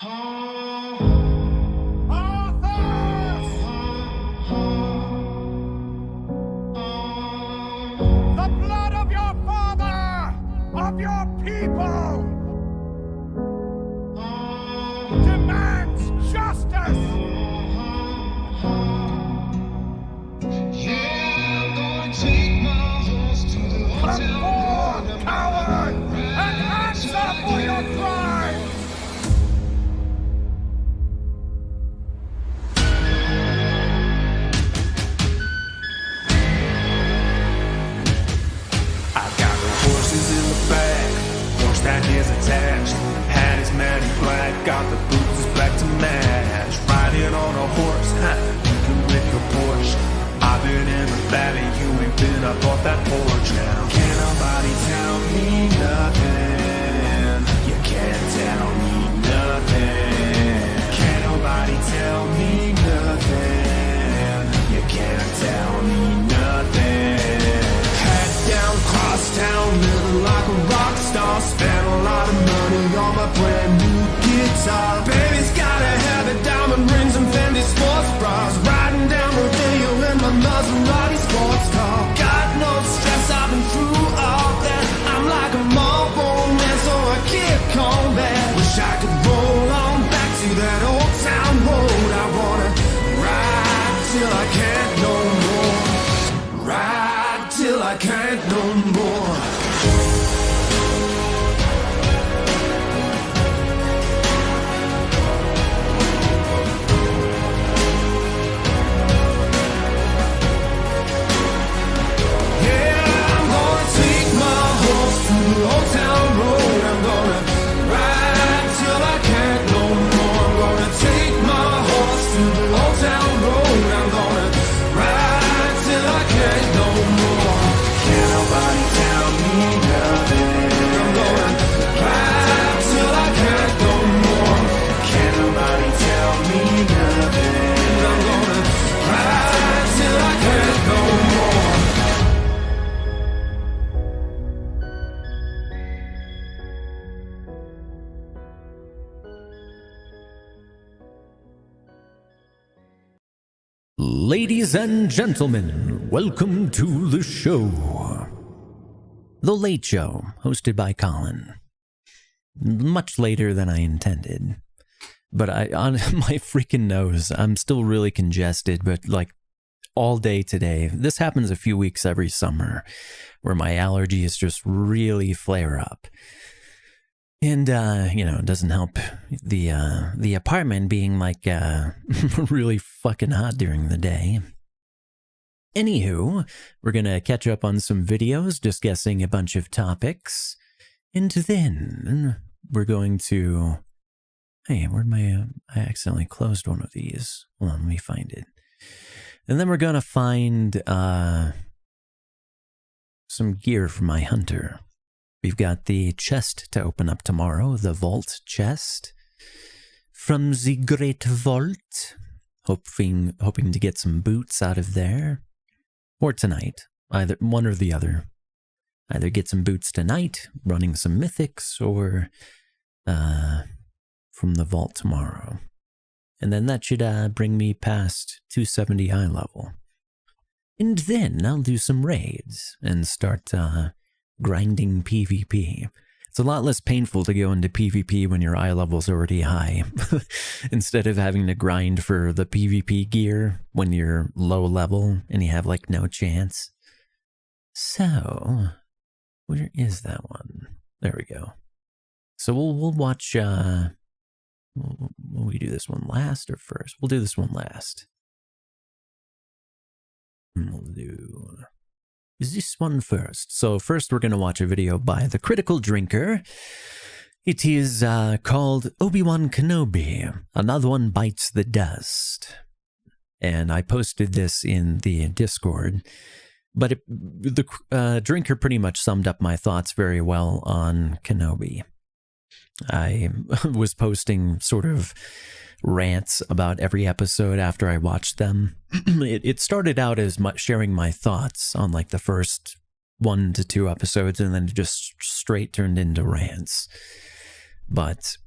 The blood of your father, of your people, demands justice. Yeah, I'm gonna take my horse to the Come forth, coward, and answer for your crime. I've got the horses in the back, horse that is attached. Hat is matted black, got the boots black to match. Riding on a horse, you can whip your Porsche. I've been in the valley, you ain't been up off that porch now. Can't nobody tell me nothing. You can't tell me nothing. Can't nobody tell me nothing. You can't tell me nothing. Hat down, cross town, living like a rock star. Spent a lot of money on my brand new guitar. Baby's got a habit, diamond rings and Fendi sports bras. Riding down Rodeo in my Maserati sports car. Got no stress, I've been through all that. I'm like a mall-born man, so I keep on back. Wish I could roll on back to that old town road. I wanna ride till I can't no more. Ride till I can't no more. Old town road, I'm gonna ride till I can't no more. I'm gonna take my horse to the old town road. I'm gonna ride till I can't no more. Can't nobody tell me nothing. I'm gonna ride till I can't no more. Can't nobody tell me nothing. I'm gonna ride till I can't no more. Ladies and gentlemen, welcome to the show. The Late Show, hosted by Colin. Much later than I intended. But on my freaking nose, I'm still really congested, but like all day today. This happens a few weeks every summer, where my allergies just really flare up. And, it doesn't help the apartment being like, really fucking hot during the day. Anywho, we're gonna catch up on some videos, discussing a bunch of topics. And then we're going to, hey, I accidentally closed one of these. Hold on, let me find it. And then we're gonna find, some gear for my hunter. We've got the chest to open up tomorrow, the vault chest from the Great Vault. Hoping to get some boots out of there, or tonight, either one or the other. Either get some boots tonight, running some mythics, or from the vault tomorrow. And then that should bring me past 270 high level. And then I'll do some raids and start grinding PvP. It's a lot less painful to go into PvP when your eye level's already high, instead of having to grind for the PvP gear when you're low level and you have like no chance. So, where is that one? There we go. So we'll watch, will we do this one last or first? We'll do this one last. We'll do this one first. So first we're going to watch a video by The Critical Drinker. It is called Obi-Wan Kenobi, Another One Bites the Dust. And I posted this in the Discord. But the drinker pretty much summed up my thoughts very well on Kenobi. I was posting sort of rants about every episode after I watched them. It started out as sharing my thoughts on like the first 1 to 2 episodes, and then it just straight turned into rants. But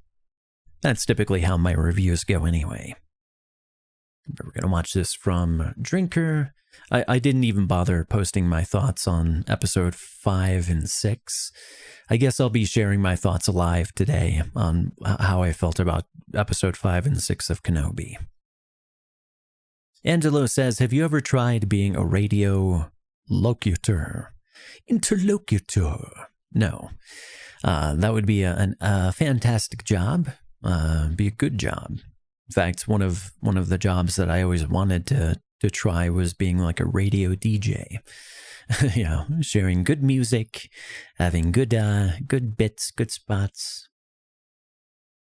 That's typically how my reviews go anyway. We're going to watch this from Drinker. I didn't even bother posting my thoughts on episode 5 and 6. I guess I'll be sharing my thoughts live today on how I felt about episode 5 and 6 of Kenobi. Angelo says, have you ever tried being a radio locutor? Interlocutor? No. That would be a fantastic job. Be a good job. In fact, one of the jobs that I always wanted to try was being like a radio DJ. You know, sharing good music, having good bits, good spots.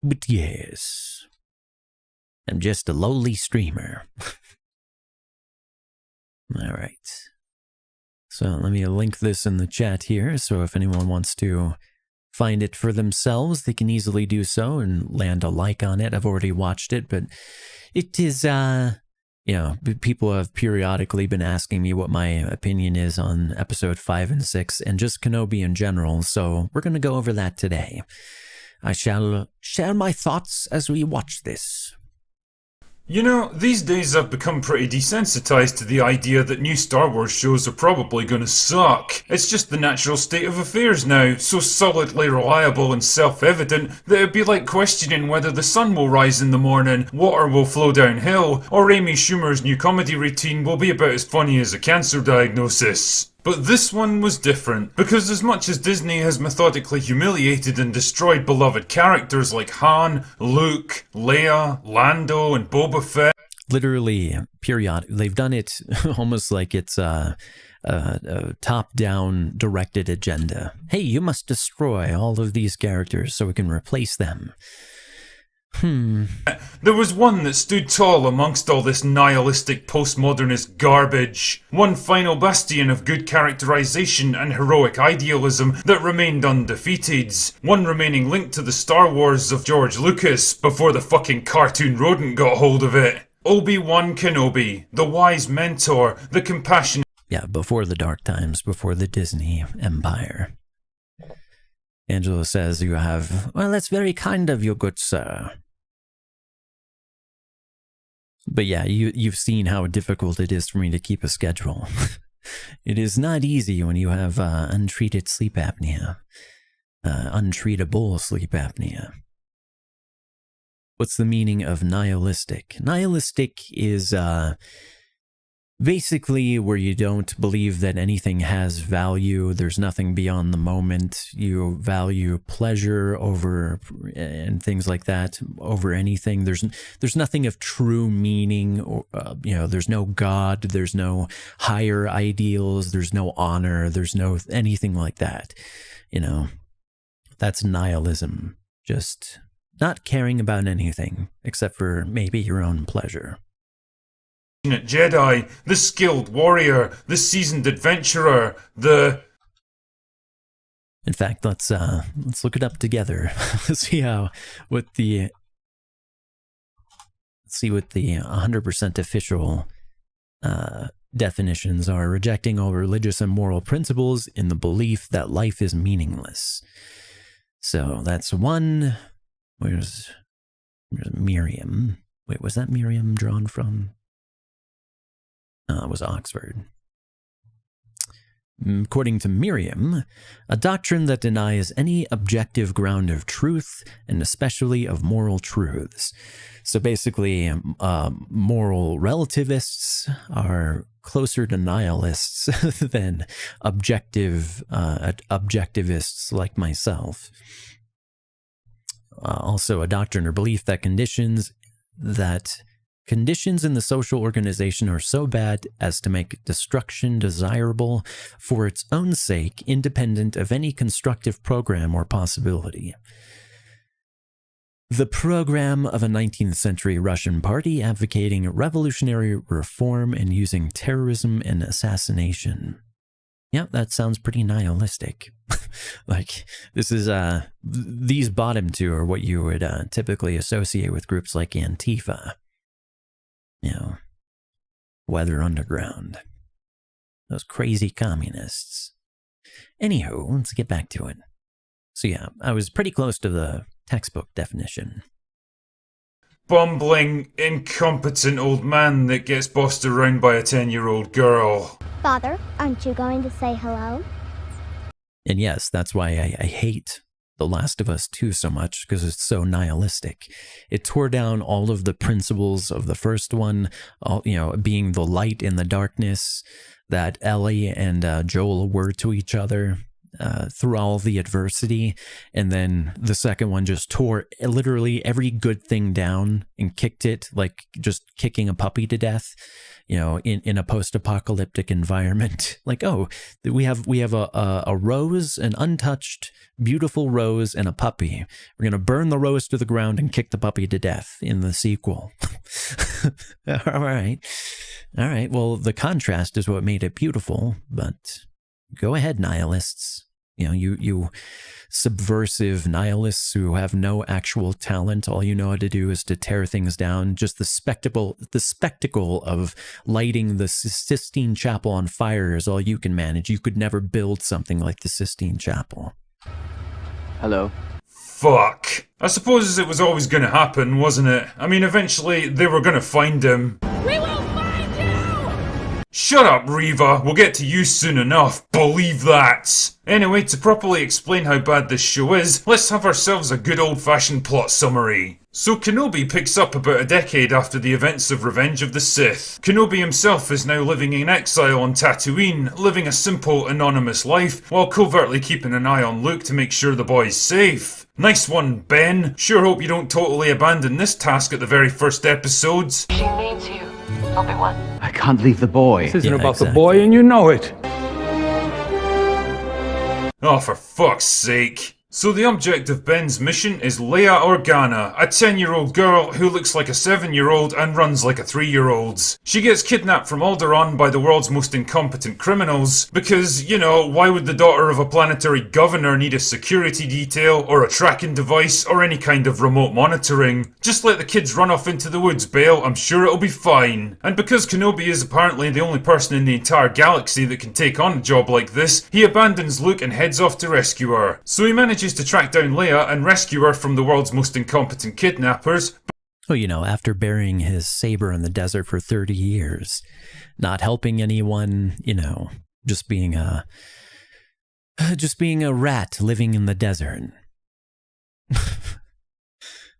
But yes, I'm just a lowly streamer. All right. So let me link this in the chat here, so if anyone wants to find it for themselves, they can easily do so and land a like on it. I've already watched it, but it is, you know, people have periodically been asking me what my opinion is on episode 5 and 6 and just Kenobi in general, so we're going to go over that today. I shall share my thoughts as we watch this. You know, these days I've become pretty desensitized to the idea that new Star Wars shows are probably gonna suck. It's just the natural state of affairs now, so solidly reliable and self-evident that it'd be like questioning whether the sun will rise in the morning, water will flow downhill, or Amy Schumer's new comedy routine will be about as funny as a cancer diagnosis. But this one was different, because as much as Disney has methodically humiliated and destroyed beloved characters like Han, Luke, Leia, Lando, and Boba Fett... Literally, period. They've done it almost like it's a top-down directed agenda. Hey, you must destroy all of these characters so we can replace them. There was one that stood tall amongst all this nihilistic postmodernist garbage. One final bastion of good characterization and heroic idealism that remained undefeated. One remaining link to the Star Wars of George Lucas before the fucking cartoon rodent got hold of it. Obi-Wan Kenobi, the wise mentor, the compassionate... Yeah, before the dark times, before the Disney empire. Angela says you have... Well, that's very kind of you, good sir. But yeah, you've seen how difficult it is for me to keep a schedule. It is not easy when you have untreated sleep apnea. Untreatable sleep apnea. What's the meaning of nihilistic? Nihilistic is basically where you don't believe that anything has value. There's nothing beyond the moment. You value pleasure over and things like that over anything. There's nothing of true meaning. Or you know, there's no God. There's no higher ideals. There's no honor. There's no anything like that. You know, that's nihilism. Just not caring about anything except for maybe your own pleasure. Jedi, the skilled warrior, the seasoned adventurer, the... In fact, let's look it up together. Let's see what the 100% official definitions are. Rejecting all religious and moral principles in the belief that life is meaningless. So that's one. Where's Miriam? Wait, was that Miriam drawn from? It was Oxford. According to Miriam, a doctrine that denies any objective ground of truth, and especially of moral truths. So basically, moral relativists are closer to nihilists than objectivists like myself. Also, a doctrine or belief that conditions in the social organization are so bad as to make destruction desirable for its own sake, independent of any constructive program or possibility. The program of a 19th century Russian party advocating revolutionary reform and using terrorism and assassination. Yeah, that sounds pretty nihilistic. Like, this is, these bottom two are what you would typically associate with groups like Antifa. You know, Weather Underground. Those crazy communists. Anywho, let's get back to it. So yeah, I was pretty close to the textbook definition. bumbling, incompetent old man that gets bossed around by a 10-year-old girl. Father, aren't you going to say hello? And yes, that's why I hate The Last of Us 2 so much, because it's so nihilistic. It tore down all of the principles of the first one, being the light in the darkness that Ellie and Joel were to each other through all the adversity. And then the second one just tore literally every good thing down and kicked it, like just kicking a puppy to death, in a post-apocalyptic environment. Like, oh, we have a rose, an untouched, beautiful rose, and a puppy. We're going to burn the rose to the ground and kick the puppy to death in the sequel. All right. Well, the contrast is what made it beautiful, but go ahead, nihilists. You subversive nihilists who have no actual talent. All you know how to do is to tear things down. Just the spectacle of lighting the Sistine Chapel on fire is all you can manage. You could never build something like the Sistine Chapel. Hello. Fuck. I suppose it was always gonna happen, wasn't it? I mean, eventually they were gonna find him. We will find you! Shut up, Reva. We'll get to you soon enough. Believe that. Anyway, to properly explain how bad this show is, let's have ourselves a good old-fashioned plot summary. So Kenobi picks up about a decade after the events of Revenge of the Sith. Kenobi himself is now living in exile on Tatooine, living a simple, anonymous life, while covertly keeping an eye on Luke to make sure the boy's safe. Nice one, Ben. Sure hope you don't totally abandon this task at the very first episodes. She needs you, Obi-Wan. I can't leave the boy. This isn't about exactly. the boy, and you know it. Oh, for fuck's sake. So the object of Ben's mission is Leia Organa, a 10-year-old girl who looks like a 7-year-old and runs like a 3-year-old. She gets kidnapped from Alderaan by the world's most incompetent criminals because, why would the daughter of a planetary governor need a security detail or a tracking device or any kind of remote monitoring? Just let the kids run off into the woods, Bale, I'm sure it'll be fine. And because Kenobi is apparently the only person in the entire galaxy that can take on a job like this, he abandons Luke and heads off to rescue her. So he manages to track down Leia and rescue her from the world's most incompetent kidnappers. Oh, after burying his saber in the desert for 30 years, not helping anyone, just being a rat living in the desert.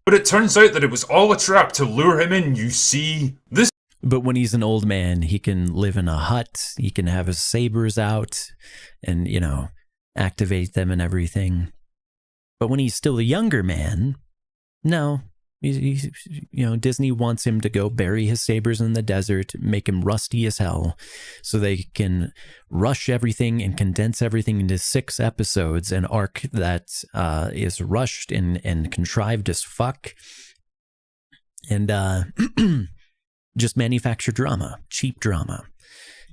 But it turns out that it was all a trap to lure him in, you see. But when he's an old man, he can live in a hut, he can have his sabers out and, activate them and everything. But when he's still a younger man, no, Disney wants him to go bury his sabers in the desert, make him rusty as hell, so they can rush everything and condense everything into 6 episodes, an arc that is rushed and contrived as fuck, and just manufacture drama, cheap drama,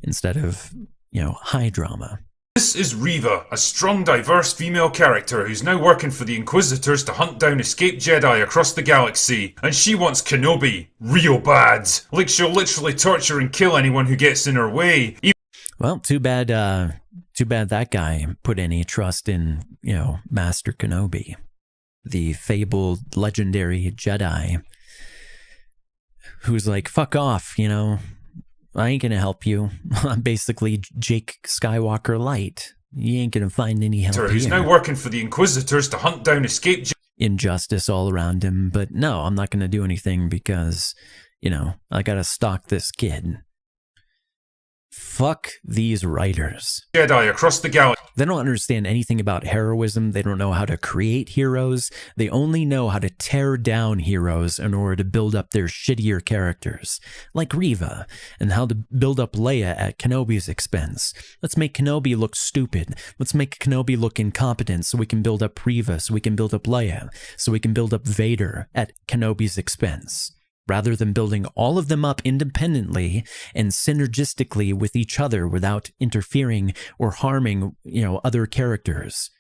instead of, high drama. This is Reva, a strong, diverse female character who's now working for the Inquisitors to hunt down escaped Jedi across the galaxy, and she wants Kenobi real bad. Like she'll literally torture and kill anyone who gets in her way. Well, too bad that guy put any trust in, Master Kenobi, the fabled legendary Jedi, who's like, fuck off, I ain't gonna help you. I'm basically Jake Skywalker light. You ain't gonna find any help He's here. now working for the Inquisitors to hunt down escaped Jedi. Injustice all around him, but no, I'm not gonna do anything because, I gotta stalk this kid. Fuck these writers. Jedi across the galaxy. They don't understand anything about heroism. They don't know how to create heroes. They only know how to tear down heroes in order to build up their shittier characters. Like Reva, and how to build up Leia at Kenobi's expense. Let's make Kenobi look stupid. Let's make Kenobi look incompetent so we can build up Reva, so we can build up Leia, so we can build up Vader at Kenobi's expense, rather than building all of them up independently and synergistically with each other without interfering or harming, other characters.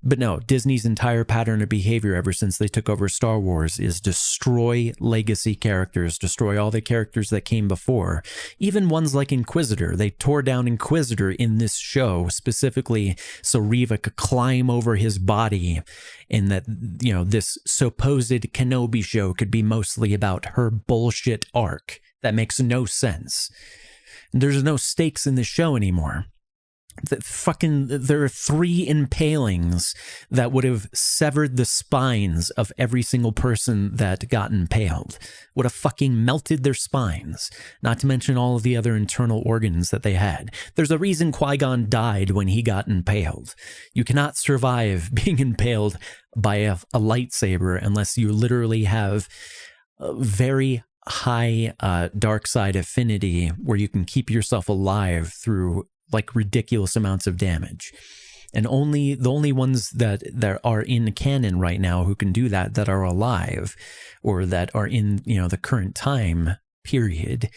But no, Disney's entire pattern of behavior ever since they took over Star Wars is destroy legacy characters, destroy all the characters that came before. Even ones like Inquisitor. They tore down Inquisitor in this show specifically so Reva could climb over his body, and that, you know, this supposed Kenobi show could be mostly about her bullshit arc. That makes no sense. There's no stakes in the show anymore. There are 3 impalings that would have severed the spines of every single person that got impaled. Would have fucking melted their spines. Not to mention all of the other internal organs that they had. There's a reason Qui-Gon died when he got impaled. You cannot survive being impaled by a lightsaber unless you literally have a very high dark side affinity where you can keep yourself alive through like ridiculous amounts of damage. And the only ones that are in canon right now who can do that are alive or that are in, you know, the current time period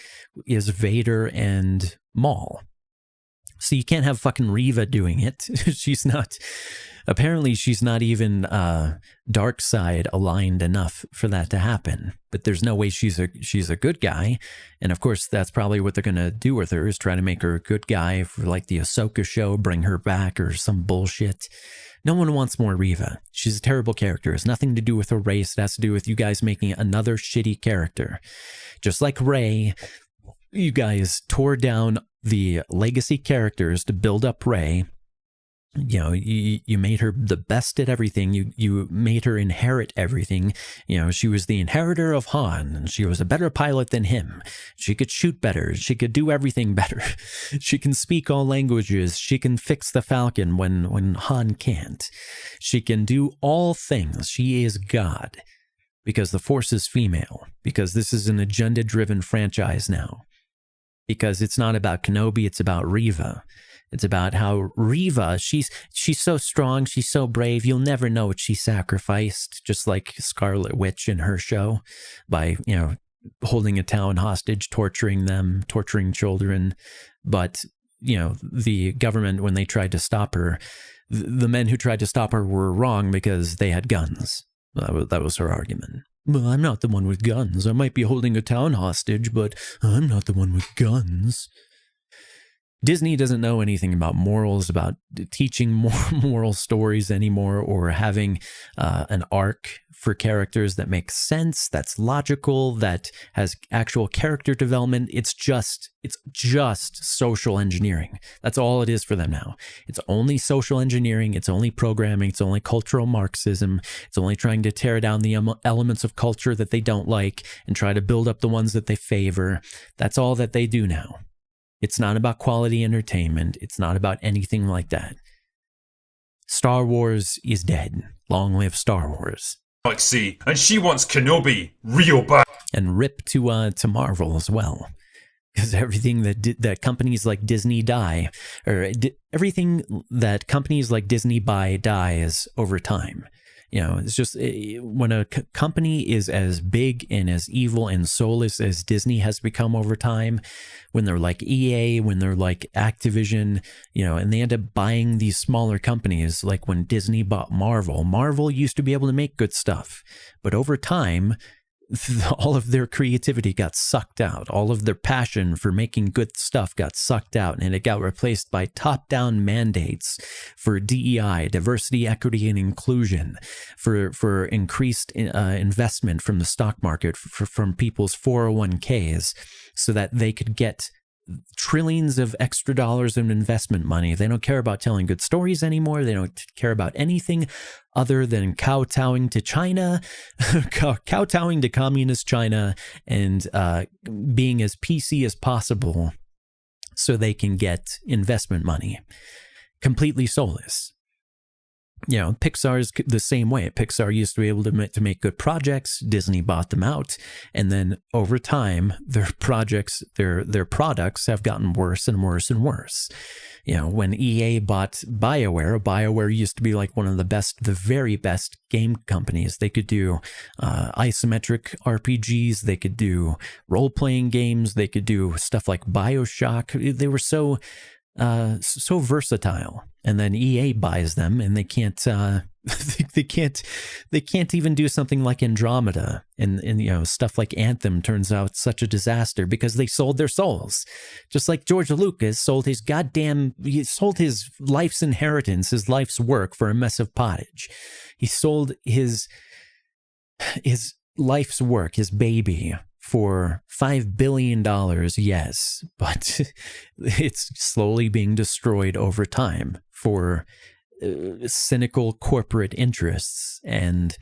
is Vader and Maul. So you can't have fucking Reva doing it. She's not even dark side aligned enough for that to happen. But there's no way she's a good guy. And of course, that's probably what they're going to do with her, is try to make her a good guy for like the Ahsoka show, bring her back or some bullshit. No one wants more Reva. She's a terrible character. It's nothing to do with her race. It has to do with you guys making another shitty character. Just like Rey, you guys tore down the legacy characters to build up Rey. You know, you made her the best at everything. You made her inherit everything. You know, she was the inheritor of Han, and she was a better pilot than him. She could shoot better. She could do everything better. She can speak all languages. She can fix the Falcon when Han can't. She can do all things. She is God. Because the Force is female. Because this is an agenda-driven franchise now. Because it's not about Kenobi, it's about Reva. It's about how Reva, she's so strong, she's so brave, you'll never know what she sacrificed, just like Scarlet Witch in her show, by, you know, holding a town hostage, torturing them, torturing children. But, you know, the government, when they tried to stop her, the men who tried to stop her were wrong because they had guns. That was her argument. Well, I'm not the one with guns. I might be holding a town hostage, but I'm not the one with guns. Disney doesn't know anything about morals, about teaching moral stories anymore, or having an arc for characters that makes sense, that's logical, that has actual character development. It's just social engineering. That's all it is for them now. It's only social engineering. It's only programming. It's only cultural Marxism. It's only trying to tear down the elements of culture that they don't like and try to build up the ones that they favor. That's all that they do now. It's not about quality entertainment. It's not about anything like that. Star Wars is dead. Long live Star Wars. Galaxy, and she wants Kenobi real bad. And rip to Marvel as well. Because everything that companies like Disney everything that companies like Disney buy dies over time. You know, it's just when a company is as big and as evil and soulless as Disney has become over time, when they're like EA, when they're like Activision, you know, and they end up buying these smaller companies, like when Disney bought Marvel. Marvel used to be able to make good stuff, but over time, all of their creativity got sucked out. All of their passion for making good stuff got sucked out, and it got replaced by top-down mandates for DEI, diversity, equity, and inclusion, for increased investment from the stock market, from people's 401ks, so that they could get trillions of extra dollars in investment money. They don't care about telling good stories anymore. They don't care about anything other than kowtowing to China, kowtowing to communist China, and being as PC as possible so they can get investment money. Completely soulless. You know, Pixar's the same way. Pixar used to be able to make good projects. Disney bought them out, and then over time, their products have gotten worse and worse and worse. You know, when EA bought BioWare used to be like one of the very best game companies. They could do isometric RPGs. They could do role-playing games. They could do stuff like BioShock. They were so so versatile, and then EA buys them, and they can't they can't even do something like Andromeda, and stuff like Anthem turns out such a disaster because they sold their souls, just like George Lucas sold his life's inheritance, his life's work, for a mess of pottage. He sold his life's work, his baby, for $5 billion, yes, but it's slowly being destroyed over time for cynical corporate interests and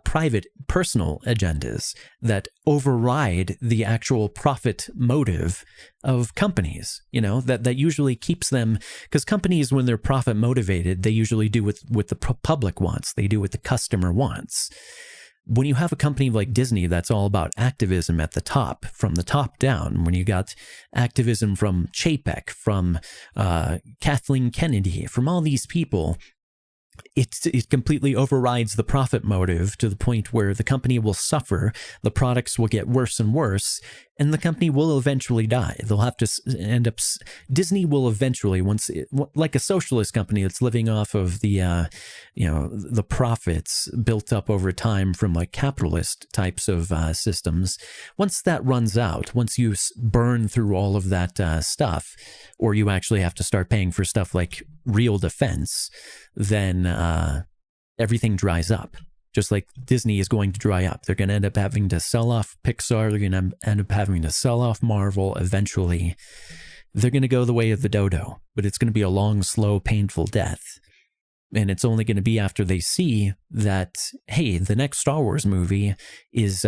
private personal agendas that override the actual profit motive of companies, that usually keeps them, because companies, when they're profit motivated, they usually do what the public wants, they do what the customer wants. When you have a company like Disney that's all about activism at the top, from the top down, when you got activism from Chapek, from Kathleen Kennedy, from all these people, it completely overrides the profit motive to the point where the company will suffer, the products will get worse and worse, and the company will eventually die. They'll have to end up, Disney will eventually, like a socialist company that's living off of the profits built up over time from like capitalist types of systems. Once that runs out, once you burn through all of that stuff, or you actually have to start paying for stuff like real defense, then everything dries up. Just like Disney is going to dry up. They're going to end up having to sell off Pixar. They're going to end up having to sell off Marvel eventually. They're going to go the way of the dodo, but it's going to be a long, slow, painful death. And it's only going to be after they see that, hey, the next Star Wars movie is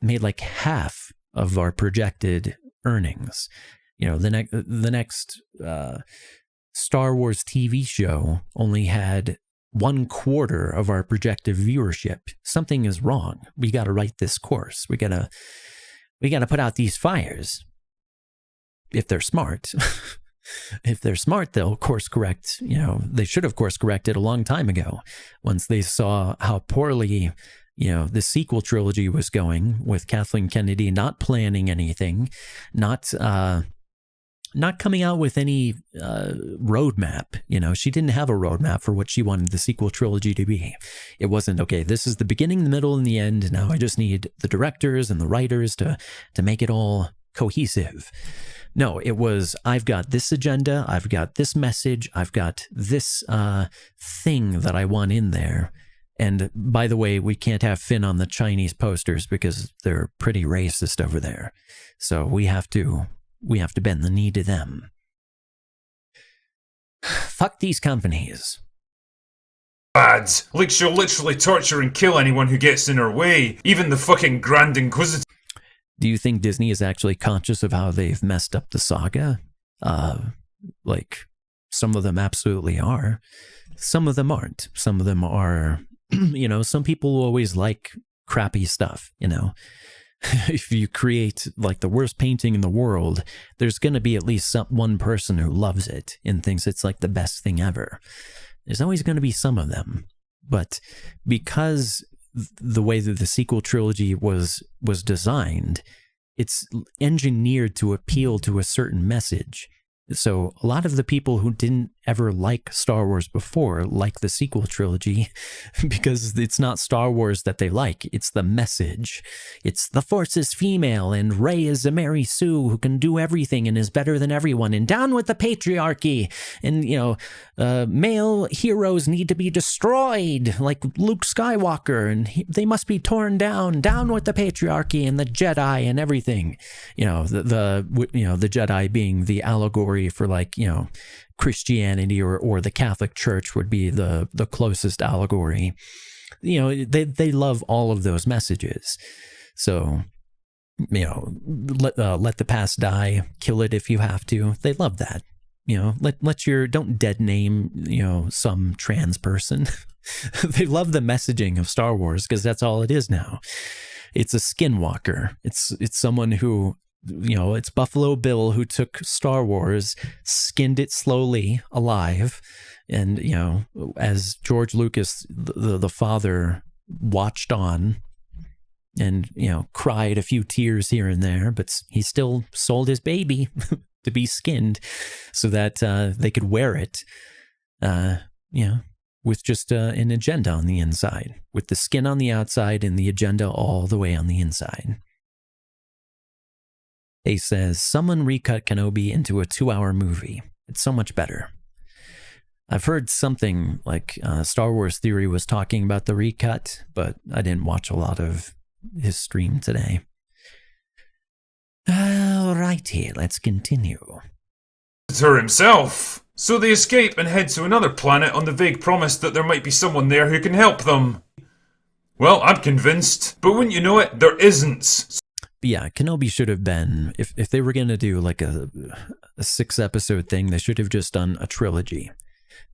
made like half of our projected earnings. The next Star Wars TV show only had 1/4 of our projected viewership. Something is wrong. We got to right this course. We got to put out these fires. If they're smart, if they're smart, they'll course correct. They should have course corrected a long time ago. Once they saw how poorly, the sequel trilogy was going, with Kathleen Kennedy not planning anything, not coming out with any roadmap. She didn't have a roadmap for what she wanted the sequel trilogy to be. It wasn't, okay, this is the beginning, the middle, and the end. Now I just need the directors and the writers to make it all cohesive. No, it was, I've got this agenda, I've got this message, I've got this thing that I want in there. And by the way, we can't have Finn on the Chinese posters because they're pretty racist over there. So we have to bend the knee to them. Fuck these companies. Bad. Like, she'll literally torture and kill anyone who gets in her way. Even the fucking Grand Inquisitor. Do you think Disney is actually conscious of how they've messed up the saga? Some of them absolutely are. Some of them aren't. Some of them are, some people always like crappy stuff, If you create like the worst painting in the world, there's going to be at least one person who loves it and thinks it's like the best thing ever. There's always going to be some of them. But because the way that the sequel trilogy was designed, it's engineered to appeal to a certain message. So a lot of the people who didn't ever like Star Wars before like the sequel trilogy because it's not Star Wars that they like. It's the message. It's the Force is female and Rey is a Mary Sue who can do everything and is better than everyone, and down with the patriarchy, and male heroes need to be destroyed like Luke Skywalker, and they must be torn down with the patriarchy and the Jedi and everything. The Jedi being the allegory for Christianity or the Catholic Church would be the closest allegory. They love all of those messages. So, let the past die, kill it if you have to. They love that. Don't dead name, some trans person. They love the messaging of Star Wars because that's all it is now. It's a skinwalker. It's someone who, it's Buffalo Bill who took Star Wars, skinned it slowly alive, and, as George Lucas, the father, watched on and, cried a few tears here and there, but he still sold his baby. to be skinned so that they could wear it, with just an agenda on the inside, with the skin on the outside and the agenda all the way on the inside. He says, someone recut Kenobi into a 2-hour movie. It's so much better. I've heard something like Star Wars Theory was talking about the recut, but I didn't watch a lot of his stream today. Alrighty, let's continue. Her himself. So they escape and head to another planet on the vague promise that there might be someone there who can help them. Well, I'm convinced, but wouldn't you know it, there isn't. But yeah, Kenobi should have been, if they were going to do like a 6-episode thing, they should have just done a trilogy.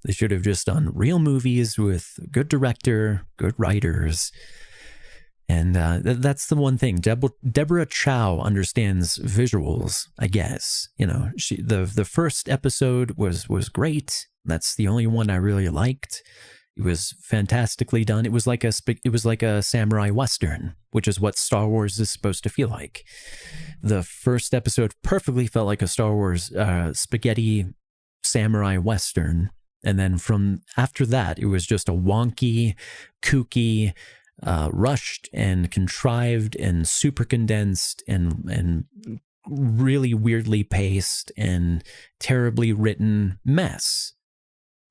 They should have just done real movies with good director, good writers. And that's the one thing. Deborah Chow understands visuals, I guess. You know, the first episode was great. That's the only one I really liked. It was fantastically done. It was like a samurai western, which is what Star Wars is supposed to feel like. The first episode perfectly felt like a Star Wars spaghetti samurai western. And then from after that, it was just a wonky, kooky, rushed and contrived and super condensed and really weirdly paced and terribly written mess.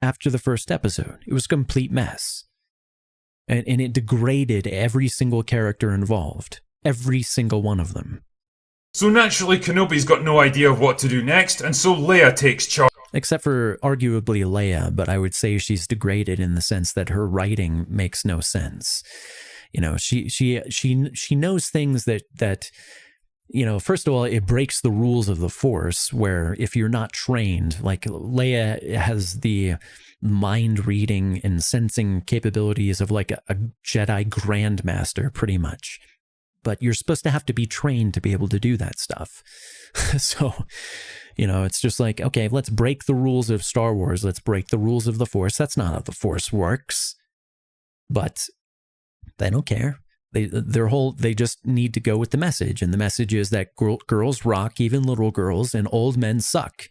After the first episode, it was a complete mess. And it degraded every single character involved. Every single one of them. So naturally, Kenobi's got no idea of what to do next, and so Leia takes charge. Except for arguably Leia, but I would say she's degraded in the sense that her writing makes no sense. You know, she knows things that you know, first of all, it breaks the rules of the Force, where if you're not trained, like Leia has the mind reading and sensing capabilities of like a Jedi Grandmaster, pretty much. But you're supposed to have to be trained to be able to do that stuff. So, you know, it's just like, okay, let's break the rules of Star Wars. Let's break the rules of the Force. That's not how the Force works. But they don't care. They just need to go with the message. And the message is that girls rock, even little girls, and old men suck.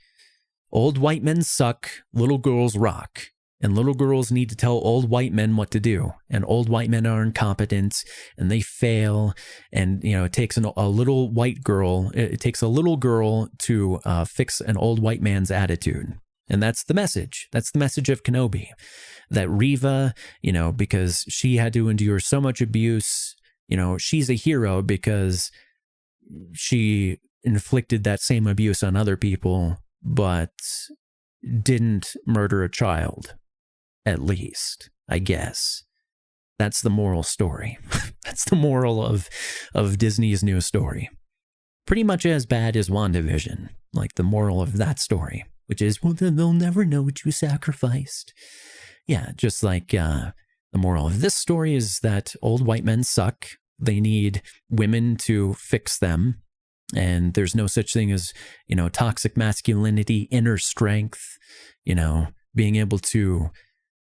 Old white men suck, little girls rock. And little girls need to tell old white men what to do. And old white men are incompetent and they fail. And, you know, it takes a little white girl, it takes a little girl to fix an old white man's attitude. And that's the message. That's the message of Kenobi. That Reva, you know, because she had to endure so much abuse, you know, she's a hero because she inflicted that same abuse on other people, but didn't murder a child. At least, I guess. That's the moral story. That's the moral of Disney's new story. Pretty much as bad as WandaVision, like the moral of that story, which is, well, then they'll never know what you sacrificed. Yeah, just like the moral of this story is that old white men suck. They need women to fix them. And there's no such thing as, you know, toxic masculinity, inner strength, you know, being able to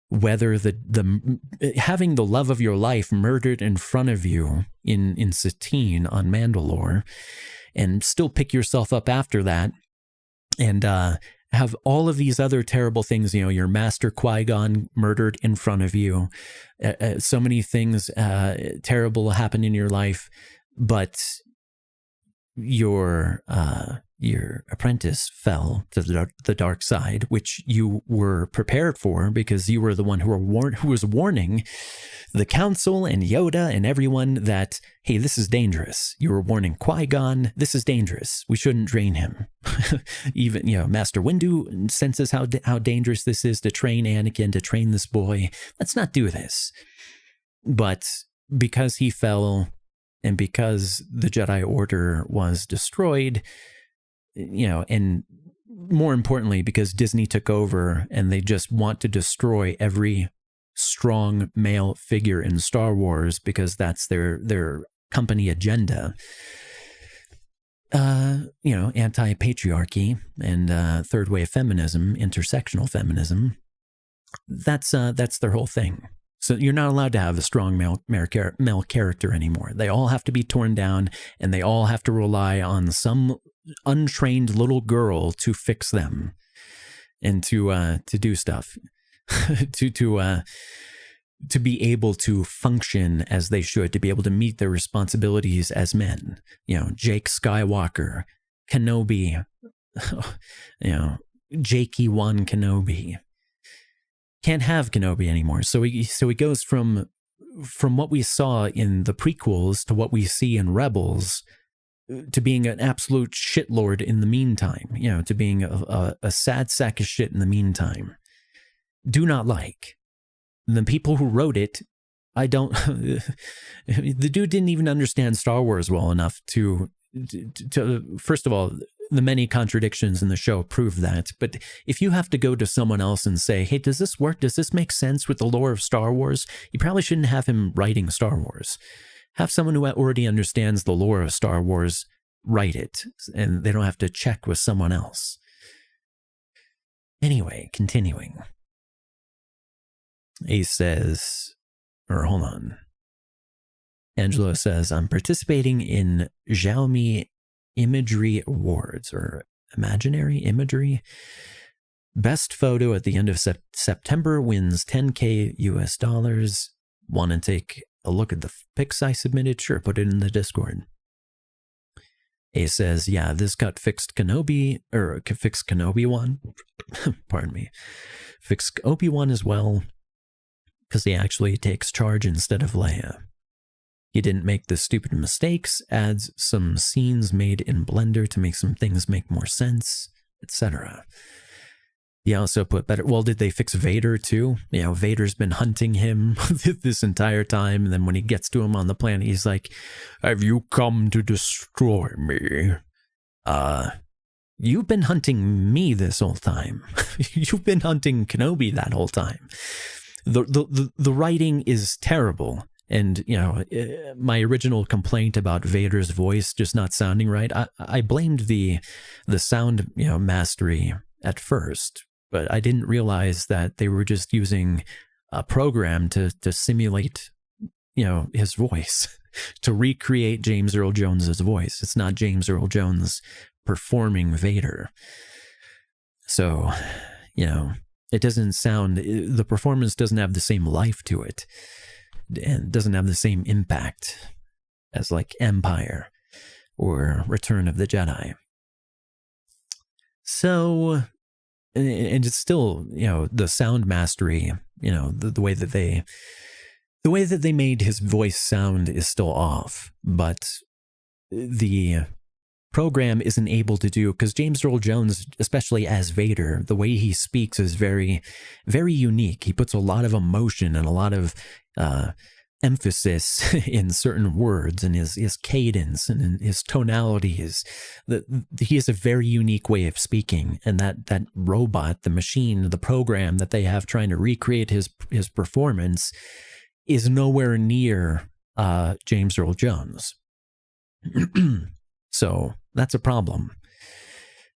weather the having the love of your life murdered in front of you in Satine on Mandalore, and still pick yourself up after that, and have all of these other terrible things. You know, your master Qui-Gon murdered in front of you. So many things terrible happen in your life, but your apprentice fell to the dark side, which you were prepared for because you were the one who was warning the council and Yoda and everyone that, hey, this is dangerous. You were warning Qui-Gon, this is dangerous. We shouldn't drain him. Even, you know, Master Windu senses how dangerous this is to train Anakin, to train this boy. Let's not do this. But because he fell, and because the Jedi Order was destroyed, you know, and more importantly, because Disney took over and they just want to destroy every strong male figure in Star Wars because that's their company agenda. You know, anti-patriarchy and third wave feminism, intersectional feminism. That's their whole thing. So you're not allowed to have a strong male character anymore. They all have to be torn down, and they all have to rely on some untrained little girl to fix them and to do stuff, to be able to function as they should, to be able to meet their responsibilities as men. You know, Jake Skywalker, Kenobi, you know, Jakey One Kenobi. Can't have Kenobi anymore. So he goes from what we saw in the prequels to what we see in Rebels, to being an absolute shitlord in the meantime, you know, to being a sad sack of shit in the meantime. Do not like. The people who wrote it, I don't, the dude didn't even understand Star Wars well enough to first of all, the many contradictions in the show prove that. But if you have to go to someone else and say, hey, does this work? Does this make sense with the lore of Star Wars? You probably shouldn't have him writing Star Wars. Have someone who already understands the lore of Star Wars write it, and they don't have to check with someone else. Anyway, continuing. Ace says, or hold on. Angelo says, I'm participating in Xiaomi Imagery Awards, or Imaginary Imagery. Best photo at the end of September wins $10K US. Want to take a look at the pics I submitted? Sure, put it in the Discord. Ace says, yeah, this cut fixed Kenobi, or fixed Kenobi-Wan. Pardon me. Fixed Obi-Wan as well, because he actually takes charge instead of Leia. He didn't make the stupid mistakes, adds some scenes made in Blender to make some things make more sense, etc. He also put better, well, did they fix Vader too? You know, Vader's been hunting him this entire time, and then when he gets to him on the planet, he's like, have you come to destroy me? You've been hunting me this whole time. You've been hunting Kenobi that whole time. The writing is terrible. And, you know, my original complaint about Vader's voice just not sounding right, I blamed the sound, you know, mastery at first, but I didn't realize that they were just using a program to simulate, you know, his voice, to recreate James Earl Jones's voice. It's not James Earl Jones performing Vader. So, you know, it doesn't sound, the performance doesn't have the same life to it. And doesn't have the same impact as like Empire or Return of the Jedi. So, and it's still, you know, the sound mastery, you know, the way that they made his voice sound is still off, but the program isn't able to do, because James Earl Jones, especially as Vader, the way he speaks is very, very unique. He puts a lot of emotion and a lot of emphasis in certain words, and his cadence and his tonality he has a very unique way of speaking. And that robot, the machine, the program that they have trying to recreate his performance is nowhere near James Earl Jones. So that's a problem.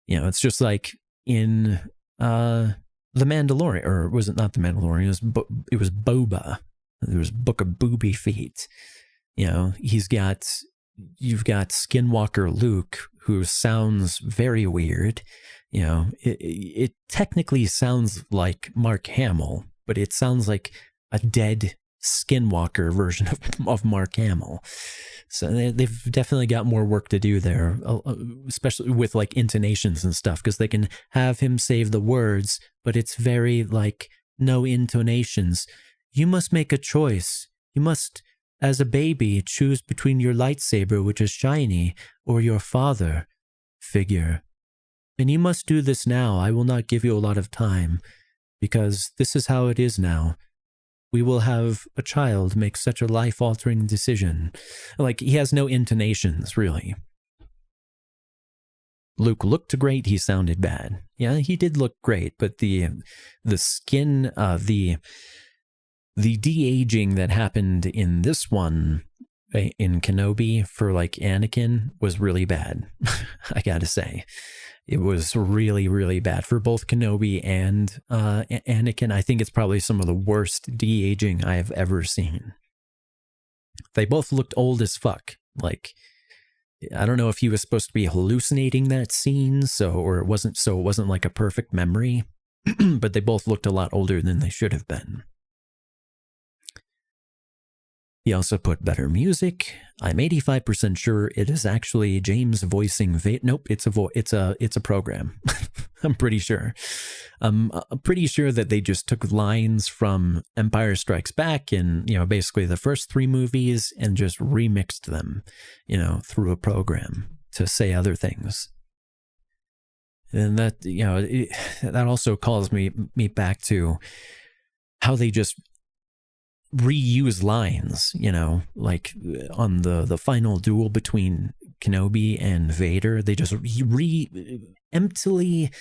You know, it's just like in The Mandalorian, or was it not The Mandalorian? It was Boba. There was Book of Booby Feet. You know, you've got Skinwalker Luke, who sounds very weird. You know, it technically sounds like Mark Hamill, but it sounds like a dead Skinwalker version of Mark Hamill. So they've definitely got more work to do there, especially with like intonations and stuff, because they can have him save the words, but it's very like no intonations. You must make a choice. You must, as a baby, choose between your lightsaber, which is shiny, or your father figure. And you must do this now. I will not give you a lot of time, because this is how it is now. We will have a child make such a life-altering decision. Like, he has no intonations, really. Luke looked great. He sounded bad. Yeah, he did look great, but the skin, the de-aging that happened in this one, in Kenobi, for like Anakin, was really bad. I gotta say. It was really, really bad for both Kenobi and Anakin. I think it's probably some of the worst de-aging I have ever seen. They both looked old as fuck. Like, I don't know if he was supposed to be hallucinating that scene, or it wasn't like a perfect memory, but they both looked a lot older than they should have been. He also put better music. I'm 85% sure it is actually James voicing Vader. Nope, it's a program. I'm pretty sure. I'm pretty sure that they just took lines from Empire Strikes Back and, basically the first 3 movies and just remixed them, through a program to say other things. And that, that also calls me back to how they just reuse lines, like on the final duel between Kenobi and Vader. They just emptily,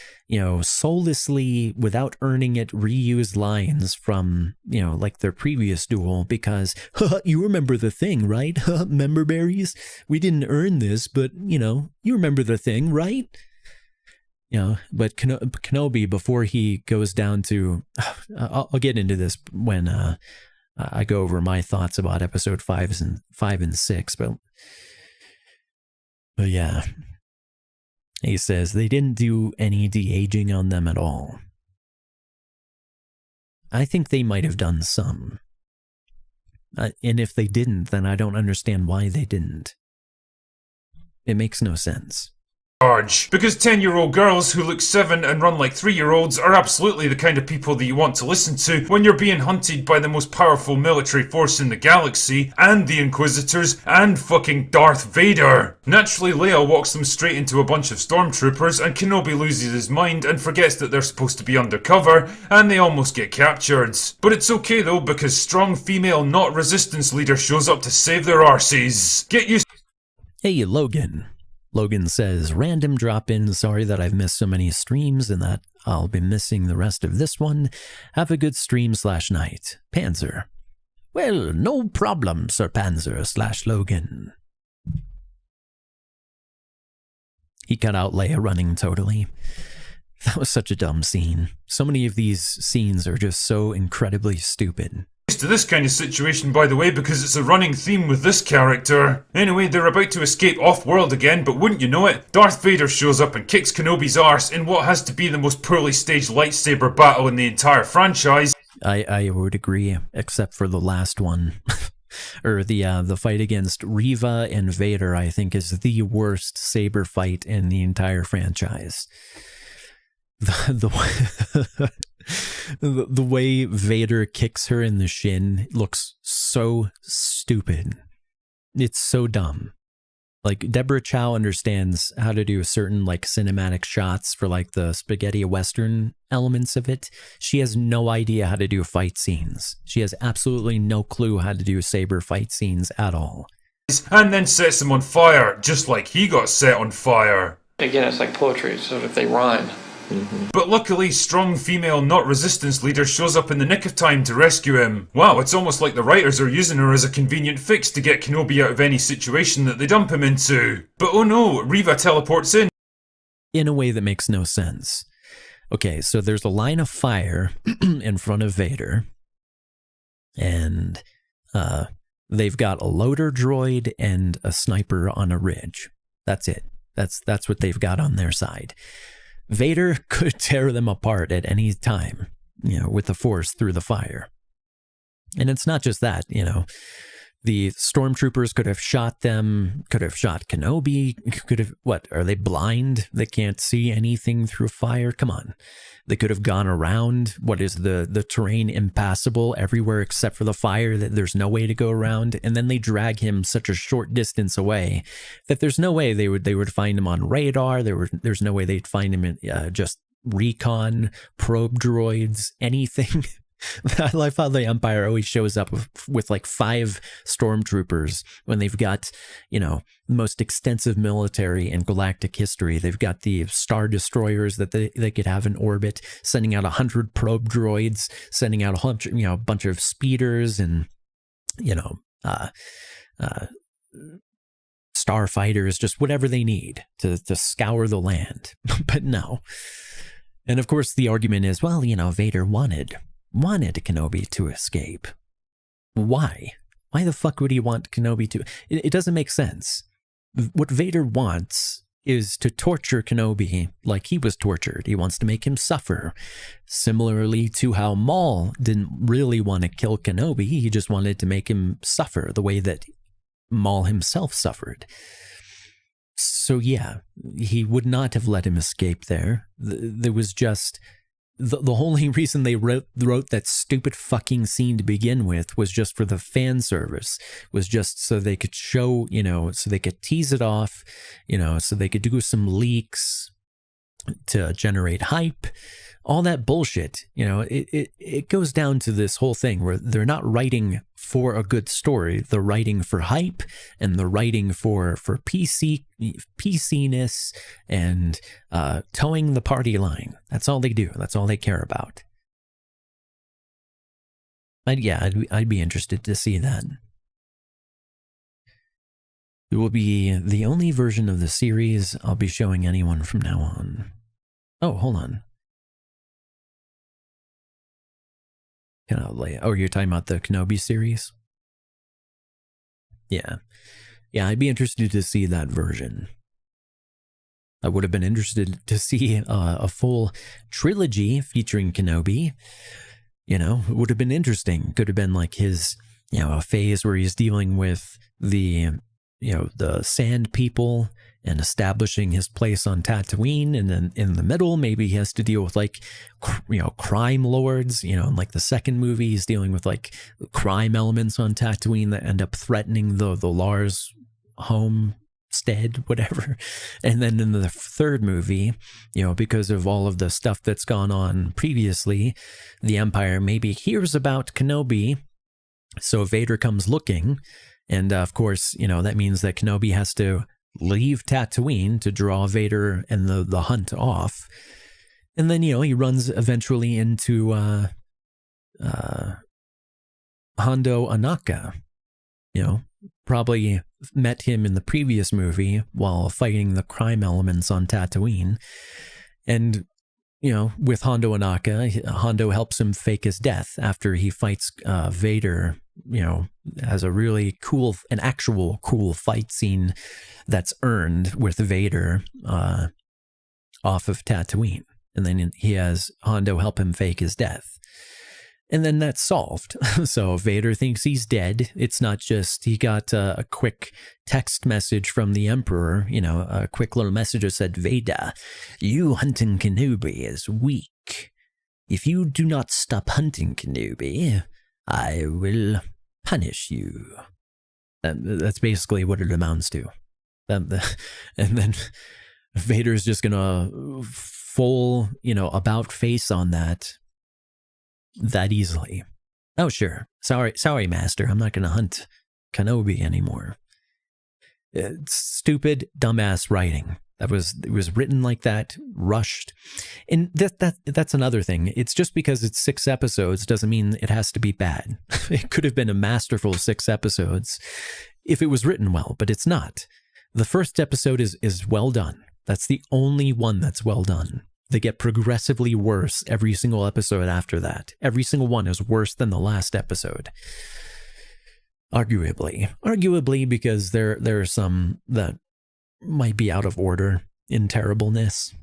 soullessly, without earning it, reuse lines from, like their previous duel because, you remember the thing, right? Member berries? We didn't earn this, but, you remember the thing, right? But Kenobi, before he goes down to, I'll get into this when I go over my thoughts about episode 5 and 6, but yeah. He says they didn't do any de-aging on them at all. I think they might have done some. And if they didn't, then I don't understand why they didn't. It makes no sense. Because 10-year-old girls who look 7 and run like 3-year-olds are absolutely the kind of people that you want to listen to when you're being hunted by the most powerful military force in the galaxy, and the Inquisitors, and fucking Darth Vader. Naturally, Leia walks them straight into a bunch of stormtroopers, and Kenobi loses his mind and forgets that they're supposed to be undercover, and they almost get captured. But it's okay though, because strong female not resistance leader shows up to save their arses. Get used. Hey, Logan. Logan says, random drop-in, sorry that I've missed so many streams and that I'll be missing the rest of this one. Have a good stream/night. Panzer. Well, no problem, Sir Panzer/Logan. He cut out Leia running totally. That was such a dumb scene. So many of these scenes are just so incredibly stupid. To this kind of situation, by the way, because it's a running theme with this character. Anyway, they're about to escape off-world again, but wouldn't you know it, Darth Vader shows up and kicks Kenobi's arse in what has to be the most poorly staged lightsaber battle in the entire franchise. I would agree, except for the last one. Or the fight against Reva and Vader, I think, is the worst saber fight in the entire franchise. The way Vader kicks her in the shin looks so stupid. It's so dumb. Like, Deborah Chow understands how to do certain, like, cinematic shots for, like, the spaghetti western elements of it. She has no idea how to do fight scenes. She has absolutely no clue how to do saber fight scenes at all. And then sets him on fire, just like he got set on fire. Again, it's like poetry, so if they rhyme. But luckily, strong female not resistance leader shows up in the nick of time to rescue him. Wow, it's almost like the writers are using her as a convenient fix to get Kenobi out of any situation that they dump him into. But oh no, Reva teleports in a way that makes no sense. Okay, so there's a line of fire in front of Vader, and they've got a loader droid and a sniper on a ridge. That's it. That's what they've got on their side. Vader could tear them apart at any time, with the Force through the fire. And it's not just that, the stormtroopers could have shot them, could have shot Kenobi, could have, what, are they blind? They can't see anything through fire? Come on. They could have gone around. What is the terrain impassable everywhere except for the fire, that there's no way to go around? And then they drag him such a short distance away that there's no way they would find him on radar. There's no way they'd find him in just recon, probe droids, anything. I love how the Empire always shows up with like 5 stormtroopers when they've got, the most extensive military in galactic history. They've got the Star Destroyers that they could have in orbit, sending out 100 probe droids, sending out a bunch of speeders and, starfighters, just whatever they need to scour the land. But no. And of course the argument is, well, Vader wanted Kenobi to escape. Why? Why the fuck would he want Kenobi to? It doesn't make sense. what Vader wants is to torture Kenobi like he was tortured. He wants to make him suffer. Similarly to how Maul didn't really want to kill Kenobi, he just wanted to make him suffer the way that Maul himself suffered. So yeah, he would not have let him escape there. There was just... The only reason they wrote that stupid fucking scene to begin with was just for the fan service, was just so they could show, so they could tease it off, so they could do some leaks to generate hype, all that bullshit. It goes down to this whole thing where they're not writing for a good story. They're writing for hype, and they're writing for PCness and towing the party line. That's all they do. That's all they care about. I'd be interested to see that. It will be the only version of the series I'll be showing anyone from now on. Oh, hold on. Oh, you're talking about the Kenobi series? Yeah, I'd be interested to see that version. I would have been interested to see a full trilogy featuring Kenobi. It would have been interesting. Could have been like his, a phase where he's dealing with the Sand People and establishing his place on Tatooine, and then in the middle, maybe he has to deal with crime lords. In like the second movie, he's dealing with like crime elements on Tatooine that end up threatening the Lars homestead, whatever. And then in the third movie, because of all of the stuff that's gone on previously, the Empire maybe hears about Kenobi, so Vader comes looking, and of course, that means that Kenobi has to leave Tatooine to draw Vader and the hunt off. And then, he runs eventually into Hondo Anaka. Probably met him in the previous movie while fighting the crime elements on Tatooine. And, with Hondo Anaka, Hondo helps him fake his death after he fights Vader. Has a really cool, an actual cool fight scene that's earned with Vader off of Tatooine. And then he has Hondo help him fake his death. And then that's solved. So Vader thinks he's dead. It's not just he got a quick text message from the Emperor, a quick little message that said, "Vader, you hunting Kenobi is weak. If you do not stop hunting Kenobi, I will punish you." That's basically what it amounts to. And then Vader's just gonna full, about face on that easily. Oh, sure. Sorry, Master. I'm not gonna hunt Kenobi anymore. It's stupid, dumbass writing. It was written like that, rushed. And that's another thing. It's just because it's 6 episodes doesn't mean it has to be bad. It could have been a masterful 6 episodes if it was written well, but it's not. The first episode is well done. That's the only one that's well done. They get progressively worse every single episode after that. Every single one is worse than the last episode. Arguably because there are some that might be out of order in terribleness.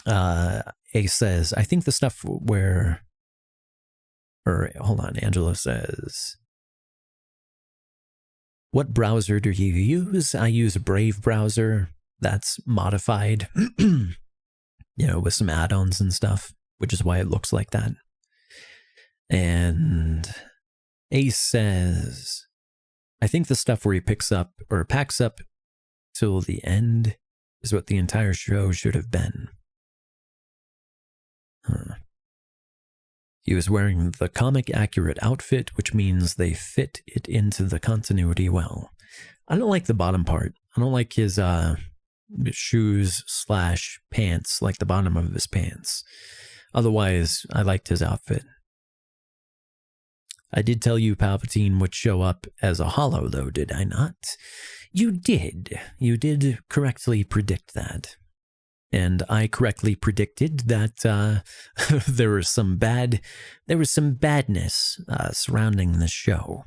Ace says, I think the stuff where... hold on, Angela says... What browser do you use? I use a Brave browser that's modified, with some add-ons and stuff, which is why it looks like that. And Ace says... I think the stuff where he packs up till the end is what the entire show should have been. He was wearing the comic-accurate outfit, which means they fit it into the continuity well. I don't like the bottom part. I don't like his shoes/pants, like the bottom of his pants. Otherwise, I liked his outfit. I did tell you Palpatine would show up as a hollow, though, did I not? You did. You did correctly predict that. And I correctly predicted that there was some badness surrounding the show.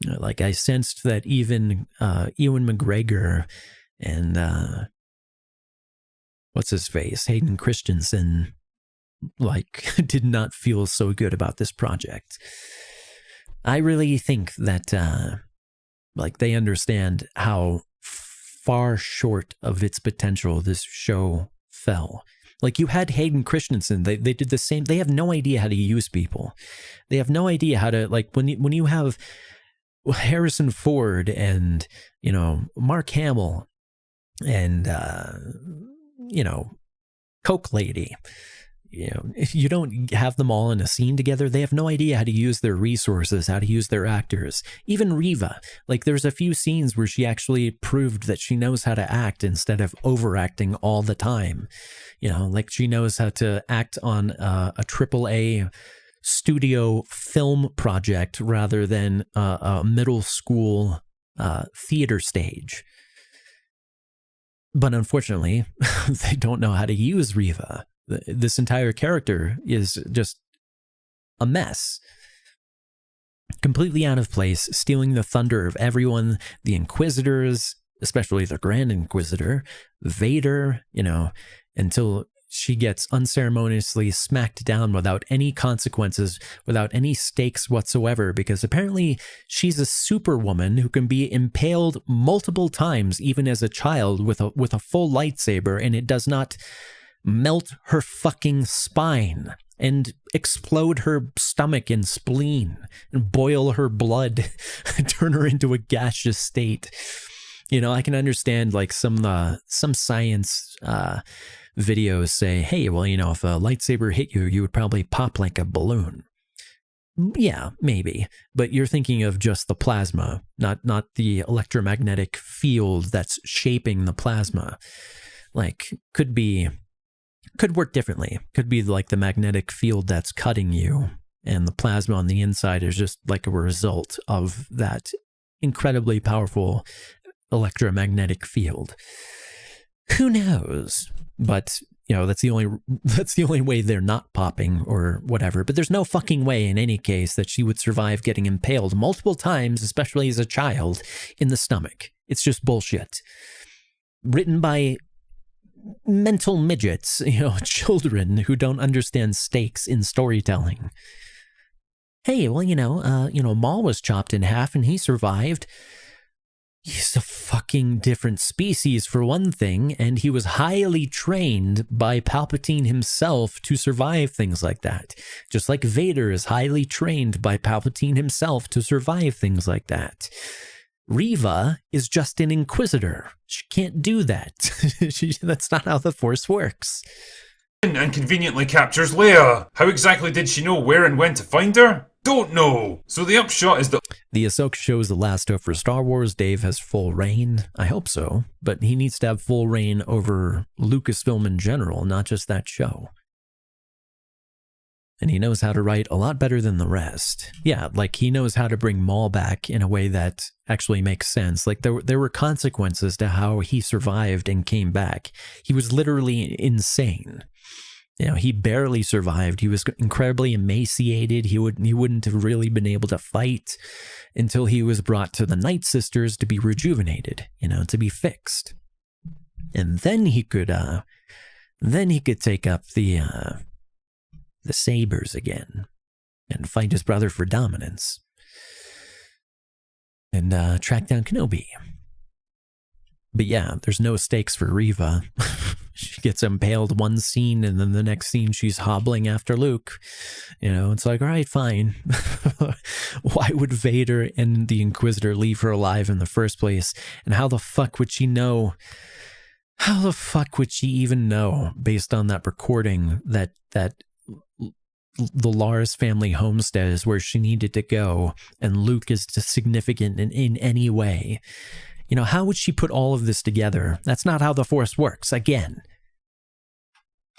Like, I sensed that even Ewan McGregor and what's his face, Hayden Christensen, like, did not feel so good about this project. I really think that like, they understand how far short of its potential this show fell. Like, you had Hayden Christensen, they did the same. They have no idea how to use people. They have no idea how to, like, when you have Harrison Ford and, you know, Mark Hamill and, you know, Coke Lady, you know, if you don't have them all in a scene together, they have no idea how to use their resources, how to use their actors. Even Riva, like, there's a few scenes where she actually proved that she knows how to act instead of overacting all the time. You know, like, she knows how to act on a AAA studio film project rather than a middle school theater stage. But unfortunately, they don't know how to use Riva. This entire character is just a mess. Completely out of place, stealing the thunder of everyone, the Inquisitors, especially the Grand Inquisitor, Vader, you know, until she gets unceremoniously smacked down without any consequences, without any stakes whatsoever, because apparently she's a superwoman who can be impaled multiple times, even as a child, with a full lightsaber, and it does not melt her fucking spine and explode her stomach and spleen and boil her blood, turn her into a gaseous state. You know, I can understand, like, some science videos say, hey, well, you know, if a lightsaber hit you, you would probably pop like a balloon. Yeah, maybe. But you're thinking of just the plasma, not the electromagnetic field that's shaping the plasma. Like, could work differently. Could be like the magnetic field that's cutting you, and the plasma on the inside is just like a result of that incredibly powerful electromagnetic field. Who knows? But, you know, that's the only way they're not popping or whatever. But there's no fucking way in any case that she would survive getting impaled multiple times, especially as a child, in the stomach. It's just bullshit. Written by mental midgets, you know, children who don't understand stakes in storytelling. Hey, well, you know, Maul was chopped in half and he survived. He's a fucking different species, for one thing, and he was highly trained by Palpatine himself to survive things like that. Just like Vader is highly trained by Palpatine himself to survive things like that. Riva is just an Inquisitor. She can't do that. That's not how the Force works. And conveniently captures Leia. How exactly did she know where and when to find her? Don't know. So the upshot is that the Ahsoka show is the last hope for Star Wars. Dave has full reign. I hope so. But he needs to have full reign over Lucasfilm in general, not just that show. And he knows how to write a lot better than the rest. Yeah, like, he knows how to bring Maul back in a way that actually makes sense. Like, there were consequences to how he survived and came back. He was literally insane. You know, he barely survived. He was incredibly emaciated. He wouldn't have really been able to fight until he was brought to the Night Sisters to be rejuvenated, you know, to be fixed. And then he could take up the sabers again and fight his brother for dominance and track down Kenobi. But yeah, there's no stakes for Riva. She gets impaled one scene, and then the next scene she's hobbling after Luke. You know, it's like, all right, fine. Why would Vader and the Inquisitor leave her alive in the first place? And how the fuck would she know? How the fuck would she even know, based on that recording, that the Lars family homestead is where she needed to go, and Luke is significant in any way? You know, how would she put all of this together? That's not how the Force works, again.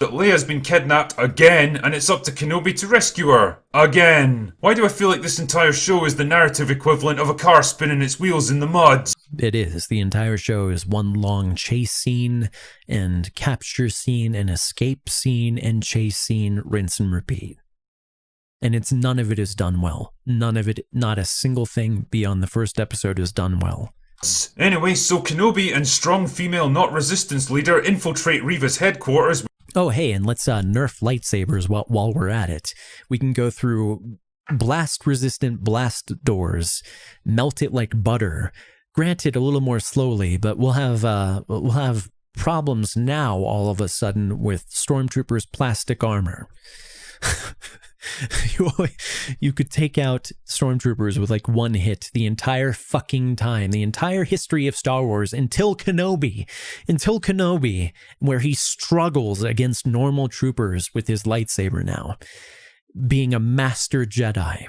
That Leia's been kidnapped again, and it's up to Kenobi to rescue her. Again. Why do I feel like this entire show is the narrative equivalent of a car spinning its wheels in the mud? It is. The entire show is one long chase scene, and capture scene, and escape scene, and chase scene, rinse and repeat. And none of it is done well. None of it, not a single thing beyond the first episode is done well. Anyway, so Kenobi and strong female not resistance leader infiltrate Reva's headquarters. Oh, hey, and let's nerf lightsabers while we're at it. We can go through blast-resistant blast doors, melt it like butter. Granted, a little more slowly, but we'll have problems now all of a sudden with Stormtroopers' plastic armor. You could take out Stormtroopers with like one hit the entire fucking time, the entire history of Star Wars until Kenobi, where he struggles against normal troopers with his lightsaber now, being a master Jedi.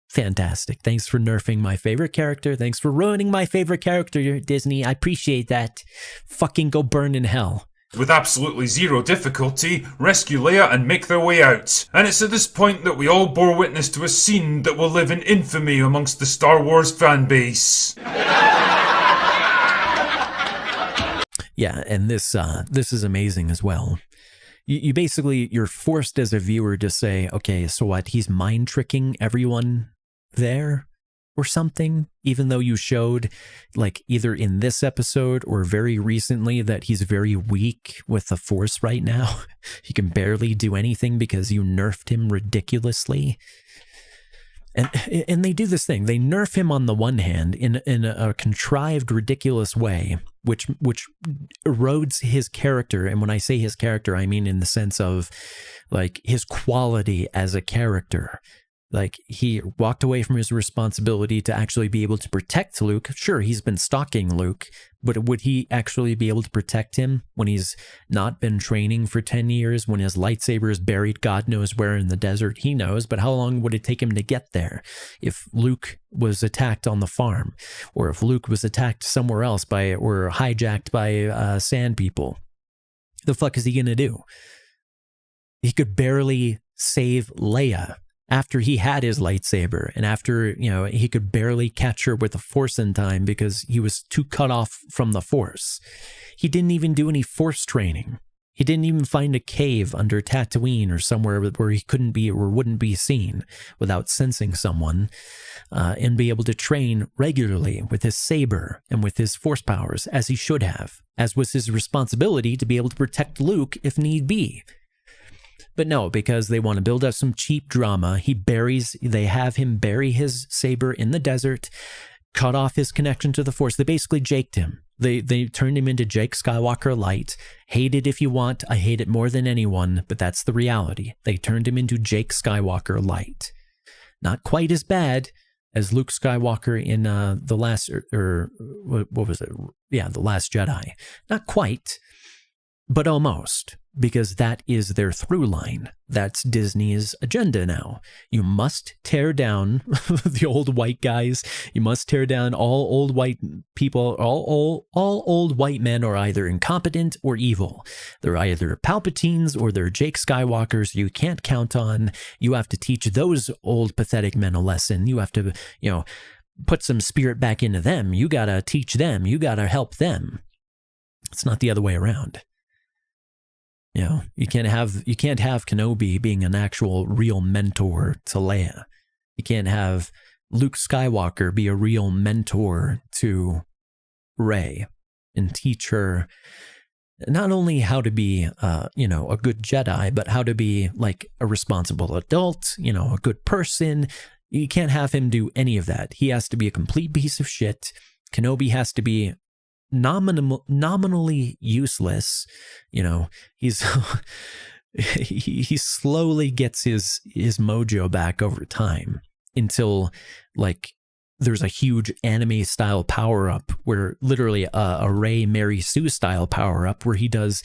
Fantastic. Thanks for nerfing my favorite character. Thanks for ruining my favorite character, Disney. I appreciate that. Fucking go burn in hell. With absolutely zero difficulty, rescue Leia and make their way out. And it's at this point that we all bore witness to a scene that will live in infamy amongst the Star Wars fanbase. Yeah, and this is amazing as well. You basically, you're forced as a viewer to say, okay, so what, he's mind tricking everyone there or something, even though you showed, like, either in this episode or very recently that he's very weak with the Force right now. He can barely do anything because you nerfed him ridiculously. And they do this thing. They nerf him on the one hand in a contrived, ridiculous way, which erodes his character. And when I say his character, I mean in the sense of, like, his quality as a character. Like, he walked away from his responsibility to actually be able to protect Luke. Sure, he's been stalking Luke, but would he actually be able to protect him when he's not been training for 10 years, when his lightsaber is buried God knows where in the desert? He knows, but how long would it take him to get there? If Luke was attacked on the farm, or if Luke was attacked somewhere else or hijacked by sand people, the fuck is he gonna do? He could barely save Leia after he had his lightsaber, and after, he could barely catch her with the Force in time because he was too cut off from the Force. He didn't even do any Force training. He didn't even find a cave under Tatooine or somewhere where he couldn't be or wouldn't be seen without sensing someone, and be able to train regularly with his saber and with his Force powers as he should have, as was his responsibility to be able to protect Luke if need be. But no, because they want to build up some cheap drama, they have him bury his saber in the desert, cut off his connection to the Force. They basically jaked him. They turned him into Jake Skywalker Light. Hate it if you want. I hate it more than anyone, but that's the reality. They turned him into Jake Skywalker Light. Not quite as bad as Luke Skywalker in The Last Jedi. Not quite, but almost. Because that is their through line. That's Disney's agenda now. You must tear down the old white guys. You must tear down all old white people. All old white men are either incompetent or evil. They're either Palpatines or they're Jake Skywalkers you can't count on. You have to teach those old pathetic men a lesson. You have to, put some spirit back into them. You gotta teach them. You gotta help them. It's not the other way around. You can't have Kenobi being an actual real mentor to Leia. You can't have Luke Skywalker be a real mentor to Rey and teach her not only how to be, a good Jedi, but how to be like a responsible adult, a good person. You can't have him do any of that. He has to be a complete piece of shit. Kenobi has to be nominally useless. He's he slowly gets his mojo back over time until, like, there's a huge anime style power up where literally a Rey Mary Sue style power up where he does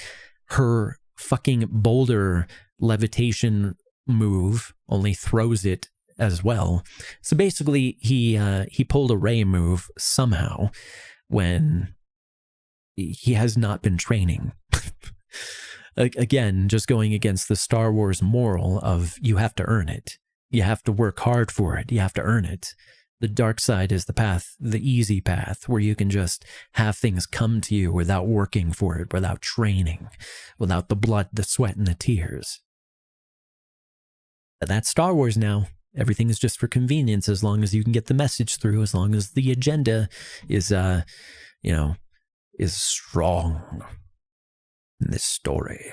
her fucking boulder levitation move, only throws it as well. So basically he pulled a Rey move somehow when he has not been training. Again, just going against the Star Wars moral of you have to earn it. You have to work hard for it. You have to earn it. The dark side is the path, the easy path, where you can just have things come to you without working for it, without training, without the blood, the sweat, and the tears. But that's Star Wars now. Everything is just for convenience, as long as you can get the message through, as long as the agenda is, is strong in this story.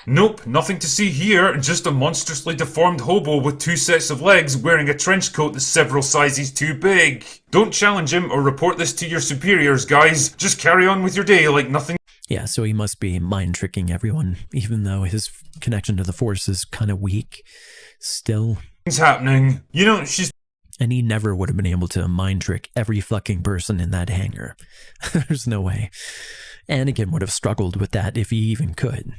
Nope, nothing to see here, just a monstrously deformed hobo with 2 sets of legs wearing a trench coat that's several sizes too big. Don't challenge him or report this to your superiors, guys. Just carry on with your day like nothing. Yeah, so he must be mind tricking everyone, even though his connection to the Force is kind of weak still. It's happening. You know, she's... And he never would have been able to mind trick every fucking person in that hangar. There's no way. Anakin would have struggled with that if he even could.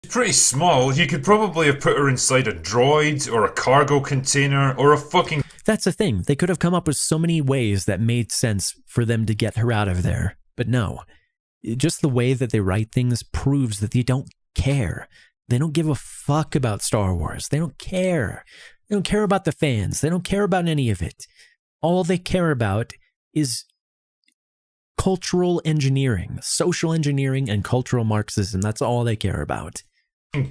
pretty small. You could probably have put her inside a droid, or a cargo container, or a fucking... That's the thing. They could have come up with so many ways that made sense for them to get her out of there. But no. Just the way that they write things proves that they don't care. They don't give a fuck about Star Wars. They don't care. They don't care about the fans. They don't care about any of it. All they care about is cultural engineering, social engineering, and cultural Marxism. That's all they care about.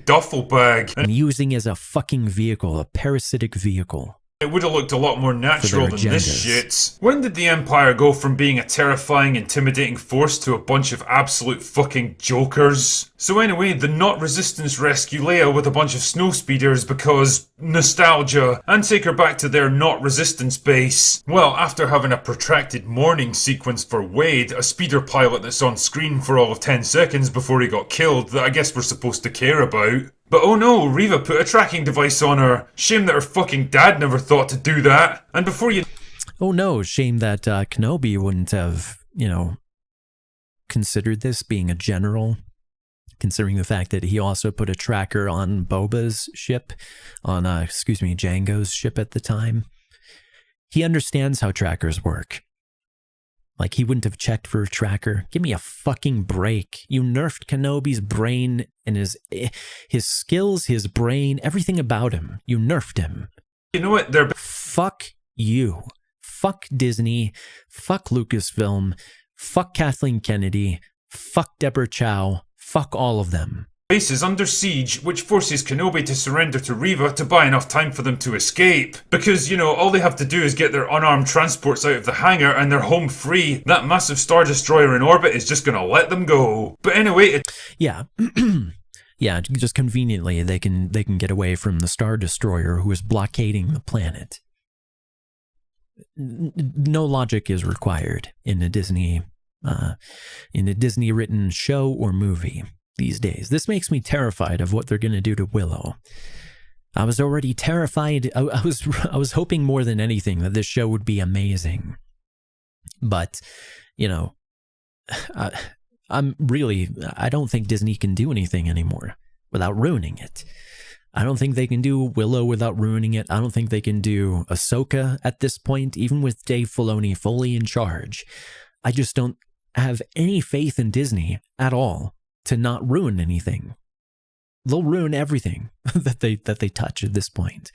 Duffel bag. And using as a fucking vehicle, a parasitic vehicle. It would have looked a lot more natural than this shit. When did the Empire go from being a terrifying, intimidating force to a bunch of absolute fucking jokers? So anyway, the Not Resistance rescue Leia with a bunch of snowspeeders because nostalgia, and take her back to their Not Resistance base. Well, after having a protracted mourning sequence for Wade, a speeder pilot that's on screen for all of 10 seconds before he got killed that I guess we're supposed to care about. But oh no, Reva put a tracking device on her. Shame that her fucking dad never thought to do that. And before you... Oh no, shame that Kenobi wouldn't have, considered this being a general. Considering the fact that he also put a tracker on Boba's ship, on, Jango's ship at the time. He understands how trackers work. Like, he wouldn't have checked for a tracker. Give me a fucking break. You nerfed Kenobi's brain and his skills, his brain, everything about him. You nerfed him. You know what? They're... Fuck you. Fuck Disney. Fuck Lucasfilm. Fuck Kathleen Kennedy. Fuck Deborah Chow. Fuck all of them. Base is under siege, which forces Kenobi to surrender to Reva to buy enough time for them to escape. Because, all they have to do is get their unarmed transports out of the hangar and they're home free. That massive Star Destroyer in orbit is just gonna let them go. But anyway... Yeah. Yeah, just conveniently they can get away from the Star Destroyer who is blockading the planet. No logic is required in a Disney written show or movie these days. This makes me terrified of what they're going to do to Willow. I was already terrified. I was hoping more than anything that this show would be amazing. But, I don't think Disney can do anything anymore without ruining it. I don't think they can do Willow without ruining it. I don't think they can do Ahsoka at this point, even with Dave Filoni fully in charge. I just don't have any faith in Disney at all to not ruin anything. They'll ruin everything that they touch at this point.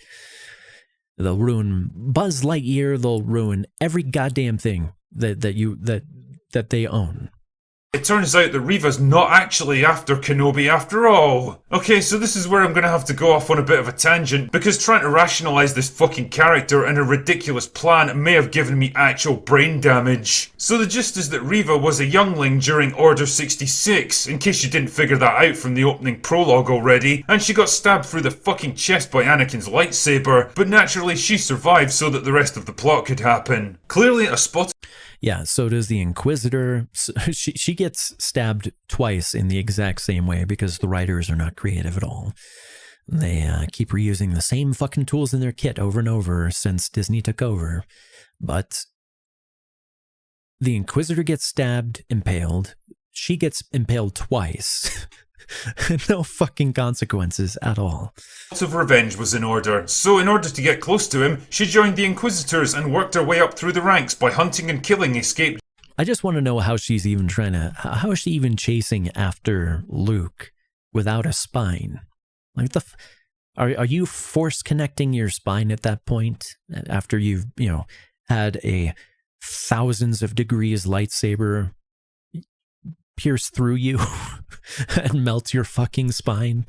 They'll ruin Buzz Lightyear. They'll ruin every goddamn thing that they own. It turns out that Reva's not actually after Kenobi after all. Okay, so this is where I'm gonna have to go off on a bit of a tangent, because trying to rationalize this fucking character and a ridiculous plan may have given me actual brain damage. So the gist is that Reva was a youngling during Order 66, in case you didn't figure that out from the opening prologue already, and she got stabbed through the fucking chest by Anakin's lightsaber, but naturally she survived so that the rest of the plot could happen. Clearly a spot... Yeah, so does the Inquisitor. She gets stabbed twice in the exact same way because the writers are not creative at all. They keep reusing the same fucking tools in their kit over and over since Disney took over. But the Inquisitor gets stabbed, impaled. She gets impaled twice. No fucking consequences at all. Lots of revenge was in order, so in order to get close to him, she joined the Inquisitors and worked her way up through the ranks by hunting and killing escaped... I just want to know how she's even how is she even chasing after Luke without a spine? Like are you force connecting your spine at that point after you've, had a thousands of degrees lightsaber pierce through you and melt your fucking spine?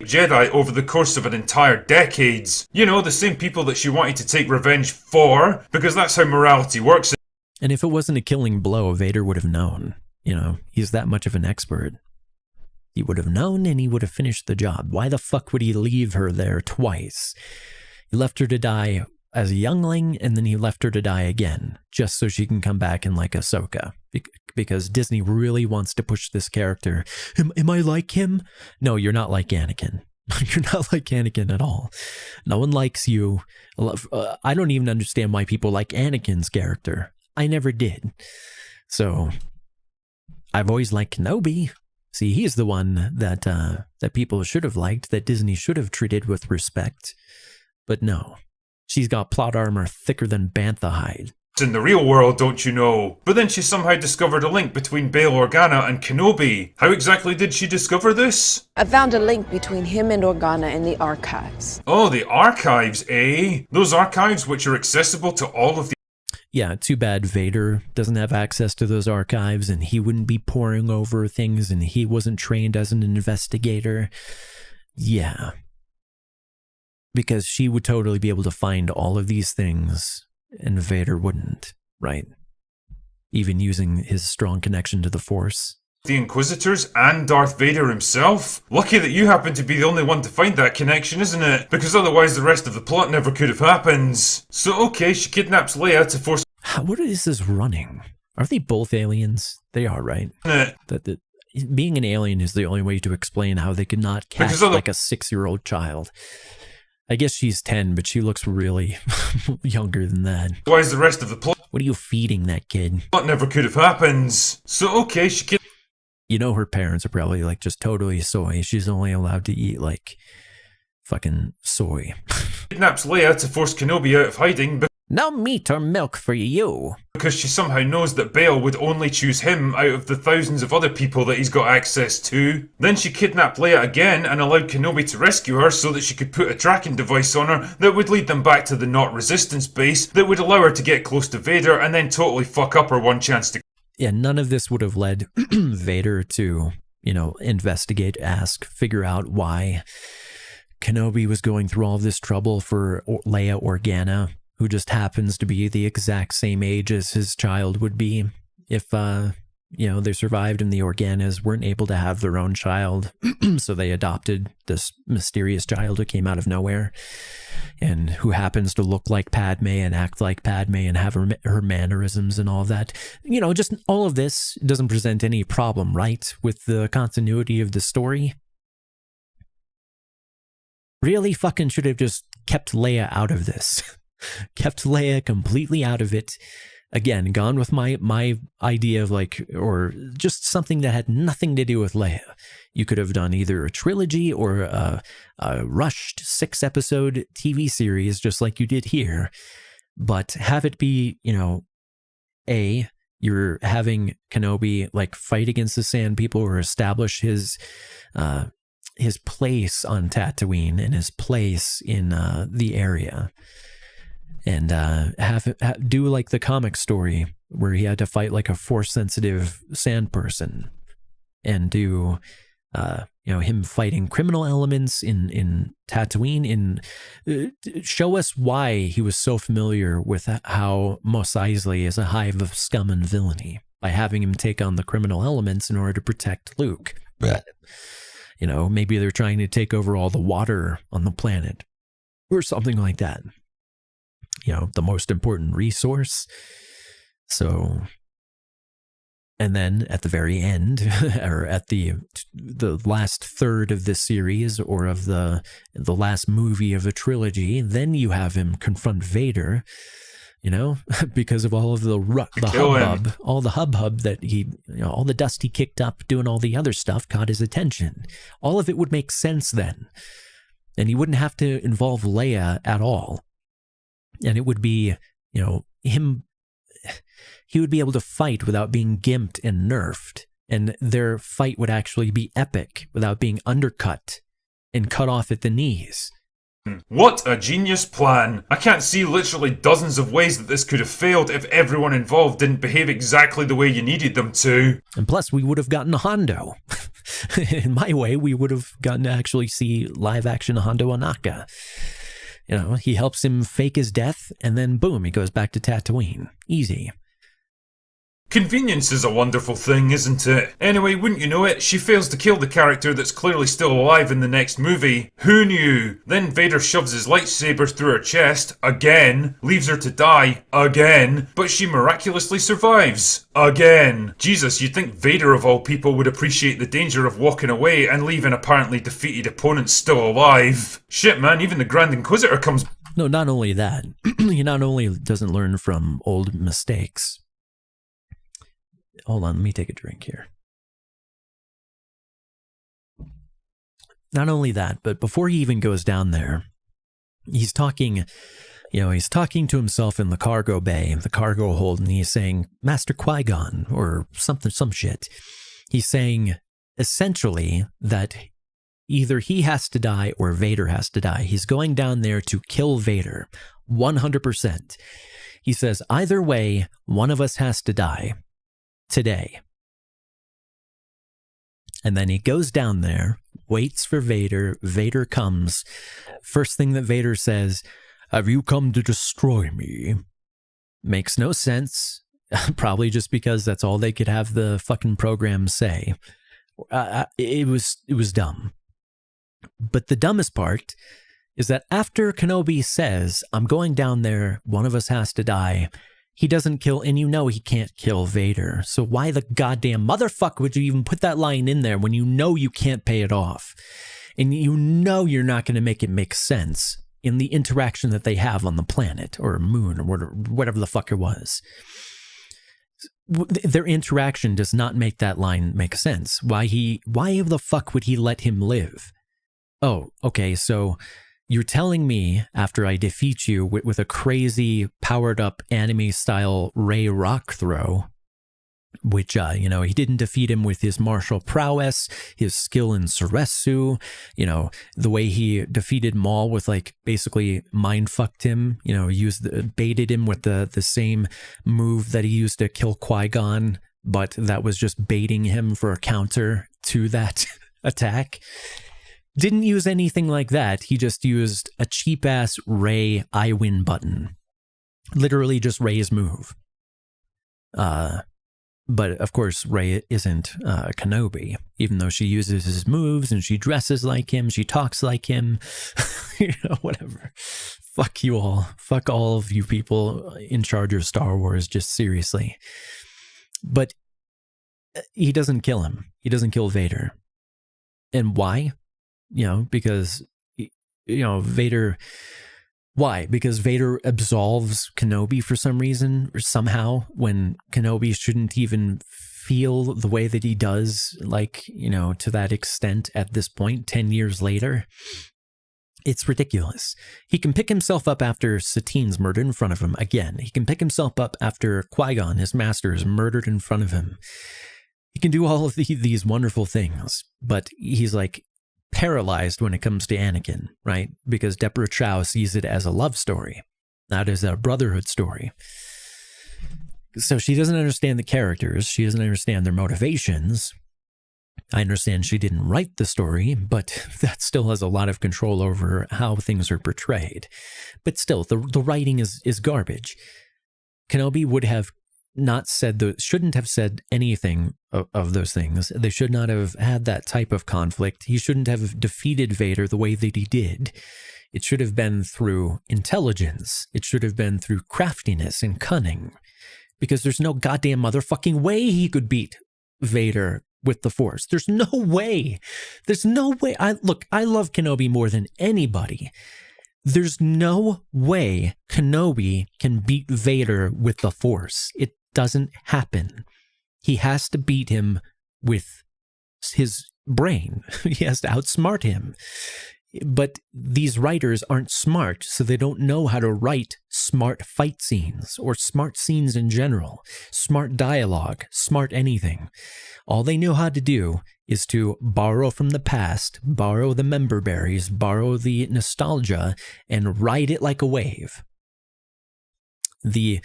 Jedi over the course of an entire decades. You know, the same people that she wanted to take revenge for, because that's how morality works. And if it wasn't a killing blow, Vader would have known. You know, he's that much of an expert. He would have known and he would have finished the job. Why the fuck would he leave her there twice? He left her to die as a youngling, and then he left her to die again, just so she can come back in like Ahsoka. Because Disney really wants to push this character. Am I like him? No, you're not like Anakin. You're not like Anakin at all. No one likes you. I don't even understand why people like Anakin's character. I never did. So, I've always liked Kenobi. See, he's the one that that people should have liked, that Disney should have treated with respect. But no. She's got plot armor thicker than bantha hide. In the real world, don't you know? But then she somehow discovered a link between Bail Organa and Kenobi. How exactly did she discover this? I found a link between him and Organa in the archives. Oh, the archives, eh? Those archives which are accessible to all of the... Yeah, too bad Vader doesn't have access to those archives, and he wouldn't be poring over things, and he wasn't trained as an investigator. Yeah. Because she would totally be able to find all of these things, and Vader wouldn't, right? Even using his strong connection to the Force. The Inquisitors and Darth Vader himself? Lucky that you happen to be the only one to find that connection, isn't it? Because otherwise the rest of the plot never could have happened. So okay, she kidnaps Leia to force... What is this running? Are they both aliens? They are, right? That being an alien is the only way to explain how they could not catch like a 6-year-old child. I guess she's 10, but she looks really younger than that. Why is the rest of the plot? What are you feeding that kid? Plot never could have happened. So okay, she You know her parents are probably like just totally soy. She's only allowed to eat like fucking soy. kidnaps Leia to force Kenobi out of hiding. No meat or milk for you. Because she somehow knows that Bail would only choose him out of the thousands of other people that he's got access to. Then she kidnapped Leia again and allowed Kenobi to rescue her so that she could put a tracking device on her that would lead them back to the Not Resistance base that would allow her to get close to Vader and then totally fuck up her one chance to... Yeah, none of this would have led Vader to, you know, investigate, ask, figure out why Kenobi was going through all of this trouble for Leia Organa, who just happens to be the exact same age as his child would be if, you know, they survived and the Organas weren't able to have their own child. So they adopted this mysterious child who came out of nowhere and who happens to look like Padme and act like Padme and have her mannerisms and all of that. You know, just all of this doesn't present any problem, right? With the continuity of the story. Really fucking should have just kept Leia out of this. Kept Leia completely out of it. Again, gone with my idea of like, or just something that had nothing to do with Leia. You could have done either a trilogy or a rushed 6-episode TV series, just like you did here. But have it be, you know, you're having Kenobi like fight against the Sand People or establish his place on Tatooine and his place in the area. And do like the comic story where he had to fight like a Force-sensitive sand person, and do you know, him fighting criminal elements in Tatooine, and show us why he was so familiar with how Mos Eisley is a hive of scum and villainy by having him take on the criminal elements in order to protect Luke. But you know, maybe they're trying to take over all the water on the planet or something like that. You know, the most important resource. So, and then at the very end, or at the last third of this series, or of the last movie of a trilogy, then you have him confront Vader, you know, because of all of the hubbub, all the hubbub that he, you know, all the dust he kicked up doing all the other stuff caught his attention. All of it would make sense then. And he wouldn't have to involve Leia at all. And it would be, you know, he would be able to fight without being gimped and nerfed. And their fight would actually be epic without being undercut and cut off at the knees. What a genius plan. I can't see literally dozens of ways that this could have failed if everyone involved didn't behave exactly the way you needed them to. And plus, we would have gotten Hondo. In my way, we would have gotten to actually see live action Hondo Ohnaka. You know, he helps him fake his death, and then boom, he goes back to Tatooine. Easy. Convenience is a wonderful thing, isn't it? Anyway, wouldn't you know it, she fails to kill the character that's clearly still alive in the next movie. Who knew? Then Vader shoves his lightsaber through her chest, again, leaves her to die, again, but she miraculously survives, again. Jesus, you'd think Vader of all people would appreciate the danger of walking away and leaving apparently defeated opponents still alive. Shit man, even the Grand Inquisitor comes... No, not only that, he not only doesn't learn from old mistakes. Hold on, let me take a drink here. Not only that, but before he even goes down there, he's talking to himself in the cargo bay, the cargo hold, and he's saying, Master Qui-Gon, or some shit. He's saying, essentially, that either he has to die or Vader has to die. He's going down there to kill Vader, 100%. He says, either way, one of us has to die. Today. And then he goes down there, waits for Vader. Vader comes. First thing that Vader says, have you come to destroy me? Makes no sense. Probably just because that's all they could have the fucking program say. It was dumb. But the dumbest part is that after Kenobi says, I'm going down there, one of us has to die, he doesn't kill, and you know he can't kill Vader. So why the goddamn motherfucker would you even put that line in there when you know you can't pay it off? And you know you're not going to make it make sense in the interaction that they have on the planet or moon or whatever the fuck it was. Their interaction does not make that line make sense. Why the fuck would he let him live? Oh, okay, so... You're telling me after I defeat you with a crazy powered-up anime-style Rey rock throw, which, he didn't defeat him with his martial prowess, his skill in Suresu, the way he defeated Maul with, basically mind-fucked him, baited him with the same move that he used to kill Qui-Gon, but that was just baiting him for a counter to that attack. Didn't use anything like that. He just used a cheap-ass Rey I win button. Literally just Rey's move. But of course, Rey isn't Kenobi, even though she uses his moves and she dresses like him, she talks like him, whatever. Fuck you all. Fuck all of you people in charge of Star Wars, just seriously. But he doesn't kill him. He doesn't kill Vader. And why? Because, Vader, why? Because Vader absolves Kenobi for some reason or somehow when Kenobi shouldn't even feel the way that he does, to that extent at this point, 10 years later. It's ridiculous. He can pick himself up after Satine's murdered in front of him again. He can pick himself up after Qui-Gon, his master, is murdered in front of him. He can do all of these wonderful things, but he's paralyzed when it comes to Anakin, right? Because Deborah Chow sees it as a love story, not as a brotherhood story. So she doesn't understand the characters. She doesn't understand their motivations. I understand she didn't write the story, but that still has a lot of control over how things are portrayed. But still, the writing is garbage. Kenobi would have not said shouldn't have said anything of those things. They should not have had that type of conflict. He shouldn't have defeated Vader the way that he did. It should have been through intelligence. It should have been through craftiness and cunning. Because there's no goddamn motherfucking way he could beat Vader with the Force. There's no way. There's no way. I love Kenobi more than anybody. There's no way Kenobi can beat Vader with the Force. It doesn't happen. He has to beat him with his brain. He has to outsmart him. But these writers aren't smart, so they don't know how to write smart fight scenes or smart scenes in general, smart dialogue, smart anything. All they know how to do is to borrow from the past, borrow the member berries, borrow the nostalgia, and ride it like a wave. The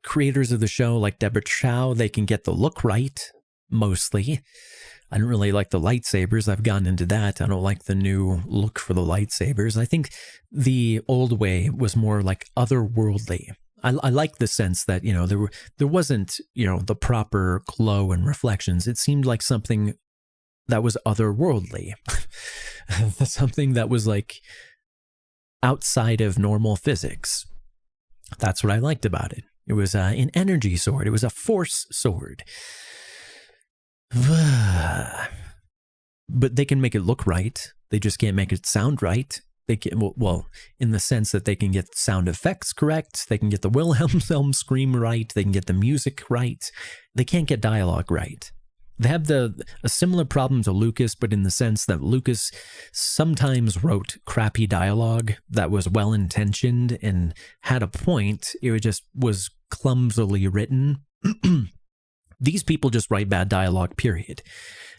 creators of the show, like Deborah Chow, they can get the look right, mostly. I don't really like the lightsabers. I've gotten into that. I don't like the new look for the lightsabers. I think the old way was more like otherworldly. I like the sense that, you know, there wasn't, you know, the proper glow and reflections. It seemed like something that was otherworldly, something that was like outside of normal physics. That's what I liked about it. It was an energy sword. It was a force sword. But they can make it look right. They just can't make it sound right. They can, well, in the sense that they can get sound effects correct. They can get the Wilhelm scream right. They can get the music right. They can't get dialogue right. They have a similar problem to Lucas, but in the sense that Lucas sometimes wrote crappy dialogue that was well-intentioned and had a point. It just was clumsily written. These people just write bad dialogue, period,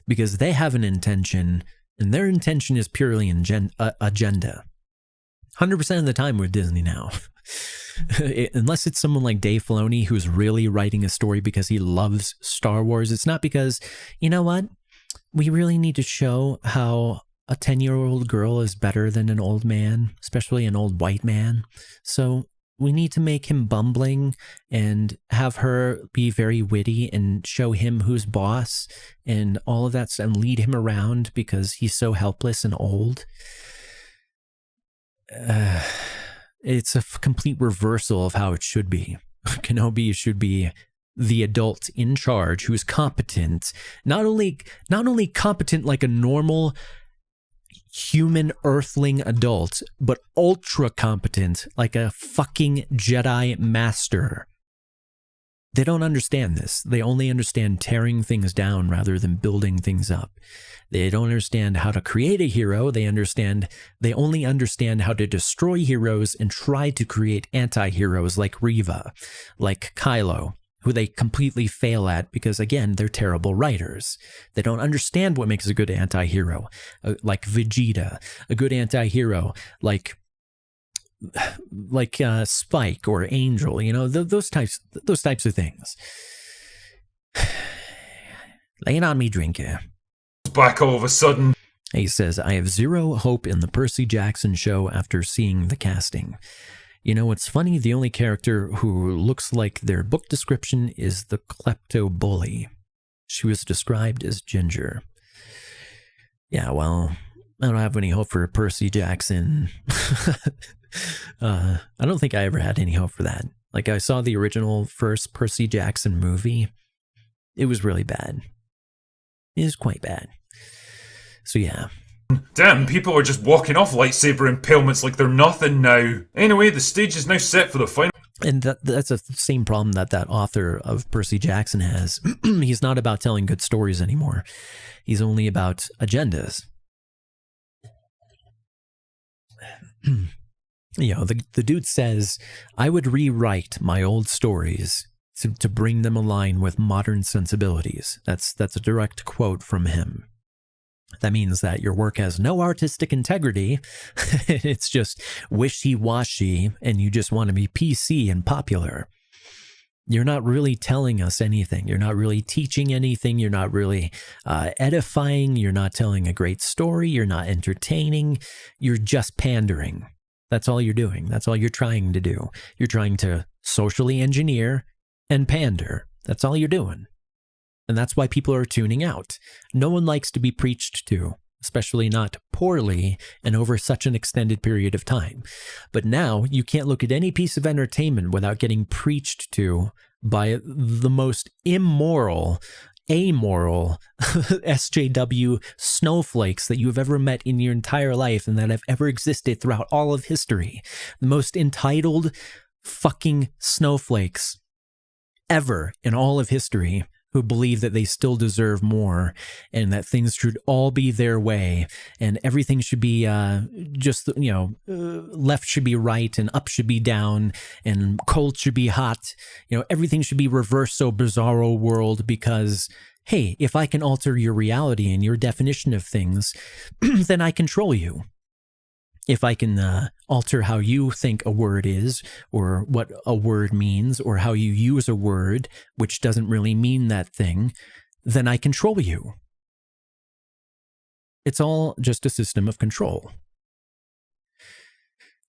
because they have an intention, and their intention is purely agenda. 100% of the time with Disney now. Unless it's someone like Dave Filoni who's really writing a story because he loves Star Wars, it's not because, you know what, we really need to show how a 10-year-old girl is better than an old man, especially an old white man. So we need to make him bumbling and have her be very witty and show him who's boss and all of that, and lead him around because he's so helpless and old. It's a complete reversal of how it should be. Kenobi should be the adult in charge who's competent, not only competent like a normal human earthling adult, but ultra competent like a fucking Jedi master. They don't understand this. They only understand tearing things down rather than building things up. They don't understand how to create a hero. They only understand how to destroy heroes and try to create anti-heroes like Reva, like Kylo, who they completely fail at because, again, they're terrible writers. They don't understand what makes a good anti-hero, like Vegeta, a good anti-hero like Spike or Angel, you know, those types of things. Lay it on me, drinker. Back all of a sudden. He says, I have zero hope in the Percy Jackson show after seeing the casting. You know, it's funny, the only character who looks like their book description is the klepto bully. She was described as Ginger. Yeah, well, I don't have any hope for Percy Jackson. I don't think I ever had any hope for that. Like, I saw the original first Percy Jackson movie. It was really bad. It was quite bad. So yeah. Damn, people are just walking off lightsaber impalements like they're nothing now. Anyway, the stage is now set for the final. And that's the same problem that author of Percy Jackson has. He's not about telling good stories anymore. He's only about agendas. You know, the dude says, I would rewrite my old stories to bring them in line with modern sensibilities. That's a direct quote from him. That means that your work has no artistic integrity. It's just wishy-washy, and you just want to be PC and popular. You're not really telling us anything. You're not really teaching anything. You're not really edifying. You're not telling a great story. You're not entertaining. You're just pandering. That's all you're doing. That's all you're trying to do. You're trying to socially engineer and pander. That's all you're doing. And that's why people are tuning out. No one likes to be preached to, especially not poorly and over such an extended period of time. But now you can't look at any piece of entertainment without getting preached to by the most immoral, amoral SJW snowflakes that you have ever met in your entire life and that have ever existed throughout all of history. The most entitled fucking snowflakes ever in all of history, who believe that they still deserve more and that things should all be their way and everything should be left should be right and up should be down and cold should be hot. You know, everything should be reverso bizarro world because, hey, if I can alter your reality and your definition of things, then I control you. If I can alter how you think a word is or what a word means or how you use a word, which doesn't really mean that thing, then I control you. It's all just a system of control.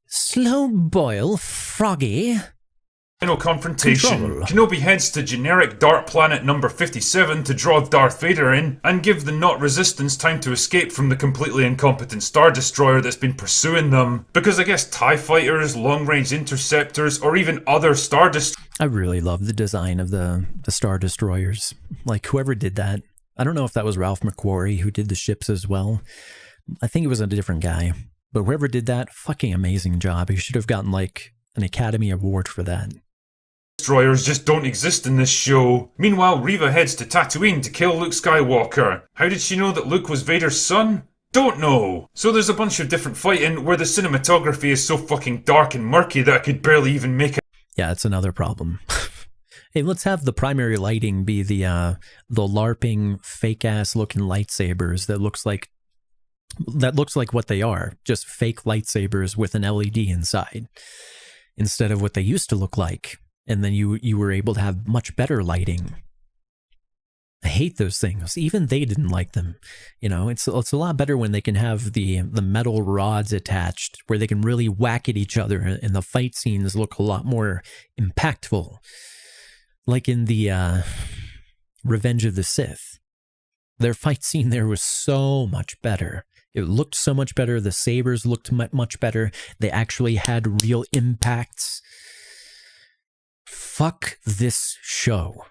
Slow boil, froggy. Final confrontation. Control. Kenobi heads to generic Dark Planet number 57 to draw Darth Vader in and give the Not Resistance time to escape from the completely incompetent Star Destroyer that's been pursuing them. Because I guess TIE fighters, long-range interceptors, or even other Star Destroyers. I really love the design of the Star Destroyers. Like, whoever did that, I don't know if that was Ralph McQuarrie who did the ships as well. I think it was a different guy. But whoever did that, fucking amazing job. He should have gotten, like, an Academy Award for that. Destroyers just don't exist in this show. Meanwhile, Reva heads to Tatooine to kill Luke Skywalker. How did she know that Luke was Vader's son? Don't know. So there's a bunch of different fighting where the cinematography is so fucking dark and murky that I could barely even make it. Yeah, it's another problem. Hey, let's have the primary lighting be the LARPing fake-ass looking lightsabers that looks like what they are, just fake lightsabers with an LED inside, instead of what they used to look like. And then you were able to have much better lighting. I hate those things. Even they didn't like them. You know, it's a lot better when they can have the metal rods attached where they can really whack at each other and the fight scenes look a lot more impactful. Like in the Revenge of the Sith. Their fight scene there was so much better. It looked so much better. The sabers looked much better. They actually had real impacts. Fuck this show.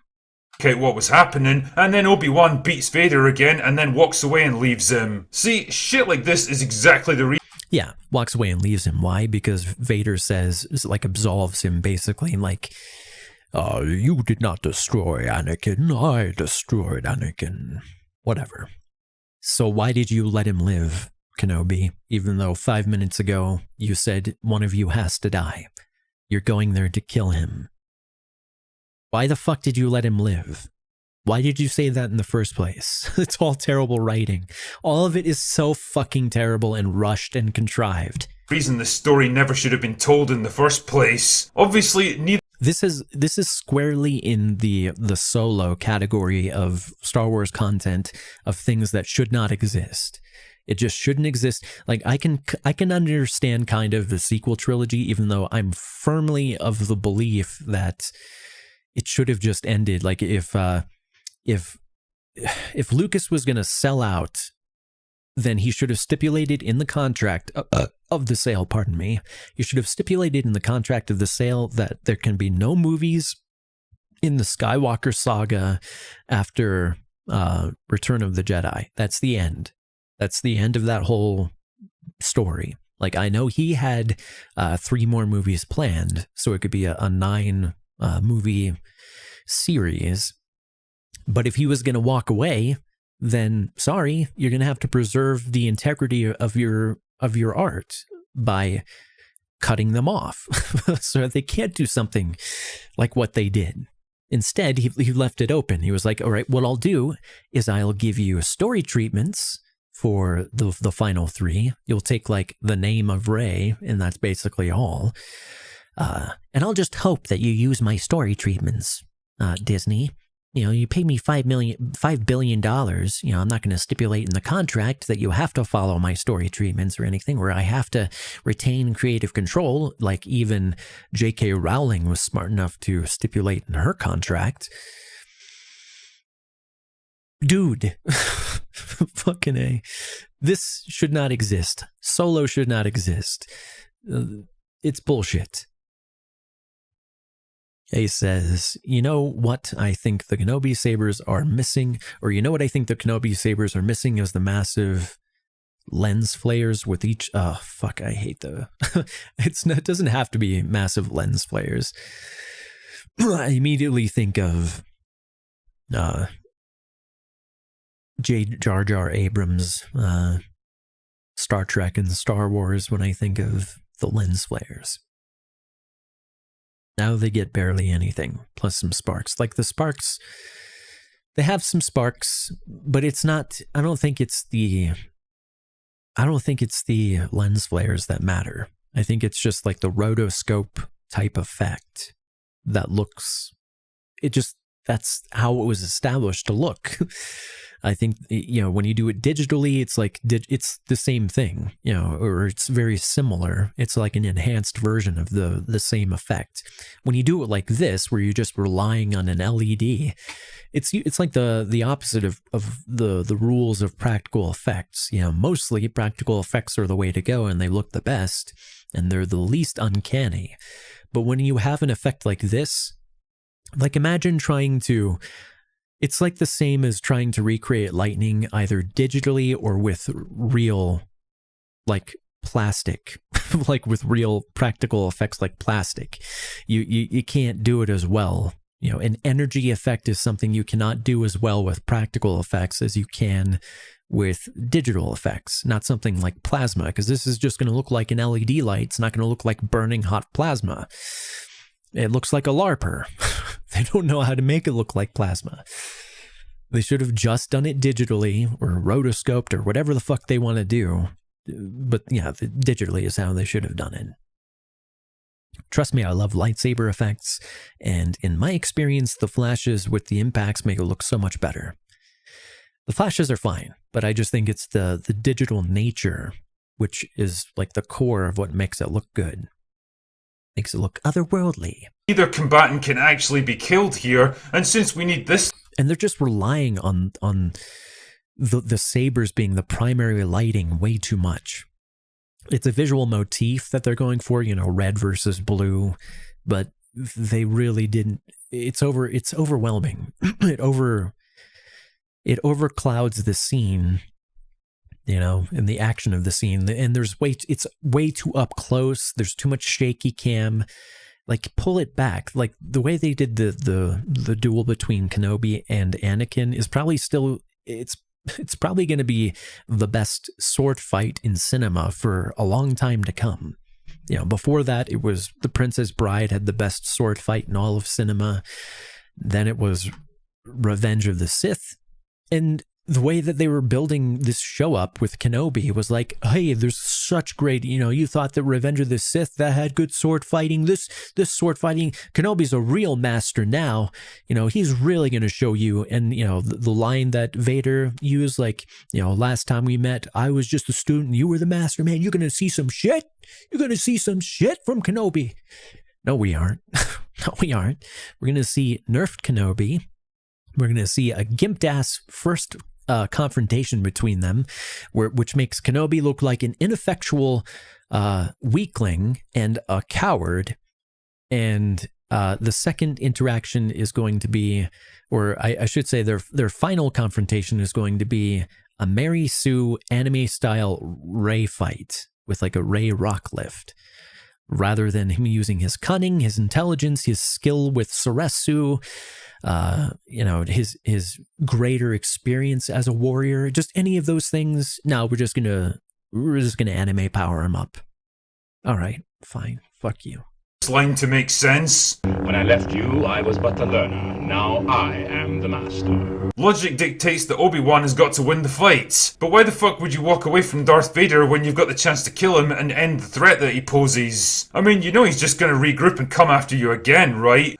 Okay, what was happening, and then Obi-Wan beats Vader again and then walks away and leaves him. See, shit like this is exactly the reason. Yeah, walks away and leaves him. Why? Because Vader says, like, absolves him basically, like, you did not destroy Anakin, I destroyed Anakin. Whatever. So why did you let him live, Kenobi, even though 5 minutes ago you said one of you has to die? You're going there to kill him. Why the fuck did you let him live? Why did you say that in the first place? It's all terrible writing. All of it is so fucking terrible and rushed and contrived. Reason the story never should have been told in the first place. Obviously, neither. This is squarely in the Solo category of Star Wars content of things that should not exist. It just shouldn't exist. Like, I can understand kind of the sequel trilogy, even though I'm firmly of the belief that it should have just ended. Like, if Lucas was going to sell out, then he should have stipulated in the contract of the sale, pardon me, he should have stipulated in the contract of the sale that there can be no movies in the Skywalker saga after Return of the Jedi. That's the end. That's the end of that whole story. Like, I know he had 3 more movies planned, so it could be a 9 movie series. But if he was going to walk away, then sorry, you're going to have to preserve the integrity of your art by cutting them off so that they can't do something like what they did. Instead, he left it open. He was like, all right, what I'll do is I'll give you story treatments for the final 3. You'll take like the name of Rey, and that's basically all. And I'll just hope that you use my story treatments, Disney. You know, you pay me $5 billion. You know, I'm not going to stipulate in the contract that you have to follow my story treatments or anything, where I have to retain creative control, like even J.K. Rowling was smart enough to stipulate in her contract. Dude, fucking A. This should not exist. Solo should not exist. It's bullshit. A says, you know what I think the Kenobi sabers are missing, or you know what I think the Kenobi sabers are missing is the massive lens flares with each, fuck, I hate the, it doesn't have to be massive lens flares. I immediately think of Jar Jar Abrams' Star Trek and Star Wars when I think of the lens flares. Now they get barely anything, plus some sparks. Like the sparks, they have some sparks, but it's not, I don't think it's the lens flares that matter. I think it's just like the rotoscope type effect that looks, that's how it was established to look. I think, when you do it digitally, it's like, it's the same thing, or it's very similar. It's like an enhanced version of the same effect. When you do it like this, where you're just relying on an LED, it's like the opposite of the rules of practical effects. Mostly practical effects are the way to go, and they look the best, and they're the least uncanny. But when you have an effect like this, like imagine it's like the same as trying to recreate lightning either digitally or with real, like, plastic, like with real practical effects like plastic. You can't do it as well. An energy effect is something you cannot do as well with practical effects as you can with digital effects, not something like plasma, because this is just going to look like an LED light. It's not going to look like burning hot plasma. It looks like a LARPer. They don't know how to make it look like plasma. They should have just done it digitally or rotoscoped or whatever the fuck they want to do. But yeah, digitally is how they should have done it. Trust me, I love lightsaber effects, and in my experience, the flashes with the impacts make it look so much better. The flashes are fine, but I just think it's the digital nature, which is like the core of what makes it look good. Makes it look otherworldly. Neither combatant can actually be killed here, and since we need this... And they're just relying on the sabers being the primary lighting way too much. It's a visual motif that they're going for, red versus blue, but they really didn't. It's overwhelming. It overclouds the scene, and the action of the scene. And it's way too up close. There's too much shaky cam. Like, pull it back. Like, the way they did the duel between Kenobi and Anakin is probably still, it's probably going to be the best sword fight in cinema for a long time to come. Before that, it was The Princess Bride had the best sword fight in all of cinema. Then it was Revenge of the Sith. And the way that they were building this show up with Kenobi was like, hey, there's such great, you thought that Revenge of the Sith that had good sword fighting, this sword fighting, Kenobi's a real master now, he's really going to show you. And, the line that Vader used, like, last time we met, I was just a student, you were the master, man, you're going to see some shit. You're going to see some shit from Kenobi. No, we aren't. No, we aren't. We're going to see nerfed Kenobi. We're going to see a gimped-ass first confrontation between them, which makes Kenobi look like an ineffectual weakling and a coward. And the second interaction is going to be, or I should say their final confrontation is going to be a Mary Sue anime-style Rey fight with like a Rey rock lift. Rather than him using his cunning, his intelligence, his skill with Soresu, his greater experience as a warrior, just any of those things. No, we're just gonna anime power him up. All right, fine, fuck you. Line to make sense. When I left you, I was but a learner. Now I am the master. Logic dictates that Obi-Wan has got to win the fight. But why the fuck would you walk away from Darth Vader when you've got the chance to kill him and end the threat that he poses? I mean, he's just going to regroup and come after you again, right?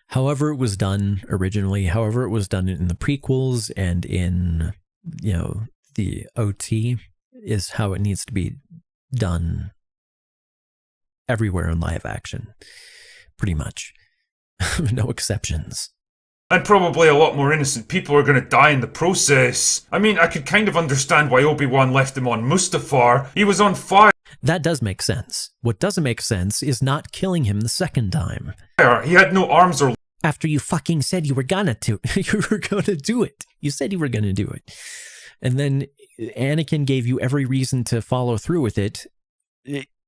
However it was done originally, however it was done in the prequels and in, the OT is how it needs to be done everywhere in live action, pretty much. No exceptions. And probably a lot more innocent people are going to die in the process. I mean, I could kind of understand why Obi-Wan left him on Mustafar. He was on fire. That does make sense. What doesn't make sense is not killing him the second time. He had no arms or... After you fucking said you were gonna do it. You said you were gonna do it. And then Anakin gave you every reason to follow through with it,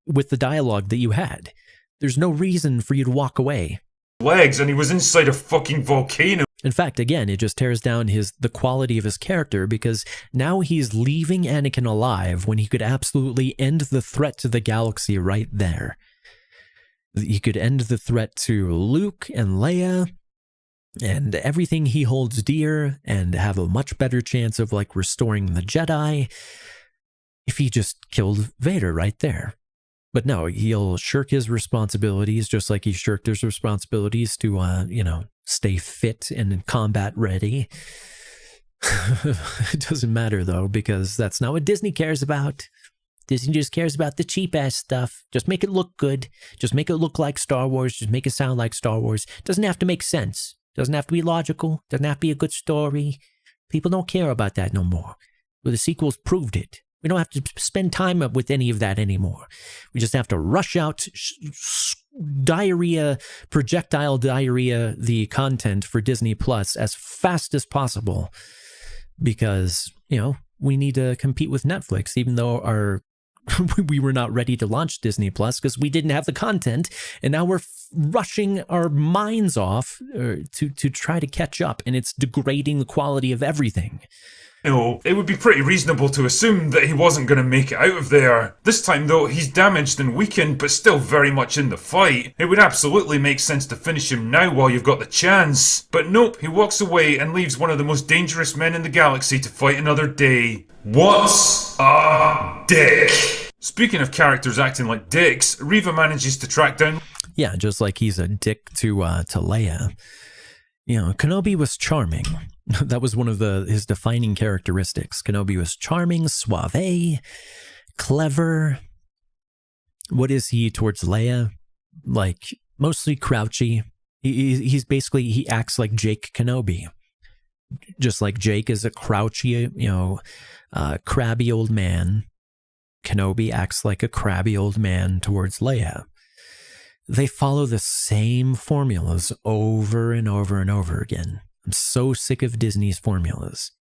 with the dialogue that you had. There's no reason for you to walk away. Legs, and he was inside a fucking volcano. In fact, again, it just tears down the quality of his character, because now he's leaving Anakin alive when he could absolutely end the threat to the galaxy right there. He could end the threat to Luke and Leia and everything he holds dear and have a much better chance of like restoring the Jedi if he just killed Vader right there. But no, he'll shirk his responsibilities just like he shirked his responsibilities to, stay fit and combat ready. It doesn't matter though, because that's not what Disney cares about. Disney just cares about the cheap ass stuff. Just make it look good. Just make it look like Star Wars. Just make it sound like Star Wars. Doesn't have to make sense. Doesn't have to be logical. Doesn't have to be a good story. People don't care about that no more. Well, the sequels proved it. We don't have to spend time with any of that anymore. We just have to rush out projectile diarrhea, the content for Disney Plus as fast as possible. Because, we need to compete with Netflix, even though we were not ready to launch Disney Plus because we didn't have the content, and now we're rushing our minds off to try to catch up, and it's degrading the quality of everything. It would be pretty reasonable to assume that he wasn't going to make it out of there. This time though, he's damaged and weakened, but still very much in the fight. It would absolutely make sense to finish him now while you've got the chance. But nope, he walks away and leaves one of the most dangerous men in the galaxy to fight another day. What's a dick? Speaking of characters acting like dicks, Reva manages to track down... Yeah, just like he's a dick to Leia. Kenobi was charming. That was one of his defining characteristics. Kenobi was charming, suave, clever. What is he towards Leia? Like, mostly crouchy. He acts like Jake Kenobi. Just like Jake is a crouchy, crabby old man. Kenobi acts like a crabby old man towards Leia. They follow the same formulas over and over and over again. I'm so sick of Disney's formulas.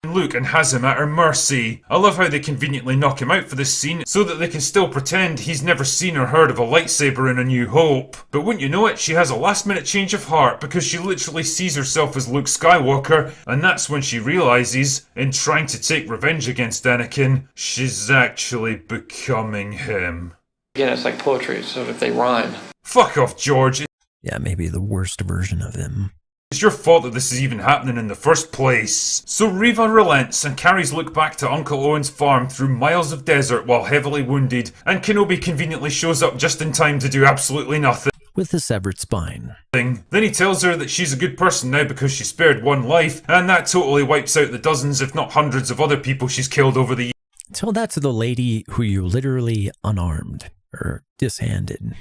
Luke and has him at her mercy. I love how they conveniently knock him out for this scene so that they can still pretend he's never seen or heard of a lightsaber in A New Hope. But wouldn't you know it, she has a last minute change of heart because she literally sees herself as Luke Skywalker, and that's when she realises, in trying to take revenge against Anakin, she's actually becoming him. Again, it's like poetry, so if they rhyme. Fuck off, George. Yeah, maybe the worst version of him. It's your fault that this is even happening in the first place. So Reva relents and carries Luke back to Uncle Owen's farm through miles of desert while heavily wounded, and Kenobi conveniently shows up just in time to do absolutely nothing. With a severed spine. Then he tells her that she's a good person now because she spared one life, and that totally wipes out the dozens if not hundreds of other people she's killed over the years. Tell that to the lady who you literally unarmed or dishanded.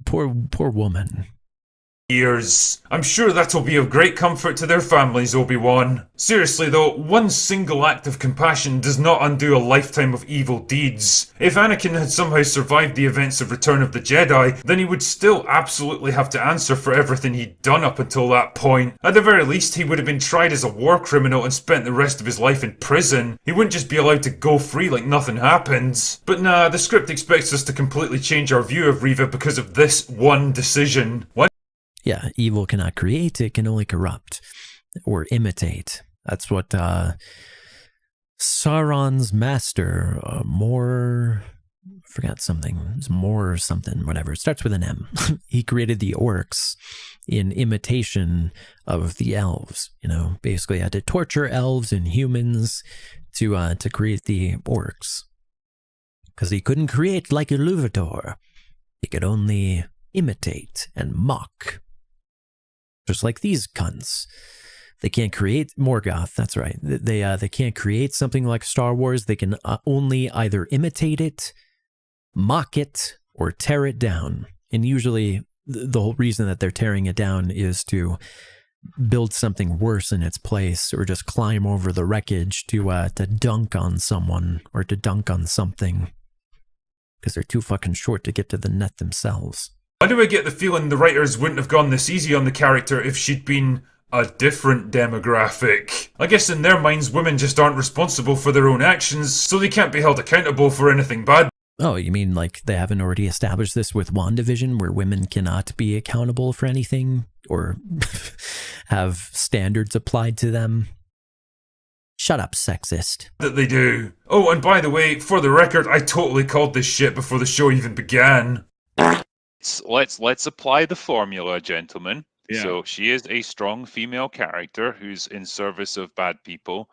Poor woman. I'm sure that'll be of great comfort to their families, Obi-Wan. Seriously though, one single act of compassion does not undo a lifetime of evil deeds. If Anakin had somehow survived the events of Return of the Jedi, then he would still absolutely have to answer for everything he'd done up until that point. At the very least, he would have been tried as a war criminal and spent the rest of his life in prison. He wouldn't just be allowed to go free like nothing happened. But nah, the script expects us to completely change our view of Reva because of this one decision. Yeah, evil cannot create, it can only corrupt or imitate. That's what Sauron's master, forgot something, it's more something, whatever. It starts with an M. He created the orcs in imitation of the elves. Basically had to torture elves and humans to create the orcs. Because he couldn't create like a Luvator. He could only imitate and mock. Just like these cunts. They can't create Morgoth, that's right. They can't create something like Star Wars. They can only either imitate it, mock it, or tear it down. And usually the whole reason that they're tearing it down is to build something worse in its place, or just climb over the wreckage to dunk on someone or to dunk on something. Because they're too fucking short to get to the net themselves. Why do I get the feeling the writers wouldn't have gone this easy on the character if she'd been a different demographic? I guess in their minds, women just aren't responsible for their own actions, so they can't be held accountable for anything bad. Oh, you mean like they haven't already established this with WandaVision, where women cannot be accountable for anything or have standards applied to them? Shut up, sexist. That they do. Oh, and by the way, for the record, I totally called this shit before the show even began. Let's apply the formula, gentlemen. Yeah. So she is a strong female character who's in service of bad people.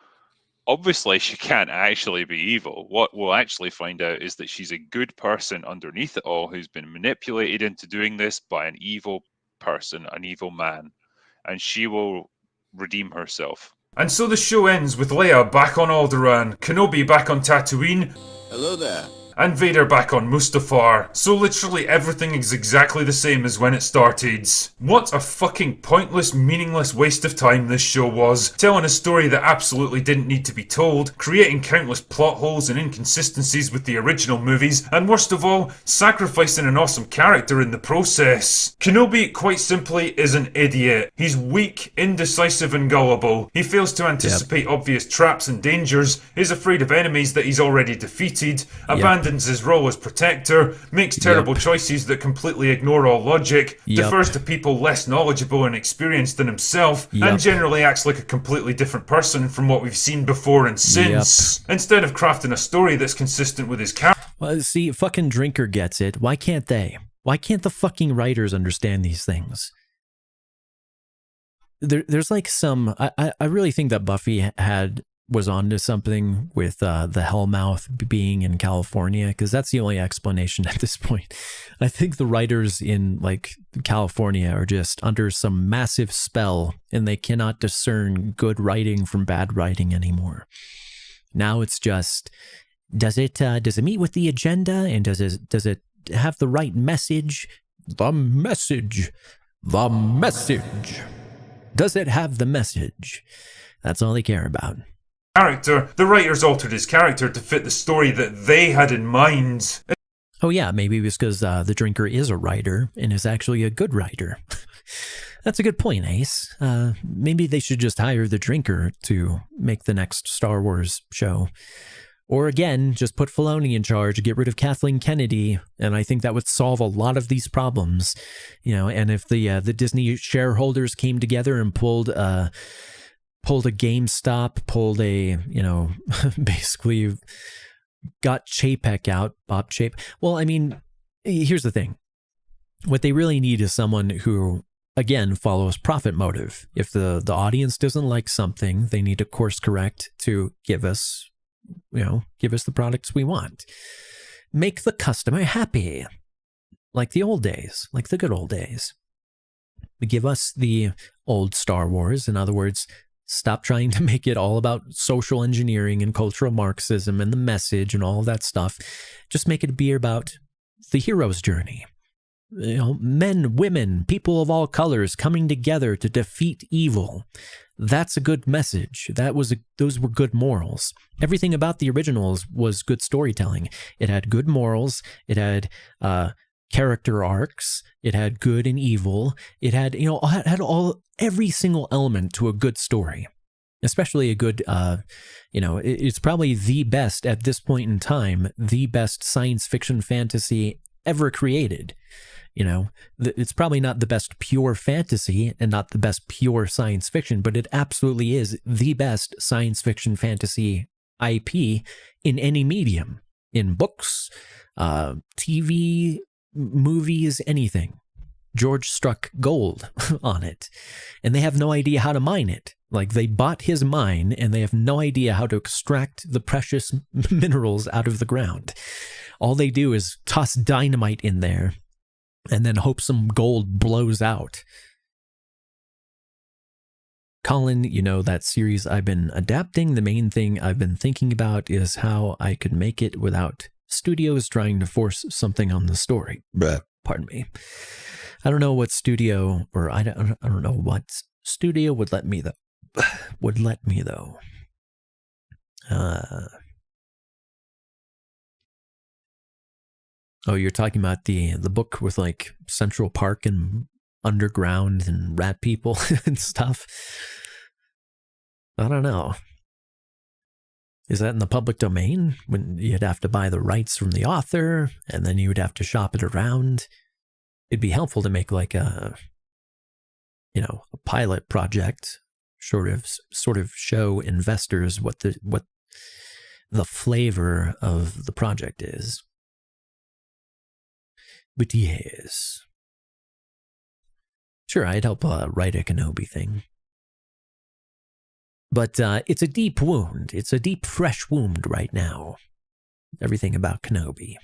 Obviously, she can't actually be evil. What we'll actually find out is that she's a good person underneath it all who's been manipulated into doing this by an evil person, an evil man. And she will redeem herself. And so the show ends with Leia back on Alderaan, Kenobi back on Tatooine, Hello there. and Vader back on Mustafar. So literally everything is exactly the same as when it started. What a fucking pointless, meaningless waste of time this show was, telling a story that absolutely didn't need to be told, creating countless plot holes and inconsistencies with the original movies, and worst of all, sacrificing an awesome character in the process. Kenobi, quite simply, is an idiot. He's weak, indecisive and gullible. He fails to anticipate obvious traps and dangers, is afraid of enemies that he's already defeated, abandons his role as protector, makes terrible choices that completely ignore all logic, defers to people less knowledgeable and experienced than himself, and generally acts like a completely different person from what we've seen before and since. Instead of crafting a story that's consistent with his character. Well, see, fucking Drinker gets it. Why can't they? Why can't the fucking writers understand these things? There's like some... I really think that Buffy was onto something with the Hellmouth being in California, because that's the only explanation at this point. I think the writers in like California are just under some massive spell, and they cannot discern good writing from bad writing anymore. Now it's just, does it meet with the agenda, and does it have the right message? The message. Does it have the message? That's all they care about. Character, the writers altered his character to fit the story that they had in mind. Oh yeah, maybe it was because the Drinker is a writer and is actually a good writer. That's a good point, Ace. Maybe they should just hire the Drinker to make the next Star Wars show. Or again, just put Filoni in charge, get rid of Kathleen Kennedy, and I think that would solve a lot of these problems. You know, and if the Disney shareholders came together and pulled a GameStop, pulled a, you know, basically got Chapek out, Bob Chapek. Well, I mean, here's the thing. What they really need is someone who, again, follows profit motive. If the audience doesn't like something, they need to course correct to give us the products we want. Make the customer happy. Like the old days, like the good old days. Give us the old Star Wars. In other words, stop trying to make it all about social engineering and cultural Marxism and the message and all of that stuff. Just make it be about the hero's journey. You know, men, women, people of all colors coming together to defeat evil. That's a good message. Those were good morals. Everything about the originals was good storytelling. It had good morals. It had character arcs. It had good and evil. It had, every single element to a good story, especially a good, it's probably the best at this point in time, the best science fiction fantasy ever created. You know, it's probably not the best pure fantasy and not the best pure science fiction, but it absolutely is the best science fiction fantasy IP in any medium, in books, TV, movies, anything. George struck gold on it, and they have no idea how to mine it. Like, they bought his mine, and they have no idea how to extract the precious minerals out of the ground. All they do is toss dynamite in there, and then hope some gold blows out. Colin, that series I've been adapting, the main thing I've been thinking about is how I could make it without studios trying to force something on the story. Pardon me. I don't know what studio, or I don't know what studio would let me though. Oh, you're talking about the book with like Central Park and underground and rat people and stuff? I don't know. Is that in the public domain? When you'd have to buy the rights from the author and then you would have to shop it around? It'd be helpful to make like a pilot project, sort of show investors what the flavor of the project is. But yes. Sure, I'd help write a Kenobi thing. But it's a deep wound. It's a deep, fresh wound right now. Everything about Kenobi.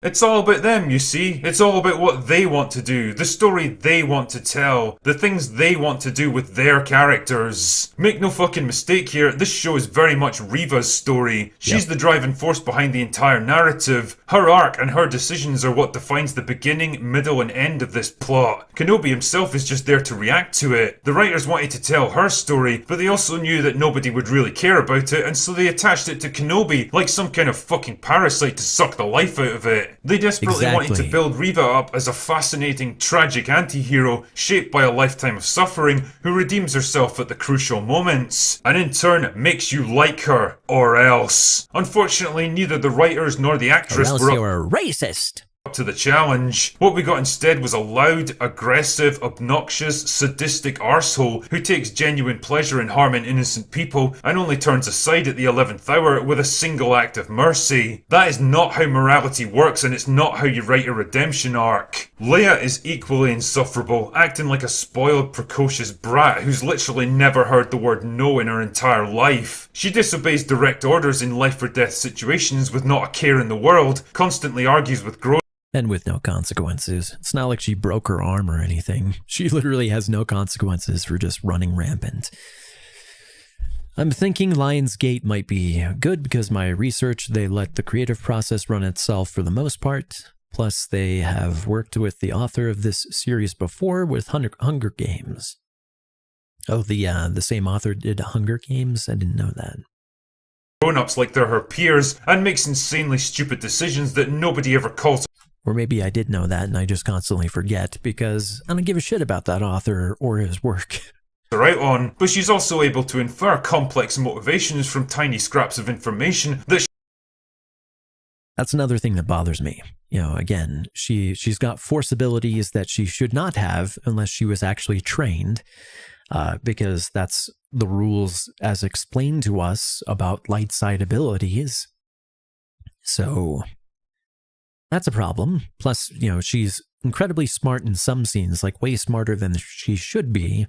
It's all about them, you see. It's all about what they want to do, the story they want to tell, the things they want to do with their characters. Make no fucking mistake here, this show is very much Reva's story. She's the driving force behind the entire narrative. Her arc and her decisions are what defines the beginning, middle and end of this plot. Kenobi himself is just there to react to it. The writers wanted to tell her story, but they also knew that nobody would really care about it, and so they attached it to Kenobi like some kind of fucking parasite to suck the life out of it. They desperately wanted to build Reva up as a fascinating, tragic anti-hero shaped by a lifetime of suffering who redeems herself at the crucial moments, and in turn makes you like her, or else. Unfortunately, neither the writers nor the actress were you're a racist. to the challenge. What we got instead was a loud, aggressive, obnoxious, sadistic arsehole who takes genuine pleasure in harming innocent people and only turns aside at the 11th hour with a single act of mercy. That is not how morality works, and it's not how you write a redemption arc. Leia is equally insufferable, acting like a spoiled, precocious brat who's literally never heard the word no in her entire life. She disobeys direct orders in life or death situations with not a care in the world, constantly argues with Grogu, and with no consequences. It's not like she broke her arm or anything. She literally has no consequences for just running rampant. I'm thinking Lionsgate might be good because my research, they let the creative process run itself for the most part. Plus, they have worked with the author of this series before with Hunger Games. Oh, the same author did Hunger Games? I didn't know that. Grown-ups like they're her peers and makes insanely stupid decisions that nobody ever calls. Or maybe I did know that and I just constantly forget because I don't give a shit about that author or his work. Her out on, but she's also able to infer complex motivations from tiny scraps of information that That's another thing that bothers me. You know, again, she's got force abilities that she should not have unless she was actually trained, because that's the rules as explained to us about light side abilities. So that's a problem. Plus, you know, she's incredibly smart in some scenes, like way smarter than she should be,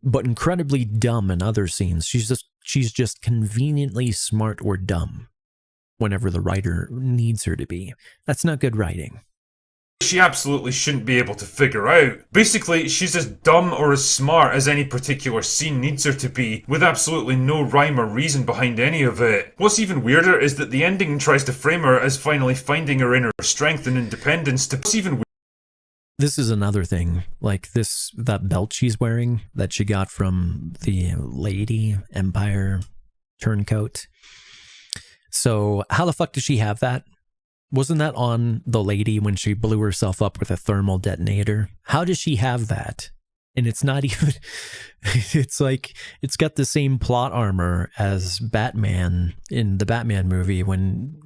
but incredibly dumb in other scenes. She's just conveniently smart or dumb whenever the writer needs her to be. That's not good writing. She absolutely shouldn't be able to figure out. Basically, she's as dumb or as smart as any particular scene needs her to be, with absolutely no rhyme or reason behind any of it. What's even weirder is that the ending tries to frame her as finally finding her inner strength and independence to... This is another thing, like that belt she's wearing that she got from the Lady Empire turncoat. So how the fuck does she have that? Wasn't that on the lady when she blew herself up with a thermal detonator? How does she have that? And it's not even, it's like, it's got the same plot armor as Batman in the Batman movie when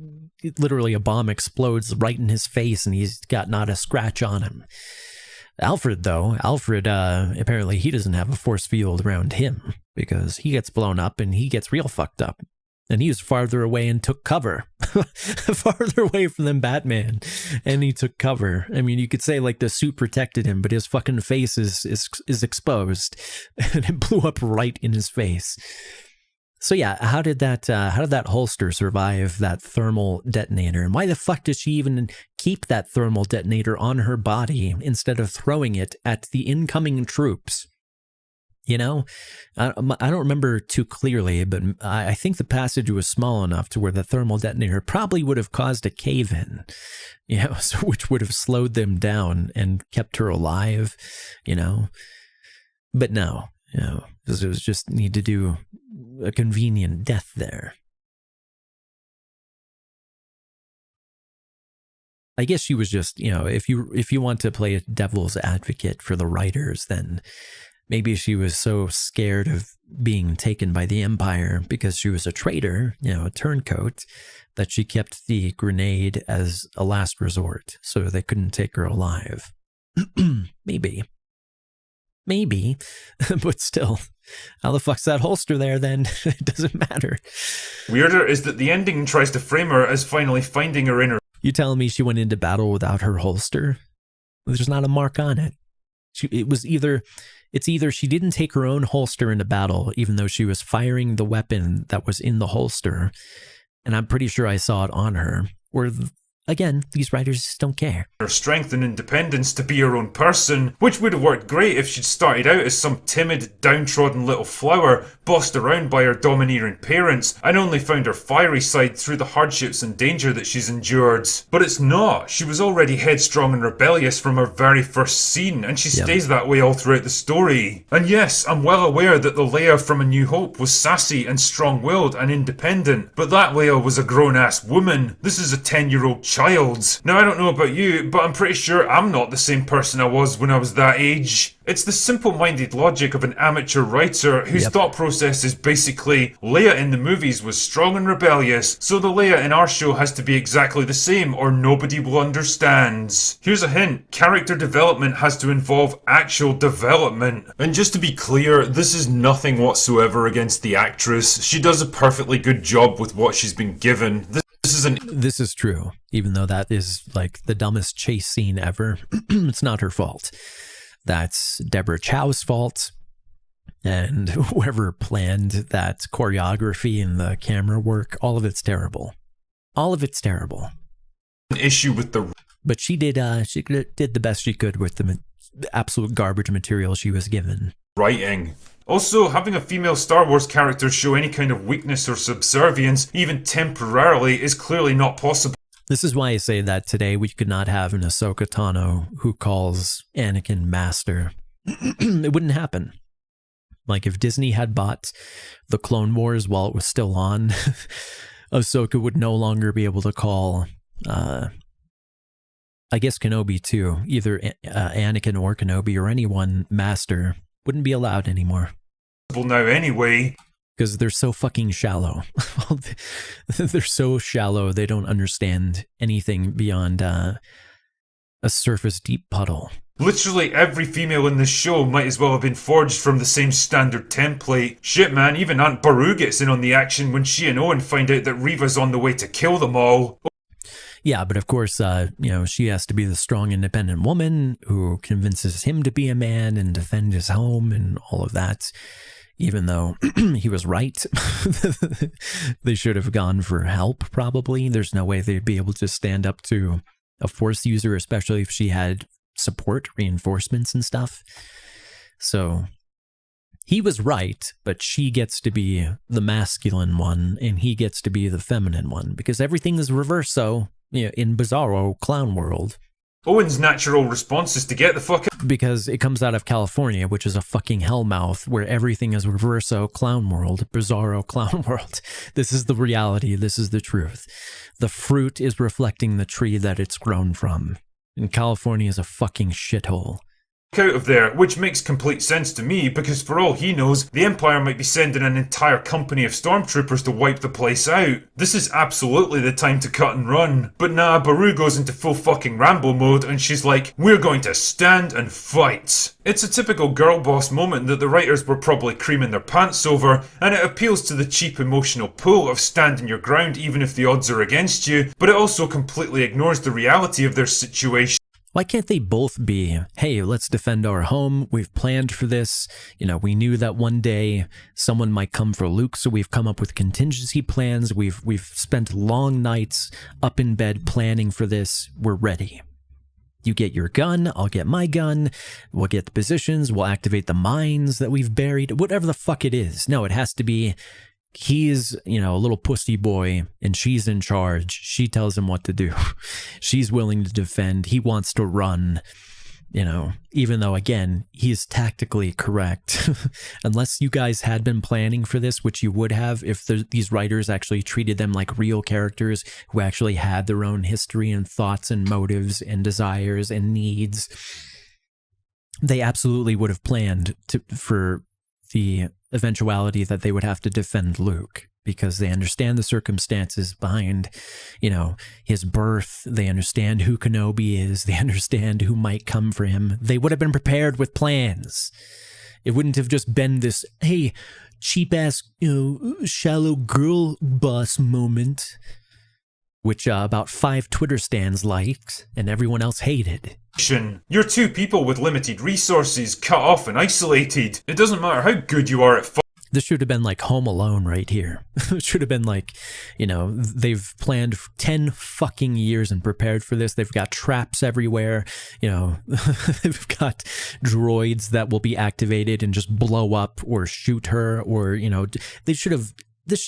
literally a bomb explodes right in his face and he's got not a scratch on him. Alfred, though, apparently he doesn't have a force field around him because he gets blown up and he gets real fucked up. And he was farther away and took cover. Farther away from than Batman. And he took cover. I mean, you could say like the suit protected him, but his fucking face is exposed. And it blew up right in his face. So yeah, how did that holster survive that thermal detonator? And why the fuck does she even keep that thermal detonator on her body instead of throwing it at the incoming troops? You know, I don't remember too clearly, but I think the passage was small enough to where the thermal detonator probably would have caused a cave-in, you know, so which would have slowed them down and kept her alive, you know. But no, you know, because it was just need to do a convenient death there. I guess she was just, you know, if you want to play a devil's advocate for the writers, then maybe she was so scared of being taken by the Empire because she was a traitor, you know, a turncoat, that she kept the grenade as a last resort so they couldn't take her alive. Maybe. But still, how the fuck's that holster there then? It doesn't matter. Weirder is that the ending tries to frame her as finally finding her inner... You telling me she went into battle without her holster? There's not a mark on it. It's either she didn't take her own holster into battle, even though she was firing the weapon that was in the holster, and I'm pretty sure I saw it on her, or again, these writers just don't care. Her strength and independence to be her own person, which would have worked great if she'd started out as some timid, downtrodden little flower, bossed around by her domineering parents, and only found her fiery side through the hardships and danger that she's endured. But it's not. She was already headstrong and rebellious from her very first scene, and she stays that way all throughout the story. And yes, I'm well aware that the Leia from A New Hope was sassy and strong-willed and independent, but that Leia was a grown-ass woman. This is a 10-year-old child. Now, I don't know about you, but I'm pretty sure I'm not the same person I was when I was that age. It's the simple-minded logic of an amateur writer whose thought process is basically, Leia in the movies was strong and rebellious, so the Leia in our show has to be exactly the same or nobody will understand. Here's a hint, character development has to involve actual development. And just to be clear, this is nothing whatsoever against the actress. She does a perfectly good job with what she's been given. This is true, even though that is like the dumbest chase scene ever. It's not her fault. That's Deborah Chow's fault, and whoever planned that choreography and the camera work, all of it's terrible. All of it's terrible. An issue with the... But she did the best she could with the absolute garbage material she was given. Writing. Also, having a female Star Wars character show any kind of weakness or subservience, even temporarily, is clearly not possible. This is why I say that today we could not have an Ahsoka Tano who calls Anakin master. It wouldn't happen. Like, if Disney had bought the Clone Wars while it was still on, Ahsoka would no longer be able to call, I guess Kenobi too, either Anakin or Kenobi or anyone master. Wouldn't be allowed anymore. Now anyway. Because they're so fucking shallow. They're so shallow, they don't understand anything beyond a surface deep puddle. Literally every female in this show might as well have been forged from the same standard template. Shit man, even Aunt Beru gets in on the action when she and Owen find out that Reva's on the way to kill them all. Yeah, but of course, she has to be the strong, independent woman who convinces him to be a man and defend his home and all of that. Even though he was right, they should have gone for help, probably. There's no way they'd be able to stand up to a Force user, especially if she had support, reinforcements and stuff. So he was right, but she gets to be the masculine one, and he gets to be the feminine one, because everything is reverso in Bizarro Clown World. Owen's natural response is to get the fuck out. Because it comes out of California, which is a fucking hellmouth where everything is reverso Clown World, Bizarro Clown World. This is the reality. This is the truth. The fruit is reflecting the tree that it's grown from. And California is a fucking shithole. Out of there, which makes complete sense to me, because for all he knows, the Empire might be sending an entire company of stormtroopers to wipe the place out. This is absolutely the time to cut and run. But nah, Beru goes into full fucking Rambo mode and she's like, we're going to stand and fight. It's a typical girl boss moment that the writers were probably creaming their pants over, and it appeals to the cheap emotional pull of standing your ground even if the odds are against you, but it also completely ignores the reality of their situation. Why can't they both be, hey, let's defend our home, we've planned for this, we knew that one day someone might come for Luke, so we've come up with contingency plans, we've spent long nights up in bed planning for this, we're ready. You get your gun, I'll get my gun, we'll get the positions, we'll activate the mines that we've buried, whatever the fuck it is. No, it has to be, he's, a little pussy boy and she's in charge. She tells him what to do. She's willing to defend. He wants to run, even though, again, he's tactically correct. Unless you guys had been planning for this, which you would have if these writers actually treated them like real characters who actually had their own history and thoughts and motives and desires and needs. They absolutely would have planned for the eventuality that they would have to defend Luke, because they understand the circumstances behind, his birth. They understand who Kenobi is. They understand who might come for him. They would have been prepared with plans. It wouldn't have just been this, hey, cheap-ass, shallow girl boss moment, which about 5 Twitter stans liked and everyone else hated. You're two people with limited resources, cut off and isolated. It doesn't matter how good you are at This should have been like Home Alone right here. It should have been like, you know, they've planned 10 fucking years and prepared for this. They've got traps everywhere. You know, they've got droids that will be activated and just blow up or shoot her, or, you know, this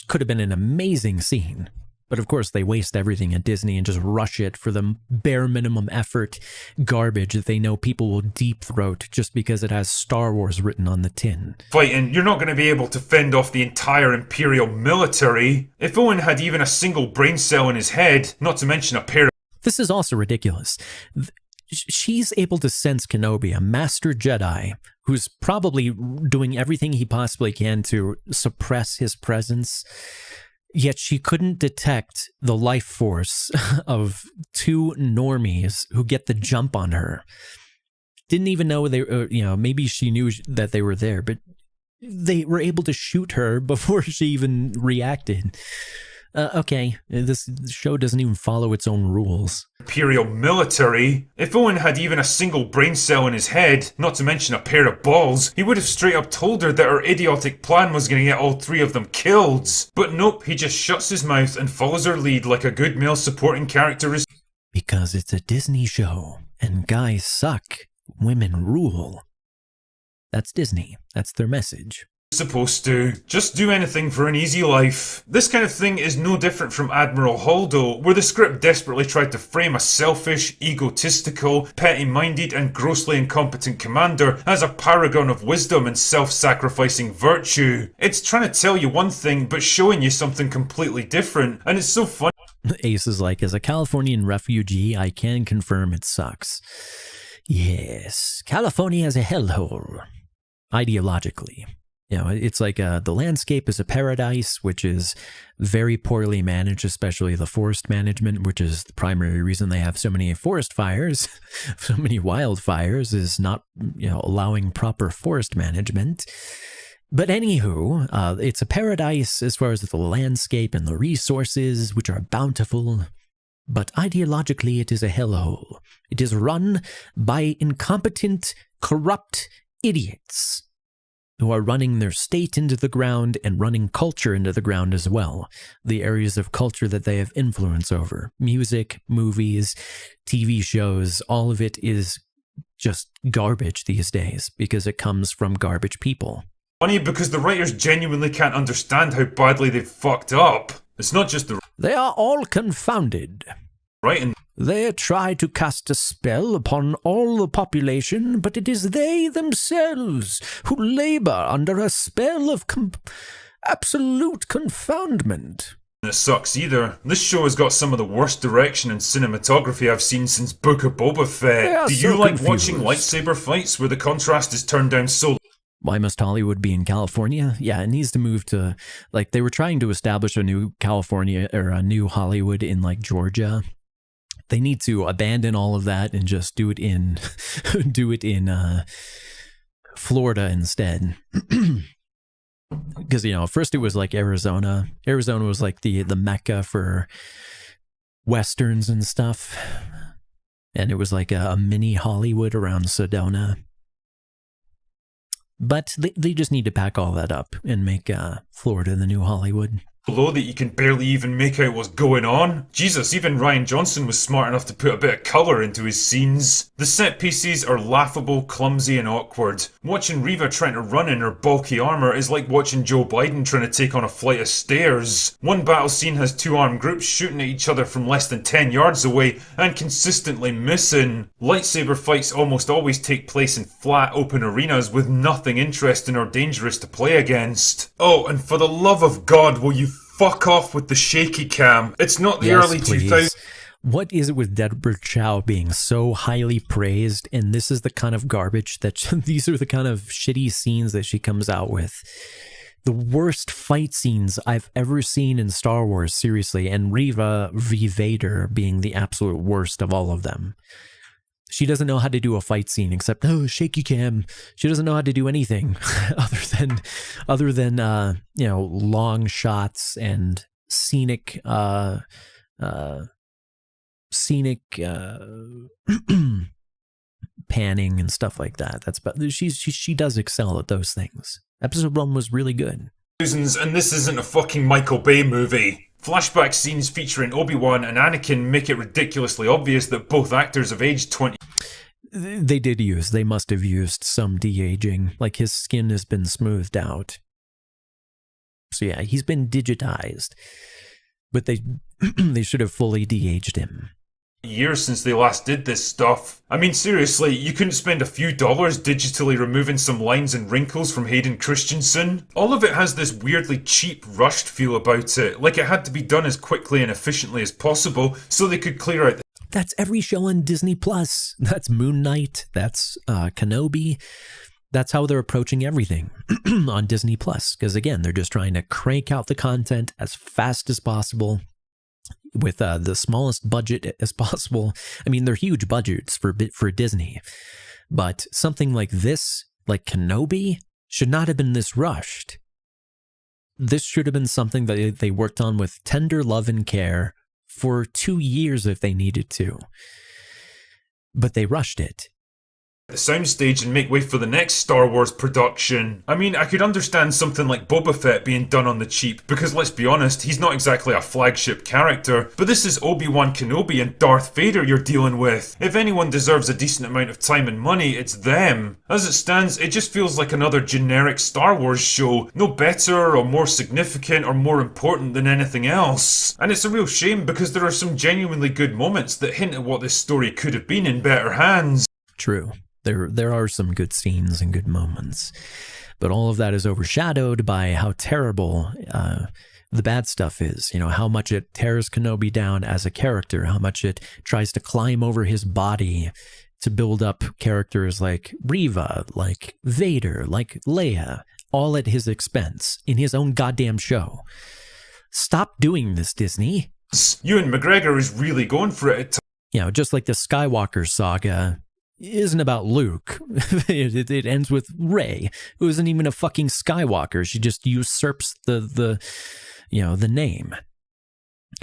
could have been an amazing scene. But of course, they waste everything at Disney and just rush it for the bare minimum effort garbage that they know people will deep throat just because it has Star Wars written on the tin. Fighting, you're not going to be able to fend off the entire Imperial military. If Owen had even a single brain cell in his head, not to mention a pair of... This is also ridiculous. She's able to sense Kenobi, a master Jedi, who's probably doing everything he possibly can to suppress his presence. Yet she couldn't detect the life force of two normies who get the jump on her. Didn't even know they, you know, maybe she knew that they were there, but they were able to shoot her before she even reacted. Okay, this show doesn't even follow its own rules. Imperial military. If Owen had even a single brain cell in his head, not to mention a pair of balls, he would have straight up told her that her idiotic plan was going to get all three of them killed. But nope, he just shuts his mouth and follows her lead like a good male supporting character is. Because it's a Disney show, and guys suck, women rule. That's Disney. That's their message. Supposed to. Just do anything for an easy life. This kind of thing is no different from Admiral Holdo, where the script desperately tried to frame a selfish, egotistical, petty-minded and grossly incompetent commander as a paragon of wisdom and self-sacrificing virtue. It's trying to tell you one thing, but showing you something completely different, and it's so funny. Ace is like, as a Californian refugee, I can confirm it sucks. Yes, California is a hellhole. Ideologically. You know, it's like the landscape is a paradise, which is very poorly managed, especially the forest management, which is the primary reason they have so many forest fires, so many wildfires, is not, you know, allowing proper forest management. But anywho, it's a paradise as far as the landscape and the resources, which are bountiful. But ideologically, it is a hellhole. It is run by incompetent, corrupt idiots who are running their state into the ground and running culture into the ground as well. The areas of culture that they have influence over. Music, movies, TV shows, all of it is just garbage these days because it comes from garbage people. Funny because the writers genuinely can't understand how badly they've fucked up. It's not just the... They are all confounded. Right, and they try to cast a spell upon all the population, but it is they themselves who labor under a spell of absolute confoundment. It sucks either. This show has got some of the worst direction and cinematography I've seen since Book of Boba Fett. Do you like watching lightsaber fights where the contrast is turned down so... Why must Hollywood be in California? Yeah, it needs to move to, like, they were trying to establish a new California, or a new Hollywood in, like, Georgia. They need to abandon all of that and just do it in Florida instead. Because, you know, first it was like Arizona. Arizona was like the mecca for westerns and stuff. And it was like a mini Hollywood around Sedona. But they just need to pack all that up and make Florida the new Hollywood. Below that you can barely even make out what's going on. Jesus, even Rian Johnson was smart enough to put a bit of colour into his scenes. The set pieces are laughable, clumsy and awkward. Watching Reva trying to run in her bulky armour is like watching Joe Biden trying to take on a flight of stairs. One battle scene has two armed groups shooting at each other from less than 10 yards away and consistently missing. Lightsaber fights almost always take place in flat, open arenas with nothing interesting or dangerous to play against. Oh, and for the love of God, will you fuck off with the shaky cam? It's not the early 2000s. What is it with Deborah Chow being so highly praised, and this is the kind of garbage that these are the kind of shitty scenes that she comes out with? The worst fight scenes I've ever seen in Star Wars, seriously, and Reva v. Vader being the absolute worst of all of them. She doesn't know how to do a fight scene except, oh, shaky cam. She doesn't know how to do anything other than you know, long shots and scenic panning and stuff like that. That's about, she does excel at those things. Episode 1 was really good. And this isn't a fucking Michael Bay movie. Flashback scenes featuring Obi-Wan and Anakin make it ridiculously obvious that both actors have aged 20. They must have used some de-aging, like his skin has been smoothed out. So yeah, he's been digitized, but they should have fully de-aged him. Years since they last did this stuff. I mean, seriously, you couldn't spend a few dollars digitally removing some lines and wrinkles from Hayden Christensen? All of it has this weirdly cheap, rushed feel about it, like it had to be done as quickly and efficiently as possible so they could clear out. That's every show on Disney Plus. That's Moon Knight. That's Kenobi. That's how they're approaching everything on Disney Plus. Because again, they're just trying to crank out the content as fast as possible with the smallest budget as possible. I mean, they're huge budgets for Disney, but something like this, like Kenobi, should not have been this rushed. This should have been something that they worked on with tender love and care for 2 years if they needed to. But they rushed it. The soundstage and make way for the next Star Wars production. I mean, I could understand something like Boba Fett being done on the cheap, because let's be honest, he's not exactly a flagship character, but this is Obi-Wan Kenobi and Darth Vader you're dealing with. If anyone deserves a decent amount of time and money, it's them. As it stands, it just feels like another generic Star Wars show, no better or more significant or more important than anything else. And it's a real shame because there are some genuinely good moments that hint at what this story could have been in better hands. True. There are some good scenes and good moments, but all of that is overshadowed by how terrible the bad stuff is. You know, how much it tears Kenobi down as a character, how much it tries to climb over his body to build up characters like Reva, like Vader, like Leia, all at his expense in his own goddamn show. Stop doing this, Disney. Ewan McGregor is really going for it. You know, just like the Skywalker saga isn't about Luke. It ends with Rey, who isn't even a fucking Skywalker. She just usurps the name.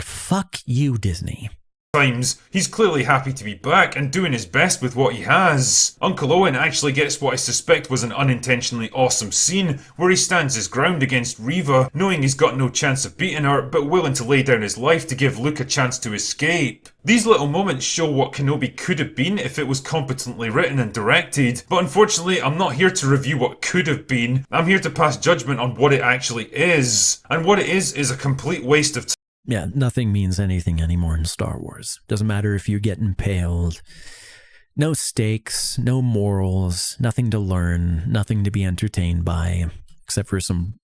Fuck you, Disney. Times, he's clearly happy to be back and doing his best with what he has. Uncle Owen actually gets what I suspect was an unintentionally awesome scene where he stands his ground against Reva, knowing he's got no chance of beating her, but willing to lay down his life to give Luke a chance to escape. These little moments show what Kenobi could have been if it was competently written and directed, but unfortunately I'm not here to review what could have been. I'm here to pass judgment on what it actually is, and what it is a complete waste of time. Yeah, nothing means anything anymore in Star Wars. Doesn't matter if you get impaled. No stakes, no morals, nothing to learn, nothing to be entertained by, except for some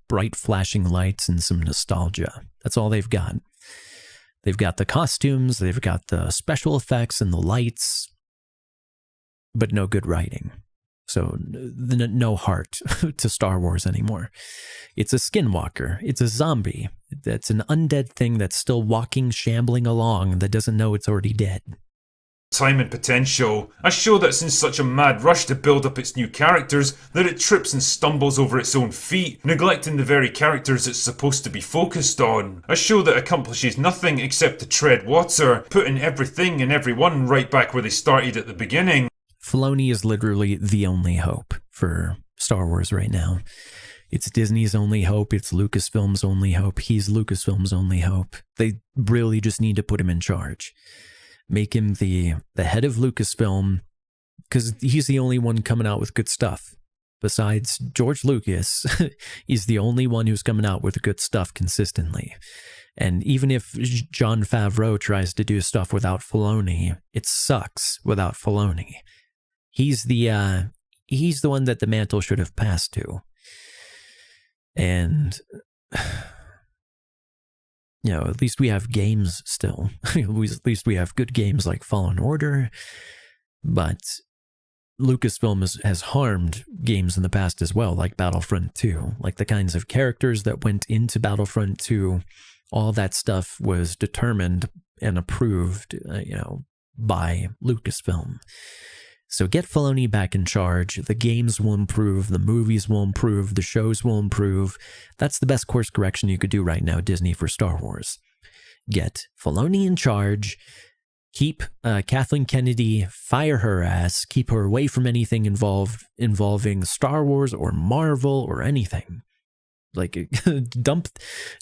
bright flashing lights and some nostalgia. That's all they've got. They've got the costumes, they've got the special effects and the lights, but no good writing. So no heart to Star Wars anymore. It's a skinwalker. It's a zombie. That's an undead thing that's still walking, shambling along that doesn't know it's already dead. Time and potential. A show that's in such a mad rush to build up its new characters that it trips and stumbles over its own feet, neglecting the very characters it's supposed to be focused on. A show that accomplishes nothing except to tread water, putting everything and everyone right back where they started at the beginning. Filoni is literally the only hope for Star Wars right now. It's Disney's only hope. It's Lucasfilm's only hope. He's Lucasfilm's only hope. They really just need to put him in charge. Make him the head of Lucasfilm, because he's the only one coming out with good stuff. Besides George Lucas, he's the only one who's coming out with good stuff consistently. And even if Jon Favreau tries to do stuff without Filoni, it sucks without Filoni. He's the one that the mantle should have passed to. And, you know, at least we have games still. At least we have good games like Fallen Order. But Lucasfilm has harmed games in the past as well, like Battlefront 2. Like the kinds of characters that went into Battlefront 2, all that stuff was determined and approved, by Lucasfilm. So get Filoni back in charge. The games will improve, the movies will improve, the shows will improve. That's the best course correction you could do right now, Disney, for Star Wars. Get Filoni in charge, keep Kathleen Kennedy, fire her ass, keep her away from anything involving Star Wars or Marvel or anything. Like, dump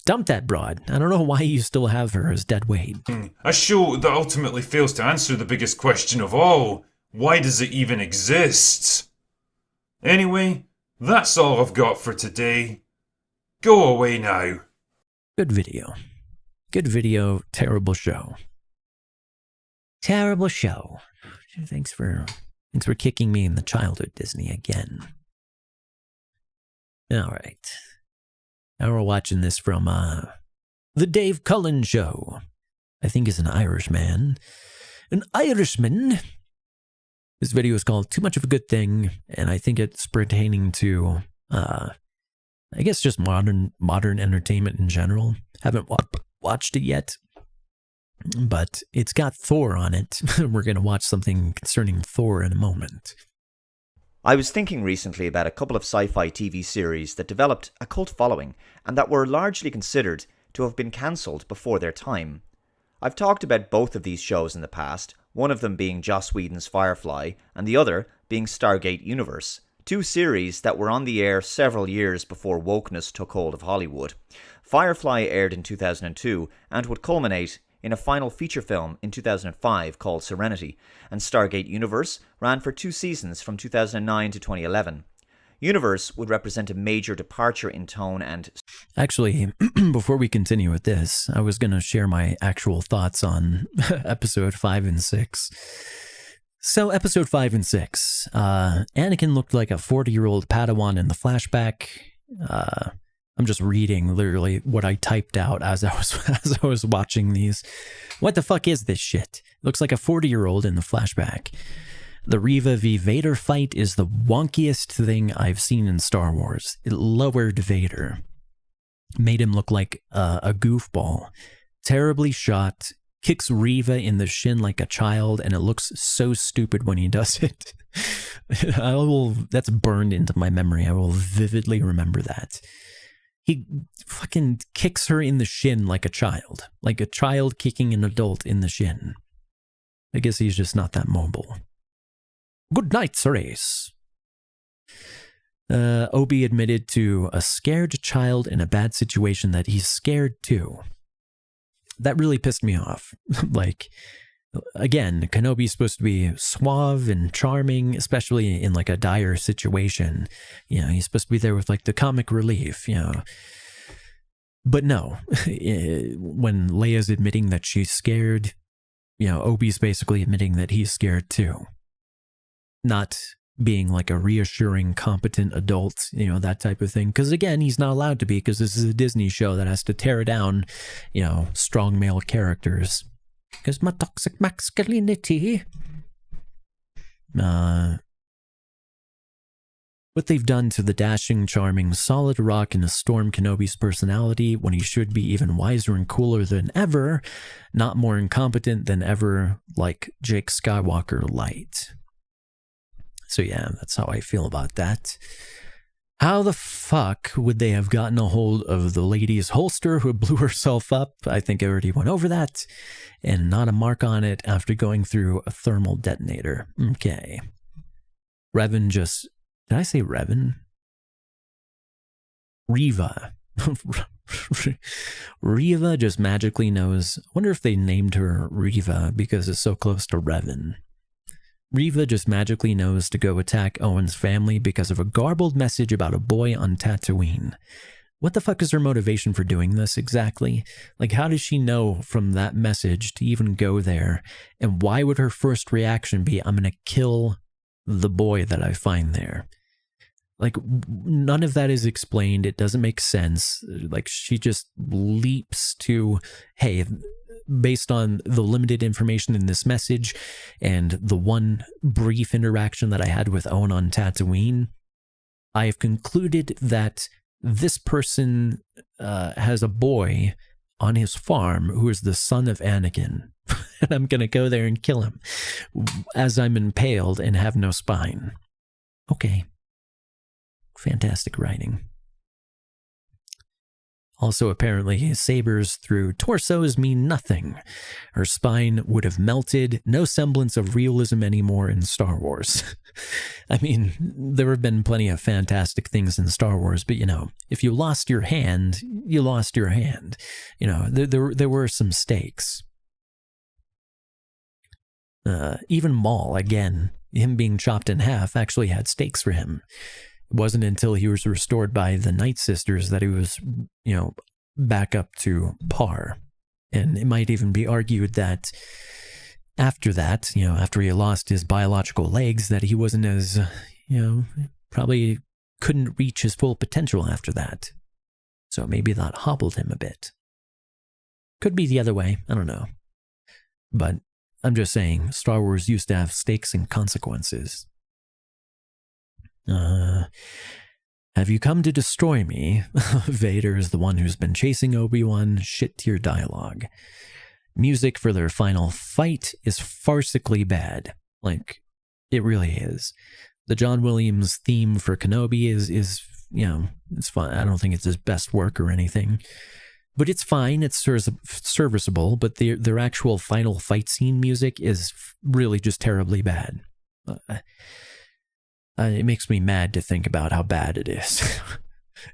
that broad. I don't know why you still have her as dead weight. A show that ultimately fails to answer the biggest question of all. Why does it even exist? Anyway, that's all I've got for today. Go away now. Good video. Good video, terrible show. Terrible show. Thanks for kicking me in the childhood, Disney, again. All right. Now we're watching this from the Dave Cullen Show. I think he's an Irishman. An Irishman. This video is called Too Much of a Good Thing, and I think it's pertaining to, I guess just modern entertainment in general. Haven't watched it yet, but it's got Thor on it. We're going to watch something concerning Thor in a moment. I was thinking recently about a couple of sci-fi TV series that developed a cult following and that were largely considered to have been cancelled before their time. I've talked about both of these shows in the past, one of them being Joss Whedon's Firefly and the other being Stargate Universe, two series that were on the air several years before wokeness took hold of Hollywood. Firefly aired in 2002 and would culminate in a final feature film in 2005 called Serenity, and Stargate Universe ran for 2 seasons from 2009 to 2011. Universe would represent a major departure in tone and... Actually, before we continue with this, I was going to share my actual thoughts on episode 5 and 6. So, episode 5 and 6. Anakin looked like a 40-year-old Padawan in the flashback. I'm just reading literally what I typed out as I was watching these. What the fuck is this shit? Looks like a 40-year-old in the flashback. The Reva v. Vader fight is the wonkiest thing I've seen in Star Wars. It lowered Vader. Made him look like a goofball. Terribly shot. Kicks Reva in the shin like a child, and it looks so stupid when he does it. That's burned into my memory. I will vividly remember that. He fucking kicks her in the shin like a child kicking an adult in the shin. I guess he's just not that mobile. Good night, Ceres. Obi admitted to a scared child in a bad situation that he's scared too. That really pissed me off. Like, again, Kenobi's supposed to be suave and charming, especially in like a dire situation. You know, he's supposed to be there with like the comic relief, you know. But no, when Leia's admitting that she's scared, you know, Obi's basically admitting that he's scared too. Not being like a reassuring, competent adult, you know, that type of thing. Because again, he's not allowed to be, because this is a Disney show that has to tear down, you know, strong male characters. Because my toxic masculinity. What they've done to the dashing, charming, solid rock in a Storm Kenobi's personality when he should be even wiser and cooler than ever, not more incompetent than ever, like Jake Skywalker light. So yeah, that's how I feel about that. How the fuck would they have gotten a hold of the lady's holster who blew herself up? I think I already went over that. And not a mark on it after going through a thermal detonator. Okay. Revan just... Did I say Revan? Reva. Reva just magically knows... I wonder if they named her Reva because it's so close to Revan. Reva just magically knows to go attack Owen's family because of a garbled message about a boy on Tatooine. What the fuck is her motivation for doing this exactly? Like, how does she know from that message to even go there? And why would her first reaction be, I'm going to kill the boy that I find there? Like, none of that is explained. It doesn't make sense. Like, she just leaps to, hey, based on the limited information in this message and the one brief interaction that I had with Owen on Tatooine, I have concluded that this person has a boy on his farm who is the son of Anakin. And I'm going to go there and kill him as I'm impaled and have no spine. Okay. Fantastic writing. Also, apparently, sabers through torsos mean nothing. Her spine would have melted. No semblance of realism anymore in Star Wars. I mean, there have been plenty of fantastic things in Star Wars, but, if you lost your hand, you lost your hand. There were some stakes. Even Maul, again, him being chopped in half actually had stakes for him. It wasn't until he was restored by the Night Sisters that he was, back up to par. And it might even be argued that after that, after he lost his biological legs, that he wasn't as, probably couldn't reach his full potential after that. So maybe that hobbled him a bit. Could be the other way, I don't know. But I'm just saying, Star Wars used to have stakes and consequences. Have you come to destroy me? Vader is the one who's been chasing Obi-Wan. Shit tier dialogue. Music for their final fight is farcically bad. Like, it really is. The John Williams theme for Kenobi is it's fun. I don't think it's his best work or anything. But it's fine, it's serviceable, but their actual final fight scene music is really just terribly bad. It makes me mad to think about how bad it is.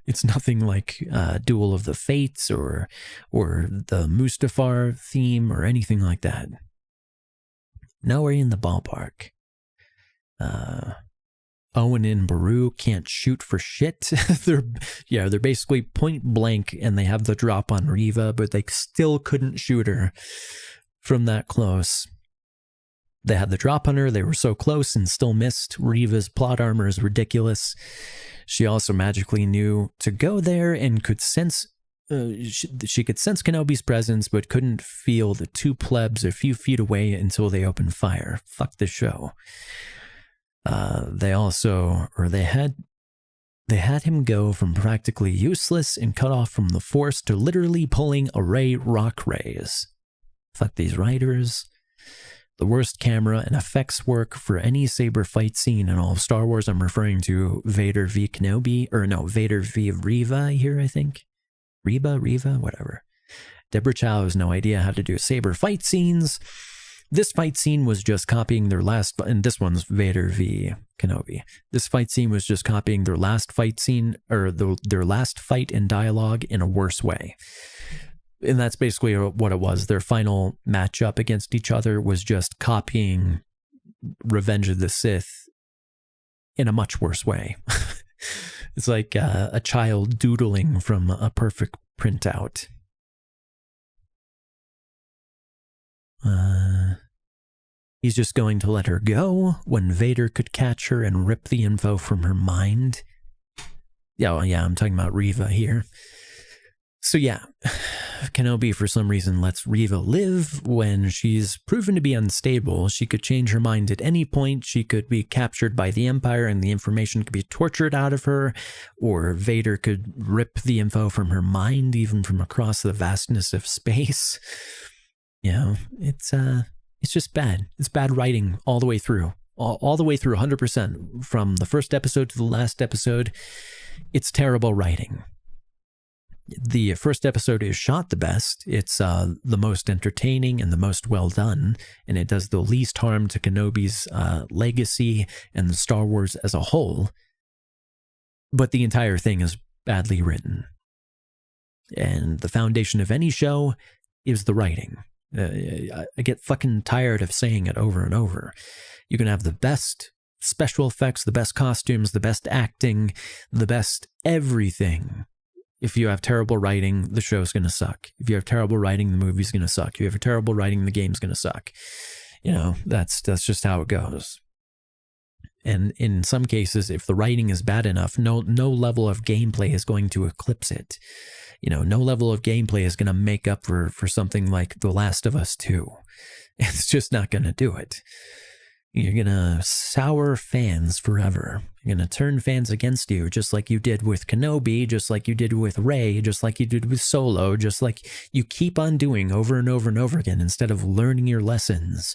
It's nothing like Duel of the Fates or the Mustafar theme or anything like that. Nowhere in the ballpark. Owen and Beru can't shoot for shit. They're basically point blank and they have the drop on Reva, but they still couldn't shoot her from that close. They had the drop on her, they were so close and still missed. Reva's plot armor is ridiculous. She also magically knew to go there and could sense, she could sense Kenobi's presence, but couldn't feel the two plebs a few feet away until they opened fire. Fuck the show. They had him go from practically useless and cut off from the Force to literally pulling array rock rays. Fuck these writers. The worst camera and effects work for any saber fight scene in all of Star Wars. I'm referring to Vader v Kenobi, Vader v Reva here, I think. Reva, whatever. Deborah Chow has no idea how to do saber fight scenes. This fight scene was just copying their last, and this one's Vader v Kenobi. This fight scene was just copying their last fight scene, or their last fight and dialogue in a worse way. And that's basically what it was. Their final matchup against each other was just copying Revenge of the Sith in a much worse way. It's like a child doodling from a perfect printout. He's just going to let her go when Vader could catch her and rip the info from her mind. Yeah, I'm talking about Reva here. So yeah, Kenobi for some reason lets Reva live when she's proven to be unstable. She could change her mind at any point. She could be captured by the Empire and the information could be tortured out of her, or Vader could rip the info from her mind even from across the vastness of space. It's just bad. It's bad writing all the way through. All the way through 100%. From the first episode to the last episode, it's terrible writing. The first episode is shot the best. It's the most entertaining and the most well done, and it does the least harm to Kenobi's legacy and Star Wars as a whole. But the entire thing is badly written. And the foundation of any show is the writing. I get fucking tired of saying it over and over. You can have the best special effects, the best costumes, the best acting, the best everything. If you have terrible writing, the show's going to suck. If you have terrible writing, the movie's going to suck. If you have terrible writing, the game's going to suck. That's just how it goes. And in some cases, if the writing is bad enough, no level of gameplay is going to eclipse it. No level of gameplay is going to make up for something like The Last of Us 2. It's just not going to do it. You're going to sour fans forever. You're going to turn fans against you, just like you did with Kenobi, just like you did with Rey, just like you did with Solo, just like you keep on doing over and over and over again instead of learning your lessons.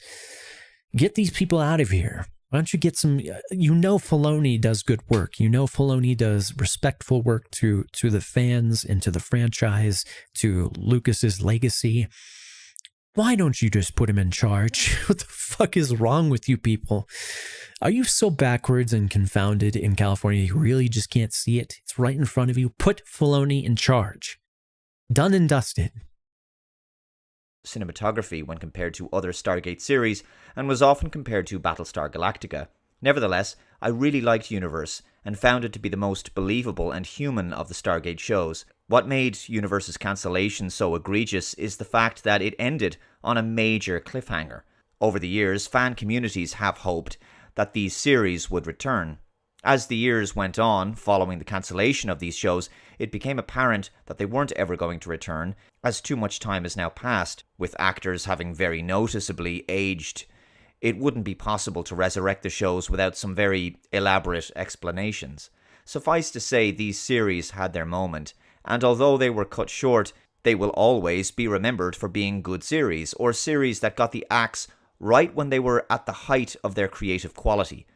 Get these people out of here. Why don't you get some, you know Filoni does good work. You know Filoni does respectful work to the fans and to the franchise, to Lucas's legacy. Why don't you just put him in charge? What the fuck is wrong with you people? Are you so backwards and confounded in California you really just can't see it? It's right in front of you. Put Filoni in charge. Done and dusted. Cinematography when compared to other Stargate series, and was often compared to Battlestar Galactica. Nevertheless, I really liked Universe, and found it to be the most believable and human of the Stargate shows. What made Universe's cancellation so egregious is the fact that it ended on a major cliffhanger. Over the years, fan communities have hoped that these series would return. As the years went on, following the cancellation of these shows, it became apparent that they weren't ever going to return, as too much time has now passed, with actors having very noticeably aged. It wouldn't be possible to resurrect the shows without some very elaborate explanations. Suffice to say, these series had their moment, and although they were cut short, they will always be remembered for being good series, or series that got the axe right when they were at the height of their creative quality.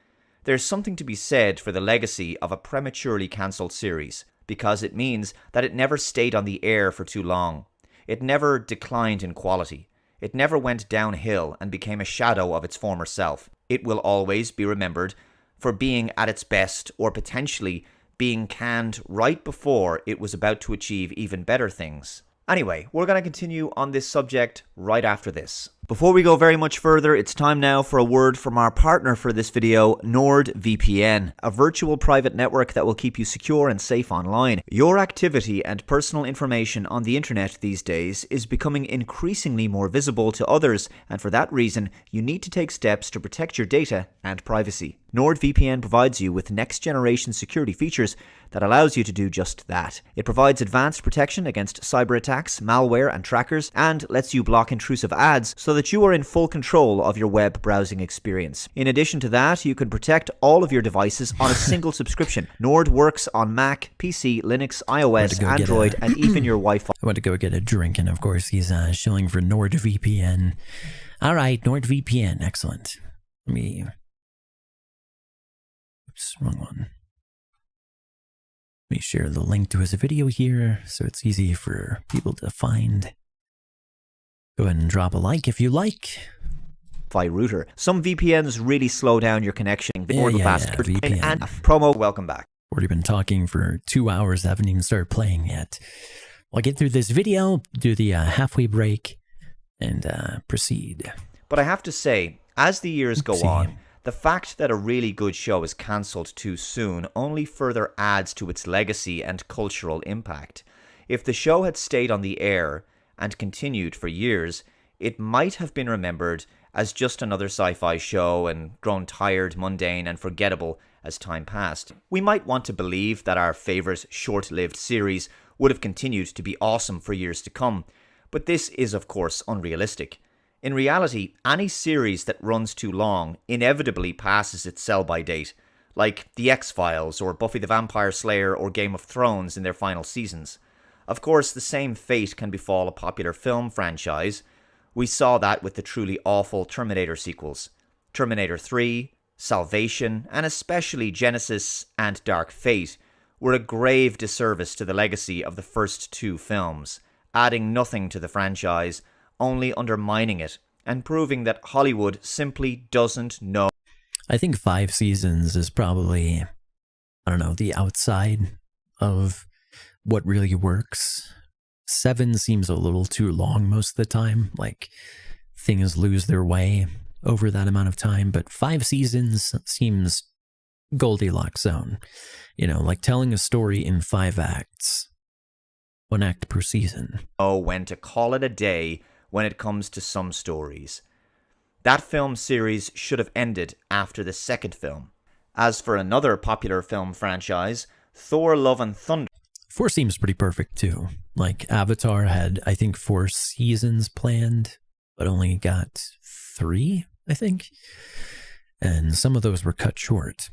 There's something to be said for the legacy of a prematurely cancelled series, because it means that it never stayed on the air for too long. It never declined in quality. It never went downhill and became a shadow of its former self. It will always be remembered for being at its best, or potentially being canned right before it was about to achieve even better things. Anyway, we're going to continue on this subject right after this. Before we go very much further, it's time now for a word from our partner for this video, NordVPN, a virtual private network that will keep you secure and safe online. Your activity and personal information on the internet these days is becoming increasingly more visible to others, and for that reason, you need to take steps to protect your data and privacy. NordVPN provides you with next-generation security features that allows you to do just that. It provides advanced protection against cyber attacks, malware, and trackers, and lets you block intrusive ads so that you are in full control of your web browsing experience. In addition to that, you can protect all of your devices on a single subscription. Nord works on Mac, PC, Linux, iOS, Android, and even your Wi-Fi. I went to go get a drink, and of course he's shilling for NordVPN. All right, NordVPN, excellent. Let me... Oops, wrong one. Let me share the link to his video here so it's easy for people to find. Go ahead and drop a like if you like. Router. Some VPNs really slow down your connection. VPN. And promo, welcome back. Already been talking for 2 hours, haven't even started playing yet. I'll get through this video, do the halfway break, and proceed. But I have to say, as the years go on, the fact that a really good show is cancelled too soon only further adds to its legacy and cultural impact. If the show had stayed on the air and continued for years, it might have been remembered as just another sci-fi show and grown tired, mundane, and forgettable as time passed. We might want to believe that our favourite short-lived series would have continued to be awesome for years to come, but this is of course unrealistic. In reality, any series that runs too long inevitably passes its sell-by date, like The X-Files or Buffy the Vampire Slayer or Game of Thrones in their final seasons. Of course, the same fate can befall a popular film franchise. We saw that with the truly awful Terminator sequels. Terminator 3, Salvation, and especially Genesis and Dark Fate were a grave disservice to the legacy of the first two films, adding nothing to the franchise, only undermining it, and proving that Hollywood simply doesn't know. I think 5 seasons is probably, I don't know, the outside of what really works. 7 seems a little too long most of the time, like things lose their way over that amount of time, but 5 seasons seems Goldilocks zone. You know, like telling a story in 5 acts, 1 act per season. Oh, when to call it a day when it comes to some stories. That film series should have ended after the second film. As for another popular film franchise, Thor Love and Thunder. 4 seems pretty perfect too. Like Avatar had, I think, 4 seasons planned, but only got 3, I think. And some of those were cut short.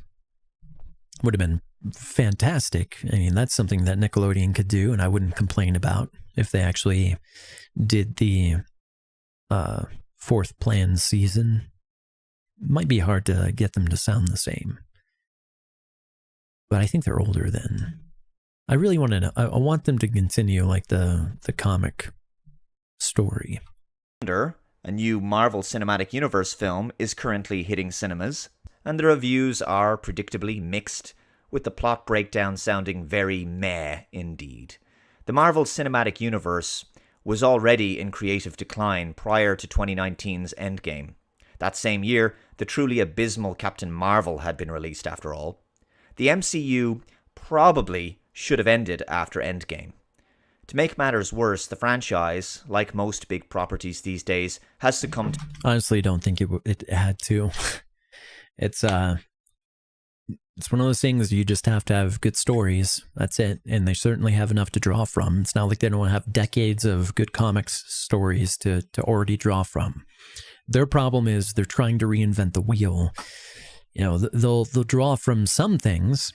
Would have been fantastic. I mean, that's something that Nickelodeon could do, and I wouldn't complain about if they actually did the 4th planned season. might be hard to get them to sound the same. But I think they're older then. I really want to know, I want them to continue like the comic story. A new Marvel Cinematic Universe film is currently hitting cinemas, and the reviews are predictably mixed, with the plot breakdown sounding very meh indeed. The Marvel Cinematic Universe was already in creative decline prior to 2019's Endgame. That same year, the truly abysmal Captain Marvel had been released after all. The MCU probably should have ended after Endgame. To make matters worse, the franchise, like most big properties these days, has succumbed. Honestly, don't think it had to. It's one of those things you just have to have good stories. That's it. And they certainly have enough to draw from. It's not like they don't have decades of good comics stories to already draw from. Their problem is they're trying to reinvent the wheel. You know, they'll draw from some things,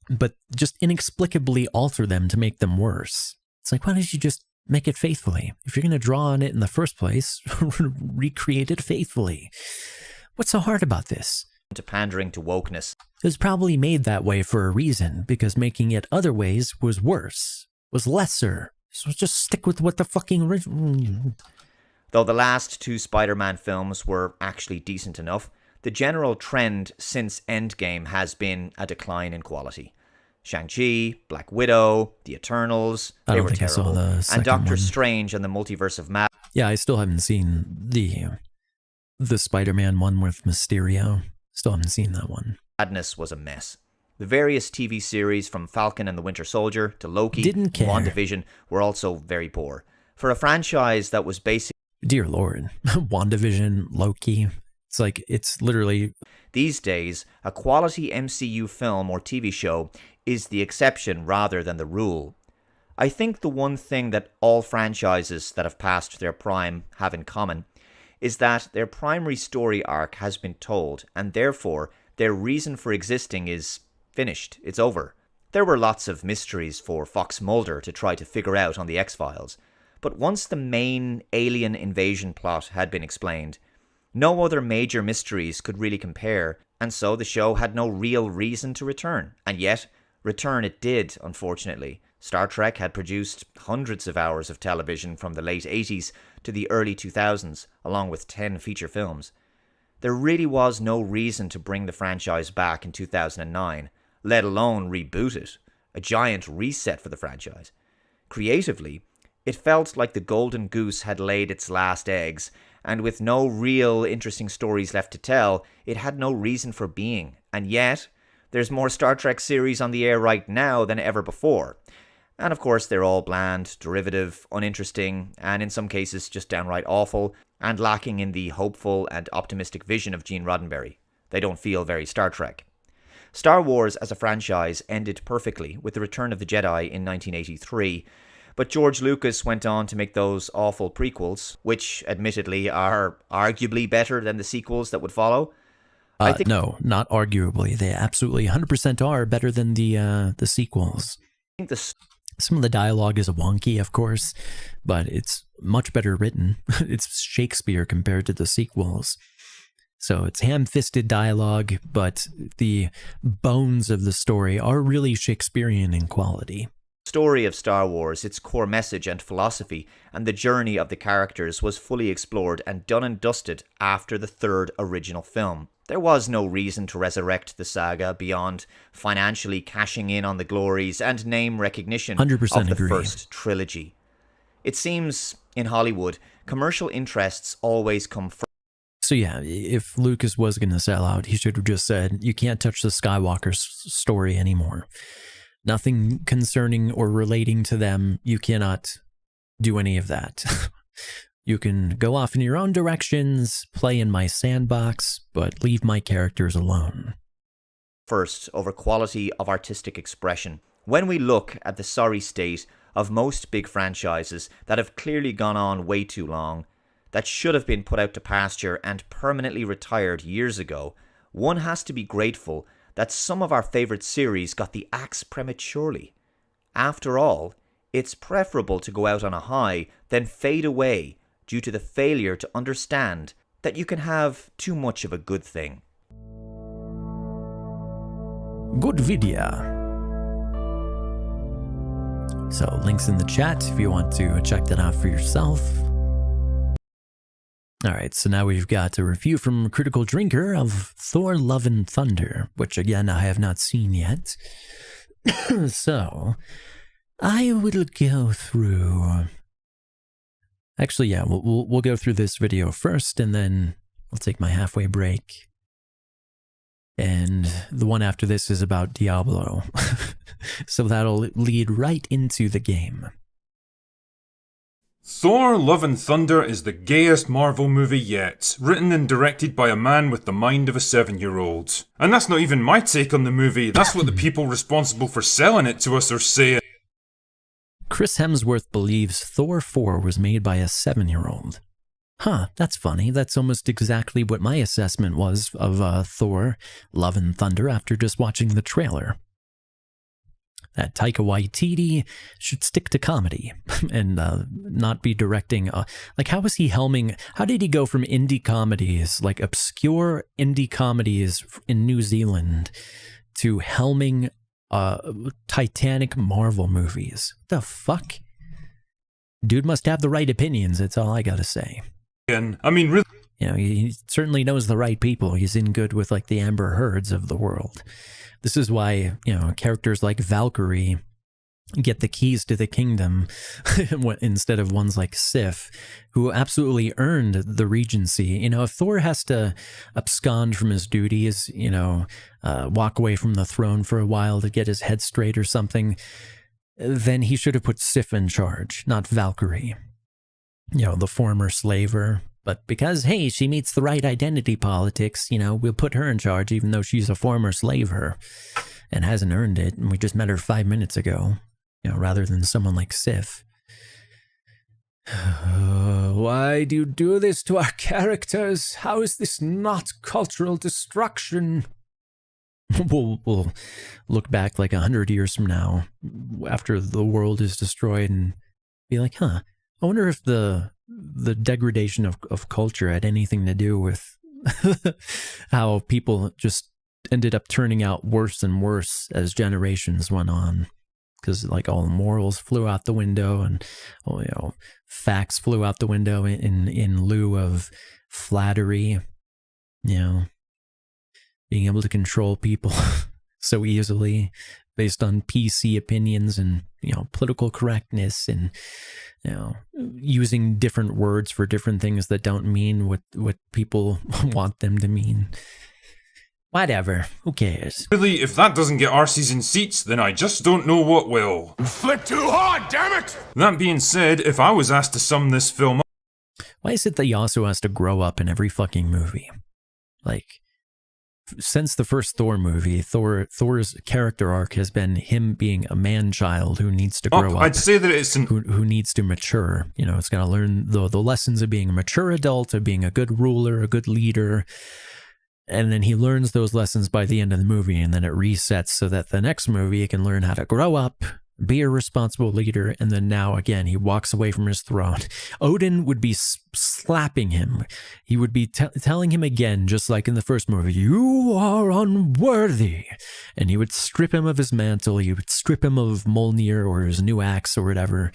but just inexplicably alter them to make them worse. It's like, why don't you just make it faithfully? If you're going to draw on it in the first place, recreate it faithfully. What's so hard about this? To pandering to wokeness. It was probably made that way for a reason, because making it other ways was worse, was lesser. So just stick with what the fucking original... Though the last two Spider-Man films were actually decent enough, the general trend since Endgame has been a decline in quality. Shang-Chi, Black Widow, The Eternals, they were terrible. And Doctor Strange and the Multiverse of Madness. Yeah, I still haven't seen the Spider-Man one with Mysterio. Still haven't seen that one. Madness was a mess. The various TV series from Falcon and the Winter Soldier to Loki, Didn't care. WandaVision were also very poor. For a franchise that was basically... Dear Lord, WandaVision, Loki, it's literally... These days, a quality MCU film or TV show is the exception rather than the rule. I think the one thing that all franchises that have passed their prime have in common is that their primary story arc has been told, and therefore their reason for existing is finished, it's over. There were lots of mysteries for Fox Mulder to try to figure out on the X-Files, but once the main alien invasion plot had been explained, no other major mysteries could really compare, and so the show had no real reason to return. And yet, return it did, unfortunately. Star Trek had produced hundreds of hours of television from the late 80s to the early 2000s, along with 10 feature films. There really was no reason to bring the franchise back in 2009, let alone reboot it. A giant reset for the franchise. Creatively, it felt like the golden goose had laid its last eggs, and with no real interesting stories left to tell, it had no reason for being. And yet, there's more Star Trek series on the air right now than ever before. And of course, they're all bland, derivative, uninteresting, and in some cases just downright awful, and lacking in the hopeful and optimistic vision of Gene Roddenberry. They don't feel very Star Trek. Star Wars as a franchise ended perfectly with the Return of the Jedi in 1983, but George Lucas went on to make those awful prequels, which admittedly are arguably better than the sequels that would follow. No, not arguably. They absolutely 100% are better than the sequels. I think some of the dialogue is wonky, of course, but it's much better written. It's Shakespeare compared to the sequels. So it's ham-fisted dialogue, but the bones of the story are really Shakespearean in quality. Story of Star Wars, its core message and philosophy, and the journey of the characters was fully explored and done and dusted after the third original film. There was no reason to resurrect the saga beyond financially cashing in on the glories and name recognition 100% of the agree. first trilogy. It seems, in Hollywood, commercial interests always come first. So yeah, if Lucas was going to sell out, he should have just said, you can't touch the Skywalker story anymore. Nothing concerning or relating to them, you cannot do any of that. You can go off in your own directions, play in my sandbox, but leave my characters alone. First, over quality of artistic expression. When we look at the sorry state of most big franchises that have clearly gone on way too long, that should have been put out to pasture and permanently retired years ago, one has to be grateful that some of our favourite series got the axe prematurely. After all, it's preferable to go out on a high than fade away due to the failure to understand that you can have too much of a good thing. Good video. So, links in the chat if you want to check that out for yourself. Alright, so now we've got a review from Critical Drinker of Thor Love and Thunder, which again I have not seen yet. So, I will go through... Actually, yeah, we'll go through this video first, and then I'll take my halfway break. And the one after this is about Diablo. So that'll lead right into the game. Thor Love and Thunder is the gayest Marvel movie yet, written and directed by a man with the mind of a 7-year-old. And that's not even my take on the movie, that's what the people responsible for selling it to us are saying. Chris Hemsworth believes Thor 4 was made by a 7-year-old. Huh, that's funny. That's almost exactly what my assessment was of Thor Love and Thunder after just watching the trailer. That Taika Waititi should stick to comedy and not be directing. Like, how was he helming? How did he go from indie comedies, like obscure indie comedies in New Zealand, to helming Titanic Marvel movies? The fuck? Dude must have the right opinions, that's all I gotta say. I mean, really, you know, he certainly knows the right people. He's in good with, like, the Amber Heards of the world. This is why, you know, characters like Valkyrie get the keys to the kingdom instead of ones like Sif, who absolutely earned the regency. You know, if Thor has to abscond from his duties, you know, walk away from the throne for a while to get his head straight or something, then he should have put Sif in charge, not Valkyrie. You know, the former slaver. But because, hey, she meets the right identity politics, you know, we'll put her in charge even though she's a former slaver and hasn't earned it, and we just met her 5 minutes ago, you know, rather than someone like Sif. Why do you do this to our characters? How is this not cultural destruction? We'll look back like 100 years from now after the world is destroyed and be like, huh, I wonder if the degradation of culture had anything to do with how people just ended up turning out worse and worse as generations went on. Because, like, all the morals flew out the window and, well, you know, facts flew out the window in lieu of flattery, you know, being able to control people so easily based on PC opinions and, you know, political correctness and, you know, using different words for different things that don't mean what people want them to mean. Whatever, who cares? Really, if that doesn't get arses in seats, then I just don't know what will. Flick too hard, damn it! That being said, if I was asked to sum this film up... Why is it that he also has to grow up in every fucking movie? Like, since the first Thor movie, Thor's character arc has been him being a man-child who needs to grow up. I'd say that it's... Who needs to mature. You know, it's got to learn the lessons of being a mature adult, of being a good ruler, a good leader. And then he learns those lessons by the end of the movie, and then it resets so that the next movie he can learn how to grow up, be a responsible leader, and then now again he walks away from his throne. Odin would be slapping him. He would be telling him again, just like in the first movie, "You are unworthy," and he would strip him of his mantle. He would strip him of Mjolnir or his new axe or whatever,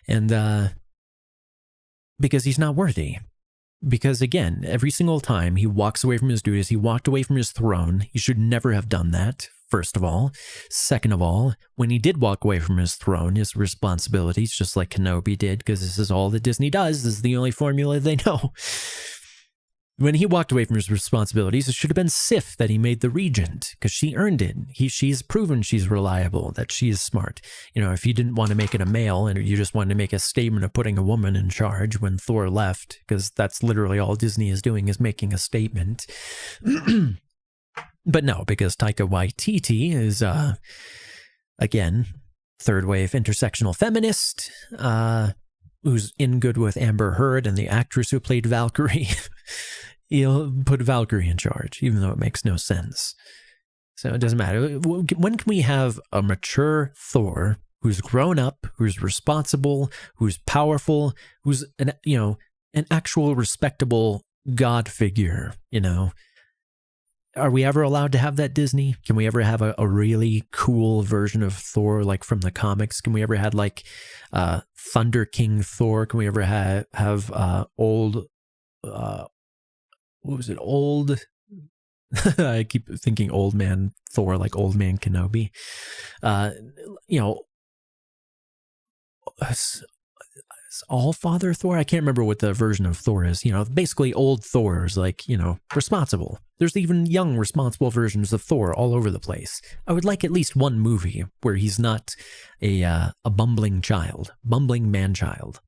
and because he's not worthy. Because again, every single time he walks away from his duties, he walked away from his throne. He should never have done that, first of all. Second of all, when he did walk away from his throne, his responsibilities, just like Kenobi did, because this is all that Disney does, this is the only formula they know. When he walked away from his responsibilities, it should have been Sif that he made the regent, because she earned it. She's proven she's reliable, that she is smart. You know, if you didn't want to make it a male, and you just wanted to make a statement of putting a woman in charge when Thor left, because that's literally all Disney is doing, is making a statement. But no, because Taika Waititi is, again, third wave intersectional feminist, who's in good with Amber Heard and the actress who played Valkyrie. He'll put Valkyrie in charge, even though it makes no sense. So it doesn't matter. When can we have a mature Thor who's grown up, who's responsible, who's powerful, who's an actual respectable god figure, you know. Are we ever allowed to have that, Disney? Can we ever have a really cool version of Thor, like from the comics? Can we ever have like Thunder King Thor? Can we ever have old, what was it? Old, I keep thinking old man Thor, like old man Kenobi. You know, All-Father Thor? I can't remember what the version of Thor is. You know, basically old Thor is like, you know, responsible. There's even young responsible versions of Thor all over the place. I would like at least one movie where he's not a bumbling man-child.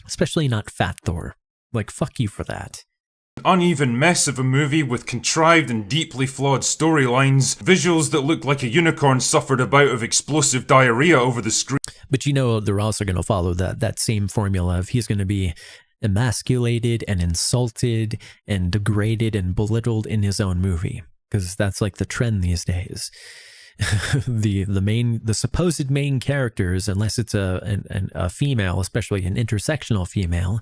Especially not Fat Thor. Like, fuck you for that. Uneven mess of a movie with contrived and deeply flawed storylines, visuals that look like a unicorn suffered a bout of explosive diarrhea over the screen. But you know they're also going to follow that same formula of he's going to be emasculated and insulted and degraded and belittled in his own movie, because that's like the trend these days. the supposed main characters, unless it's a female, especially an intersectional female,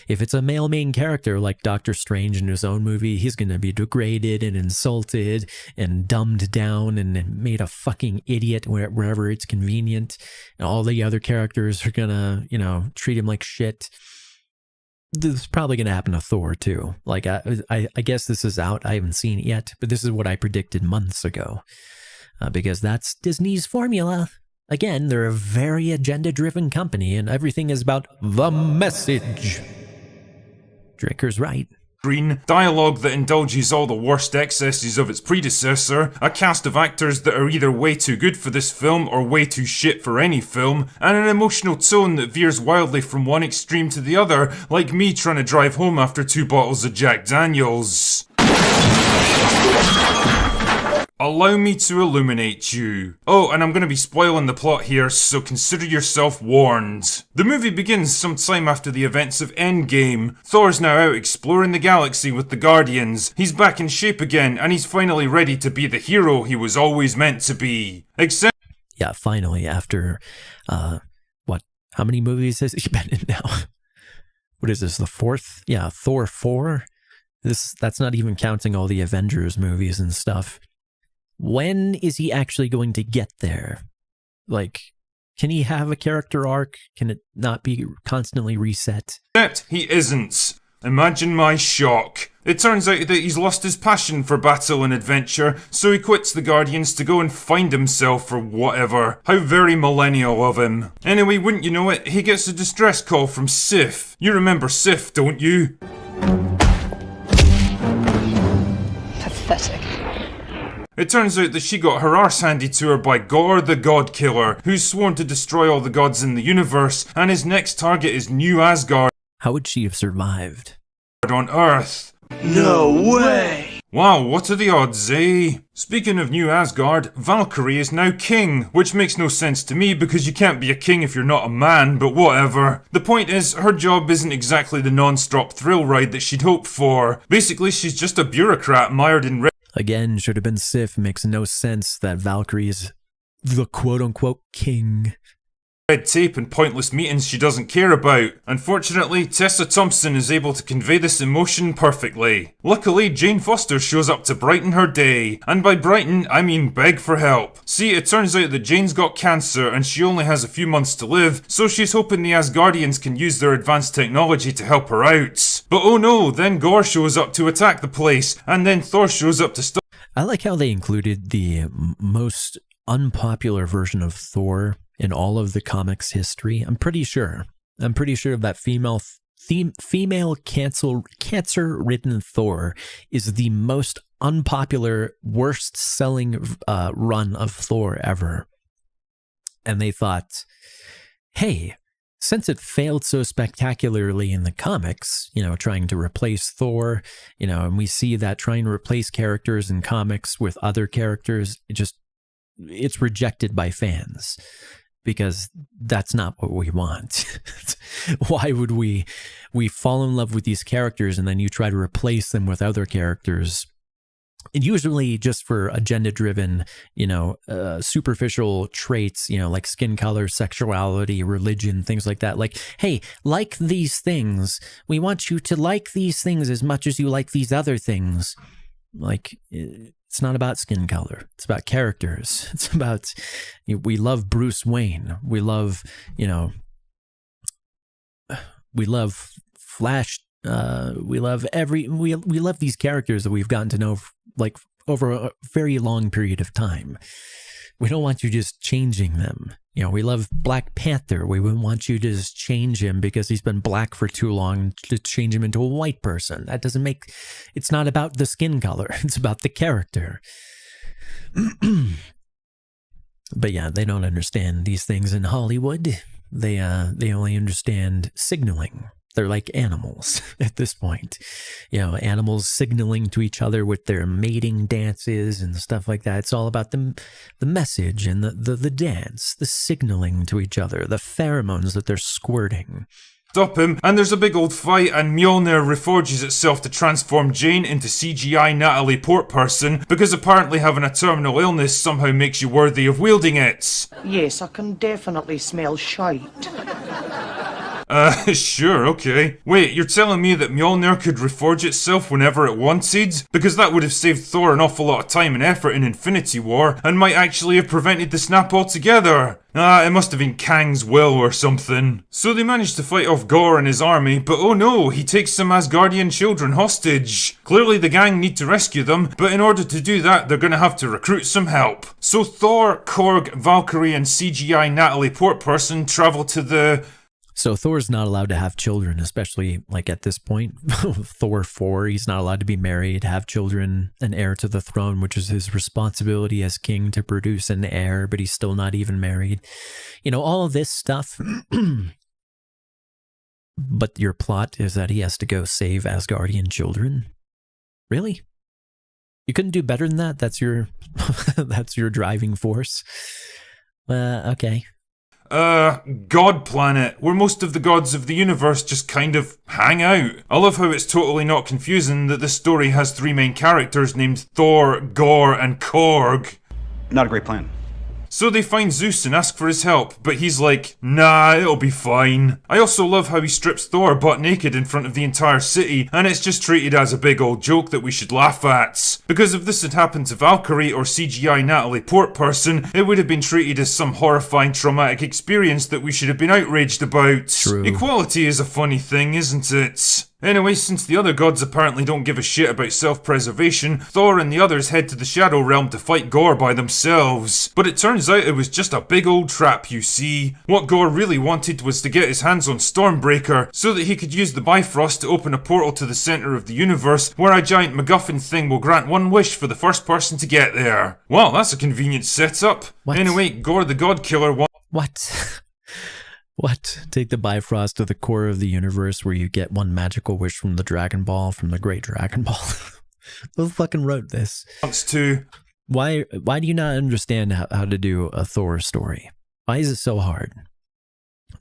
if it's a male main character like Doctor Strange in his own movie, he's going to be degraded and insulted and dumbed down and made a fucking idiot wherever it's convenient. And all the other characters are going to, you know, treat him like shit. This is probably going to happen to Thor too. Like, I guess this is out. I haven't seen it yet, but this is what I predicted months ago. Because that's Disney's formula. Again, they're a very agenda-driven company, and everything is about the message. Draker's right. Green, dialogue that indulges all the worst excesses of its predecessor, a cast of actors that are either way too good for this film or way too shit for any film, and an emotional tone that veers wildly from one extreme to the other, like me trying to drive home after 2 bottles of Jack Daniels. Allow me to illuminate you. Oh, and I'm going to be spoiling the plot here, so consider yourself warned. The movie begins sometime after the events of Endgame. Thor's now out exploring the galaxy with the Guardians. He's back in shape again, and he's finally ready to be the hero he was always meant to be. Except... Yeah, finally, after, how many movies has he been in now? What is this, the 4th? Yeah, Thor 4? That's not even counting all the Avengers movies and stuff. When is he actually going to get there? Like, can he have a character arc? Can it not be constantly reset? Except he isn't. Imagine my shock. It turns out that he's lost his passion for battle and adventure, so he quits the Guardians to go and find himself or whatever. How very millennial of him. Anyway, wouldn't you know it, he gets a distress call from Sif. You remember Sif, don't you? Pathetic. It turns out that she got her arse handed to her by Gore the God Killer, who's sworn to destroy all the gods in the universe, and his next target is New Asgard. How would she have survived? On Earth. No way! Wow, what are the odds, eh? Speaking of New Asgard, Valkyrie is now king, which makes no sense to me because you can't be a king if you're not a man, but whatever. The point is, her job isn't exactly the non-stop thrill ride that she'd hoped for. Basically, she's just a bureaucrat mired in red. Again, should have been Sif. Makes no sense that Valkyrie is the quote-unquote king. Red tape and pointless meetings she doesn't care about. Unfortunately, Tessa Thompson is able to convey this emotion perfectly. Luckily, Jane Foster shows up to brighten her day. And by brighten, I mean beg for help. See, it turns out that Jane's got cancer and she only has a few months to live, so she's hoping the Asgardians can use their advanced technology to help her out. But oh no, then Gore shows up to attack the place, and then Thor shows up to stop. I like how they included the most unpopular version of Thor in all of the comics history. I'm pretty sure that female cancer-ridden Thor is the most unpopular, worst-selling run of Thor ever. And they thought, hey, since it failed so spectacularly in the comics, you know, trying to replace Thor, you know, and we see that trying to replace characters in comics with other characters, it's rejected by fans. Because that's not what we want. Why would we fall in love with these characters and then you try to replace them with other characters And usually just for agenda-driven, superficial traits, like skin color, sexuality, religion, things like that. Like, hey, like these things. We want you to like these things as much as you like these other things. Like, it's not about skin color. It's about characters. It's about, we love Bruce Wayne. We love, we love Flash. We love we love these characters that we've gotten to know like over a very long period of time. We don't want you just changing them. We love Black Panther. We wouldn't want you to just change him because he's been black for too long to change him into a white person. That doesn't make, it's not about the skin color. It's about the character. But yeah, they don't understand these things in Hollywood. They only understand signaling. They're like animals at this point. Animals signaling to each other with their mating dances and stuff like that. It's all about the message and the dance, the signaling to each other, the pheromones that they're squirting. Stop him, and there's a big old fight, and Mjolnir reforges itself to transform Jane into CGI Natalie Portman, because apparently having a terminal illness somehow makes you worthy of wielding it. Yes, I can definitely smell shite. Sure, okay. Wait, you're telling me that Mjolnir could reforge itself whenever it wanted? Because that would have saved Thor an awful lot of time and effort in Infinity War, and might actually have prevented the snap altogether. It must have been Kang's will or something. So they managed to fight off Gore and his army, but oh no, he takes some Asgardian children hostage. Clearly the gang need to rescue them, but in order to do that, they're gonna have to recruit some help. So Thor, Korg, Valkyrie, and CGI Natalie Portman travel to the... So Thor's not allowed to have children, especially like at this point. Thor 4, he's not allowed to be married, have children, an heir to the throne, which is his responsibility as king to produce an heir, but he's still not even married. All of this stuff. But your plot is that he has to go save Asgardian children? Really? You couldn't do better than that? That's your that's your driving force? Okay. God planet, where most of the gods of the universe just kind of hang out. I love how it's totally not confusing that this story has 3 main characters named Thor, Gore, and Korg. Not a great plan. So they find Zeus and ask for his help, but he's like, nah, it'll be fine. I also love how he strips Thor butt naked in front of the entire city, and it's just treated as a big old joke that we should laugh at. Because if this had happened to Valkyrie or CGI Natalie Portman, it would have been treated as some horrifying traumatic experience that we should have been outraged about. True. Equality is a funny thing, isn't it? Anyway, since the other gods apparently don't give a shit about self-preservation, Thor and the others head to the Shadow Realm to fight Gore by themselves. But it turns out it was just a big old trap, you see. What Gore really wanted was to get his hands on Stormbreaker, so that he could use the Bifrost to open a portal to the centre of the universe, where a giant MacGuffin thing will grant one wish for the first person to get there. Well, that's a convenient setup. What? Anyway, Gore the God Killer What? What? Take the Bifrost to the core of the universe where you get one magical wish from the Dragon Ball, from the Great Dragon Ball. Who fucking wrote this? wants to... Why do you not understand how to do a Thor story? Why is it so hard?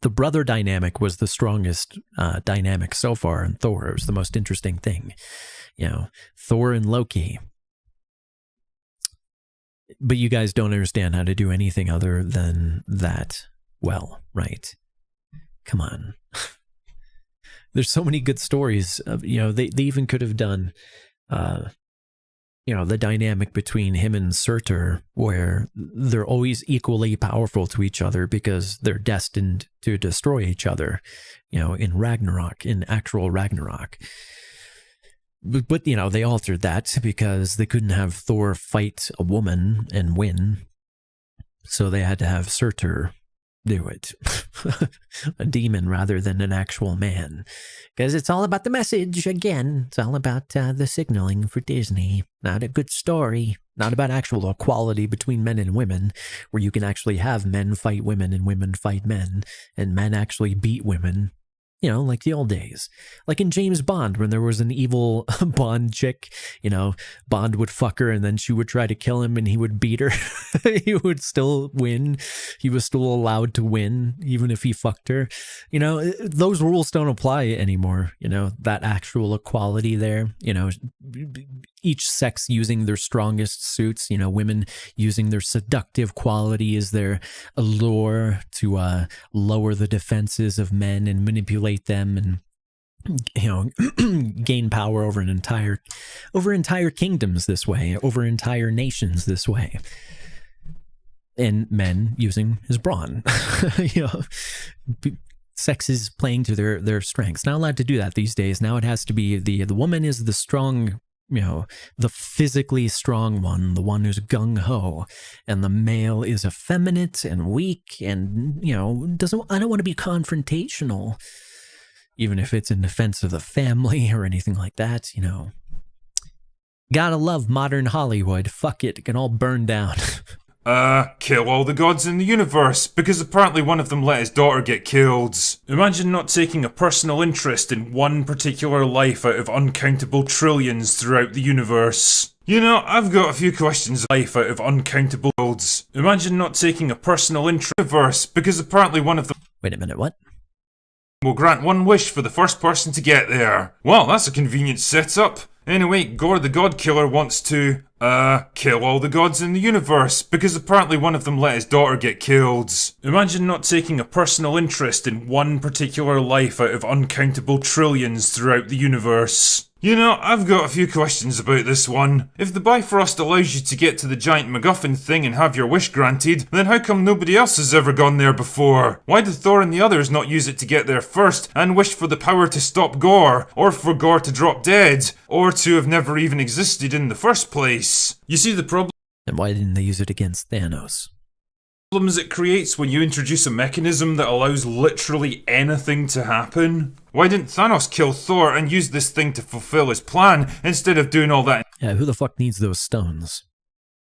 The brother dynamic was the strongest dynamic so far in Thor. It was the most interesting thing. Thor and Loki. But you guys don't understand how to do anything other than that well, right? Come on. There's so many good stories of, they even could have done, the dynamic between him and Surtur, where they're always equally powerful to each other because they're destined to destroy each other, in Ragnarok, in actual Ragnarok. But they altered that because they couldn't have Thor fight a woman and win. So they had to have Surtur do it. A demon rather than an actual man. Because it's all about the message again. It's all about the signaling for Disney. Not a good story. Not about actual equality between men and women, where you can actually have men fight women and women fight men, and men actually beat women You know, like the old days. Like in James Bond, when there was an evil Bond chick, you know, Bond would fuck her and then she would try to kill him and he would beat her. He would still win. He was still allowed to win, even if he fucked her. You know, those rules don't apply anymore. You know, that actual equality there, you know, each sex using their strongest suits, you know, women using their seductive quality as their allure to lower the defenses of men and manipulate them and, you know, gain power over entire kingdoms this way, over entire nations this way. And men using his brawn. You know, sex is playing to their strengths. Not allowed to do that these days. Now it has to be the woman is the strong, you know, the physically strong one, the one who's gung-ho, and the male is effeminate and weak and, you know, I don't want to be confrontational, even if it's in defense of the family or anything like that, you know. Gotta love modern Hollywood. Fuck it can all burn down. Kill all the gods in the universe, because apparently one of them let his daughter get killed. Imagine not taking a personal interest in one particular life out of uncountable trillions throughout the universe. You know, I've got a few questions. Life out of uncountable worlds. Imagine not taking a personal interest in the universe, because apparently one of them— Wait a minute, what? Will grant one wish for the first person to get there. Well, that's a convenient setup. Anyway, Gore the God Killer wants to, kill all the gods in the universe, because apparently one of them let his daughter get killed. Imagine not taking a personal interest in one particular life out of uncountable trillions throughout the universe. You know, I've got a few questions about this one. If the Bifrost allows you to get to the giant MacGuffin thing and have your wish granted, then how come nobody else has ever gone there before? Why did Thor and the others not use it to get there first and wish for the power to stop Gore, or for Gore to drop dead, or to have never even existed in the first place? You see the problem? And why didn't they use it against Thanos? Problems it creates when you introduce a mechanism that allows literally anything to happen. Why didn't Thanos kill Thor and use this thing to fulfill his plan instead of doing all that? Yeah, who the fuck needs those stones?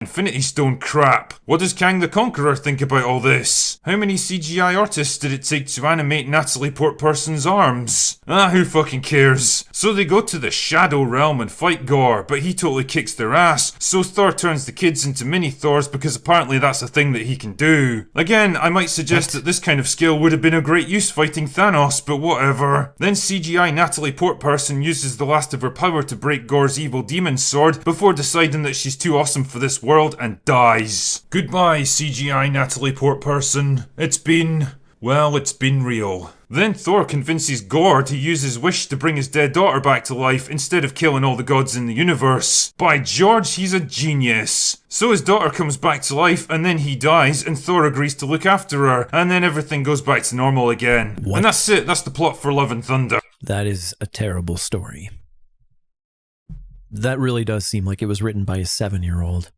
Infinity Stone crap. What does Kang the Conqueror think about all this? How many CGI artists did it take to animate Natalie Portman's arms? Who fucking cares? So they go to the Shadow Realm and fight Gore, but he totally kicks their ass, so Thor turns the kids into mini Thors because apparently that's a thing that he can do. Again, I might suggest that this kind of skill would have been of great use fighting Thanos, but whatever. Then CGI Natalie Portman uses the last of her power to break Gore's evil demon sword before deciding that she's too awesome for this world and dies. Goodbye, CGI Natalie Portman. It's been real. Then Thor convinces Gore to use his wish to bring his dead daughter back to life instead of killing all the gods in the universe. By George, he's a genius. So his daughter comes back to life and then he dies and Thor agrees to look after her and then everything goes back to normal again. What? And that's it, that's the plot for Love and Thunder. That is a terrible story. That really does seem like it was written by a 7-year-old.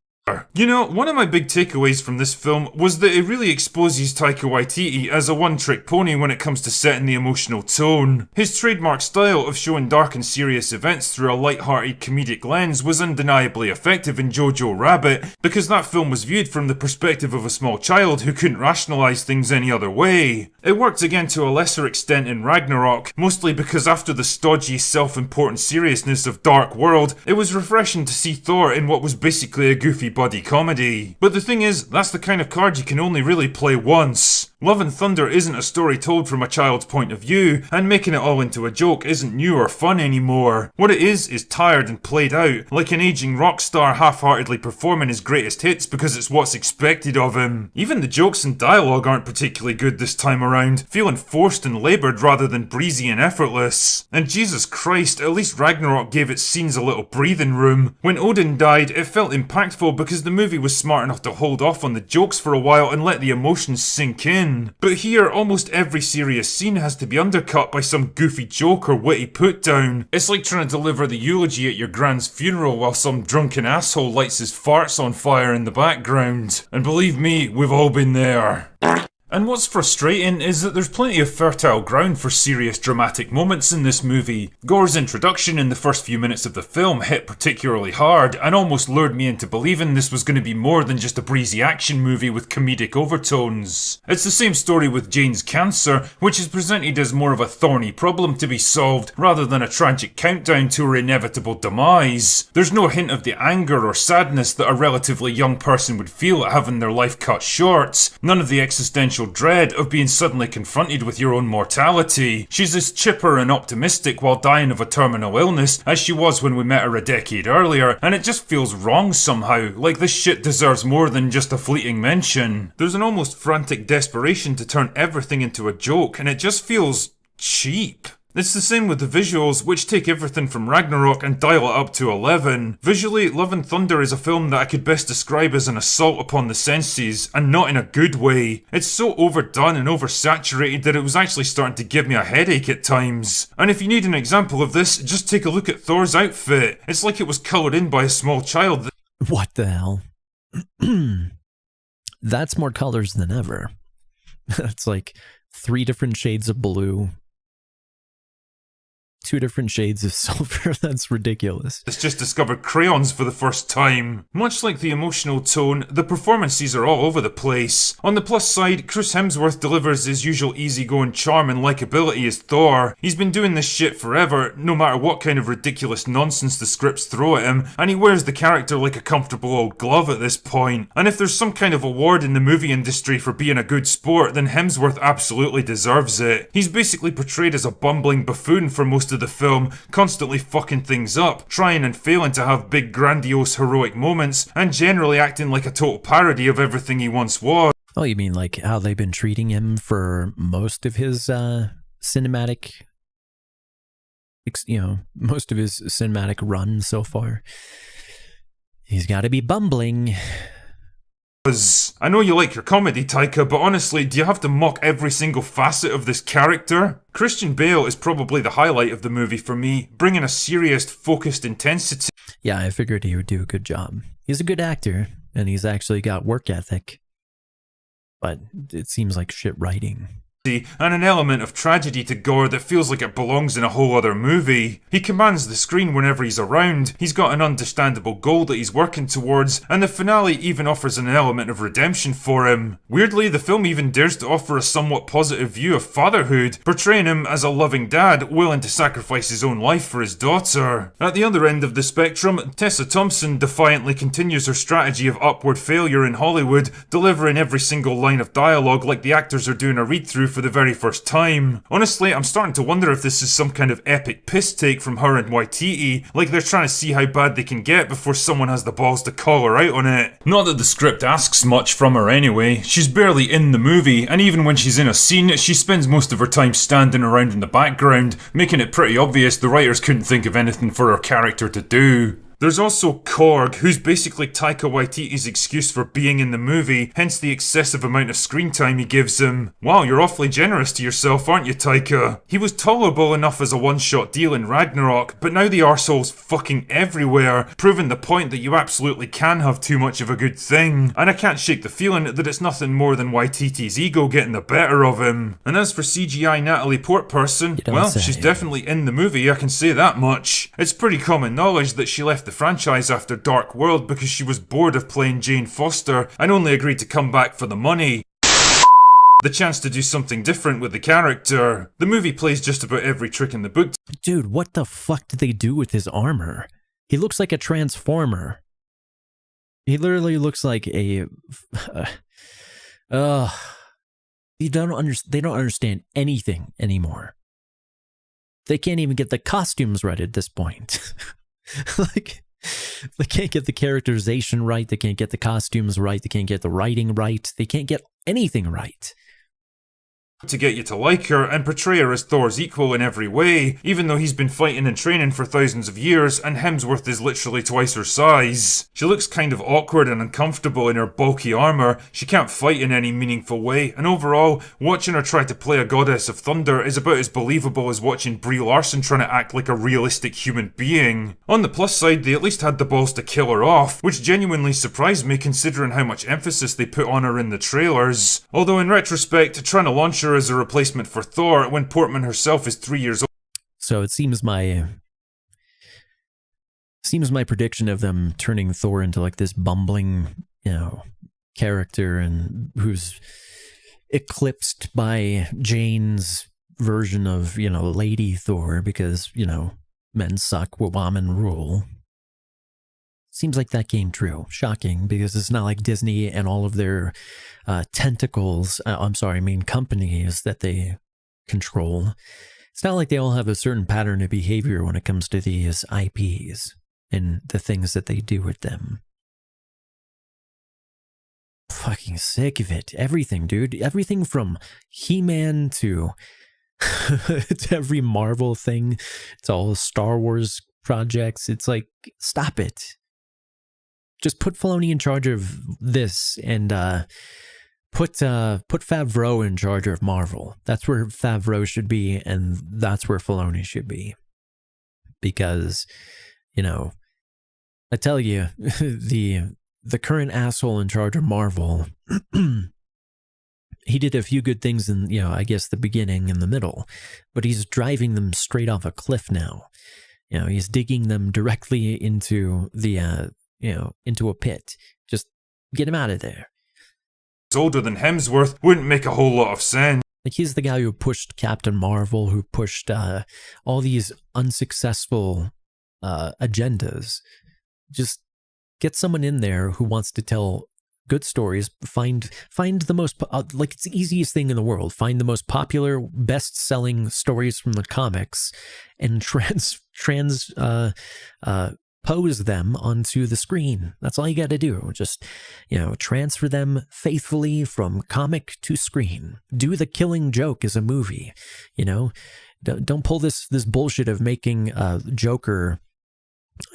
You know, one of my big takeaways from this film was that it really exposes Taika Waititi as a one-trick pony when it comes to setting the emotional tone. His trademark style of showing dark and serious events through a light-hearted comedic lens was undeniably effective in Jojo Rabbit, because that film was viewed from the perspective of a small child who couldn't rationalise things any other way. It worked again to a lesser extent in Ragnarok, mostly because after the stodgy, self-important seriousness of Dark World, it was refreshing to see Thor in what was basically a goofy buddy comedy. But the thing is, that's the kind of card you can only really play once. Love and Thunder isn't a story told from a child's point of view, and making it all into a joke isn't new or fun anymore. What it is tired and played out, like an aging rock star half-heartedly performing his greatest hits because it's what's expected of him. Even the jokes and dialogue aren't particularly good this time around, feeling forced and laboured rather than breezy and effortless. And Jesus Christ, at least Ragnarok gave its scenes a little breathing room. When Odin died, it felt impactful because the movie was smart enough to hold off on the jokes for a while and let the emotions sink in. But here, almost every serious scene has to be undercut by some goofy joke or witty put down. It's like trying to deliver the eulogy at your grand's funeral while some drunken asshole lights his farts on fire in the background. And believe me, we've all been there. And what's frustrating is that there's plenty of fertile ground for serious dramatic moments in this movie. Gore's introduction in the first few minutes of the film hit particularly hard and almost lured me into believing this was going to be more than just a breezy action movie with comedic overtones. It's the same story with Jane's cancer, which is presented as more of a thorny problem to be solved rather than a tragic countdown to her inevitable demise. There's no hint of the anger or sadness that a relatively young person would feel at having their life cut short. None of the existential dread of being suddenly confronted with your own mortality. She's as chipper and optimistic while dying of a terminal illness as she was when we met her a decade earlier, and it just feels wrong somehow, like this shit deserves more than just a fleeting mention. There's an almost frantic desperation to turn everything into a joke, and it just feels cheap. It's the same with the visuals, which take everything from Ragnarok and dial it up to 11. Visually, Love and Thunder is a film that I could best describe as an assault upon the senses, and not in a good way. It's so overdone and oversaturated that it was actually starting to give me a headache at times. And if you need an example of this, just take a look at Thor's outfit. It's like it was coloured in by a small child. What the hell? That's more colors than ever. That's like 3 different shades of blue, 2 different shades of silver. That's ridiculous. It's just discovered crayons for the first time. Much like the emotional tone, the performances are all over the place. On the plus side, Chris Hemsworth delivers his usual easygoing charm and likability as Thor. He's been doing this shit forever, no matter what kind of ridiculous nonsense the scripts throw at him, and he wears the character like a comfortable old glove at this point. And if there's some kind of award in the movie industry for being a good sport, then Hemsworth absolutely deserves it. He's basically portrayed as a bumbling buffoon for most of the film, constantly fucking things up, trying and failing to have big grandiose heroic moments, and generally acting like a total parody of everything he once was. Oh, you mean like how they've been treating him for most of his cinematic, most of his cinematic run so far? He's got to be bumbling. I know you like your comedy, Taika, but honestly, do you have to mock every single facet of this character? Christian Bale is probably the highlight of the movie for me, bringing a serious, focused intensity. Yeah, I figured he would do a good job. He's a good actor, and he's actually got work ethic. But it seems like shit writing. And an element of tragedy to Gore that feels like it belongs in a whole other movie. He commands the screen whenever he's around, he's got an understandable goal that he's working towards, and the finale even offers an element of redemption for him. Weirdly, the film even dares to offer a somewhat positive view of fatherhood, portraying him as a loving dad willing to sacrifice his own life for his daughter. At the other end of the spectrum, Tessa Thompson defiantly continues her strategy of upward failure in Hollywood, delivering every single line of dialogue like the actors are doing a read-through for the very first time. Honestly, I'm starting to wonder if this is some kind of epic piss take from her and Waititi, like they're trying to see how bad they can get before someone has the balls to call her out on it. Not that the script asks much from her anyway, she's barely in the movie, and even when she's in a scene, she spends most of her time standing around in the background, making it pretty obvious the writers couldn't think of anything for her character to do. There's also Korg, who's basically Taika Waititi's excuse for being in the movie, hence the excessive amount of screen time he gives him. Wow, you're awfully generous to yourself, aren't you, Taika? He was tolerable enough as a one-shot deal in Ragnarok, but now the arsehole's fucking everywhere, proving the point that you absolutely can have too much of a good thing. And I can't shake the feeling that it's nothing more than Waititi's ego getting the better of him. And as for CGI Natalie Portman, well, she's definitely in the movie, I can say that much. It's pretty common knowledge that she left the franchise after Dark World because she was bored of playing Jane Foster and only agreed to come back for the money. The chance to do something different with the character. The movie plays just about every trick in the book. Dude, what the fuck did they do with his armor? He looks like a transformer. He literally looks like a... they don't understand anything anymore. They can't even get the costumes right at this point. Like, they can't get the characterization right, they can't get the costumes right, they can't get the writing right, they can't get anything right. to get you to like her and portray her as Thor's equal in every way, even though he's been fighting and training for thousands of years and Hemsworth is literally twice her size. She looks kind of awkward and uncomfortable in her bulky armour, she can't fight in any meaningful way, and overall, watching her try to play a goddess of thunder is about as believable as watching Brie Larson trying to act like a realistic human being. On the plus side, they at least had the balls to kill her off, which genuinely surprised me considering how much emphasis they put on her in the trailers. Although in retrospect, trying to launch her as a replacement for Thor when Portman herself is 3 years old. So it seems my prediction of them turning Thor into like this bumbling, character and who's eclipsed by Jane's version of, Lady Thor because, men suck, women rule. Seems like that came true. Shocking, because it's not like Disney and all of their companies that they control. It's not like they all have a certain pattern of behavior when it comes to these IPs and the things that they do with them. Fucking sick of it. Everything, dude. Everything from He-Man to every Marvel thing. It's all Star Wars projects. It's like, stop it. Just put Filoni in charge of this and put Favreau in charge of Marvel. That's where Favreau should be, and that's where Filoni should be. Because, I tell you, the current asshole in charge of Marvel, he did a few good things in, I guess the beginning and the middle, but he's driving them straight off a cliff now. He's digging them directly into the into a pit. Just get him out of there. Older than Hemsworth wouldn't make a whole lot of sense. Like, he's the guy who pushed Captain Marvel, who pushed all these unsuccessful agendas. Just get someone in there who wants to tell good stories. Find the most, it's the easiest thing in the world. Find the most popular, best-selling stories from the comics and pose them onto the screen. That's all you got to do. Just, transfer them faithfully from comic to screen. Do The Killing Joke as a movie. Don't pull this bullshit of making Joker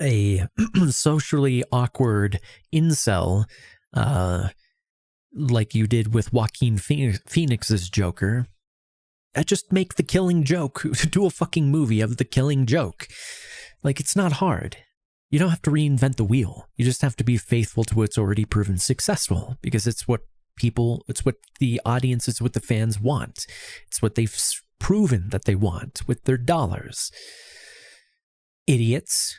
a socially awkward incel, like you did with Joaquin Phoenix's Joker. Just make The Killing Joke. Do a fucking movie of The Killing Joke. Like, it's not hard. You don't have to reinvent the wheel. You just have to be faithful to what's already proven successful, because it's what the audience, it's what the fans want. It's what they've proven that they want with their dollars. Idiots.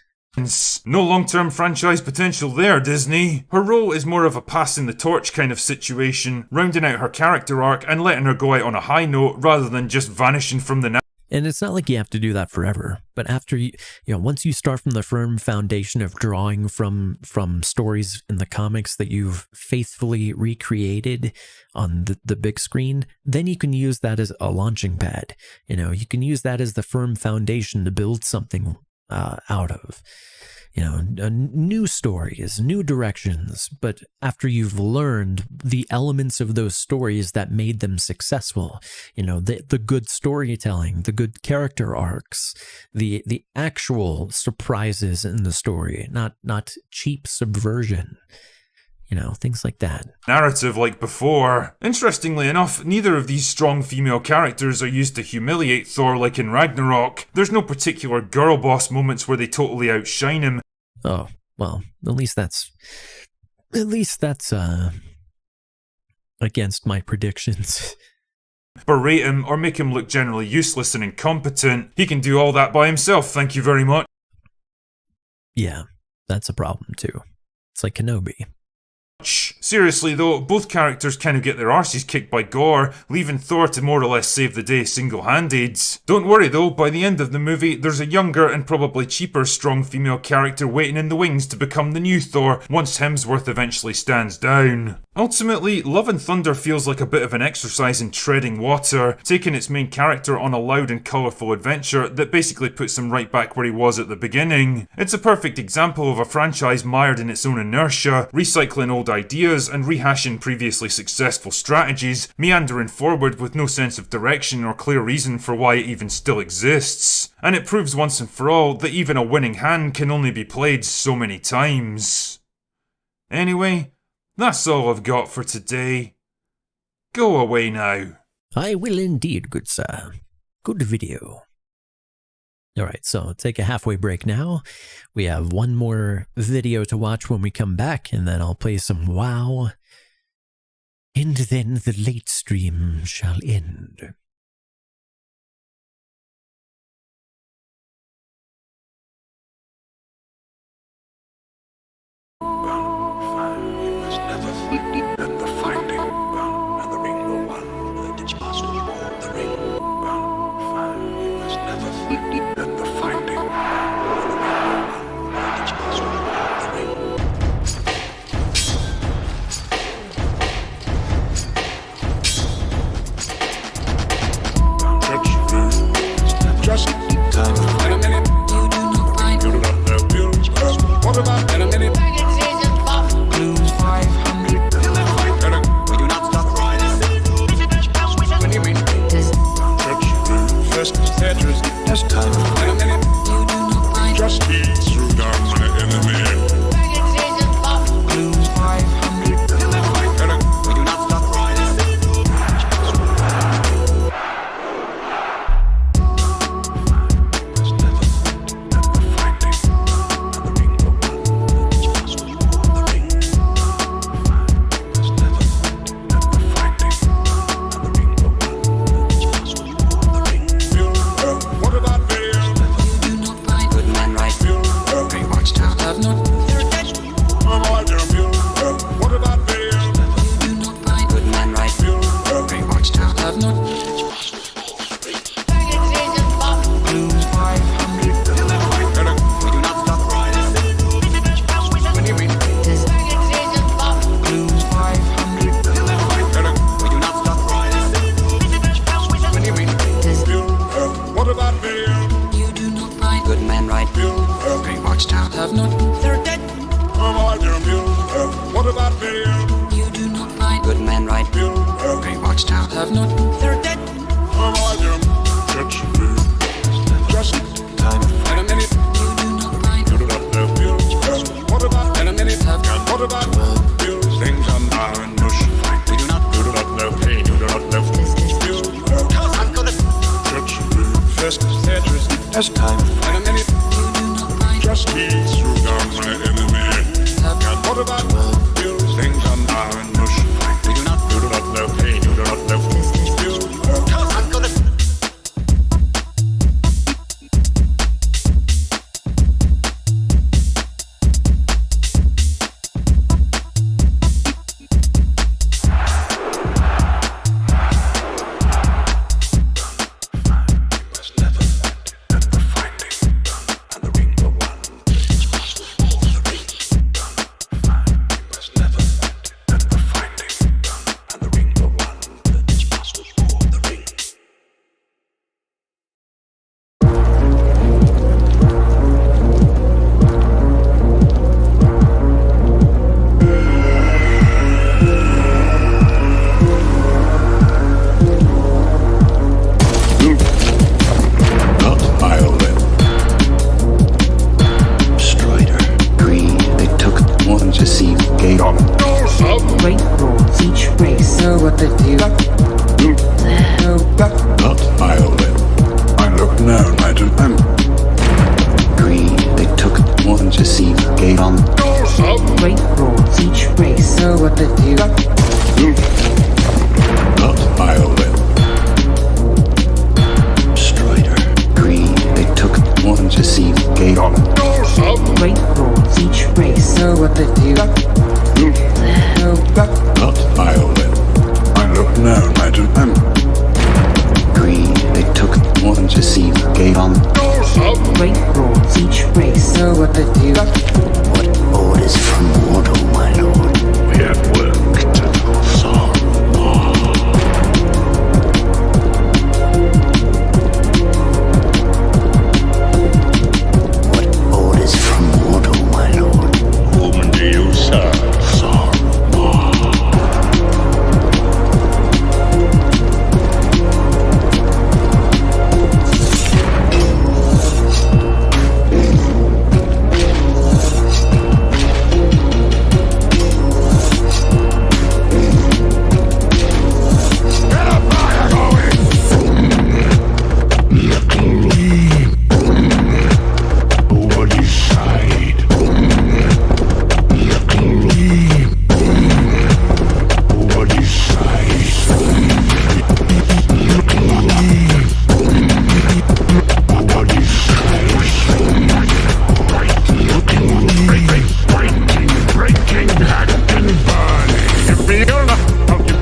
No long-term franchise potential there, Disney. Her role is more of a passing the torch kind of situation, rounding out her character arc and letting her go out on a high note rather than just vanishing from the And it's not like you have to do that forever, but after once you start from the firm foundation of drawing from stories in the comics that you've faithfully recreated on the big screen, then you can use that as a launching pad. You can use that as the firm foundation to build something out of. New stories, new directions, but after you've learned the elements of those stories that made them successful, the good storytelling, the good character arcs, the actual surprises in the story, not cheap subversion. Things like that. Narrative like before. Interestingly enough, neither of these strong female characters are used to humiliate Thor like in Ragnarok. There's no particular girl boss moments where they totally outshine him. Oh, well, at least that's against my predictions. Berate him or make him look generally useless and incompetent. He can do all that by himself, thank you very much. Yeah, that's a problem too. It's like Kenobi. Seriously though, both characters kind of get their arses kicked by Gore, leaving Thor to more or less save the day single-handed. Don't worry though, by the end of the movie, there's a younger and probably cheaper strong female character waiting in the wings to become the new Thor once Hemsworth eventually stands down. Ultimately, Love and Thunder feels like a bit of an exercise in treading water, taking its main character on a loud and colourful adventure that basically puts him right back where he was at the beginning. It's a perfect example of a franchise mired in its own inertia, recycling old ideas and rehashing previously successful strategies, meandering forward with no sense of direction or clear reason for why it even still exists. And it proves once and for all that even a winning hand can only be played so many times. Anyway, that's all I've got for today. Go away now. I will indeed, good sir. Good video. Alright, so take a halfway break now. We have one more video to watch when we come back, and then I'll play some WoW. And then the late stream shall end. Just time in a minute. You do not know. What about in a minute? Lose 500. We do not stop riding. When you mean first Tetris. Just time in a minute. Just ease through down in a minute. Lose 500. We do not stop riding.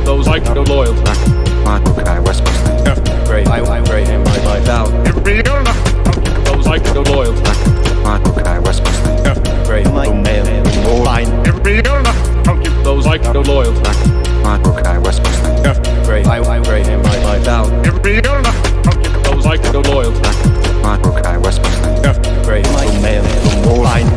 Those like the loyal. Okay, West Coast. Great. I'm great. And my val. Those like the loyal. Okay, West Coast. Great. Fine. Those like the loyal. Okay, West Coast. Great. I'm great. And my val. Those like the loyal. Okay, West Coast. Great. Fine.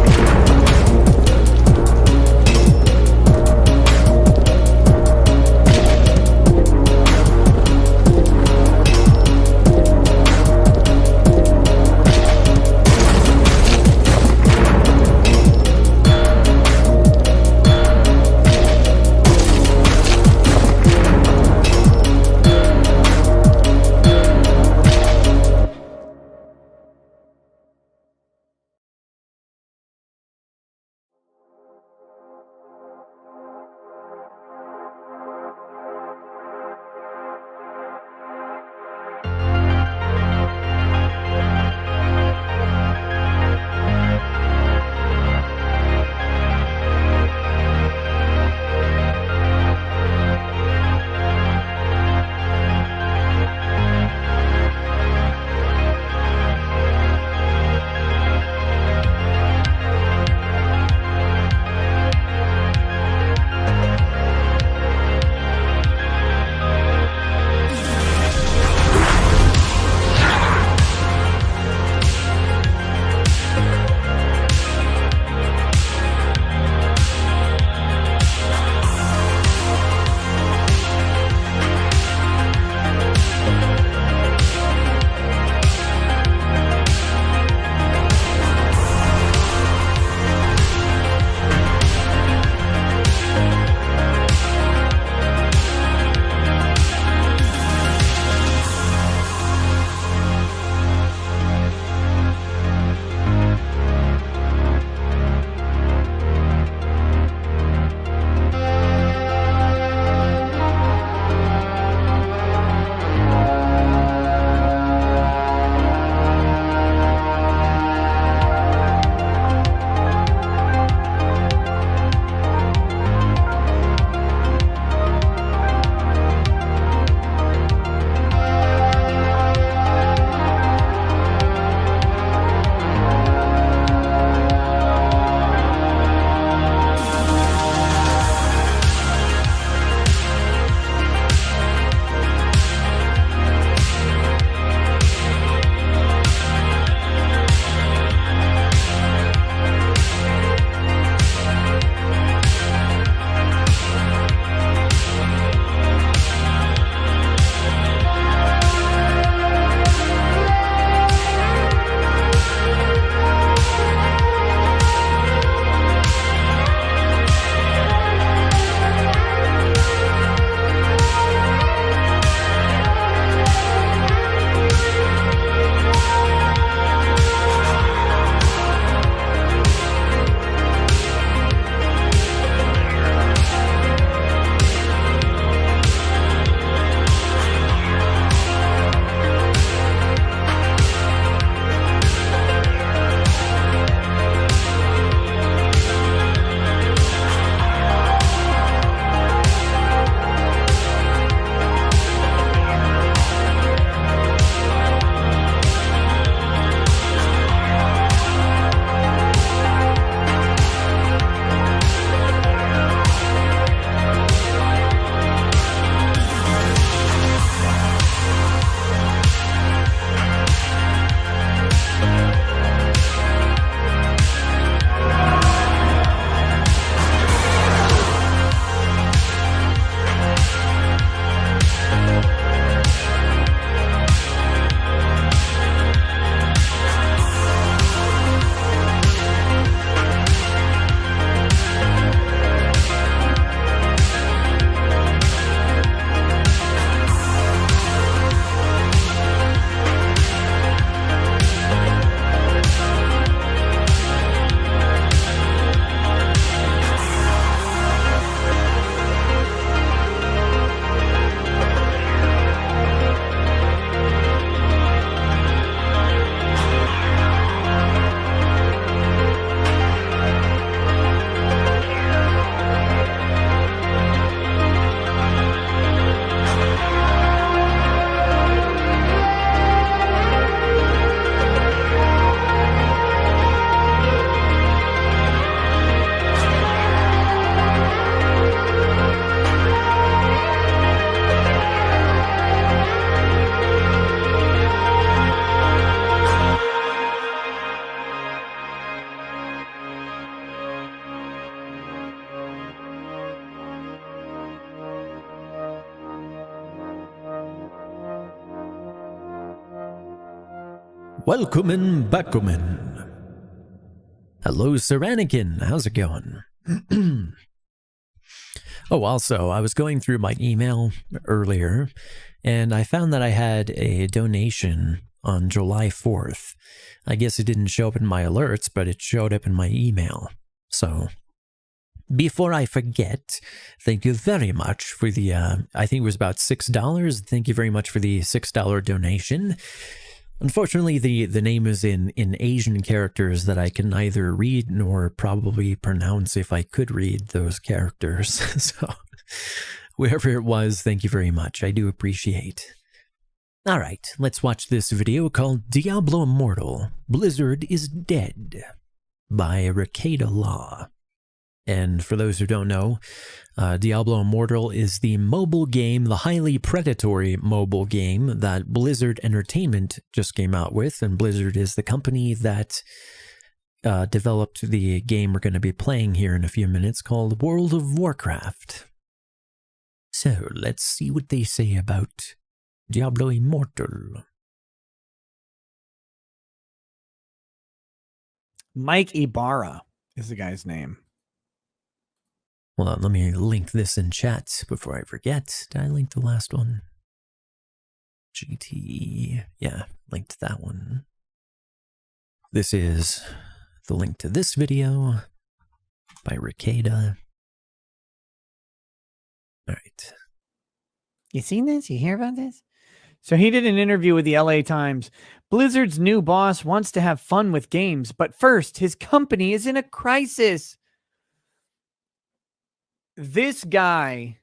Welcome backumen. Hello, Sir Anakin. How's it going? Oh, also, I was going through my email earlier, and I found that I had a donation on July 4th. I guess it didn't show up in my alerts, but it showed up in my email. So, before I forget, thank you very much for the, I think it was about $6. Thank you very much for the $6 donation. Unfortunately, the name is in Asian characters that I can neither read nor probably pronounce if I could read those characters. So, whoever it was, thank you very much. I do appreciate. All right, let's watch this video called Diablo Immortal, Blizzard is Dead by Ricada Law. And for those who don't know, Diablo Immortal is the mobile game, the highly predatory mobile game that Blizzard Entertainment just came out with. And Blizzard is the company that developed the game we're going to be playing here in a few minutes called World of Warcraft. So let's see what they say about Diablo Immortal. Mike Ibarra is the guy's name. Hold on, let me link this in chat before I forget. Did I link the last one? GT. Yeah, linked that one. This is the link to this video by Ricada. All right. You seen this? You hear about this? So he did an interview with the LA Times. Blizzard's new boss wants to have fun with games, but first, his company is in a crisis. This guy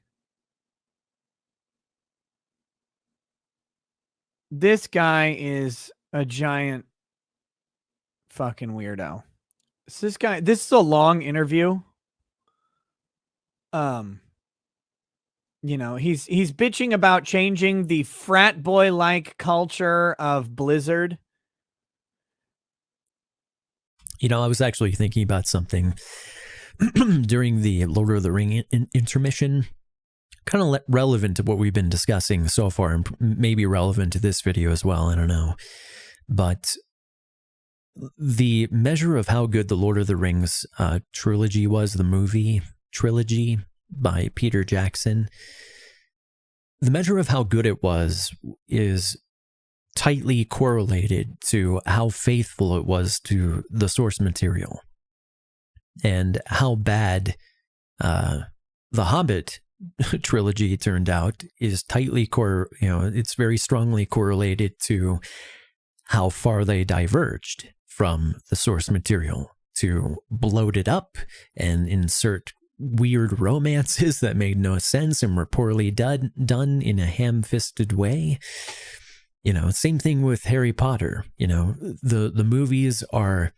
is a giant fucking weirdo. This is a long interview. You know, he's bitching about changing the frat boy like culture of Blizzard. You know, I was actually thinking about something during the Lord of the Ring intermission, kind of relevant to what we've been discussing so far, and maybe relevant to this video as well, I don't know. But the measure of how good the Lord of the Rings trilogy was, the movie trilogy by Peter Jackson, the measure of how good it was is tightly correlated to how faithful it was to the source material. And how bad the Hobbit trilogy turned out is tightly it's very strongly correlated to how far they diverged from the source material to bloat it up and insert weird romances that made no sense and were poorly done in a ham-fisted way. You know, same thing with Harry Potter. You know, the movies are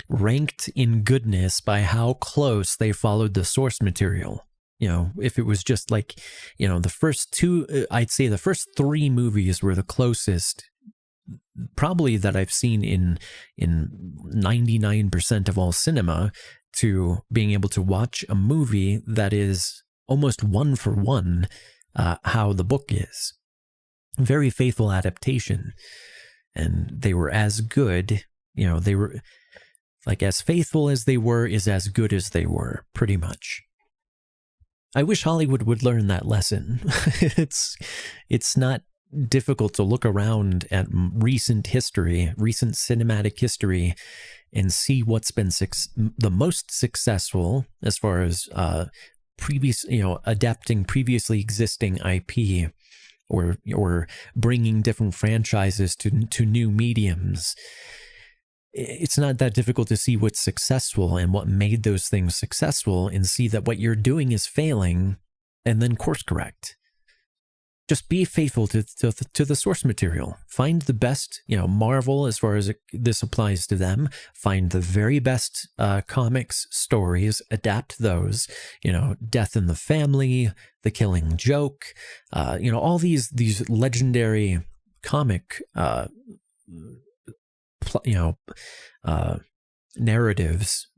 ranked in goodness by how close they followed the source material. You know, if it was just like, you know, the first two, I'd say the first three movies were the closest probably that I've seen in 99% of all cinema to being able to watch a movie that is almost one for one how the book is. Very faithful adaptation. And they were as good, you know, they were like as faithful as they were is as good as they were, pretty much. I wish Hollywood would learn that lesson. It's not difficult to look around at recent history, recent cinematic history, and see what's been the most successful as far as adapting previously existing IP or bringing different franchises to new mediums. It's not that difficult to see what's successful and what made those things successful and see that what you're doing is failing and then course correct. Just be faithful to the source material. Find the best, you know, Marvel, as far as this applies to them. Find the very best comics stories, adapt those. You know, Death in the Family, The Killing Joke, you know, all these legendary comic, narratives.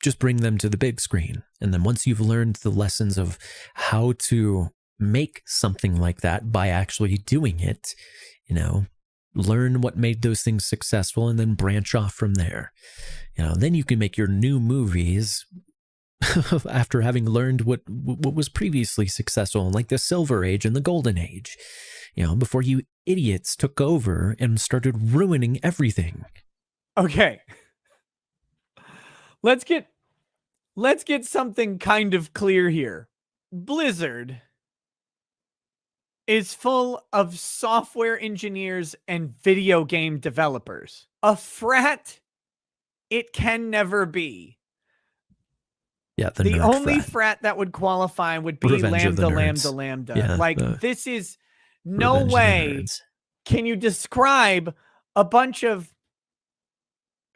Just bring them to the big screen, and then once you've learned the lessons of how to make something like that by actually doing it, you know, learn what made those things successful, and then branch off from there. Then you can make your new movies after having learned what was previously successful, like the Silver Age and the Golden Age. Before you idiots took over and started ruining everything. Okay. Let's get something kind of clear here. Blizzard is full of software engineers and video game developers. A frat, it can never be. Yeah, the only frat that would qualify would be Revenge Lambda. Yeah, this is no way can you describe a bunch of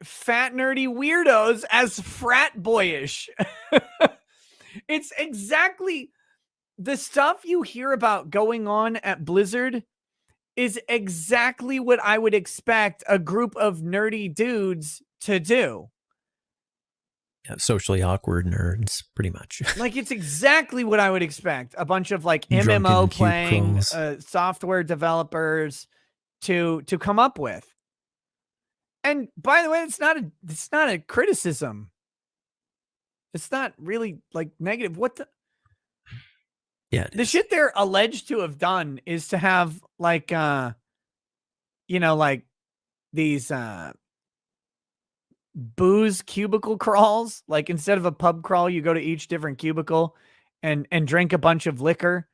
fat nerdy weirdos as frat boyish. It's exactly the stuff you hear about going on at Blizzard is exactly what I would expect a group of nerdy dudes to do. Yeah, socially awkward nerds, pretty much. It's exactly what I would expect. A bunch of like Drunken MMO playing cubicles. software developers to come up with. And by the way, it's not a criticism. It's not really negative. What the? Yeah. The shit they're alleged to have done is to have these booze cubicle crawls. Instead of a pub crawl, you go to each different cubicle and drink a bunch of liquor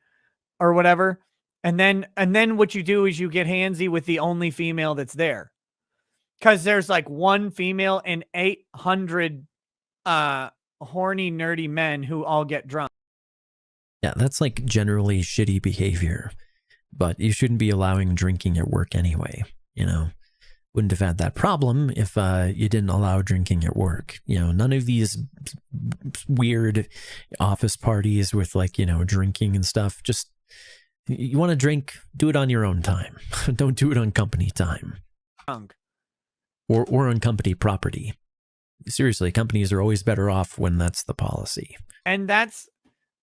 or whatever. And then what you do is you get handsy with the only female that's there. Because there's one female and 800 horny, nerdy men who all get drunk. Yeah, that's generally shitty behavior. But you shouldn't be allowing drinking at work anyway. Wouldn't have had that problem if you didn't allow drinking at work. None of these weird office parties with drinking and stuff. Just, you want to drink, do it on your own time. Don't do it on company time. Drunk. Or on company property. Seriously, companies are always better off when that's the policy. And that's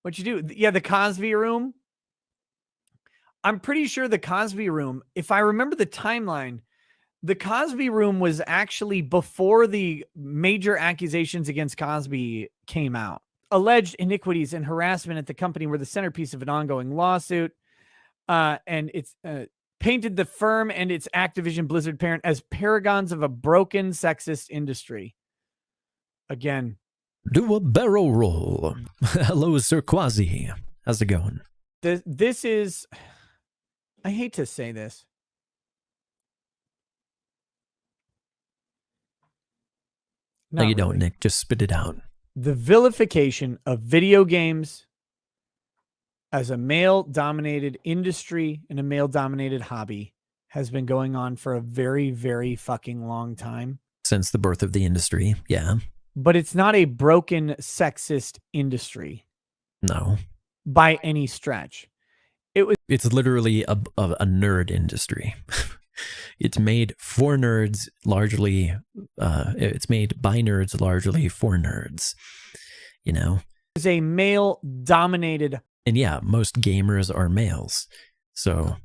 what you do. Yeah, the Cosby Room. I'm pretty sure the Cosby Room, if I remember the timeline, the Cosby Room was actually before the major accusations against Cosby came out. Alleged iniquities and harassment at the company were the centerpiece of an ongoing lawsuit. And it's painted the firm and its Activision Blizzard parent as paragons of a broken sexist industry. Again. Do a barrel roll. Hello, Sir Quasi. How's it going? This is... I hate to say this. No, you don't, Nick. Just spit it out. The vilification of video games as a male-dominated industry and a male-dominated hobby has been going on for a very, very fucking long time. Since the birth of the industry, yeah. But it's not a broken sexist industry. No. By any stretch. It's literally a nerd industry. It's made for nerds, largely. It's made by nerds, largely for nerds. It's a male-dominated. And yeah, most gamers are males. So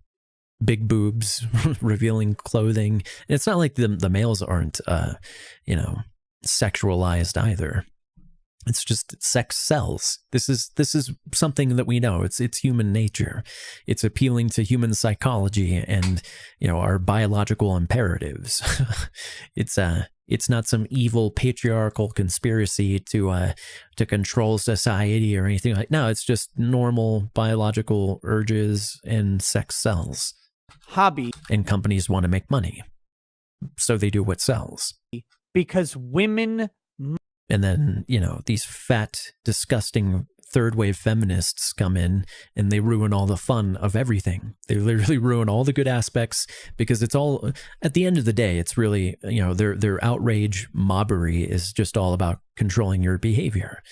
big boobs, revealing clothing. And it's not like the males aren't, sexualized either. It's just sex sells. This is something that we know. It's human nature. It's appealing to human psychology and our biological imperatives. It's not some evil patriarchal conspiracy to control society or anything like. No, it's just normal biological urges and sex sells. Hobby. And companies want to make money, so they do what sells. Because women. And then, these fat, disgusting third-wave feminists come in and they ruin all the fun of everything. They literally ruin all the good aspects because it's all, at the end of the day, it's really, their outrage mobbery is just all about controlling your behavior.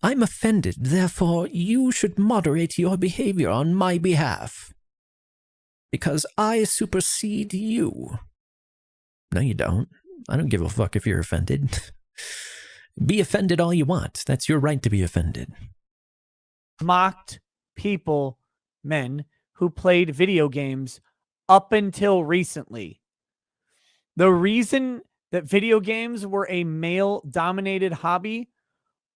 I'm offended, therefore you should moderate your behavior on my behalf because I supersede you. No, you don't. I don't give a fuck if you're offended. Be offended all you want. That's your right to be offended. Mocked people, men who played video games up until recently. The reason that video games were a male-dominated hobby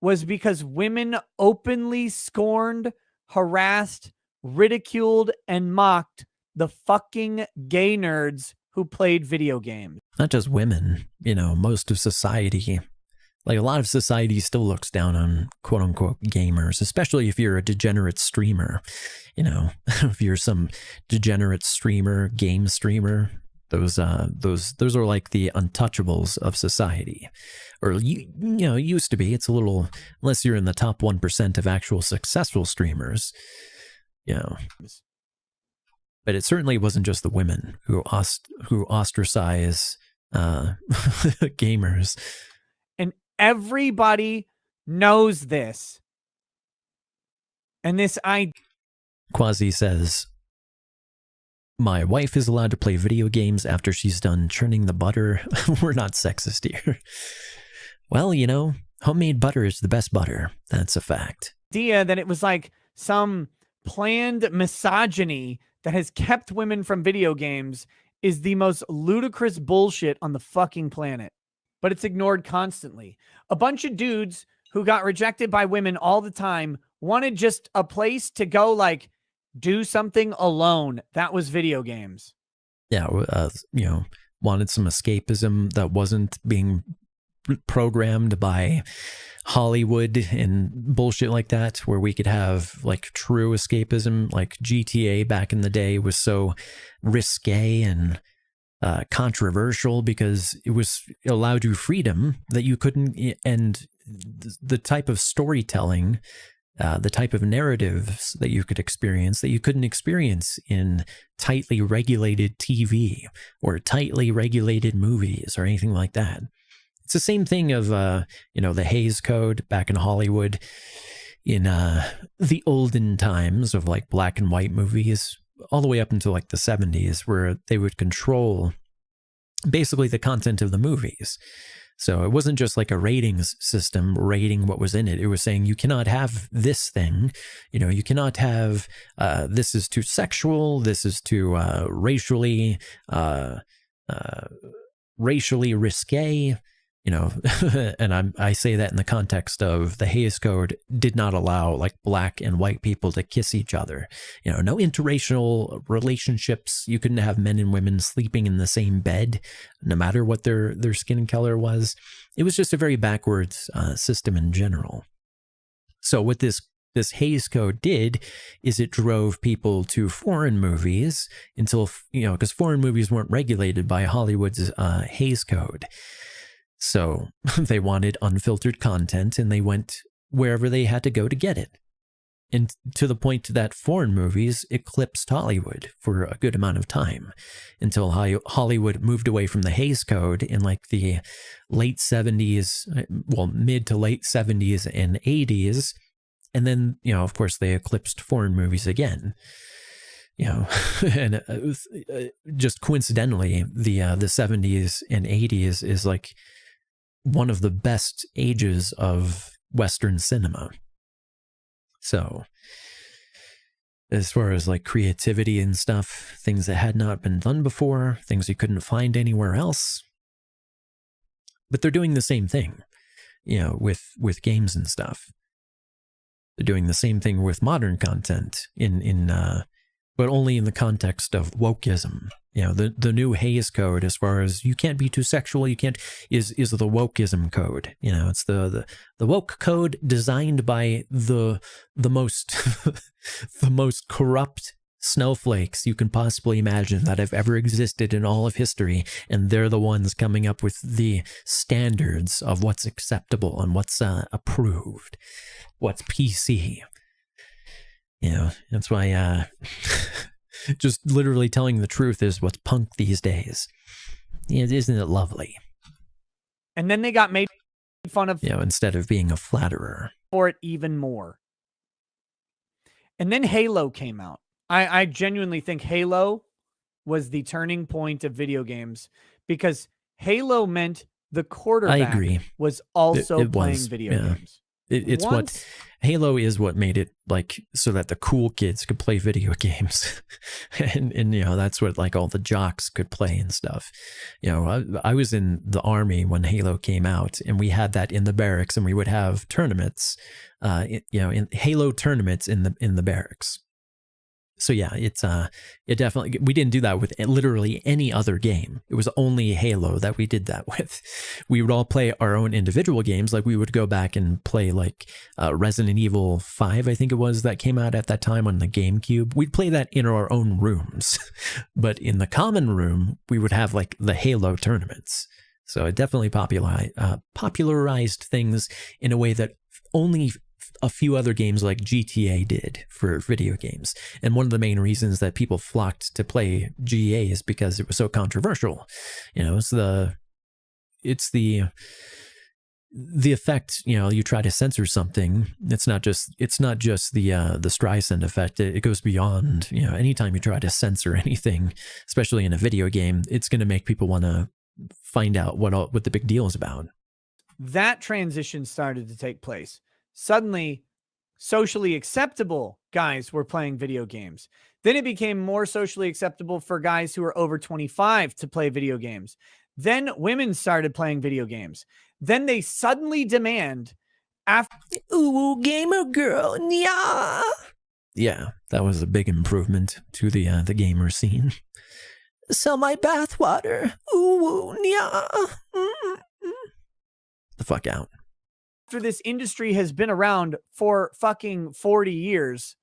was because women openly scorned, harassed, ridiculed, and mocked the fucking gay nerds who played video games. Not just women, most of society. Like, a lot of society still looks down on quote unquote gamers, especially if you're a degenerate streamer. If you're some degenerate streamer, game streamer, those are like the untouchables of society. Or used to be. It's a little, unless you're in the top 1% of actual successful streamers. But it certainly wasn't just the women who ostracize gamers. And everybody knows this. And this Quasi says, my wife is allowed to play video games after she's done churning the butter. We're not sexist here. Well, homemade butter is the best butter. That's a fact. Idea that it was like some planned misogyny that has kept women from video games is the most ludicrous bullshit on the fucking planet. But it's ignored constantly. A bunch of dudes who got rejected by women all the time wanted just a place to go, like, do something alone. That was video games. Yeah, wanted some escapism that wasn't being programmed by Hollywood and bullshit like that, where we could have like true escapism. Like GTA back in the day was so risque and controversial because it allowed you freedom that you couldn't, and the type of storytelling, the type of narratives that you could experience that you couldn't experience in tightly regulated TV or tightly regulated movies or anything like that. It's the same thing of, the Hays Code back in Hollywood in the olden times of like black and white movies, all the way up until like the 70s, where they would control basically the content of the movies. So it wasn't just like a ratings system rating what was in it. It was saying you cannot have this thing, you cannot have, this is too sexual, this is too racially risque. And I say that in the context of the Hays Code did not allow like black and white people to kiss each other. No interracial relationships. You couldn't have men and women sleeping in the same bed, no matter what their skin color was. It was just a very backwards system in general. So what this Hays Code did is it drove people to foreign movies until, because foreign movies weren't regulated by Hollywood's Hays Code. So they wanted unfiltered content and they went wherever they had to go to get it. And to the point that foreign movies eclipsed Hollywood for a good amount of time until Hollywood moved away from the Hays Code in like the late 70s, mid to late 70s and 80s. And then, of course, they eclipsed foreign movies again. And just coincidentally, the 70s and 80s is like one of the best ages of Western cinema. So as far as like creativity and stuff, things that had not been done before, things you couldn't find anywhere else. But they're doing the same thing, with games and stuff. They're doing the same thing with modern content but only in the context of wokeism. The new Hays Code, as far as you can't be too sexual, you can't, is the wokeism code. It's the woke code designed by the most the most corrupt snowflakes you can possibly imagine that have ever existed in all of history, and they're the ones coming up with the standards of what's acceptable and what's approved, what's PC. That's why just literally telling the truth is what's punk these days. Isn't it lovely? And then they got made fun of, instead of being a flatterer, for it even more. And then Halo came out. I genuinely think Halo was the turning point of video games, because Halo meant the quarterback I agree. was also it playing was, video games. It's what Halo is, what made it like so that the cool kids could play video games. and you know, that's what like all the jocks could play and stuff. You know, I was in the army when Halo came out, and we had that in the barracks, and we would have tournaments, you know, in Halo tournaments in the barracks. So yeah, it definitely, we didn't do that with literally any other game. It was only Halo that we did that with. We would all play our own individual games. Like we would go back and play like Resident Evil 5, I think it was, that came out at that time on the GameCube. We'd play that in our own rooms, but in the common room, we would have like the Halo tournaments. So it definitely popularized things in a way that only a few other games like GTA did for video games. And one of the main reasons that people flocked to play GA is because it was so controversial. You know, it's the effect, you know, you try to censor something. It's not just the Streisand effect. It goes beyond, you know, anytime you try to censor anything, especially in a video game, it's going to make people want to find out what the big deal is about. That transition started to take place. Suddenly, socially acceptable guys were playing video games. Then it became more socially acceptable for guys who were over 25 to play video games. Then women started playing video games. Then they suddenly demand after, ooh, gamer girl, yeah. Yeah, that was a big improvement to the gamer scene. Sell my bathwater, ooh, yeah. The fuck out. After this industry has been around for fucking 40 years,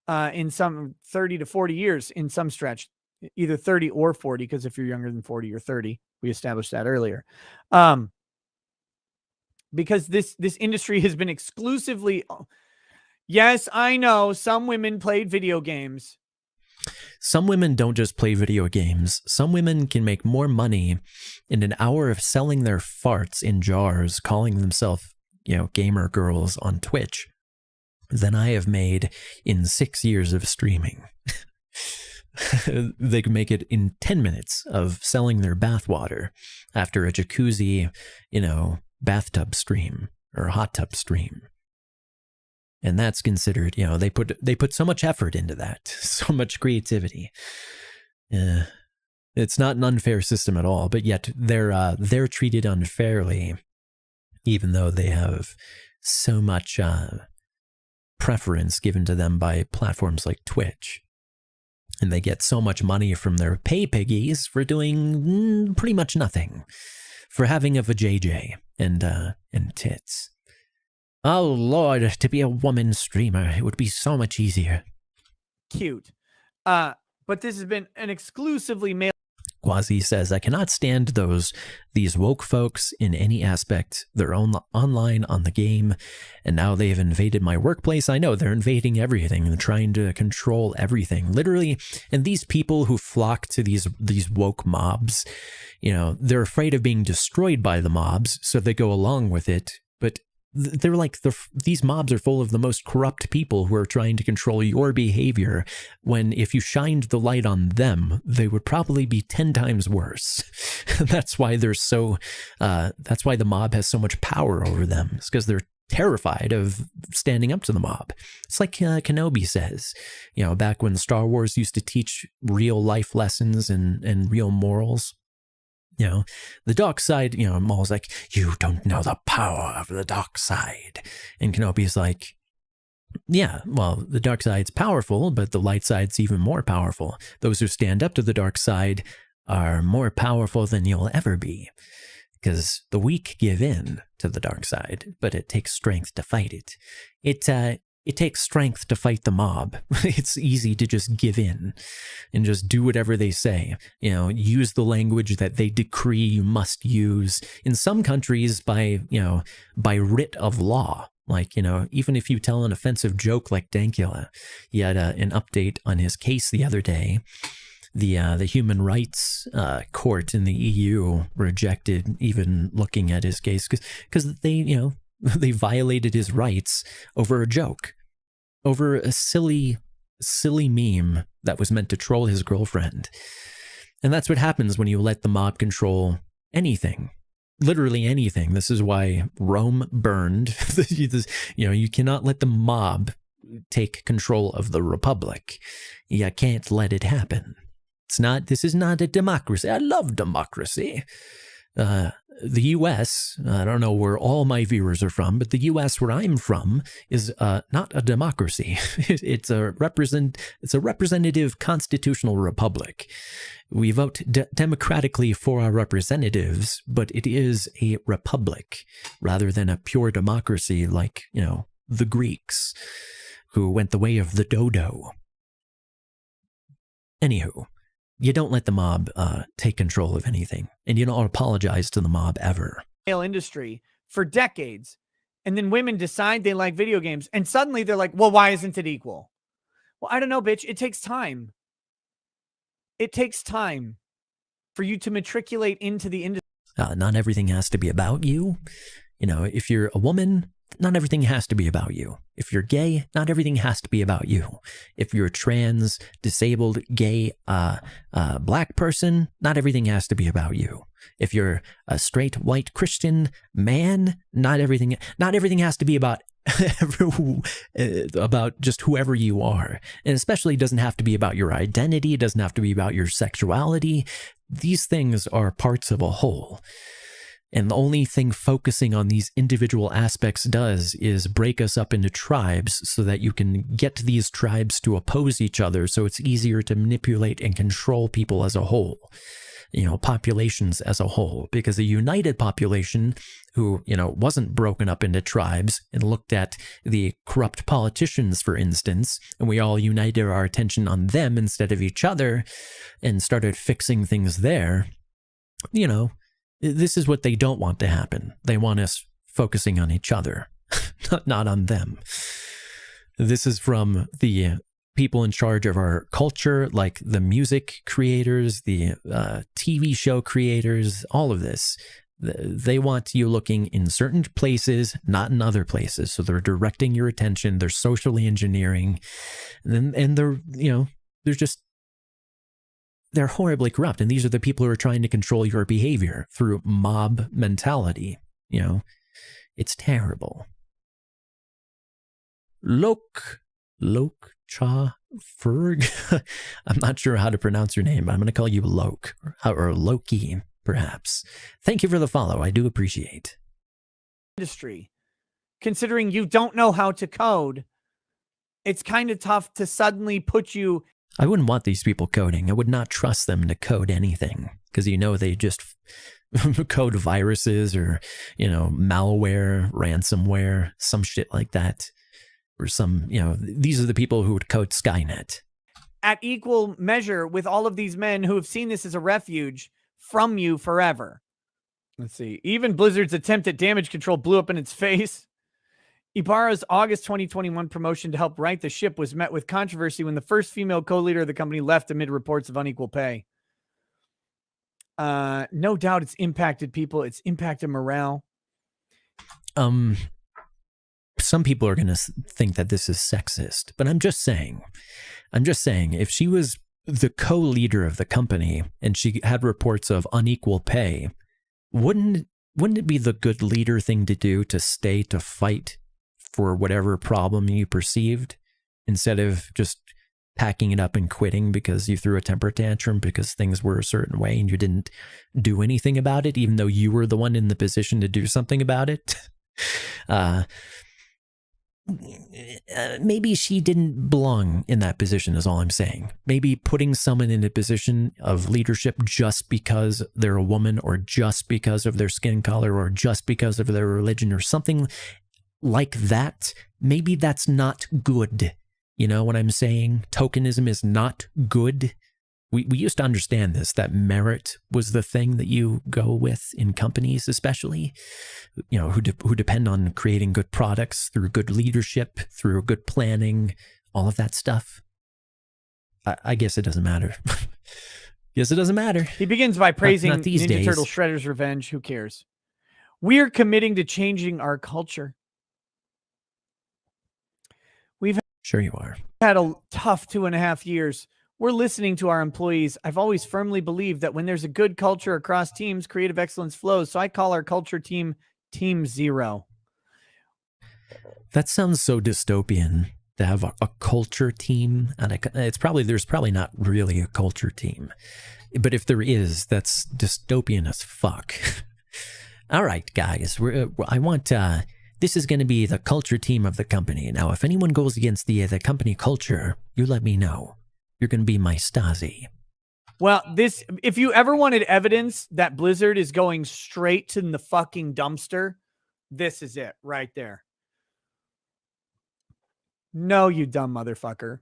in some 30 to 40 years in some stretch, either 30 or 40, because if you're younger than 40, you're 30. We established that earlier. Because this industry has been exclusively, yes, I know some women played video games. Some women don't just play video games. Some women can make more money in an hour of selling their farts in jars, calling themselves, you know, gamer girls on Twitch, than I have made in 6 years of streaming. They can make it in 10 minutes of selling their bathwater after a jacuzzi, you know, bathtub stream or hot tub stream. And that's considered, you know, they put so much effort into that, so much creativity. It's not an unfair system at all, but yet they're treated unfairly, even though they have so much preference given to them by platforms like Twitch. And they get so much money from their pay piggies for doing pretty much nothing, for having a vajayjay and tits. Oh Lord, to be a woman streamer, it would be so much easier. Cute. But this has been an exclusively male. Quasi says, I cannot stand these woke folks in any aspect. They're online on the game, and now they've invaded my workplace. I know they're invading everything and trying to control everything, literally. And these people who flock to these woke mobs, you know, they're afraid of being destroyed by the mobs, so they go along with it. But they're like, these mobs are full of the most corrupt people who are trying to control your behavior, when if you shined the light on them, they would probably be 10 times worse. That's why that's why the mob has so much power over them. It's because they're terrified of standing up to the mob. It's like Kenobi says, you know, back when Star Wars used to teach real life lessons and real morals. You know, the dark side, you know, Maul's like, you don't know the power of the dark side. And Kenobi's like, yeah, well, the dark side's powerful, but the light side's even more powerful. Those who stand up to the dark side are more powerful than you'll ever be. Because the weak give in to the dark side, but it takes strength to fight it. It takes strength to fight the mob. It's easy to just give in and just do whatever they say. You know, use the language that they decree you must use. In some countries, by writ of law. Like, you know, even if you tell an offensive joke like Dankula, he had an update on his case the other day. The Human Rights Court in the EU rejected even looking at his case because they, you know, they violated his rights over a joke, over a silly meme that was meant to troll his girlfriend. And that's what happens when you let the mob control anything. literally anything. This is why Rome burned. You cannot let the mob take control of the republic. You can't let it happen. This is not a democracy. I love democracy. The U.S., I don't know where all my viewers are from, but the U.S. where I'm from is not a democracy. It's a representative constitutional republic. We vote democratically for our representatives, but it is a republic rather than a pure democracy like, the Greeks who went the way of the dodo. Anywho. You don't let the mob take control of anything, and you don't apologize to the mob ever. Industry for decades, and then women decide they like video games, and suddenly they're like, well, why isn't it equal? Well, I don't know, bitch. It takes time. It takes time for you to matriculate into the industry. Not everything has to be about you. If you're a woman, not everything has to be about you. If you're gay, not everything has to be about you. If you're a trans, disabled, gay, black person, not everything has to be about you. If you're a straight, white Christian man, not everything has to be about just whoever you are. And especially doesn't have to be about your identity. It doesn't have to be about your sexuality. These things are parts of a whole. And the only thing focusing on these individual aspects does is break us up into tribes so that you can get these tribes to oppose each other, so it's easier to manipulate and control people as a whole, populations as a whole. Because a united population who, wasn't broken up into tribes and looked at the corrupt politicians, for instance, and we all united our attention on them instead of each other and started fixing things there, this is what they don't want to happen. They want us focusing on each other, not on them. This is from the people in charge of our culture, like the music creators, the TV show creators, all of this. They want you looking in certain places, not in other places. So they're directing your attention. They're socially engineering, and they're horribly corrupt. And these are the people who are trying to control your behavior through mob mentality. It's terrible. Lok Cha Ferg. I'm not sure how to pronounce your name, but I'm going to call you Lok or Loki, perhaps. Thank you for the follow. I do appreciate. Industry, considering you don't know how to code, it's kind of tough to suddenly put you. I wouldn't want these people coding. I would not trust them to code anything because they just code viruses or, malware, ransomware, some shit like that. Or these are the people who would code Skynet. At equal measure with all of these men who have seen this as a refuge from you forever. Let's see. Even Blizzard's attempt at damage control blew up in its face. Ibarra's August 2021 promotion to help right the ship was met with controversy when the first female co-leader of the company left amid reports of unequal pay. No doubt it's impacted people. It's impacted morale. Some people are going to think that this is sexist, but I'm just saying, if she was the co-leader of the company and she had reports of unequal pay, wouldn't it be the good leader thing to do to stay to fight for whatever problem you perceived instead of just packing it up and quitting because you threw a temper tantrum because things were a certain way and you didn't do anything about it, even though you were the one in the position to do something about it? Maybe she didn't belong in that position is all I'm saying. Maybe putting someone in a position of leadership just because they're a woman or just because of their skin color or just because of their religion or something like that, maybe that's not good. You know what I'm saying? Tokenism is not good. We used to understand this, that merit was the thing that you go with in companies, especially, who depend on creating good products through good leadership, through good planning, all of that stuff. I guess it doesn't matter. Yes, it doesn't matter. He begins by praising not these Ninja days. Turtle Shredder's Revenge. Who cares? We're committing to changing our culture. Sure you are. Had a tough 2.5 years We're listening to our employees. I've always firmly believed that when there's a good culture across teams, creative excellence flows. So I call our culture team Team Zero. That sounds so dystopian to have a culture team, and there's probably not really a culture team, but if there is, that's dystopian as fuck. All right, guys, I want this is going to be the culture team of the company. Now, if anyone goes against the company culture, you let me know. You're going to be my Stasi. Well, if you ever wanted evidence that Blizzard is going straight to the fucking dumpster, this is it right there. No, you dumb motherfucker.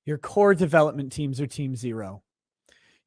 Your core development teams are Team Zero.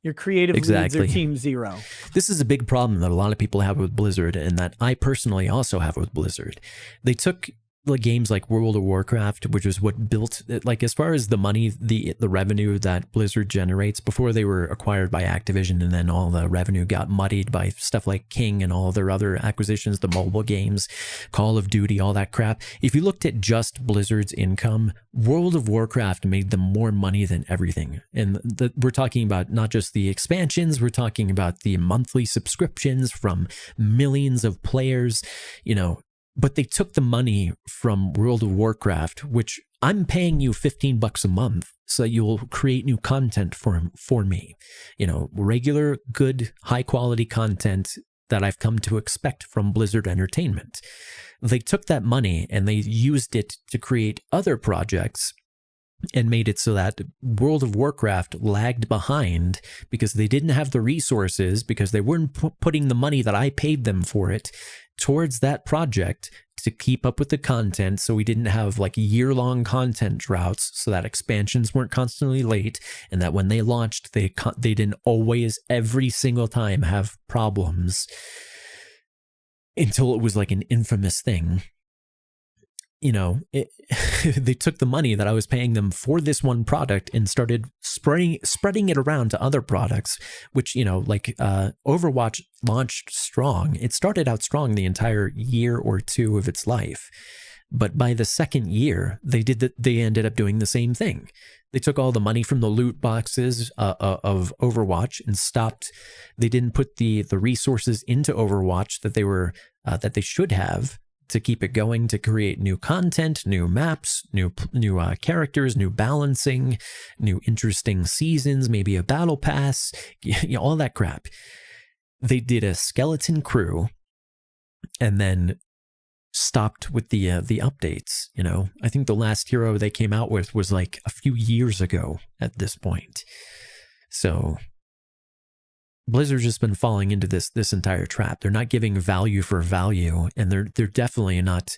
Your creative leads are Team Zero. This is a big problem that a lot of people have with Blizzard, and that I personally also have with Blizzard. They took like games like World of Warcraft, which is what built, like, as far as the money, the revenue that Blizzard generates, before they were acquired by Activision, and then all the revenue got muddied by stuff like King and all their other acquisitions, the mobile games, Call of Duty, all that crap. If you looked at just Blizzard's income, World of Warcraft made them more money than everything. And we're talking about not just the expansions, we're talking about the monthly subscriptions from millions of players, you know. But they took the money from World of Warcraft, which I'm paying you $15 a month, so you'll create new content for me. You know, regular, good, high quality content that I've come to expect from Blizzard Entertainment. They took that money and they used it to create other projects and made it so that World of Warcraft lagged behind because they didn't have the resources, because they weren't putting the money that I paid them for it towards that project to keep up with the content. So we didn't have like year-long content droughts, so that expansions weren't constantly late, and that when they launched, they didn't always, every single time, have problems until it was like an infamous thing. You know, they took the money that I was paying them for this one product and started spreading it around to other products, which, you know, like Overwatch launched strong. It started out strong the entire year or two of its life. But by the second year, they ended up doing the same thing. They took all the money from the loot boxes of Overwatch and stopped. They didn't put the resources into Overwatch that they should have, to keep it going, to create new content, new maps, new characters, new balancing, new interesting seasons, maybe a battle pass, you know, all that crap. They did a skeleton crew and then stopped with the updates. You know, I think the last hero they came out with was like a few years ago at this point. So Blizzard's just been falling into this entire trap. They're not giving value for value, and they're definitely not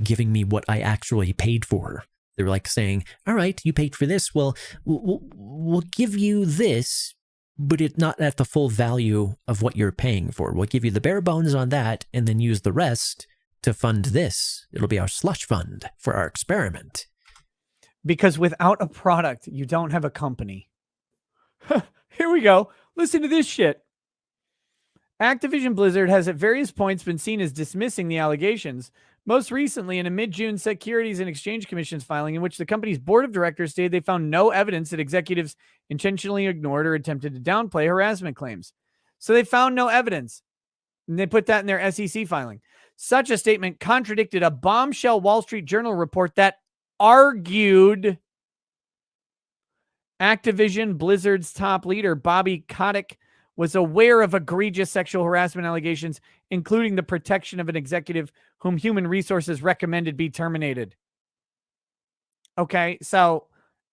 giving me what I actually paid for. They're like saying, all right, you paid for this, well, we'll give you this, but it's not at the full value of what you're paying for. We'll give you the bare bones on that, and then use the rest to fund this. It'll be our slush fund for our experiment. Because without a product, you don't have a company. Here we go. Listen to this shit. Activision Blizzard has at various points been seen as dismissing the allegations, most recently in a mid-June Securities and Exchange Commission's filing in which the company's board of directors stated they found no evidence that executives intentionally ignored or attempted to downplay harassment claims. So they found no evidence, and they put that in their SEC filing. Such a statement contradicted a bombshell Wall Street Journal report that argued Activision Blizzard's top leader, Bobby Kotick, was aware of egregious sexual harassment allegations, including the protection of an executive whom Human Resources recommended be terminated. Okay, so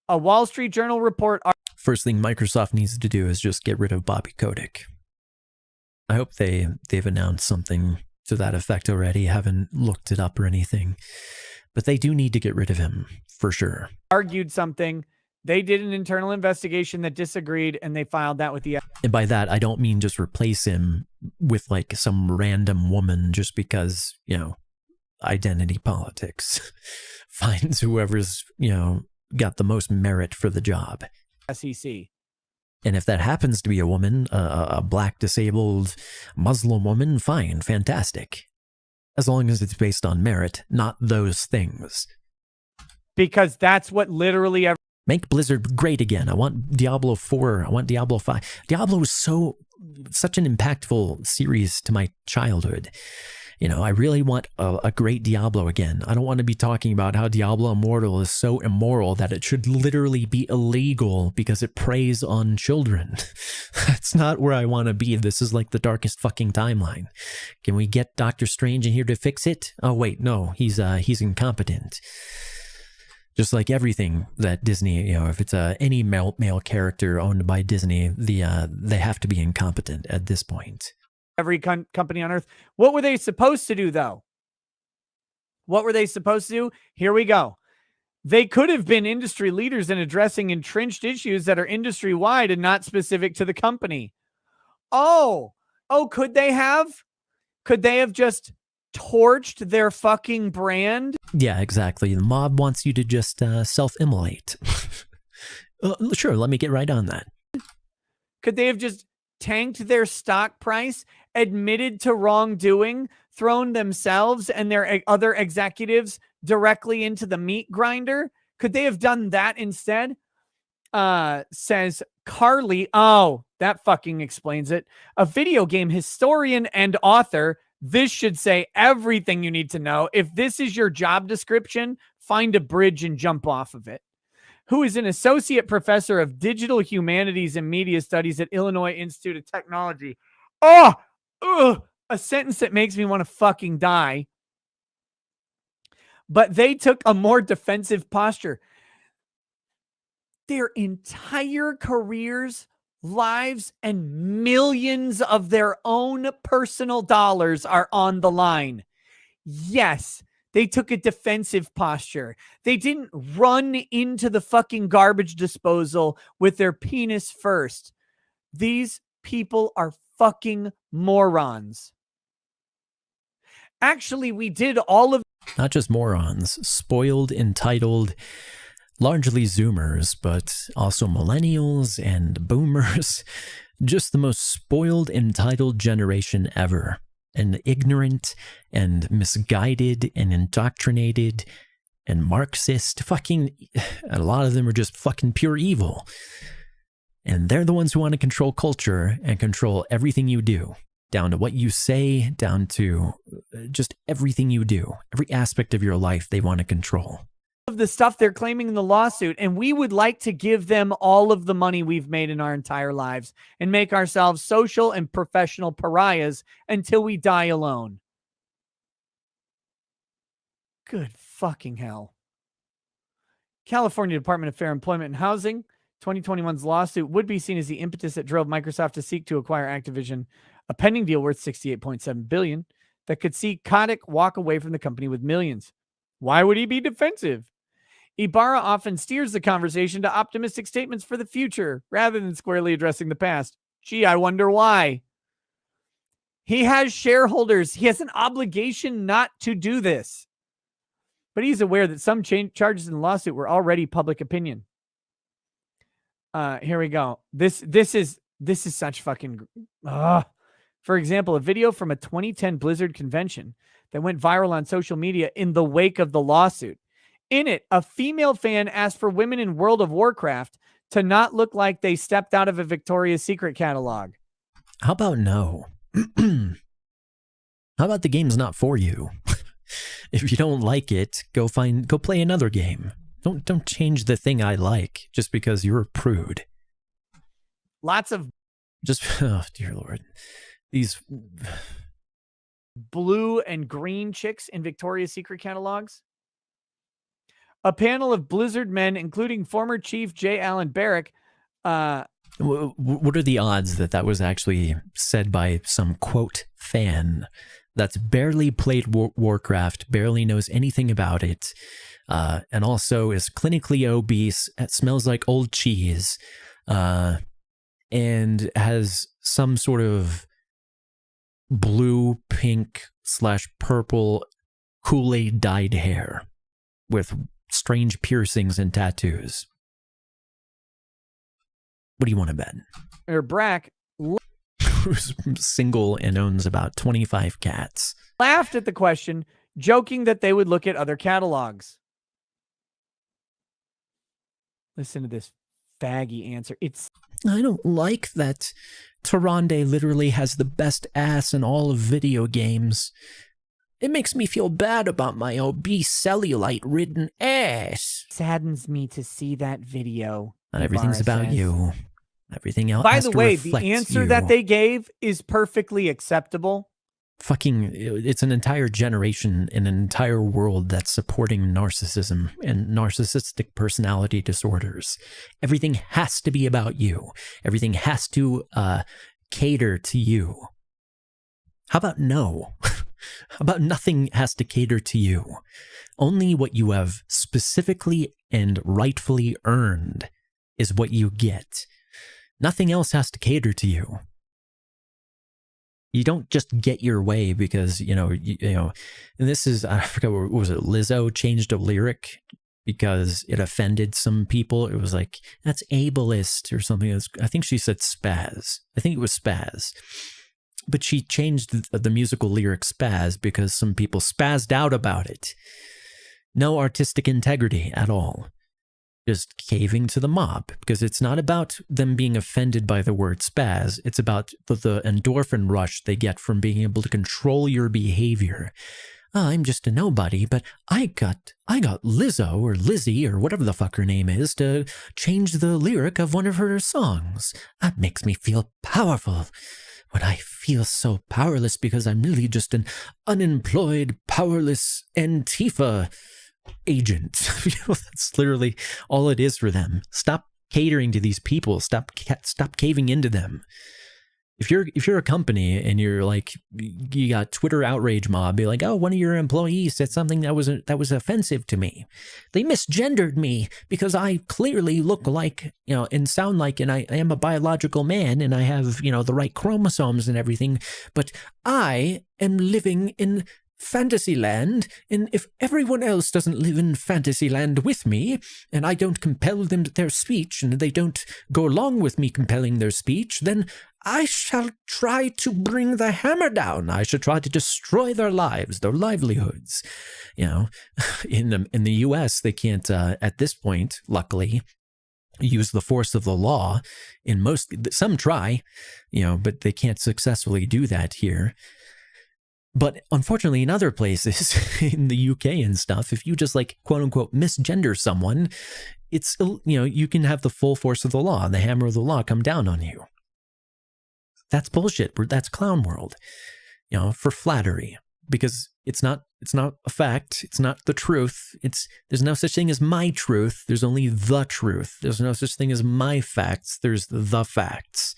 a Wall Street Journal report. First thing Microsoft needs to do is just get rid of Bobby Kotick. I hope they've announced something to that effect already. I haven't looked it up or anything, but they do need to get rid of him for sure. Argued something. They did an internal investigation that disagreed, and they filed that with the... And by that, I don't mean just replace him with like some random woman just because, you know, identity politics. Finds whoever's, you know, got the most merit for the job. SEC. And if that happens to be a woman, a black, disabled, Muslim woman, fine, fantastic. As long as it's based on merit, not those things. Because that's what literally Make Blizzard great again. I want Diablo 4. I want Diablo 5. Diablo was such an impactful series to my childhood. You know, I really want a great Diablo again. I don't want to be talking about how Diablo Immortal is so immoral that it should literally be illegal because it preys on children. That's not where I want to be. This is like the darkest fucking timeline. Can we get Doctor Strange in here to fix it? Oh wait, no, he's incompetent. Just like everything that Disney, you know, if it's any male character owned by Disney, they have to be incompetent at this point. Every company on earth. What were they supposed to do, though? What were they supposed to do? Here we go. They could have been industry leaders in addressing entrenched issues that are industry-wide and not specific to the company. Oh, could they have? Could they have just torched their fucking brand? Yeah, exactly. The mob wants you to just self-immolate. Sure, let me get right on that. Could they have just tanked their stock price, admitted to wrongdoing, thrown themselves and their other executives directly into the meat grinder? Could they have done that instead? Says Carly. Oh, that fucking explains it. A video game historian and author. This should say everything you need to know. If this is your job description, find a bridge and jump off of it. Who is an associate professor of digital humanities and media studies at Illinois Institute of Technology. A sentence that makes me want to fucking die. But they took a more defensive posture. Their entire careers, lives, and millions of their own personal dollars are on the line. Yes, they took a defensive posture. They didn't run into the fucking garbage disposal with their penis first. These people are fucking morons. Actually, we did all of... Not just morons, spoiled, entitled, largely Zoomers, but also millennials and boomers. Just the most spoiled, entitled generation ever. And ignorant and misguided and indoctrinated and Marxist. Fucking, a lot of them are just fucking pure evil. And they're the ones who want to control culture and control everything you do. Down to what you say, down to just everything you do. Every aspect of your life they want to control. Of the stuff they're claiming in the lawsuit, and we would like to give them all of the money we've made in our entire lives and make ourselves social and professional pariahs until we die alone. Good fucking hell. California Department of Fair Employment and Housing, 2021's lawsuit would be seen as the impetus that drove Microsoft to seek to acquire Activision, a pending deal worth $68.7 billion that could see Kotick walk away from the company with millions. Why would he be defensive? Ibarra often steers the conversation to optimistic statements for the future rather than squarely addressing the past. Gee, I wonder why. He has shareholders. He has an obligation not to do this. But he's aware that some charges in the lawsuit were already public opinion. Here we go. This is such fucking... For example, a video from a 2010 Blizzard convention that went viral on social media in the wake of the lawsuit. In it, a female fan asked for women in World of Warcraft to not look like they stepped out of a Victoria's Secret catalog. How about no? How about the game's not for you? If you don't like it, go play another game. Don't change the thing I like just because you're a prude. Lots of oh dear Lord. These blue and green chicks in Victoria's Secret catalogs. A panel of Blizzard men, including former Chief J. Allen Barrick. What are the odds that that was actually said by some, quote, fan that's barely played Warcraft, barely knows anything about it, and also is clinically obese, smells like old cheese, and has some sort of blue, pink / purple Kool-Aid dyed hair with strange piercings and tattoos. What do you want to bet? Or Brack, who's single and owns about 25 cats, laughed at the question, joking that they would look at other catalogs. Listen to this faggy answer. It's I don't like that Tyrande literally has the best ass in all of video games. It makes me feel bad about my obese cellulite-ridden ass. Saddens me to see that video. Not everything's about you. Everything else By has the to way, the reflect answer you. that they gave is perfectly acceptable. It's an entire generation, an entire world that's supporting narcissism and narcissistic personality disorders. Everything has to be about you. Everything has to cater to you. How about no? How about nothing has to cater to you? Only what you have specifically and rightfully earned is what you get. Nothing else has to cater to you. You don't just get your way because, you know, and this is, I forgot, what was it? Lizzo changed a lyric because it offended some people. It was like, that's ableist or something. I think she said spaz. I think it was spaz. But she changed the musical lyric spaz because some people spazzed out about it. No artistic integrity at all. Just caving to the mob, because it's not about them being offended by the word spaz. It's about the endorphin rush they get from being able to control your behavior. I'm just a nobody, but I got Lizzo or Lizzie or whatever the fuck her name is to change the lyric of one of her songs. That makes me feel powerful. When I feel so powerless because I'm really just an unemployed, powerless Antifa agent. That's literally all it is for them. Stop catering to these people. Stop caving into them. If you're a company and you're like, you got Twitter outrage mob, be like, oh, one of your employees said something that was offensive to me. They misgendered me because I clearly look like, and sound like, and I am a biological man and I have, the right chromosomes and everything, but I am living in Fantasyland, and if everyone else doesn't live in Fantasyland with me, and I don't compel them to their speech, and they don't go along with me compelling their speech, then I shall try to bring the hammer down. I shall try to destroy their lives, their livelihoods. In the U.S., they can't, at this point, luckily, use the force of the law. Some try, but they can't successfully do that here. But unfortunately, in other places, in the UK and stuff, if you just quote unquote misgender someone, it's, you can have the full force of the law, the hammer of the law come down on you. That's bullshit. That's clown world, for flattery, because it's not a fact. It's not the truth. There's no such thing as my truth. There's only the truth. There's no such thing as my facts. There's the facts.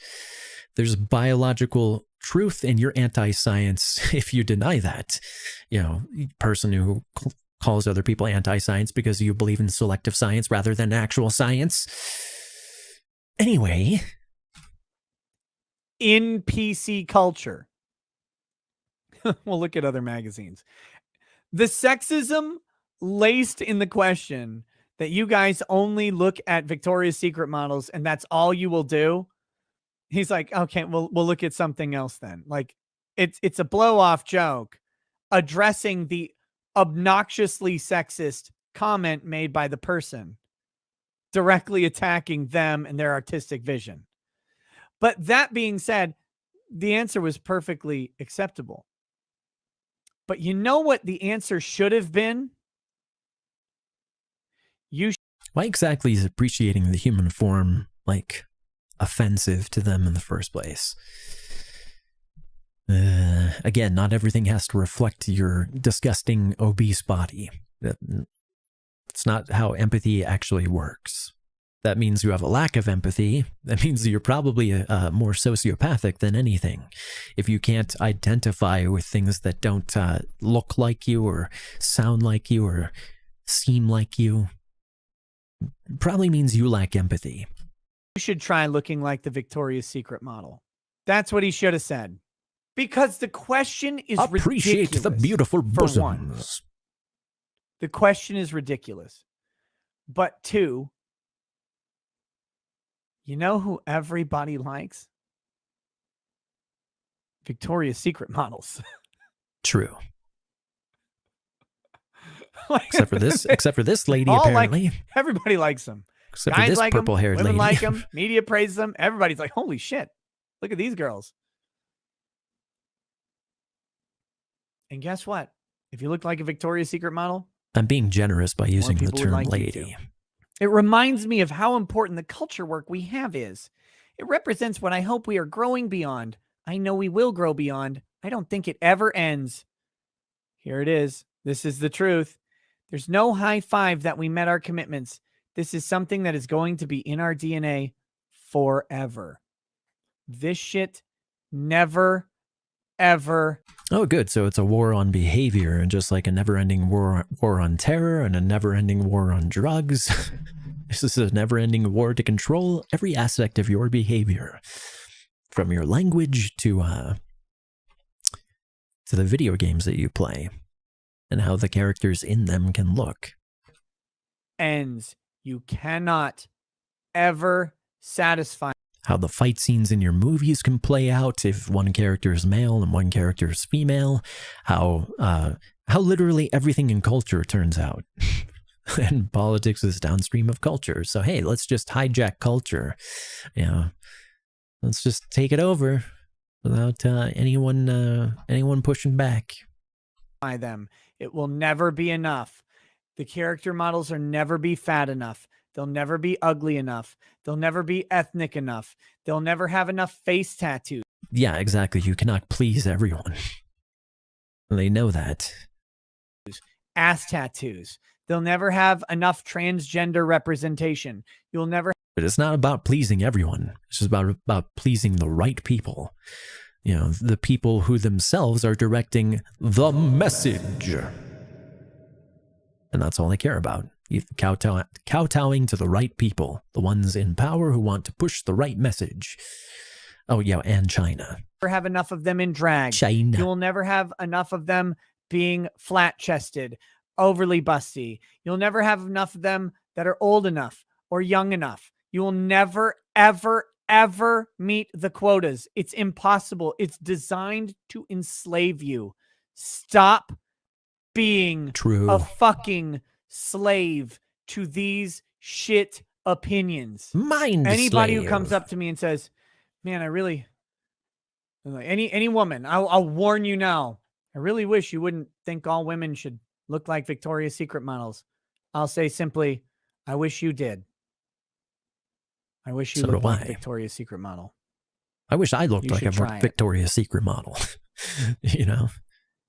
There's biological truth, and you're anti-science if you deny that. Person who calls other people anti-science because you believe in selective science rather than actual science. Anyway. In PC culture. We'll look at other magazines. The sexism laced in the question that you guys only look at Victoria's Secret models and that's all you will do. He's like, okay, we'll look at something else then. It's a blow-off joke addressing the obnoxiously sexist comment made by the person, directly attacking them and their artistic vision. But that being said, the answer was perfectly acceptable. But you know what the answer should have been? Why exactly is appreciating the human form offensive to them in the first place? Again, not everything has to reflect your disgusting obese body. It's not how empathy actually works. That means you have a lack of empathy. That means you're probably more sociopathic than anything. If you can't identify with things that don't look like you or sound like you or seem like you, probably means you lack empathy. You should try looking like the Victoria's Secret model. That's what he should have said. Because the question is appreciate ridiculous. The beautiful bosoms. The question is ridiculous. But two, you know who everybody likes? Victoria's Secret models. True. except for this lady, apparently. Everybody likes them. Except for Guys this like them, purple-haired women lady. like them, media praises them. Everybody's like, holy shit, look at these girls. And guess what? If you look like a Victoria's Secret model, I'm being generous by using the people would term like you lady. it reminds me of how important the culture work we have is. It represents what I hope we are growing beyond. I know we will grow beyond. I don't think it ever ends. Here it is. This is the truth. There's no high five that we met our commitments. This is something that is going to be in our DNA forever. This shit never, ever. Oh, good. So it's a war on behavior, and just like a never-ending war on terror and a never-ending war on drugs. This is a never-ending war to control every aspect of your behavior, from your language to the video games that you play, and how the characters in them can look. And you cannot ever satisfy. How the fight scenes in your movies can play out if one character is male and one character is female. How literally everything in culture turns out. And politics is downstream of culture. So hey, let's just hijack culture. You know, let's just take it over without anyone pushing back. By them, it will never be enough. The character models will never be fat enough. They'll never be ugly enough. They'll never be ethnic enough. They'll never have enough face tattoos. Yeah, exactly. You cannot please everyone. They know that. Ass tattoos. They'll never have enough transgender representation. You'll never. But it's not about pleasing everyone. It's just about pleasing the right people. You know, the people who themselves are directing the message. And that's all they care about. Kowtowing to the right people, the ones in power who want to push the right message. Oh, yeah, and China. Never have enough of them in drag. China. You will never have enough of them being flat-chested, overly busty. You'll never have enough of them that are old enough or young enough. You will never, ever, ever meet the quotas. It's impossible. It's designed to enslave you. Stop being a fucking slave to these shit opinions. Anybody who comes up to me and says, man, I really, like any woman, I'll warn you now, I really wish you wouldn't think all women should look like Victoria's Secret models. I'll say simply, I wish you did. I wish you looked like a Victoria's Secret model. I wish I looked like a Victoria's Secret model. You know?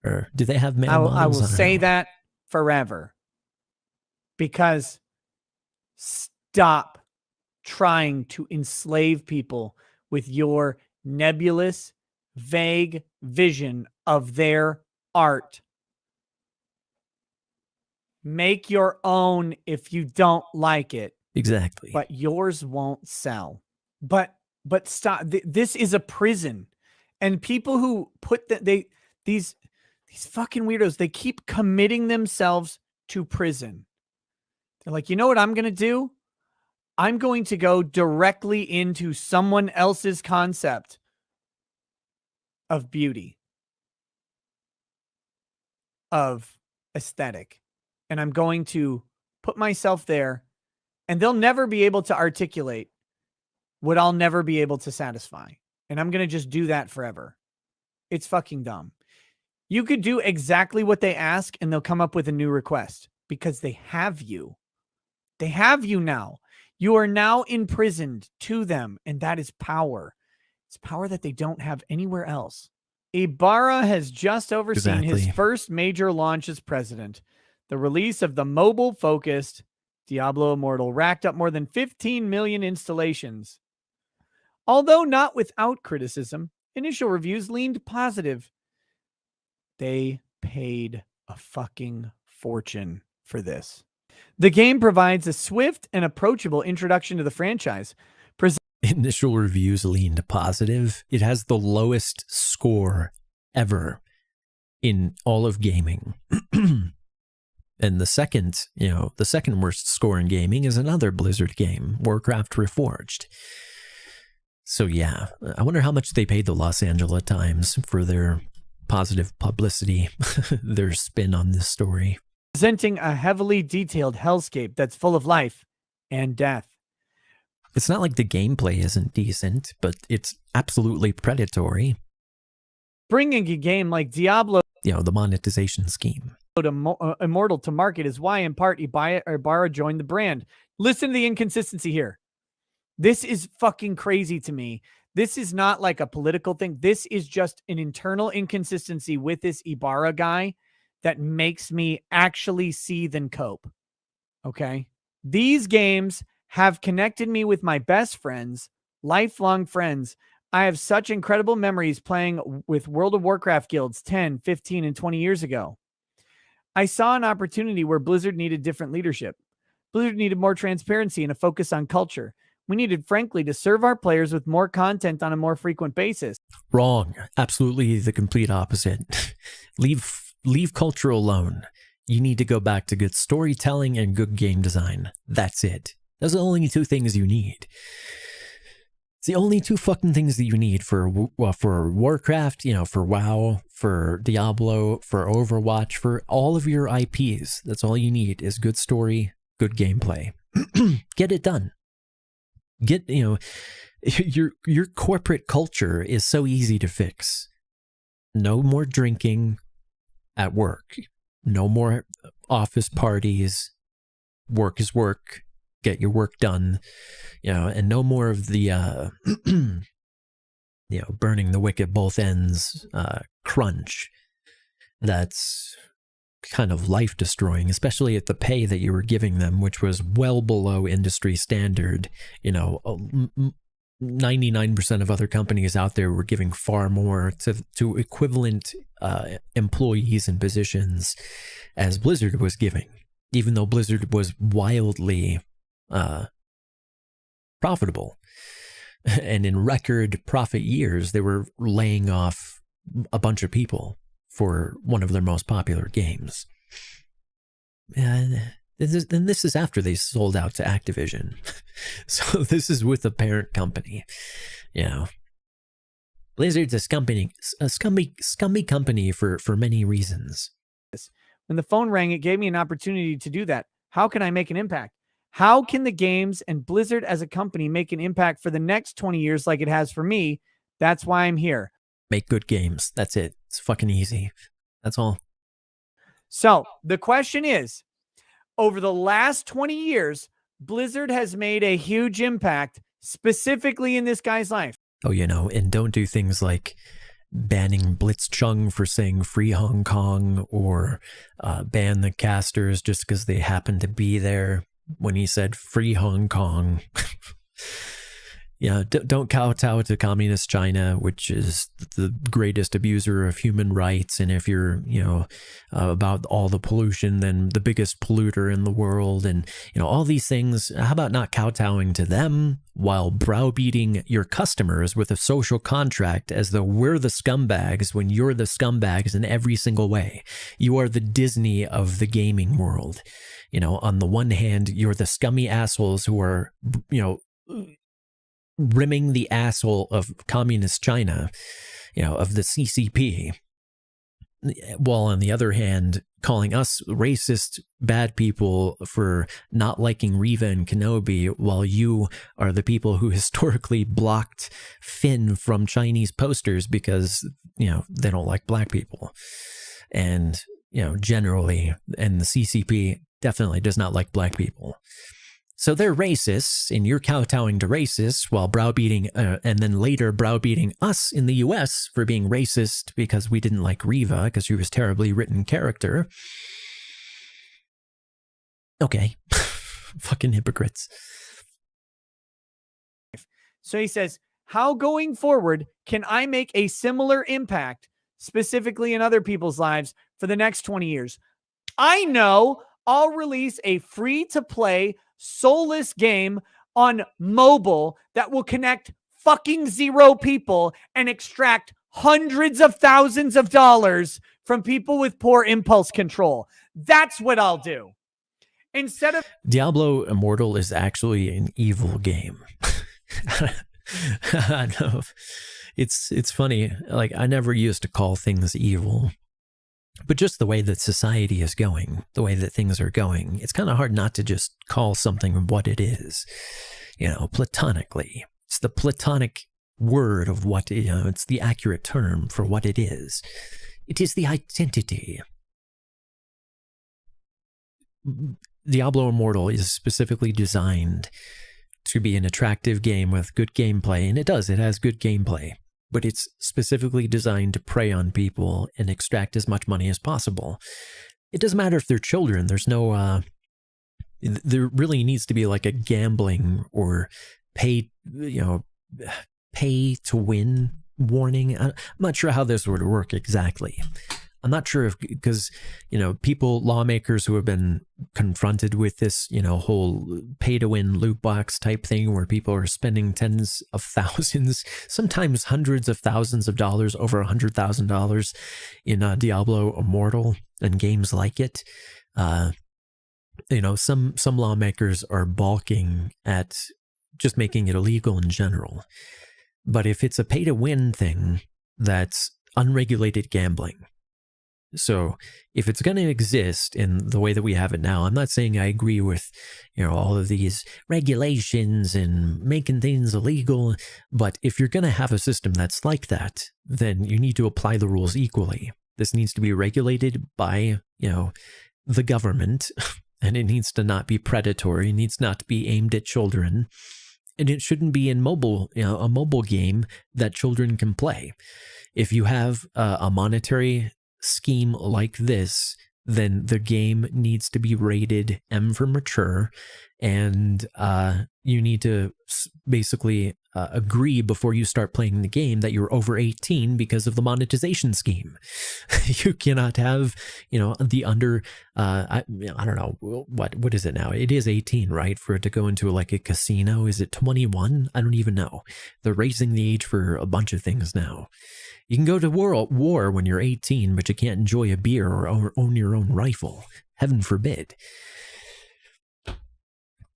Or do they have male models? I will say that forever. Because stop trying to enslave people with your nebulous, vague vision of their art. Make your own if you don't like it. Exactly. But yours won't sell. But stop. This is a prison. And people who put these fucking weirdos, they keep committing themselves to prison. They're like, you know what I'm going to do? I'm going to go directly into someone else's concept of beauty, of aesthetic. And I'm going to put myself there, and they'll never be able to articulate what I'll never be able to satisfy. And I'm going to just do that forever. It's fucking dumb. You could do exactly what they ask, and they'll come up with a new request because they have you. They have you now. You are now imprisoned to them, and that is power. It's power that they don't have anywhere else. Ibarra has just overseen his first major launch as president. The release of the mobile-focused Diablo Immortal racked up more than 15 million installations. Although not without criticism, initial reviews leaned positive. They paid a fucking fortune for this. The game provides a swift and approachable introduction to the franchise. Initial reviews leaned positive. It has the lowest score ever in all of gaming. And the second worst score in gaming is another Blizzard game, Warcraft Reforged. So yeah, I wonder how much they paid the Los Angeles Times for their positive publicity, their spin on this story. Presenting a heavily detailed hellscape that's full of life and death. It's not like the gameplay isn't decent, but it's absolutely predatory. Bringing a game like Diablo, the monetization scheme. Immortal to market is why, in part, Ibarra joined the brand. Listen to the inconsistency here. This is fucking crazy to me. This is not like a political thing. This is just an internal inconsistency with this Ibarra guy that makes me actually seethe and cope. Okay? These games have connected me with my best friends, lifelong friends. I have such incredible memories playing with World of Warcraft guilds 10, 15, and 20 years ago. I saw an opportunity where Blizzard needed different leadership. Blizzard needed more transparency and a focus on culture. We needed, frankly, to serve our players with more content on a more frequent basis. Wrong. Absolutely the complete opposite. Leave culture alone. You need to go back to good storytelling and good game design. That's it. Those are the only two things you need. It's the only two fucking things that you need for Warcraft, for WoW, for Diablo, for Overwatch, for all of your IPs. That's all you need is good story, good gameplay. Get it done. Your corporate culture is so easy to fix. No more drinking at work. No more office parties. Work is work. Get your work done, and no more of the, burning the wick at both ends crunch. That's kind of life destroying, especially at the pay that you were giving them, which was well below industry standard. 99% of other companies out there were giving far more to equivalent employees and positions as Blizzard was giving, even though Blizzard was wildly profitable. And in record profit years, they were laying off a bunch of people for one of their most popular games. And this is after they sold out to Activision. So this is with the parent company. Blizzard's a scummy company for many reasons. When the phone rang, it gave me an opportunity to do that. How can I make an impact? How can the games and Blizzard as a company make an impact for the next 20 years like it has for me? That's why I'm here. Make good games. That's it. It's fucking easy. That's all. So the question is, over the last 20 years, Blizzard has made a huge impact, specifically in this guy's life. Oh, and don't do things like banning Blitzchung for saying free Hong Kong, or ban the casters just because they happen to be there when he said free Hong Kong. Don't kowtow to communist China, which is the greatest abuser of human rights. And if you're, about all the pollution, then the biggest polluter in the world. And, all these things, how about not kowtowing to them while browbeating your customers with a social contract as though we're the scumbags when you're the scumbags in every single way. You are the Disney of the gaming world. On the one hand, you're the scummy assholes who are, rimming the asshole of communist China, of the CCP, while on the other hand, calling us racist bad people for not liking Riva and Kenobi, while you are the people who historically blocked Finn from Chinese posters because, they don't like black people. And, generally, and the CCP definitely does not like black people. So they're racists, and you're kowtowing to racists while browbeating, and then later browbeating us in the US for being racist because we didn't like Riva because she was terribly written character. Okay. Fucking hypocrites. So he says, how going forward can I make a similar impact, specifically in other people's lives, for the next 20 years? I know I'll release a free-to-play, soulless game on mobile that will connect fucking 0 people and extract hundreds of thousands of dollars from people with poor impulse control. That's what I'll do. Instead of Diablo Immortal is actually an evil game. I know. It's funny. Like, I never used to call things evil. But just the way that society is going, the way that things are going, it's kind of hard not to just call something what it is. platonically. It's the platonic word of what, it's the accurate term for what it is. It is the identity. Diablo Immortal is specifically designed to be an attractive game with good gameplay, and it has good gameplay, but it's specifically designed to prey on people and extract as much money as possible. It doesn't matter if they're children. There's no, there really needs to be like a gambling or pay to win warning. I'm not sure how this would work exactly. I'm not sure if, because, lawmakers who have been confronted with this, whole pay to win loot box type thing where people are spending tens of thousands, sometimes hundreds of thousands of dollars, over $100,000 in Diablo Immortal and games like it. Some lawmakers are balking at just making it illegal in general. But if it's a pay to win thing, that's unregulated gambling. So if it's going to exist in the way that we have it now, I'm not saying I agree with, all of these regulations and making things illegal, but if you're going to have a system that's like that, then you need to apply the rules equally. This needs to be regulated by, the government, and it needs to not be predatory. It needs not to be aimed at children, and it shouldn't be in mobile, a mobile game that children can play. If you have a monetary scheme like this, then the game needs to be rated M for mature, and you need to basically agree before you start playing the game that you're over 18 because of the monetization scheme. You cannot have, the under, I don't know, what is it now? It is 18, right? For it to go into like a casino. Is it 21? I don't even know. They're raising the age for a bunch of things now. You can go to war when you're 18, but you can't enjoy a beer or own your own rifle. Heaven forbid.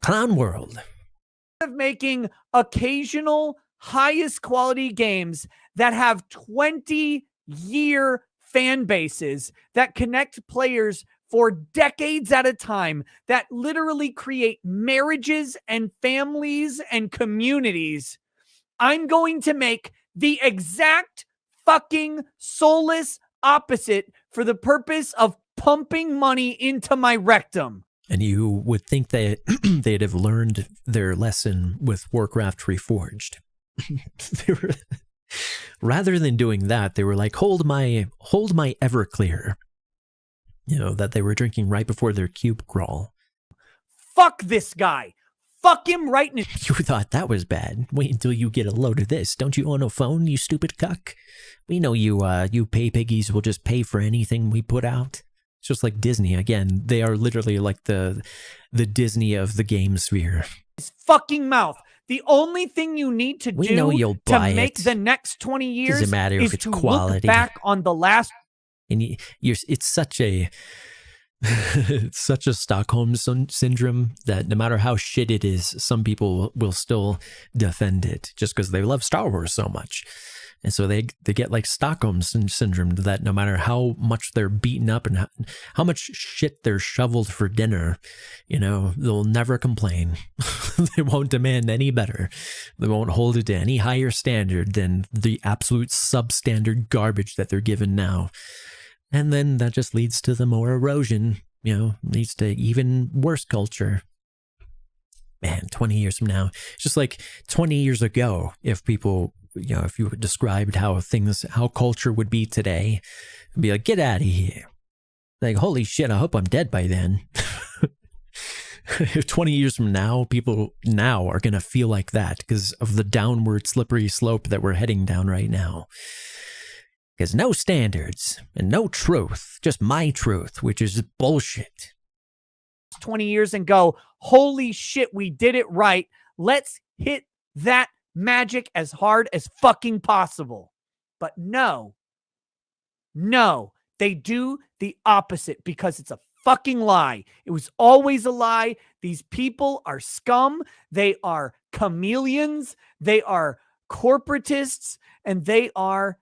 Clown World. Of making occasional highest quality games that have 20-year fan bases that connect players for decades at a time, that literally create marriages and families and communities, I'm going to make the exact fucking soulless opposite for the purpose of pumping money into my rectum. And you would think that they'd have learned their lesson with Warcraft Reforged. Rather than doing that, they were like, hold my Everclear. That they were drinking right before their cube crawl. Fuck this guy. Fuck him right now. You thought that was bad. Wait until you get a load of this. Don't you own a phone, you stupid cuck? We know you pay piggies will just pay for anything we put out. It's just like Disney. Again, they are literally like the Disney of the game sphere. His fucking mouth. The only thing you need to do to make the next 20 years Doesn't matter is if it's to quality. look back on the last. And it's such a it's such a Stockholm syndrome that no matter how shit it is, some people will still defend it just because they love Star Wars so much. And so they get like Stockholm syndrome, that no matter how much they're beaten up and how much shit they're shoveled for dinner, they'll never complain. They won't demand any better. They won't hold it to any higher standard than the absolute substandard garbage that they're given now. And then that just leads to the more erosion, leads to even worse culture. Man, 20 years from now, it's just like 20 years ago, if people, if you described how culture would be today, it'd be like, get out of here. Like, holy shit, I hope I'm dead by then. 20 years from now, people now are going to feel like that because of the downward slippery slope that we're heading down right now. Because no standards and no truth, just my truth, which is bullshit. 20 years and go, holy shit, we did it right. Let's hit that magic as hard as fucking possible. But no, they do the opposite because it's a fucking lie. It was always a lie. These people are scum. They are chameleons. They are corporatists, and they are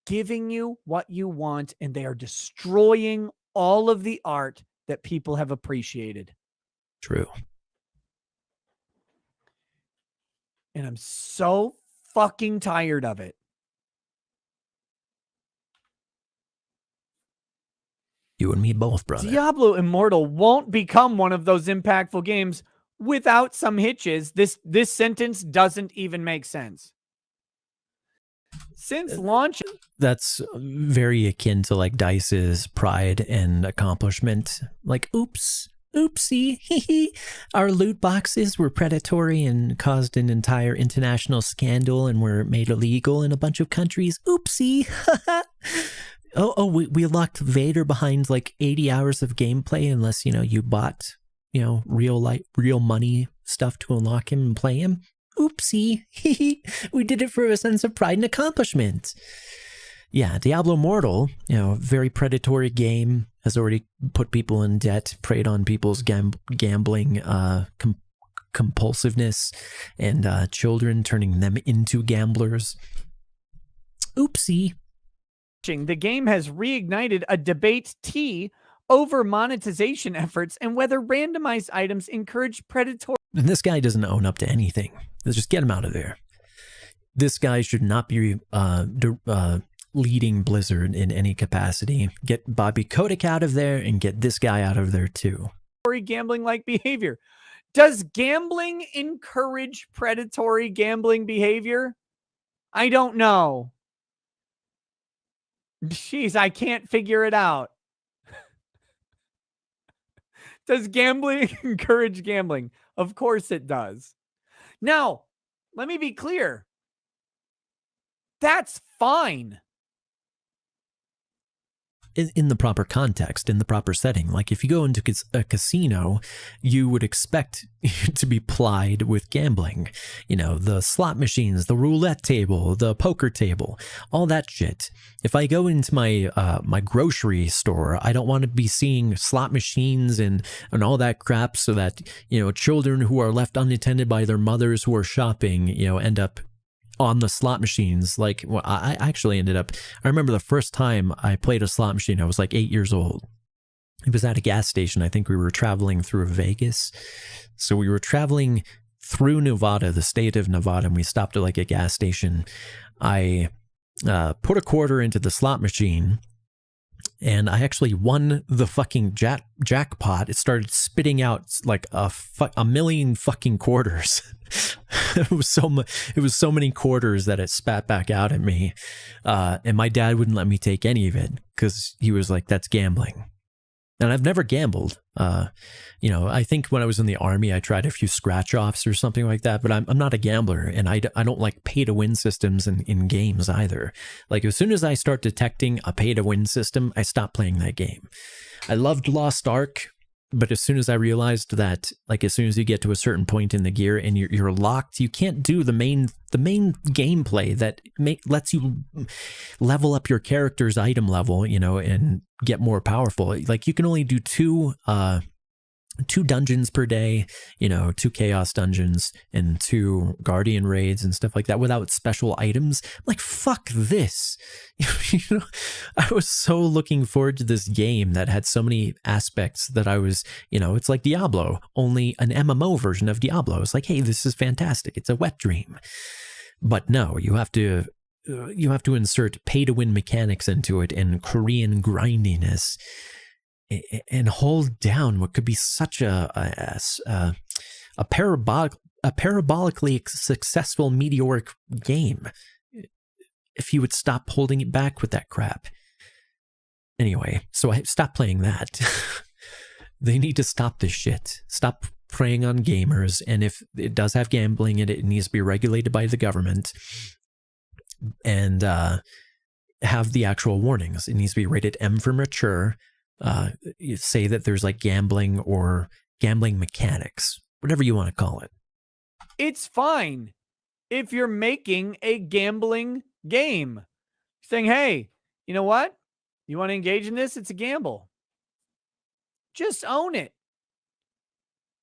giving you what you want, and they are destroying all of the art that people have appreciated. True. And I'm so fucking tired of it. You and me both, brother. Diablo Immortal won't become one of those impactful games without some hitches. This sentence doesn't even make sense. Since launch, That's very akin to like DICE's pride and accomplishment. Like, oops, oopsie, our loot boxes were predatory and caused an entire international scandal and were made illegal in a bunch of countries. Oopsie. We locked Vader behind like 80 hours of gameplay unless, you bought, real money stuff to unlock him and play him. Oopsie. We did it for a sense of pride and accomplishment. Yeah, Diablo Immortal, very predatory game, has already put people in debt, preyed on people's gambling compulsiveness, and children, turning them into gamblers. Oopsie. The game has reignited a debate over monetization efforts and whether randomized items encourage predatory. And this guy doesn't own up to anything. Let's just get him out of there. This guy should not be leading Blizzard in any capacity. Get Bobby Kotick out of there and get this guy out of there too. Gambling-like behavior. Does gambling encourage predatory gambling behavior? I don't know. Jeez, I can't figure it out. Does gambling encourage gambling? Of course it does. Now, let me be clear. That's fine. In the proper context, in the proper setting. Like if you go into a casino, you would expect to be plied with gambling. The slot machines, the roulette table, the poker table, all that shit. If I go into my grocery store, I don't want to be seeing slot machines and all that crap so that, children who are left unattended by their mothers who are shopping, end up on the slot machines. Like, well, I actually ended up, I remember the first time I played a slot machine, I was like 8 years old. It was at a gas station. I think we were traveling through Vegas. So we were traveling through Nevada, the state of Nevada, and we stopped at like a gas station. I put a quarter into the slot machine, and I actually won the fucking jackpot. It started spitting out like a million fucking quarters. It was so many quarters that it spat back out at me. And my dad wouldn't let me take any of it because he was like, that's gambling. And I've never gambled. I think when I was in the Army, I tried a few scratch offs or something like that, but I'm not a gambler, and I don't like pay to win systems in games either. Like as soon as I start detecting a pay to win system, I stop playing that game. I loved Lost Ark, but as soon as I realized that, like as soon as you get to a certain point in the gear and you're locked, you can't do the main gameplay that lets you level up your character's item level, and get more powerful. Like you can only do two dungeons per day, 2 chaos dungeons and 2 guardian raids and stuff like that without special items. I'm like, fuck this. I was so looking forward to this game that had so many aspects that I was, it's like Diablo, only an MMO version of Diablo. It's like, hey, this is fantastic. It's a wet dream. But no, you have to insert pay to win mechanics into it and Korean grindiness and hold down what could be such a parabolically successful meteoric game if you would stop holding it back with that crap. Anyway, so I stopped playing that. They need to stop this shit. Stop preying on gamers, and if it does have gambling in it, it needs to be regulated by the government and have the actual warnings. It needs to be rated M for mature. You say that there's like gambling or gambling mechanics, whatever you want to call it. It's fine if you're making a gambling game. Saying, hey, you know what? You want to engage in this? It's a gamble. Just own it.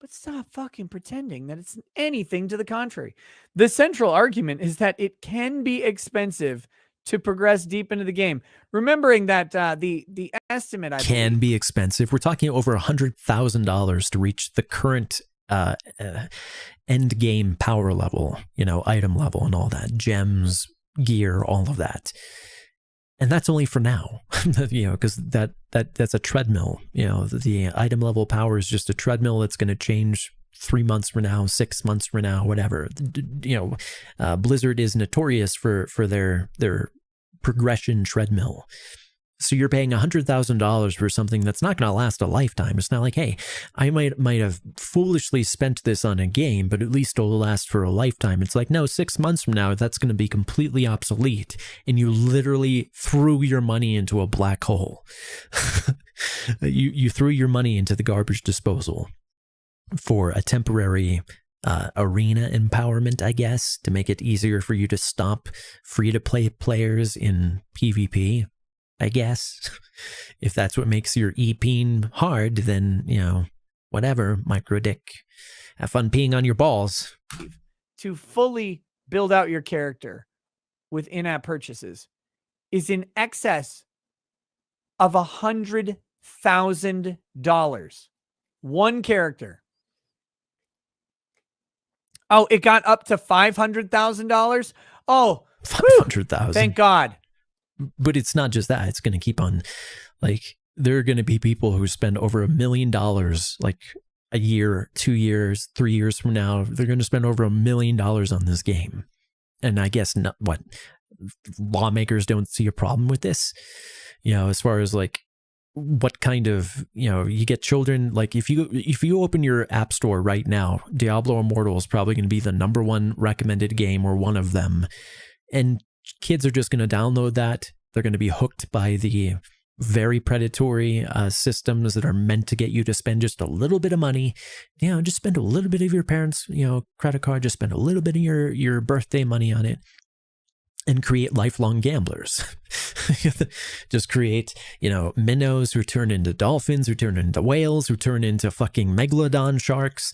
But stop fucking pretending that it's anything to the contrary. The central argument is that it can be expensive to progress deep into the game. Remembering that the estimate can be expensive. We're talking over $100,000 to reach the current end game power level, item level and all that, gems, gear, all of that. And that's only for now, because that's a treadmill. The item level power is just a treadmill that's going to change 3 months from now, 6 months from now, whatever. Blizzard is notorious for their progression treadmill. So you're paying $100,000 for something that's not going to last a lifetime. It's not like, hey, I might have foolishly spent this on a game, but at least it'll last for a lifetime. It's like, no, 6 months from now, that's going to be completely obsolete. And you literally threw your money into a black hole. You threw your money into the garbage disposal for a temporary arena empowerment, I guess, to make it easier for you to stop free-to-play players in PvP. I guess. If that's what makes your e-peen hard, then, whatever, micro dick. Have fun peeing on your balls. To fully build out your character with in-app purchases is in excess of $100,000. One character. Oh, it got up to $500,000? Oh, $500,000. Thank God. But it's not just that. It's going to keep on, there are going to be people who spend over $1 million, a year, 2 years, 3 years from now. They're going to spend over $1 million on this game. And I guess lawmakers don't see a problem with this, as far as what kind of, you get children, if you open your app store right now, Diablo Immortal is probably going to be the #1 recommended game or one of them. And kids are just going to download that. They're going to be hooked by the very predatory systems that are meant to get you to spend just a little bit of money. Just spend a little bit of your parents' credit card. Just spend a little bit of your birthday money on it, and create lifelong gamblers. Just create minnows who turn into dolphins, who turn into whales, who turn into fucking megalodon sharks.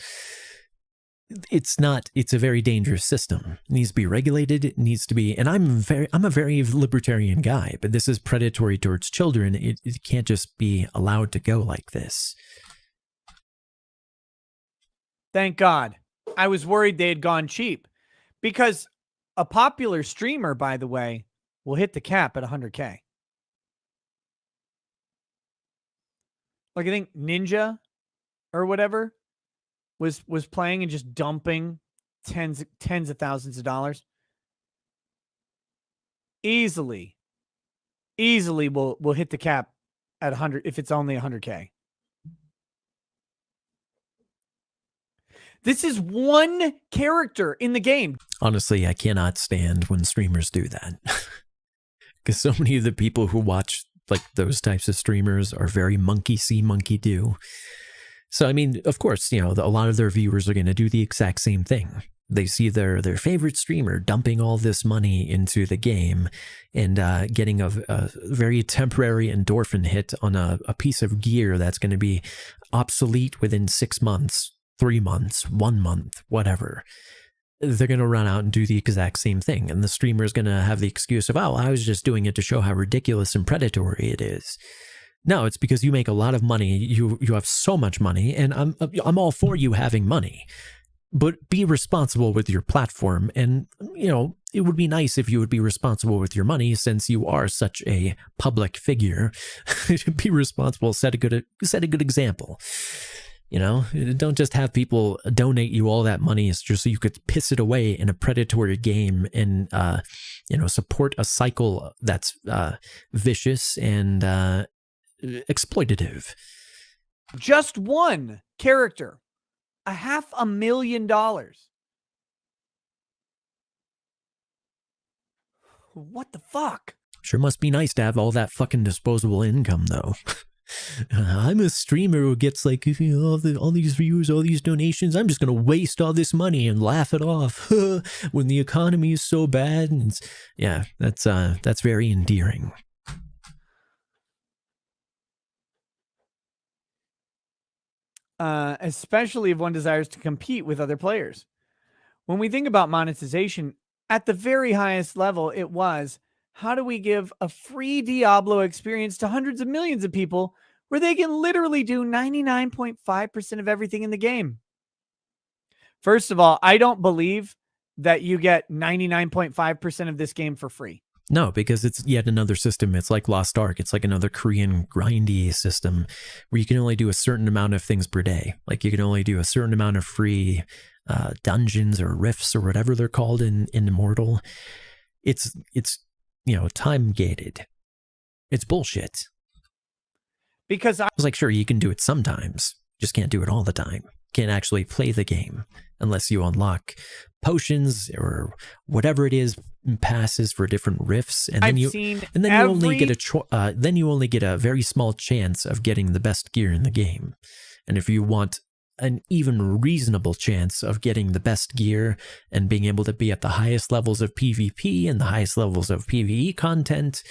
It's a very dangerous system. It needs to be regulated. It needs to be, and I'm a very libertarian guy, but this is predatory towards children. It can't just be allowed to go like this. Thank God. I was worried they had gone cheap, because a popular streamer, by the way, will hit the cap at 100K. I think Ninja or whatever was playing and just dumping tens of thousands of dollars. Easily will hit the cap at 100 if it's only 100K. This is one character in the game. Honestly, I cannot stand when streamers do that. Because so many of the people who watch those types of streamers are very monkey see, monkey do. So, of course, a lot of their viewers are going to do the exact same thing. They see their favorite streamer dumping all this money into the game and getting a very temporary endorphin hit on a piece of gear that's going to be obsolete within 6 months, 3 months, 1 month, whatever. They're going to run out and do the exact same thing. And the streamer is going to have the excuse of, I was just doing it to show how ridiculous and predatory it is. No, it's because you make a lot of money. You have so much money, and I'm all for you having money. But be responsible with your platform. And, it would be nice if you would be responsible with your money, since you are such a public figure. Be responsible, set a good example. Don't just have people donate you all that money just so you could piss it away in a predatory game and, support a cycle that's vicious and exploitative. Just one character, $500,000. What the fuck? Sure must be nice to have all that fucking disposable income, though. I'm a streamer who gets all these views, all these donations. I'm just gonna waste all this money and laugh it off when the economy is so bad. And that's very endearing. Especially if one desires to compete with other players. When we think about monetization, at the very highest level, it was, how do we give a free Diablo experience to hundreds of millions of people where they can literally do 99.5% of everything in the game? First of all, I don't believe that you get 99.5% of this game for free. No, because it's yet another system. It's like Lost Ark. It's like another Korean grindy system where you can only do a certain amount of things per day. Like you can only do a certain amount of free dungeons or rifts or whatever they're called in Immortal. It's time gated. It's bullshit. Because I was like, sure, you can do it sometimes. Just can't do it all the time. Can't actually play the game unless you unlock potions or whatever it is, passes for different rifts, and then you only get a very small chance of getting the best gear in the game. And if you want an even reasonable chance of getting the best gear and being able to be at the highest levels of PvP and the highest levels of PvE content,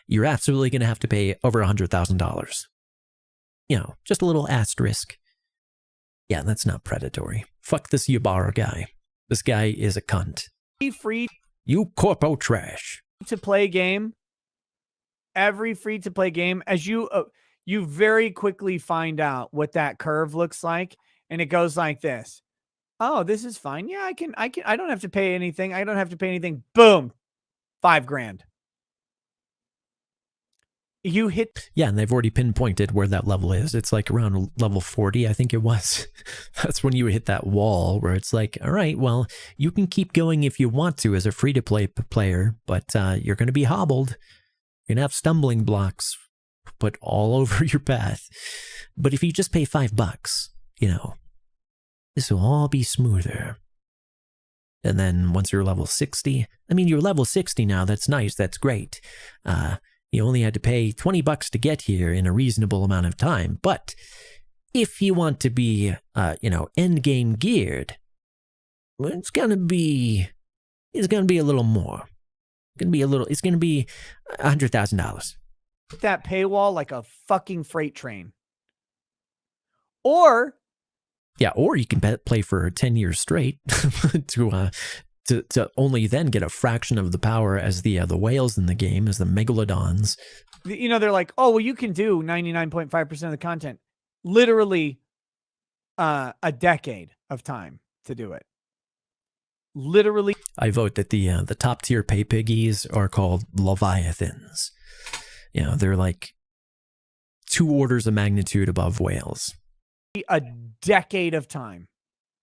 you're absolutely going to have to pay over $100,000. Just a little asterisk. Yeah, that's not predatory. Fuck this Ybarra guy. This guy is a cunt. Free. You corpo trash. To play game. Every free to play game, as you very quickly find out what that curve looks like, and it goes like this. Oh, this is fine. Yeah, I don't have to pay anything. I don't have to pay anything. Boom. $5,000. You hit. Yeah, and they've already pinpointed where that level is. It's like around level 40, I think it was. That's when you hit that wall where it's like, all right, well, you can keep going if you want to as a free-to-play player, but you're going to be hobbled. You're going to have stumbling blocks put all over your path. But if you just pay $5, this will all be smoother. And then once you're level 60, you're level 60 now. That's nice. That's great. You only had to pay $20 to get here in a reasonable amount of time. But if you want to be, end game geared, it's gonna be a little more. It's gonna be $100,000. That paywall like a fucking freight train. Or you can play for 10 years straight to only then get a fraction of the power as the whales in the game, as the megalodons. They're like, oh, well, you can do 99.5% of the content. Literally a decade of time to do it. Literally. I vote that the top tier pay piggies are called Leviathans. They're like 2 orders of magnitude above whales. A decade of time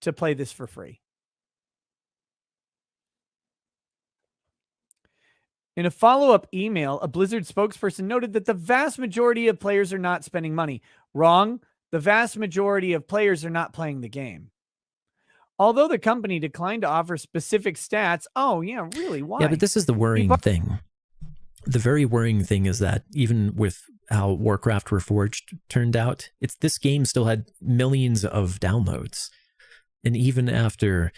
to play this for free. In a follow-up email, a Blizzard spokesperson noted that the vast majority of players are not spending money. Wrong. The vast majority of players are not playing the game. Although the company declined to offer specific stats. Oh, yeah, really? Why? Yeah, but this is the worrying thing. The very worrying thing is that even with how Warcraft Reforged turned out, this game still had millions of downloads. And even after,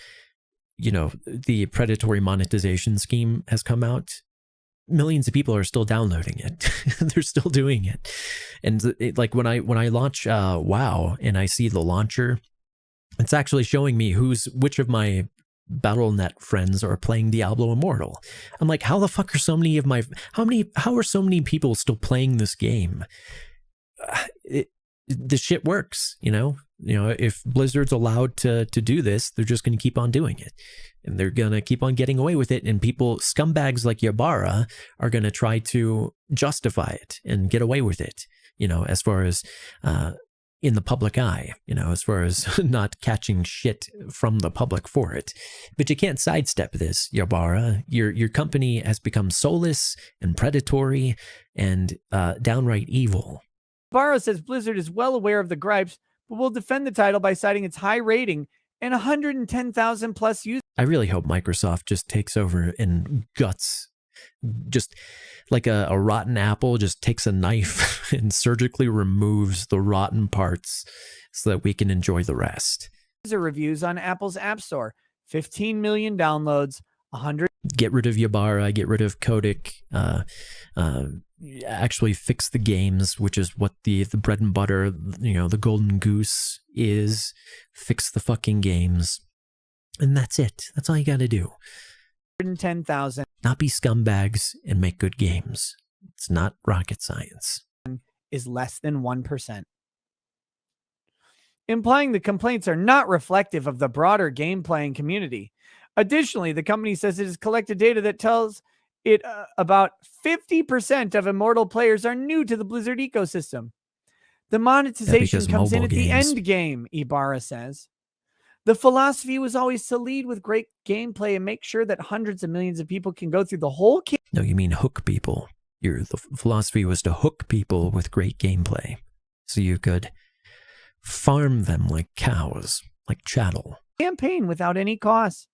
the predatory monetization scheme has come out, millions of people are still downloading it. They're still doing it. And like when I launch WoW and I see the launcher, it's actually showing me which of my Battle.net friends are playing Diablo Immortal. I'm like, how the fuck are so many how are so many people still playing this game? The shit works, if Blizzard's allowed to do this, they're just going to keep on doing it, and they're going to keep on getting away with it. And scumbags like Ybarra are going to try to justify it and get away with it, as far as, in the public eye, as far as not catching shit from the public for it. But you can't sidestep this, Ybarra. Your company has become soulless and predatory and downright evil. Ybarra says Blizzard is well aware of the gripes, but will defend the title by citing its high rating and 110,000 plus users. I really hope Microsoft just takes over and guts, just like a rotten apple, just takes a knife and surgically removes the rotten parts so that we can enjoy the rest. User reviews on Apple's App Store, 15 million downloads, 100. Get rid of Ybarra, get rid of Kotick, actually fix the games, which is what the bread and butter, the golden goose is. Fix the fucking games. And that's it. That's all you got to do. 110,000. Not be scumbags and make good games. It's not rocket science. Is less than 1%. implying the complaints are not reflective of the broader game playing community. Additionally, the company says it has collected data that tells it about 50% of Immortal players are new to the Blizzard ecosystem. The monetization comes in at the end game, Ibarra says. The philosophy was always to lead with great gameplay and make sure that hundreds of millions of people can go through the whole game. No, you mean hook people. The philosophy was to hook people with great gameplay, so you could farm them like cows, like chattel. Campaign without any cost.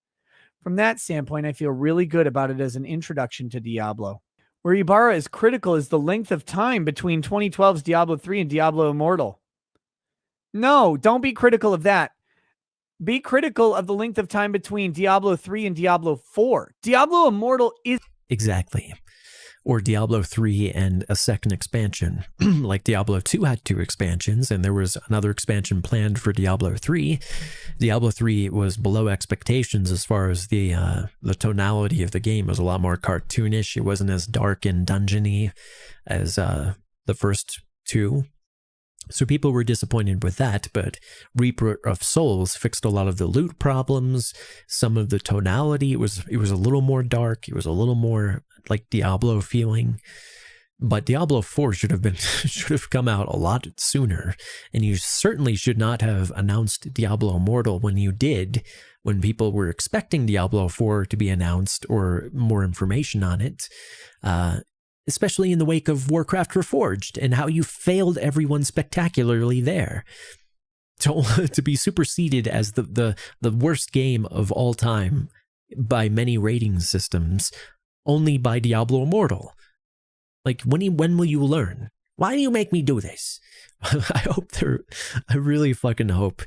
From that standpoint, I feel really good about it as an introduction to Diablo. Where Ibarra is critical is the length of time between 2012's Diablo 3 and Diablo Immortal. No, don't be critical of that. Be critical of the length of time between Diablo 3 and Diablo 4. Diablo Immortal is... Exactly. Or Diablo 3 and a second expansion. Like Diablo 2 had 2 expansions, and there was another expansion planned for Diablo 3. Diablo 3 was below expectations as far as the tonality of the game. It was a lot more cartoonish. It wasn't as dark and dungeony as the first 2. So people were disappointed with that, but Reaper of Souls fixed a lot of the loot problems, some of the tonality. It was a little more dark. It was a little more like Diablo feeling. But Diablo 4 should have come out a lot sooner, and you certainly should not have announced Diablo Immortal when you did, when people were expecting Diablo 4 to be announced or more information on it. Especially in the wake of Warcraft Reforged and how you failed everyone spectacularly there. To be superseded as the worst game of all time by many rating systems, only by Diablo Immortal. Like, when will you learn? Why do you make me do this? I really fucking hope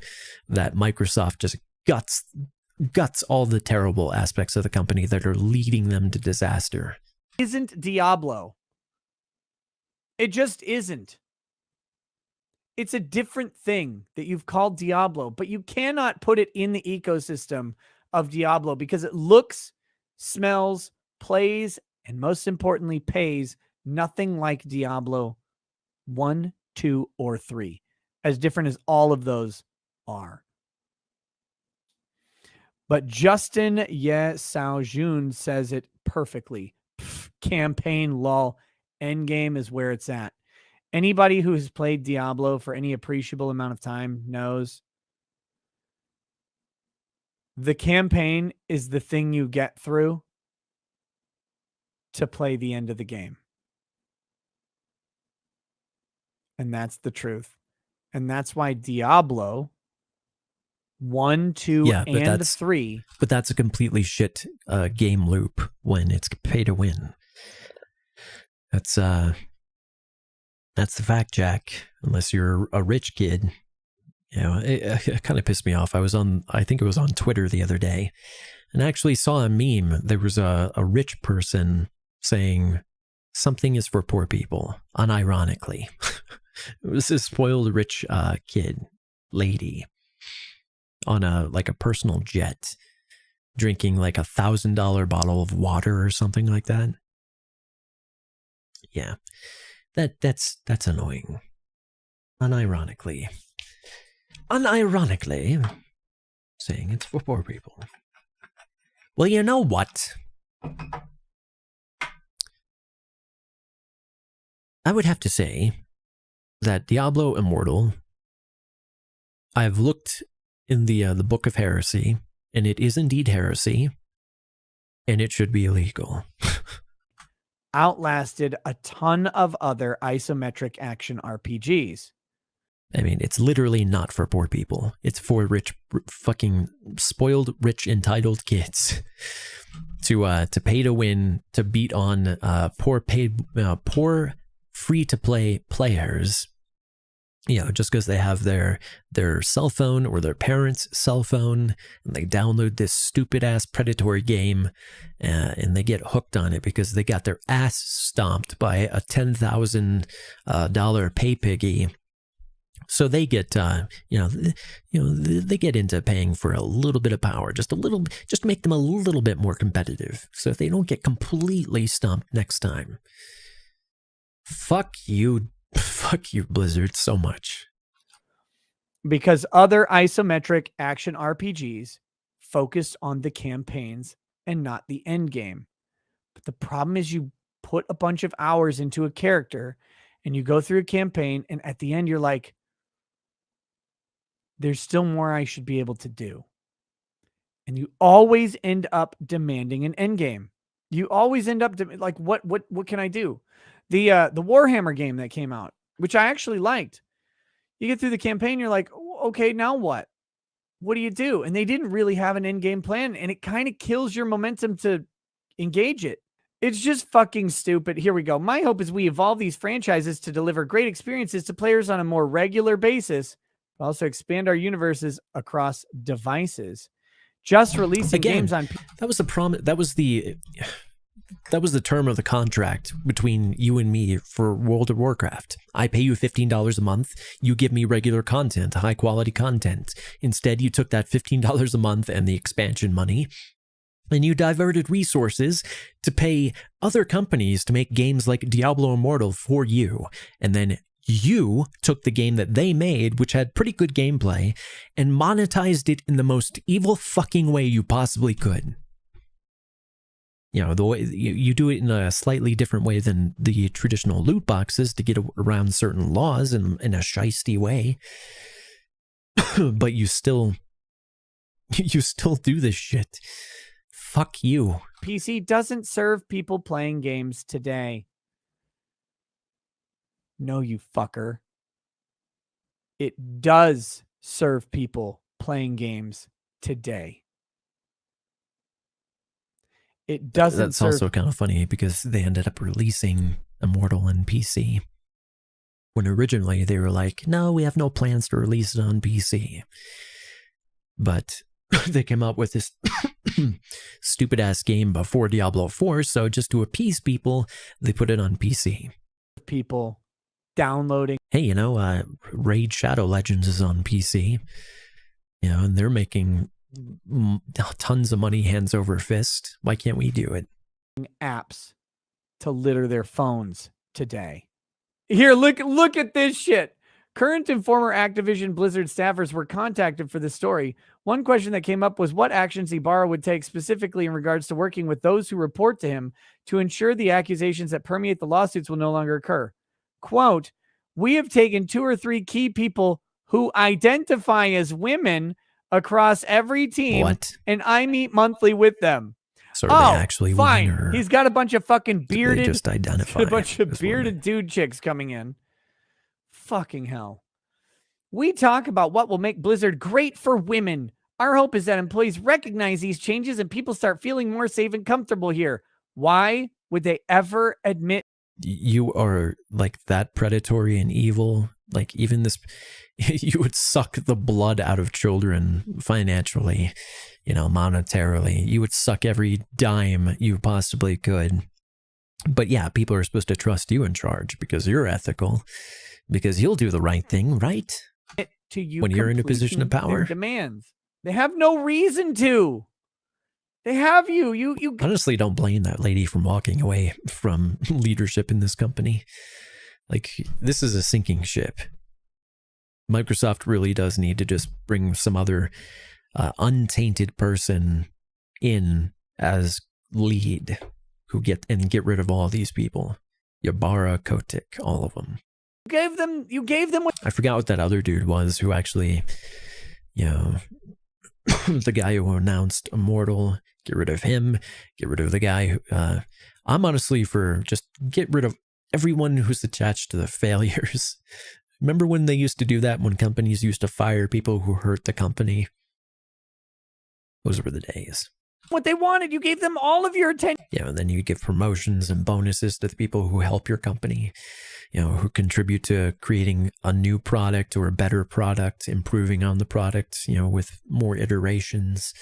that Microsoft just guts all the terrible aspects of the company that are leading them to disaster. Isn't Diablo. It just isn't. It's a different thing that you've called Diablo, but you cannot put it in the ecosystem of Diablo because it looks, smells, plays, and most importantly, pays nothing like Diablo 1, 2, or 3, as different as all of those are. But Justin Saojun says it perfectly. Campaign lol. Endgame is where it's at. Anybody who has played Diablo for any appreciable amount of time knows the campaign is the thing you get through to play the end of the game. And that's the truth. And that's why Diablo 1, 2, and 3. But that's a completely shit game loop when it's pay to win. That's the fact, Jack. Unless you're a rich kid. You know, it kind of pissed me off. I think it was on Twitter the other day, and I actually saw a meme. There was a rich person saying something is for poor people, unironically. It was this spoiled rich lady on a personal jet, drinking like $1,000 bottle of water or something like that. Yeah, that's annoying. Unironically, saying it's for poor people. Well, you know what? I would have to say that Diablo Immortal, I've looked in the Book of Heresy, and it is indeed heresy, and it should be illegal. Outlasted a ton of other isometric action RPGs. I mean, it's literally not for poor people. It's for rich, fucking spoiled, rich, entitled kids to pay to win, to beat on poor free-to-play players. You know, just because they have their cell phone or their parents' cell phone, and they download this stupid-ass predatory game, and they get hooked on it because they got their ass stomped by a $10,000 pay piggy. So they get, they get into paying for a little bit of power, just to make them a little bit more competitive, so if they don't get completely stumped next time. Fuck you, Blizzard, so much. because other isometric action RPGs focused on the campaigns and not the end game. But the problem is you put a bunch of hours into a character and you go through a campaign, and at the end you're like, there's still more I should be able to do. And you always end up demanding an end game. You always end up like, what can I do? The Warhammer game that came out, which I actually liked. You get through the campaign, you're like, okay, now what? What do you do? And they didn't really have an end game plan, and it kind of kills your momentum to engage it. It's just fucking stupid. Here we go. My hope is we evolve these franchises to deliver great experiences to players on a more regular basis, but also expand our universes across devices. Just releasing games on... That was the problem. That was the term of the contract between you and me for World of Warcraft. I pay you $15 a month. You give me regular content, high quality content. Instead, you took that $15 a month and the expansion money, and you diverted resources to pay other companies to make games like Diablo Immortal for you. And then you took the game that they made, which had pretty good gameplay, and monetized it in the most evil fucking way you possibly could. You know, the way you do it in a slightly different way than the traditional loot boxes to get around certain laws in a shisty way. But you still do this shit. Fuck you. PC doesn't serve people playing games today. No, you fucker. It does serve people playing games today. It doesn't. That's also kind of funny because they ended up releasing Immortal on PC. When originally they were like, no, we have no plans to release it on PC. But they came up with this stupid ass game before Diablo 4, so just to appease people, they put it on PC. People downloading. Hey, you know, Raid Shadow Legends is on PC. You know, and they're making tons of money hands over fist. Why can't we do it? Apps to litter their phones today. Here, look at this shit. Current and former Activision Blizzard staffers were contacted for this story. One question that came up was what actions Ibarra would take specifically in regards to working with those who report to him to ensure the accusations that permeate the lawsuits will no longer occur. Quote, we have taken 2 or 3 key people who identify as women across every team, and I meet monthly with them. So are they actually fine. women, or he's got a bunch of fucking bearded, they just identify a bunch of as bearded dude chicks coming in. Fucking hell. We talk about what will make Blizzard great for women. Our hope is that employees recognize these changes and people start feeling more safe and comfortable here. Why would they ever admit you are like that predatory and evil? Like even this, you would suck the blood out of children financially, you know, monetarily. You would suck every dime you possibly could. But yeah, people are supposed to trust you in charge because you're ethical, because you'll do the right thing, right? To you when you're in a position of power. Demands. They have no reason to. They have you. You honestly don't blame that lady from walking away from leadership in this company. Like, this is a sinking ship. Microsoft really does need to just bring some other untainted person in as lead who get rid of all these people. Yabara, Kotick, all of them. You gave them what I forgot what that other dude was who actually, you know, the guy who announced Immortal, get rid of him, get rid of the guy who, I'm honestly for just get rid of everyone who's attached to the failures. Remember when they used to do that, when companies used to fire people who hurt the company? Those were the days. What they wanted, you gave them all of your attention. Yeah, and then you give promotions and bonuses to the people who help your company, you know, who contribute to creating a new product or a better product, improving on the product, you know, with more iterations.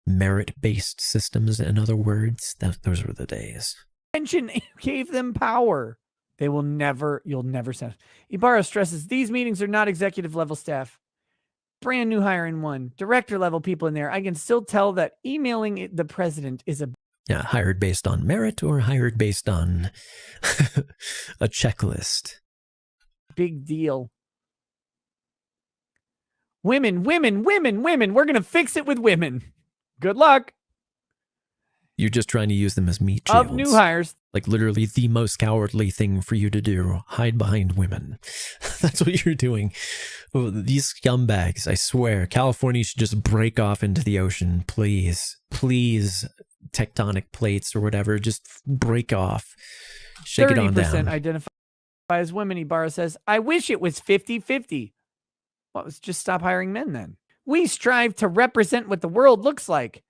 Merit-based systems, in other words. Those were the days. Attention gave them power. You'll never sense. Ibarra stresses these meetings are not executive level staff. Brand new hire in one. Director level people in there. I can still tell that emailing the president is a... Yeah, hired based on merit or hired based on a checklist. Big deal. Women. We're going to fix it with women. Good luck. You're just trying to use them as meat shields. Of new hires. Like literally the most cowardly thing for you to do. Hide behind women. That's what you're doing. Oh, these scumbags, I swear. California should just break off into the ocean. Please. Please. Tectonic plates or whatever. Just break off. Shake it on down. 30% identify as women, Ibarra says. I wish it was 50-50. Well, let's just stop hiring men then. We strive to represent what the world looks like.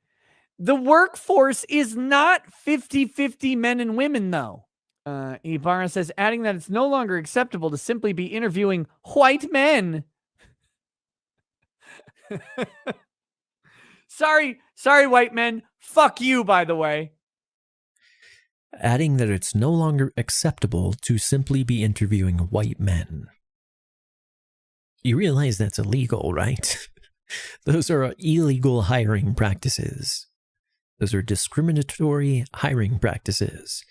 The workforce is not 50-50 men and women, though. Ibarra says, adding that it's no longer acceptable to simply be interviewing white men. Sorry, white men. Fuck you, by the way. Adding that it's no longer acceptable to simply be interviewing white men. You realize that's illegal, right? Those are illegal hiring practices. Those are discriminatory hiring practices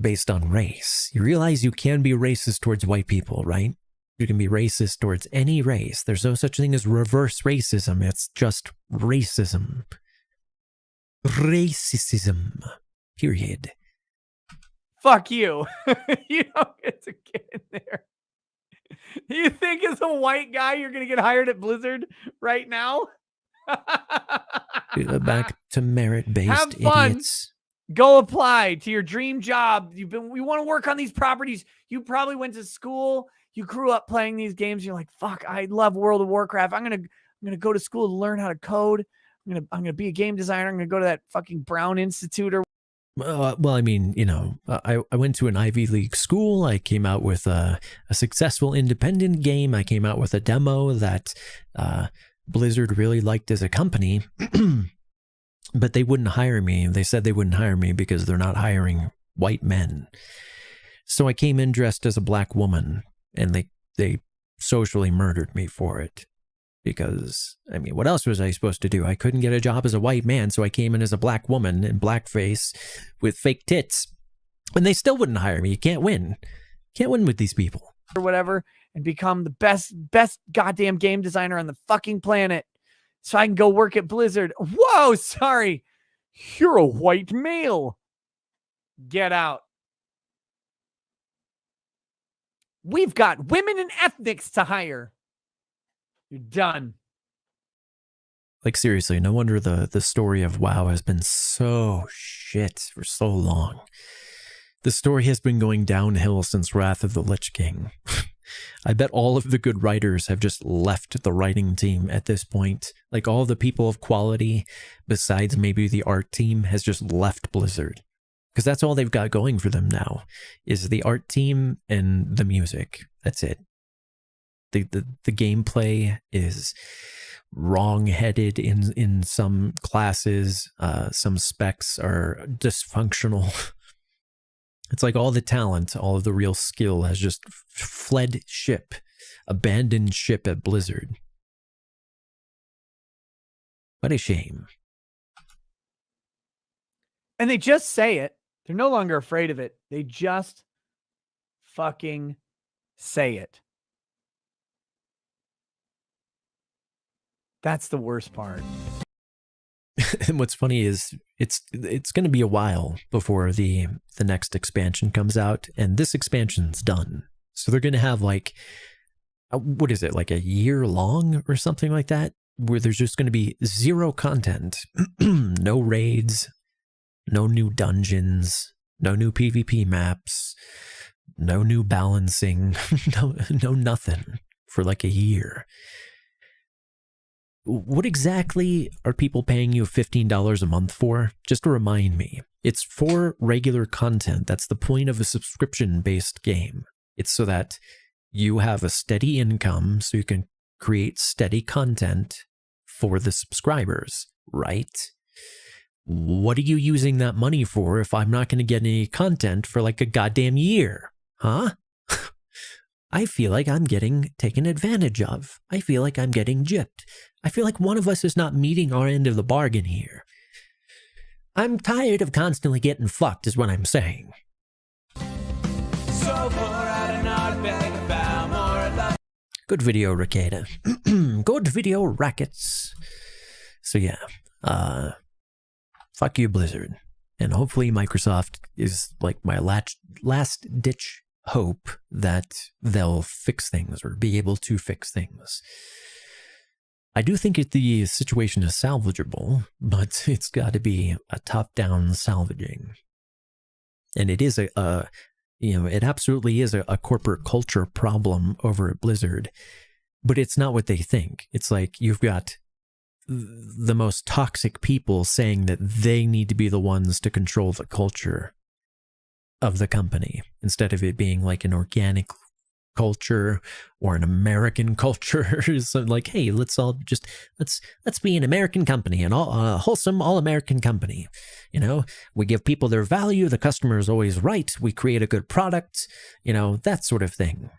based on race. You realize you can be racist towards white people, right? You can be racist towards any race. There's no such thing as reverse racism. It's just racism. Racism. Period. Fuck you. You don't get to get in there. You think as a white guy you're going to get hired at Blizzard right now? Back to merit-based Have fun. idiots. Go apply to your dream job. We want to work on these properties. You probably went to school. You grew up playing these games. You're like, fuck, I love World of Warcraft. I'm gonna go to school to learn how to code. I'm gonna be a game designer. I'm gonna go to that fucking Brown Institute or. Well, I mean, you know, I went to an Ivy League school. I came out with a successful independent game. I came out with a demo that Blizzard really liked as a company, but they wouldn't hire me. They said they wouldn't hire me because they're not hiring white men. So I came in dressed as a black woman, and they socially murdered me for it. Because, I mean, what else was I supposed to do? I couldn't get a job as a white man, so I came in as a black woman in blackface with fake tits. And they still wouldn't hire me. You can't win. Can't win with these people. Or whatever, and become the best goddamn game designer on the fucking planet. So I can go work at Blizzard. Whoa, sorry. You're a white male. Get out. We've got women and ethnics to hire. You're done. Like, seriously, no wonder the story of WoW has been so shit for so long. The story has been going downhill since Wrath of the Lich King. I bet all of the good writers have just left the writing team at this point. Like, all the people of quality, besides maybe the art team, has just left Blizzard. Because that's all they've got going for them now, is the art team and the music. That's it. The gameplay is wrong-headed in some classes. Some specs are dysfunctional. It's like all the talent, all of the real skill has just fled ship, abandoned ship at Blizzard. What a shame. And they just say it. They're no longer afraid of it. They just fucking say it. That's the worst part. And what's funny is it's going to be a while before the next expansion comes out, and this expansion's done. So they're going to have like, what is it, like a year long or something like that, where there's just going to be zero content, no raids, no new dungeons, no new PvP maps, no new balancing, no nothing for like a year. What exactly are people paying you $15 a month for? Just to remind me. It's for regular content. That's the point of a subscription-based game. It's so that you have a steady income so you can create steady content for the subscribers, right? What are you using that money for if I'm not going to get any content for like a goddamn year? Huh? I feel like I'm getting taken advantage of. I feel like I'm getting gypped. I feel like one of us is not meeting our end of the bargain here. I'm tired of constantly getting fucked is what I'm saying. Good video, Ricada. Good video, Rackets. So yeah, fuck you, Blizzard. And hopefully Microsoft is like my last ditch hope that they'll fix things or be able to fix things. I do think the situation is salvageable, but it's got to be a top-down salvaging. And it is it absolutely is a corporate culture problem over at Blizzard, but it's not what they think. It's like you've got the most toxic people saying that they need to be the ones to control the culture of the company instead of it being like an organic culture or an American culture. So like, hey, let's be an American company, and a wholesome all-American company. You know, we give people their value. The customer is always right. We create a good product. You know, that sort of thing.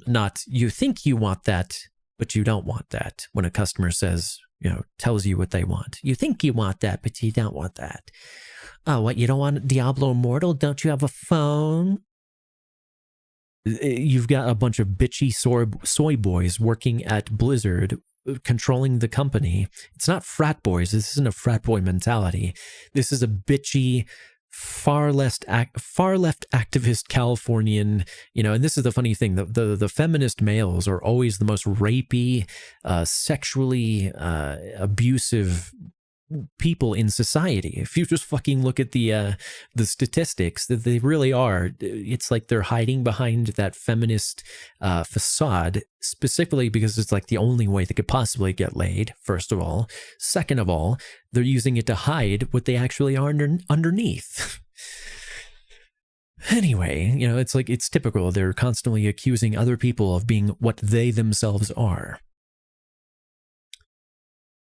Not you think you want that, but you don't want that. When a customer says, tells you what they want, you think you want that, but you don't want that. Oh, what, you don't want Diablo Immortal? Don't you have a phone? You've got a bunch of bitchy soy boys working at Blizzard, controlling the company. It's not frat boys. This isn't a frat boy mentality. This is a bitchy, far left activist Californian, and this is the funny thing. The feminist males are always the most rapey, sexually abusive people in society. If you just fucking look at the statistics, that they really are, it's like they're hiding behind that feminist facade, specifically because it's like the only way they could possibly get laid, first of all. Second of all, they're using it to hide what they actually are underneath. Anyway, it's typical. They're constantly accusing other people of being what they themselves are.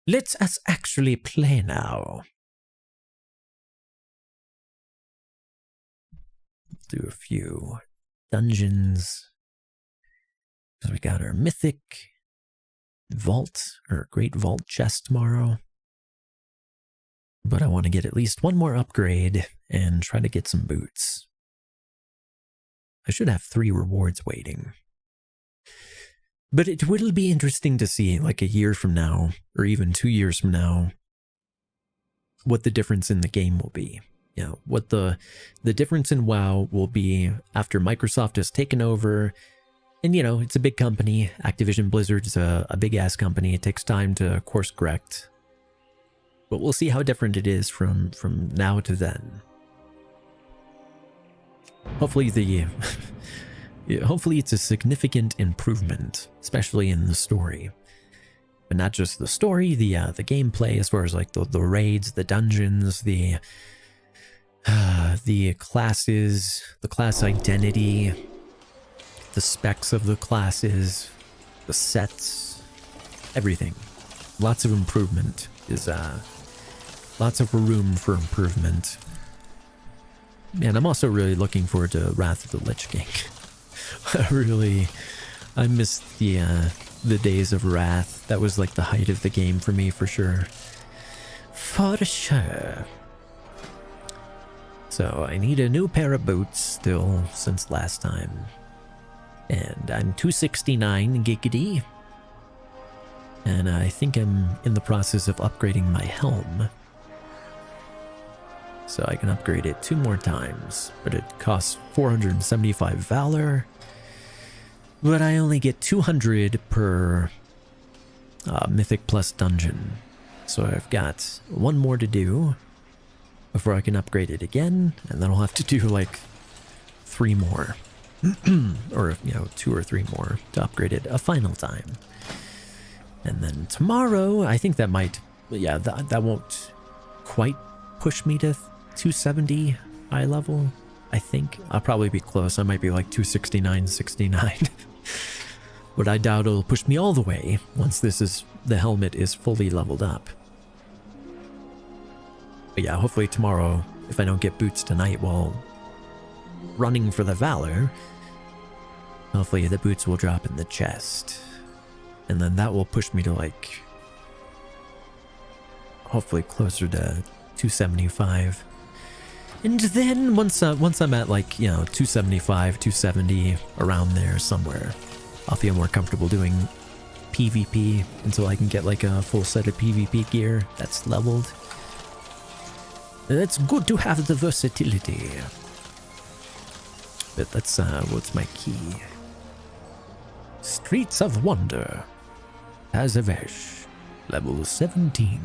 Let us actually play now. Let's do a few dungeons. So we got our mythic vault, or great vault chest tomorrow. But I want to get at least one more upgrade and try to get some boots. I should have 3 rewards waiting. But it will be interesting to see, like a year from now, or even 2 years from now, what the difference in the game will be. What the difference in WoW will be after Microsoft has taken over. And, it's a big company. Activision Blizzard's a big-ass company. It takes time to course correct. But we'll see how different it is from now to then. Hopefully hopefully it's a significant improvement, especially in the story. But not just the story, the gameplay, as far as like the raids, the dungeons, the classes, the class identity, the specs of the classes, the sets, everything. Lots of improvement is lots of room for improvement. And I'm also really looking forward to Wrath of the Lich King. I missed the days of Wrath. That was like the height of the game for me, for sure. For sure. So I need a new pair of boots still since last time. And I'm 269 giggity. And I think I'm in the process of upgrading my helm. So I can upgrade it 2 more times, but it costs 475 Valor. But I only get 200 per Mythic Plus dungeon. So I've got 1 more to do before I can upgrade it again, and then I'll have to do like 3 more. Or, 2 or 3 more to upgrade it a final time. And then tomorrow, I think that might, that won't quite push me to 270 eye level, I think. I'll probably be close. I might be like 269, 69. But I doubt it'll push me all the way once the helmet is fully leveled up. But yeah, hopefully tomorrow, if I don't get boots tonight while running for the Valor, hopefully the boots will drop in the chest. And then that will push me to like, hopefully closer to 275. And then once I'm at like, 275, 270, around there somewhere, I'll feel more comfortable doing PvP until I can get like a full set of PvP gear that's leveled. It's good to have the versatility. But that's what's my key? Streets of Wonder. Azavesh. Level 17.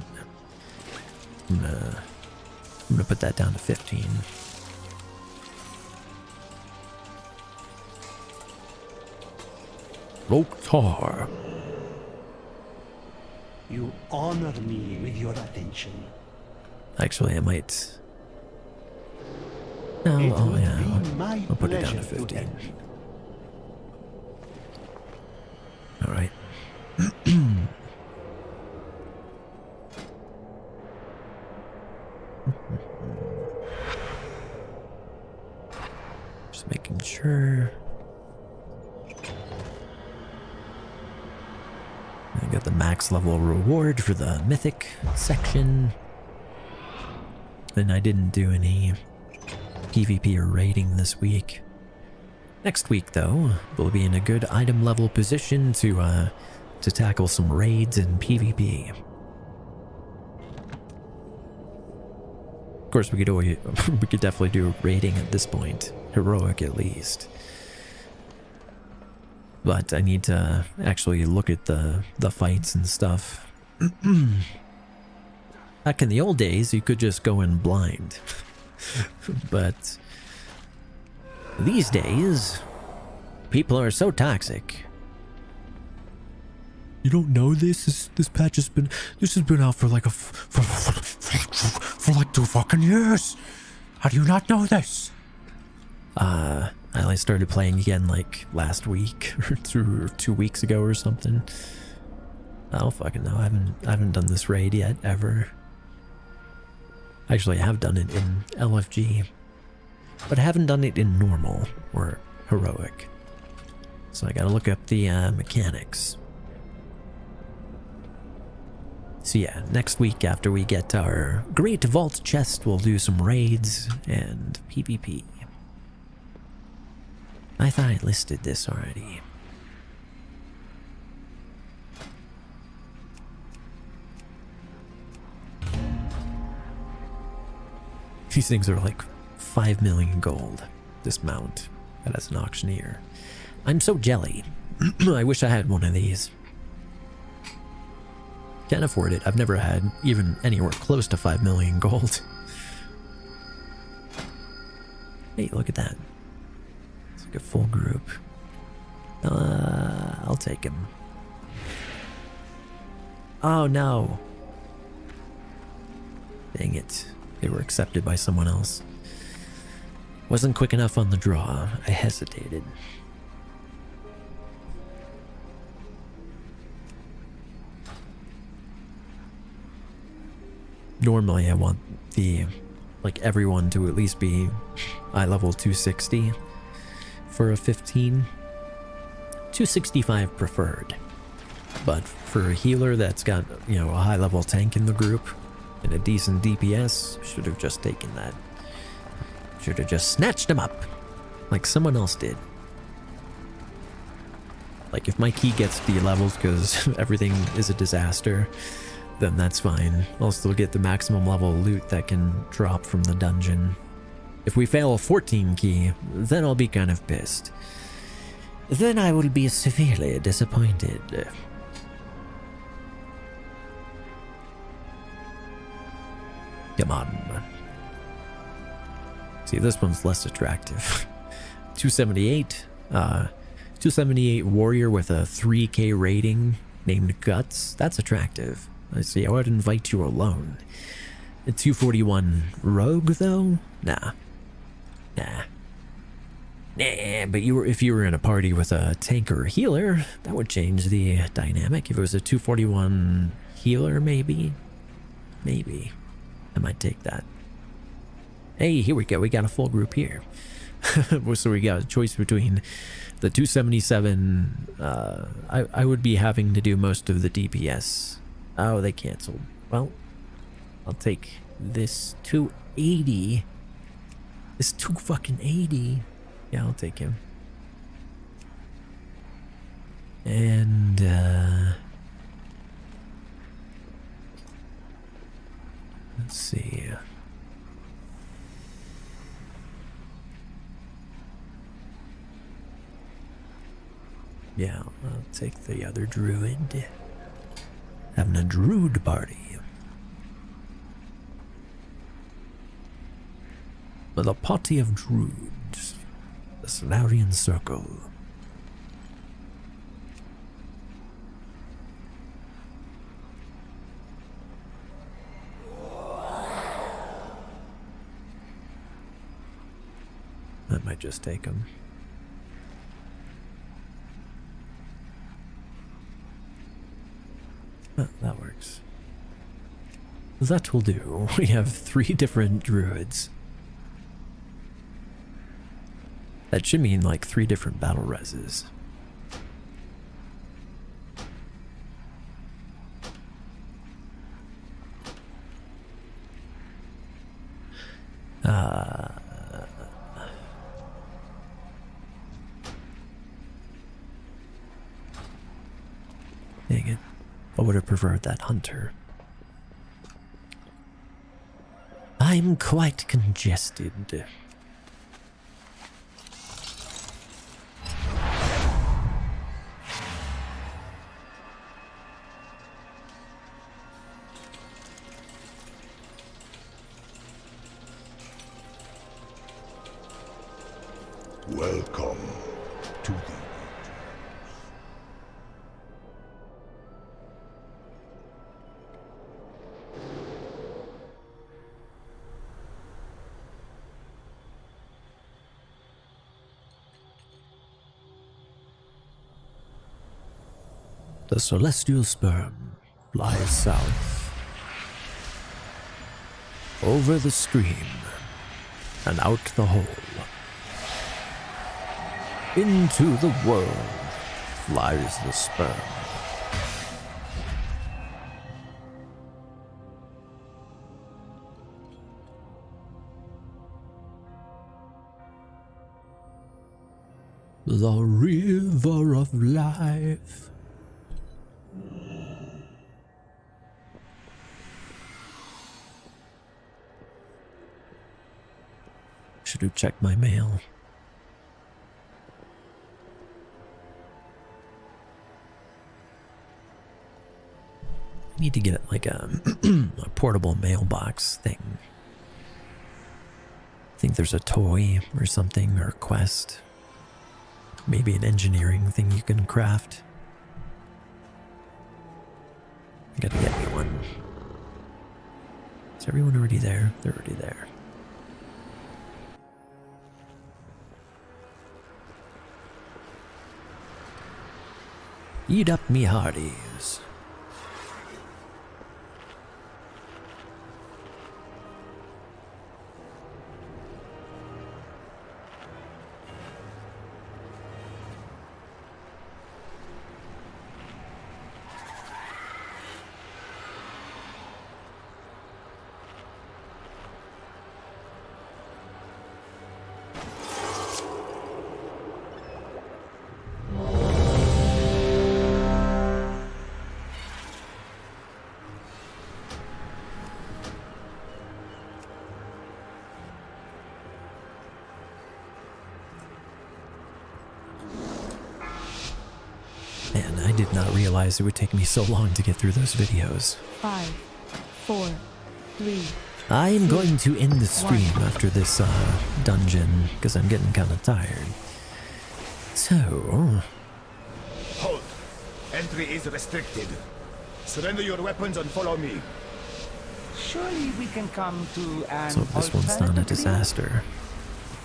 I'm gonna put that down to 15. Thor. You honor me with your attention. Actually, I might. No, yeah, I'll put it down to 15. All right. Just making sure. I got the max level reward for the mythic section. And I didn't do any PvP or raiding this week. Next week, though, we'll be in a good item level position to tackle some raids and PvP. Of course, we could definitely do raiding at this point, heroic at least. But I need to actually look at the fights and stuff. Back in the old days, you could just go in blind. But these days, people are so toxic. You don't know this? This patch has been out for like for like 2 fucking years. How do you not know this? I only started playing again like last week or 2 weeks ago or something. I don't fucking know. I haven't done this raid yet ever. Actually, I have done it in LFG, but I haven't done it in normal or heroic. So I gotta look up the mechanics. So yeah, next week after we get our great vault chest, we'll do some raids and PvP. I thought I listed this already. These things are like 5 million gold, this mount, that has an auctioneer. I'm so jelly. I wish I had one of these. Can't afford it. I've never had even anywhere close to 5 million gold. Hey, look at that. It's like a full group. I'll take him. Oh no. Dang it. They were accepted by someone else. Wasn't quick enough on the draw. I hesitated. Normally I want everyone to at least be eye level 260 for a 15. 265 preferred. But for a healer that's got, a high level tank in the group and a decent DPS, should have just taken that. Should have just snatched him up like someone else did. Like if my key gets de-leveled because everything is a disaster, then that's fine. I'll still get the maximum level loot that can drop from the dungeon. If we fail a 14 key, then I'll be kind of pissed. Then I will be severely disappointed. Come on. See, this one's less attractive. 278. 278 warrior with a 3k rating named Guts. That's attractive. I see. I would invite you alone. A 241 rogue though? Nah. Nah, but if you were in a party with a tank or a healer, that would change the dynamic. If it was a 241 healer, maybe. I might take that. Hey, here we go. We got a full group here. So we got a choice between the 277. I would be having to do most of the DPS. Oh, they canceled. Well, I'll take this 280. This 280. Yeah, I'll take him. And, let's see. Yeah, I'll take the other druid. Having a druid party. With a party of druids. The Solarian Circle. That might just take him. Oh, that works. That will do. We have 3 different druids. That should mean like 3 different battle reses. Dang it. I would have preferred that hunter. I'm quite congested. Welcome to the The celestial sperm flies south, over the stream, and out the hole. Into the world flies the sperm. The river of life. Should have checked my mail. I need to get like a, a portable mailbox thing. I think there's a toy or something, or a quest. Maybe an engineering thing you can craft. I gotta get me one. Is everyone already there? They're already there. Eat up me hearties. Man, I did not realize it would take me so long to get through those videos. 5, 4, 3. I'm going to end the stream after this dungeon because I'm getting kind of tired. So, Hold. Entry is restricted. Surrender your weapons and follow me. Surely we can come to an so this one's not a disaster.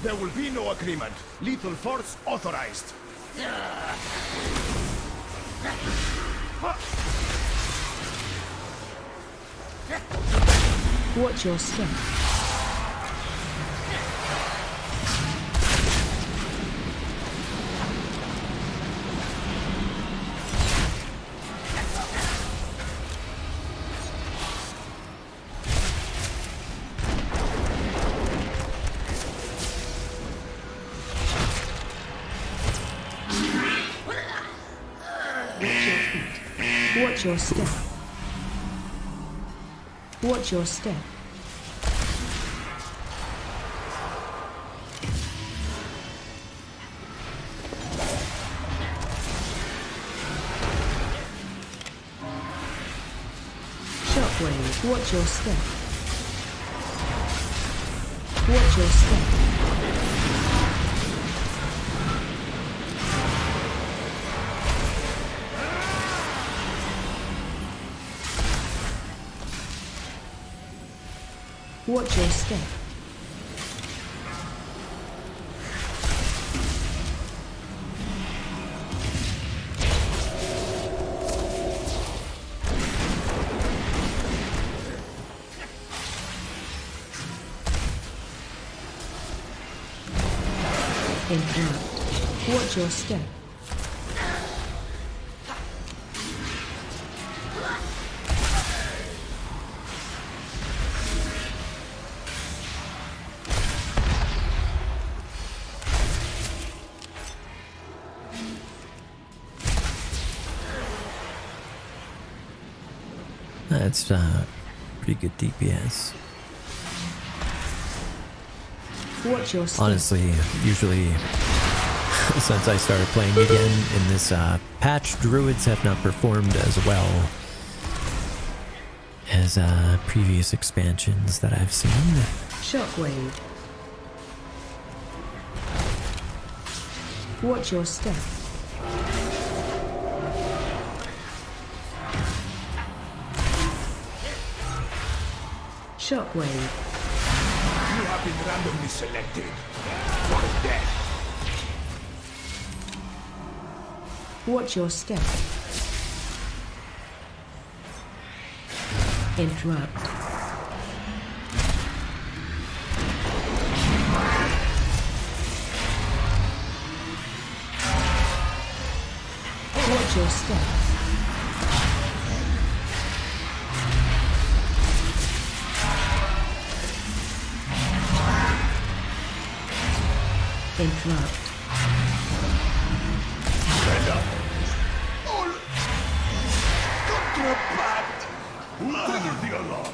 There will be no agreement. Lethal force authorized. Watch your step. Watch your step. Watch your step. Shockwave. Watch your step. Watch your step. Watch your step. Interrupt. Watch your step. That's pretty good DPS. Watch your step. Honestly, usually since I started playing again in this patch, druids have not performed as well as previous expansions that I've seen. Shockwave. Watch your step. Shockwave. You have been randomly selected for death. Watch your step. Interrupt. Watch your step. Interrupt. Stand up. All contraband. Who triggered the alarm?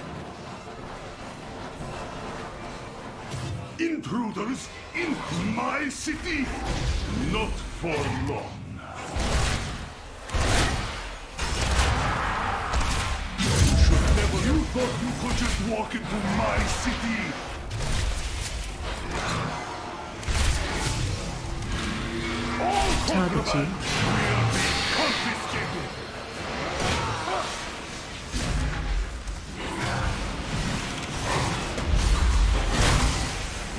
Intruders in my city. Not for long. You thought you could just walk into my city? All contraband will be confiscated.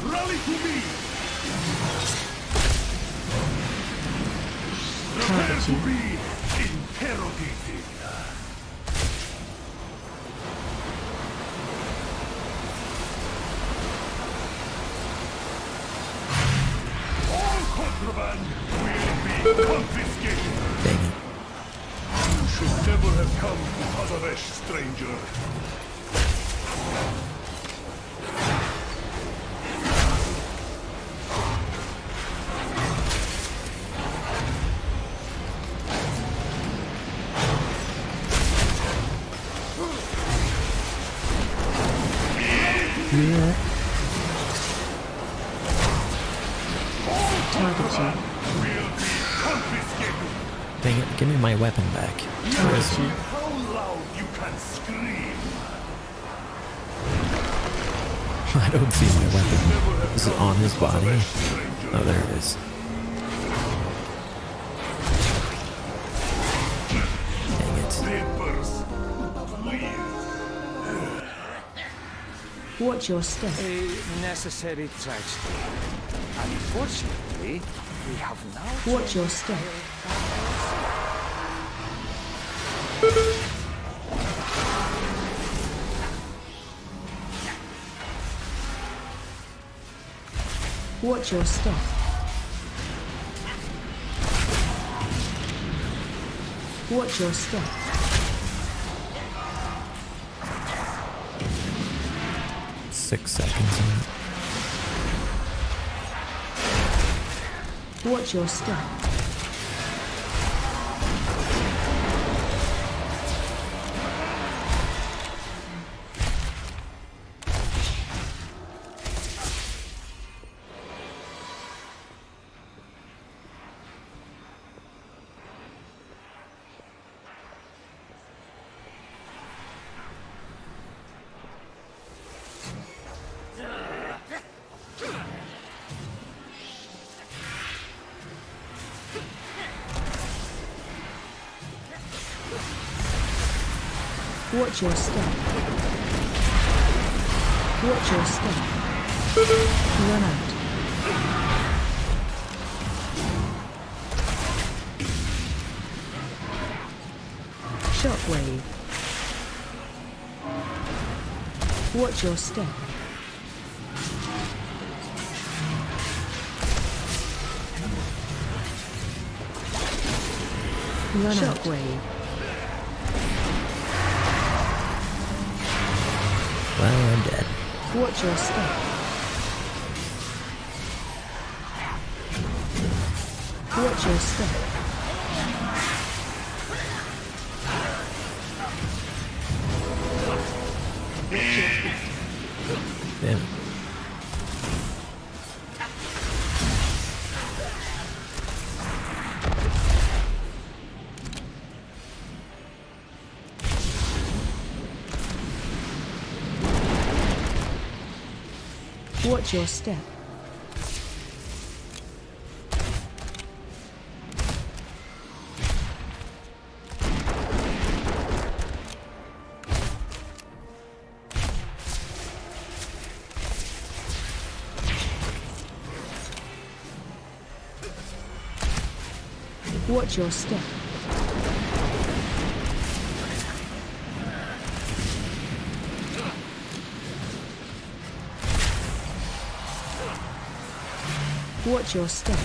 Rally to me. Prepare to be interrogated. Contraband will be confiscated. Dang it. You should never have come to Hazaresh, stranger. Yeah. Dang it, give me my weapon back. Where is he? How loud you can scream. I don't see my weapon. Is it on his body? Oh, there it is. Dang it. Watch your step. A necessary tragedy. Unfortunately, we have now... Watch your step. Watch your step. Watch your step. Six seconds in. Watch your step. Watch your step. Watch your step. Run out. Shockwave. Watch your step. Run Shockwave. Well, I'm dead. Watch your step. Watch your step. Damn. Watch your step. Watch your step. Watch your step.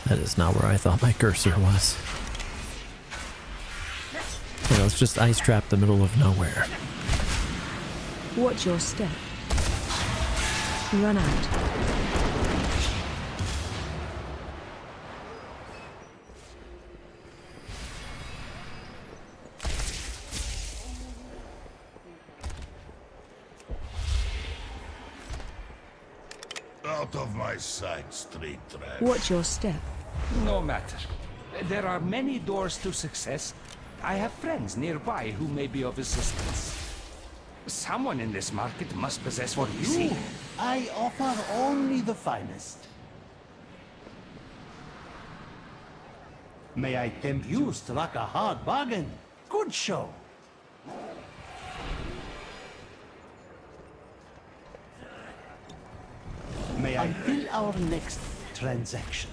That is not where I thought my cursor was. You know, it's just ice trapped the middle of nowhere. Watch your step. Run out. Out of my sight, street trash. Watch your step. No matter. There are many doors to success. I have friends nearby who may be of assistance. Someone in this market must possess what we seek. I offer only the finest. May I tempt you? Struck a hard bargain. Good show. May I bill our next transaction?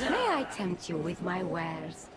May I tempt you with my wares?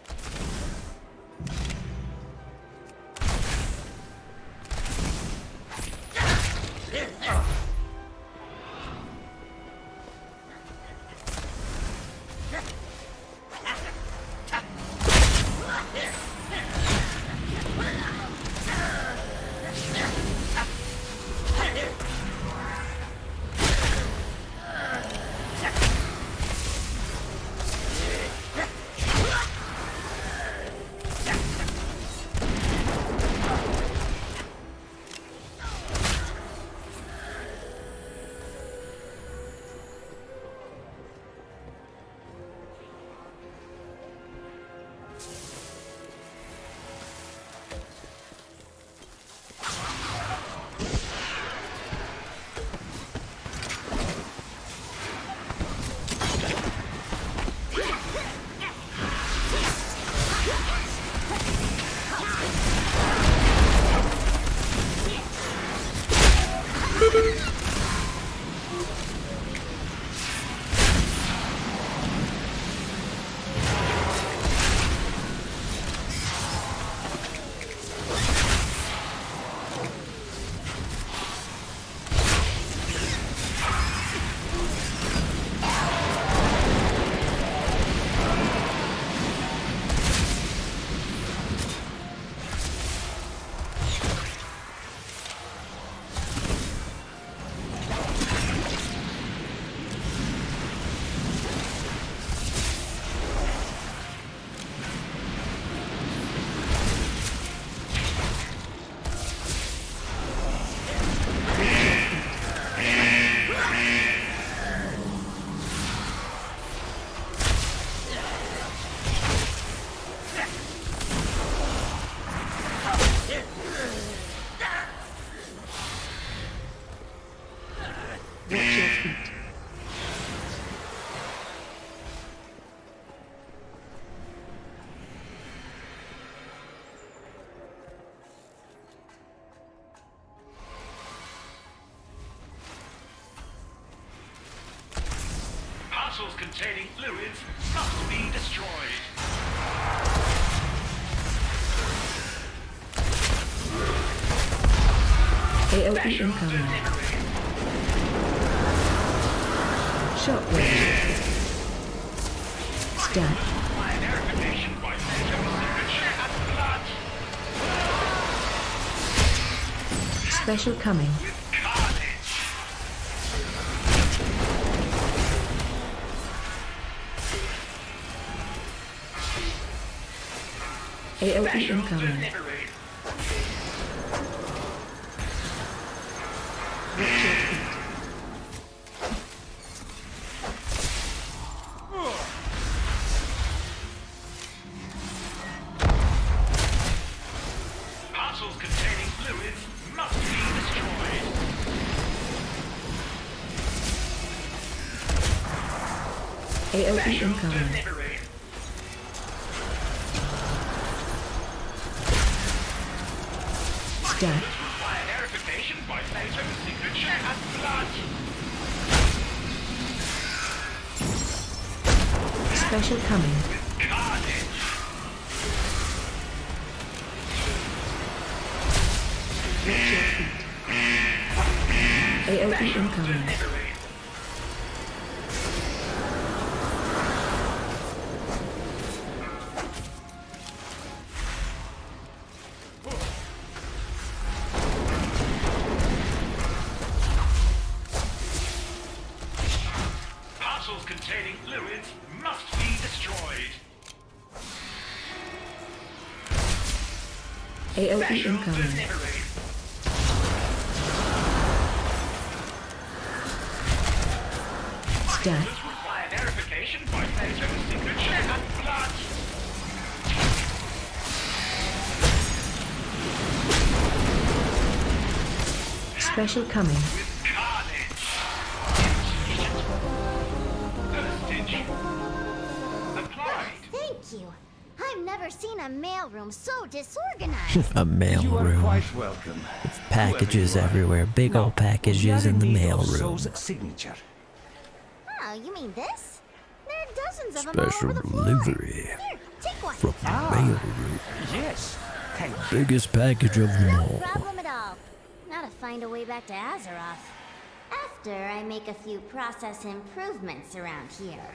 Parcels containing fluids must be destroyed. AOE incoming. Shockwave. Stat. Special coming. AOE incoming. Parcels containing fluids must be destroyed. AOE incoming. Stat. Verification by laser signature and blood. Special coming. AOE incoming. Parcels containing fluids must be destroyed. AOE incoming. Stat. Require verification by laser signature and blood. Special coming. Thank you. I've never seen a mailroom so disorganized. A mail room. Welcome. With packages everywhere. Big old packages in the mail room. Signature. Oh, you mean this? There are dozens of them all Special over the floor. delivery Here, take one. from the mail room. Yes. Thank you. Biggest package of them No all. problem at all. Now to find a way back to Azeroth. After I make a few process improvements around here.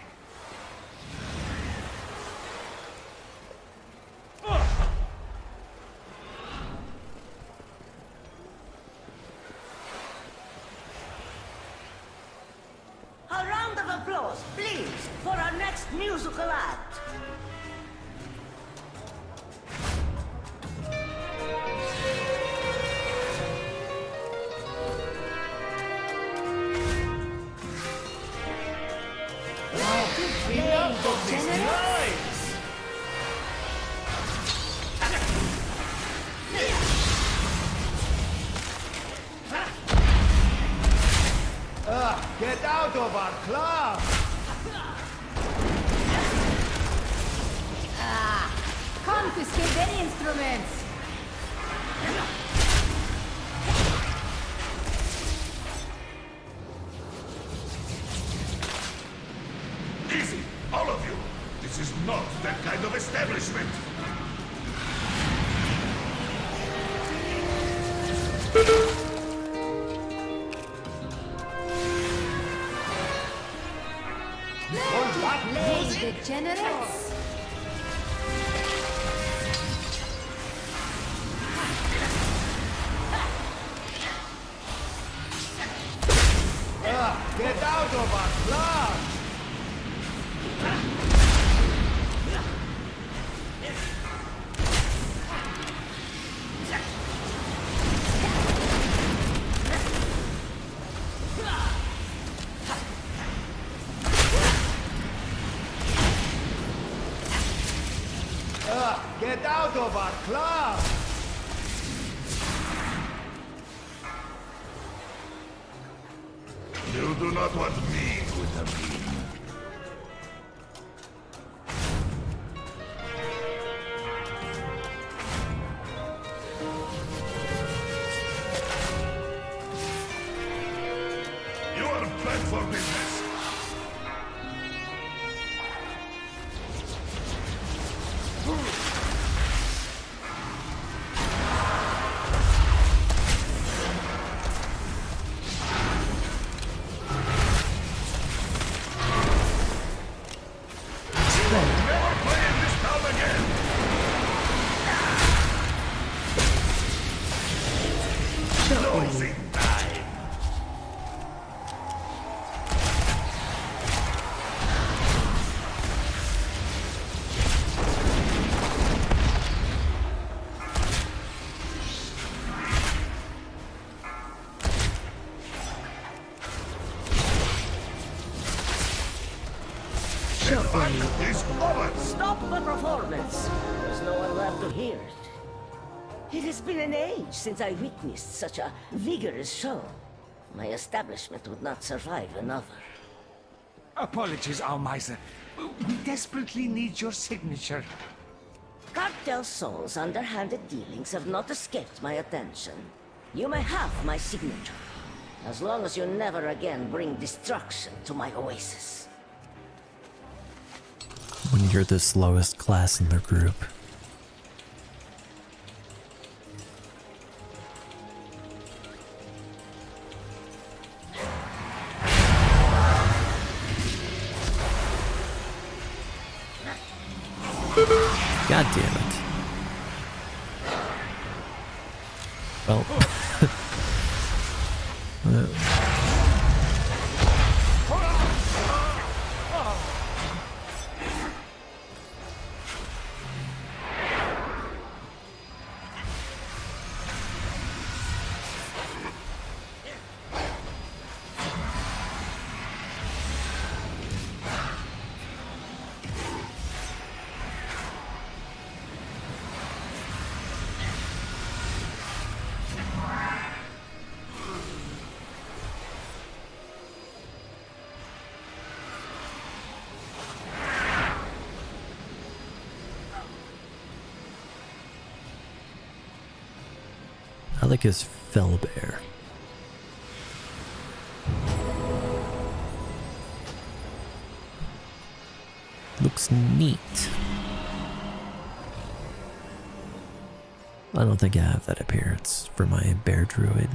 A round of applause, please, for our next musical act. Enough of these lies! Get out of our club! Confiscate their instruments. Easy, all of you! This is not that kind of establishment! Play degenerates. Get out of our club! Get out of our club! You do not want me with a beam. You are planned for business. Fight is over! Stop the performance! There's no one left to hear it. It has been an age since I witnessed such a vigorous show. My establishment would not survive another. Apologies, Almiser. We desperately need your signature. Cartel Sol's underhanded dealings have not escaped my attention. You may have my signature, as long as you never again bring destruction to my oasis. When you're the slowest class in the group. God damn it. Well. I like his fell bear. Looks neat. I don't think I have that appearance for my bear druid.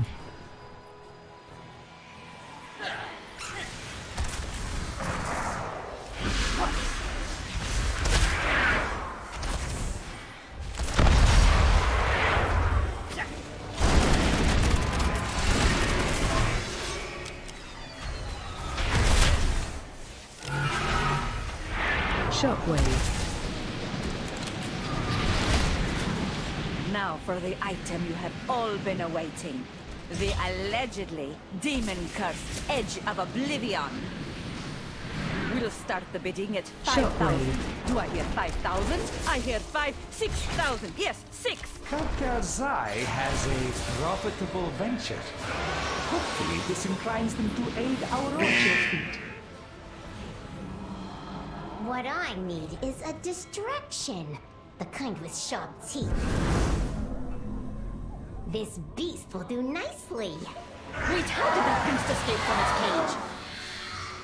Shockwave. Now for the item you have all been awaiting. The allegedly demon-cursed Edge of Oblivion. We'll start the bidding at 5,000. Do I hear 5,000? I hear 6,000. Yes, 6. Cartel Zai has a profitable venture. Hopefully this inclines them to aid our objective. What I need is a distraction. The kind with sharp teeth. This beast will do nicely. Wait, how did that beast escape from its cage?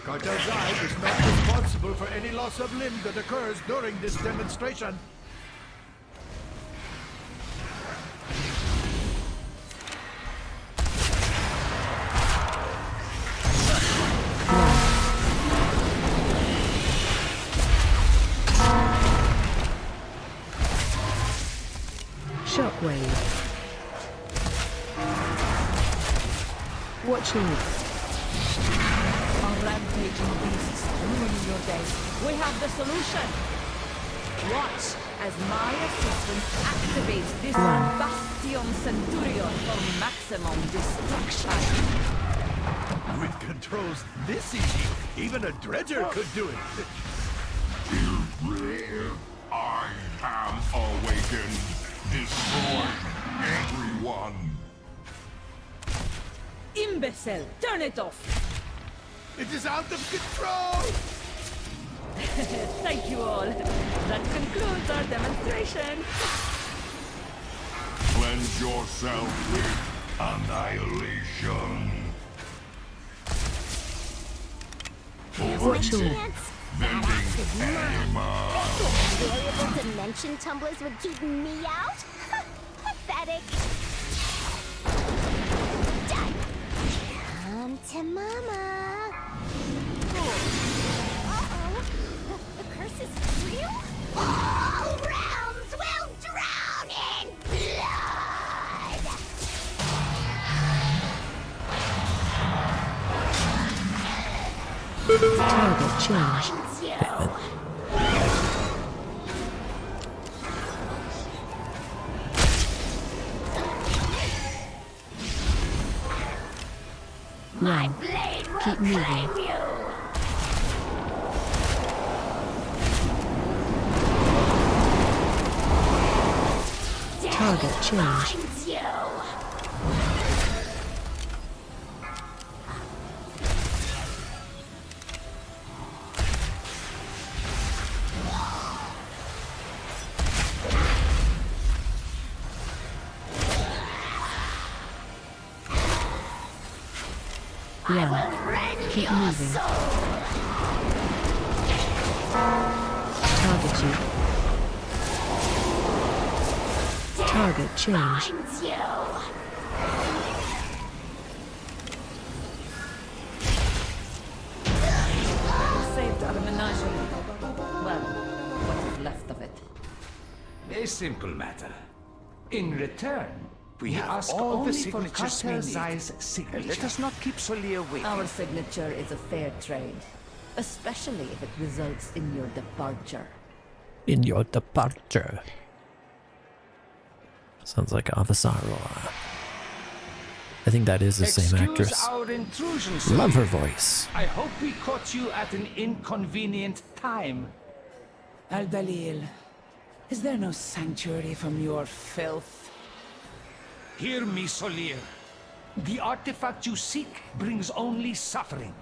Cartel Zai is not responsible for any loss of limb that occurs during this demonstration. Shockwave. Watch next. Our rampaging beasts ruining your day. We have the solution. Watch as my assistant activates this Bastion Centurion for maximum destruction. With controls this easy, even a dredger could do it. I am awakened. Destroy everyone. Imbecile, turn it off. It is out of control. Thank you all. That concludes our demonstration. Cleanse yourself with annihilation. Here's my chance. Vending animal. Variable dimension tumblers would keep me out? Pathetic. Done. Come to mama. Uh-oh. The curse is real? All realms will drown in blood! Target change. My Run. blade will Keep moving. claim you. Target change. Run. Keep moving. Target you. Target change. Saved our menagerie. Well, what is left of it. A simple matter. In return, we ask all only the for signatures we Carter need. Zeiss signature. Let us not keep Solia waiting. Our signature is a fair trade, especially if it results in your departure. In your departure. Sounds like Avasarora. I think that is the same actress. Our intrusion, sir. Love her voice. I hope we caught you at an inconvenient time. Al-Dalil, is there no sanctuary from your filth? Hear me, Solir. The artifact you seek brings only suffering.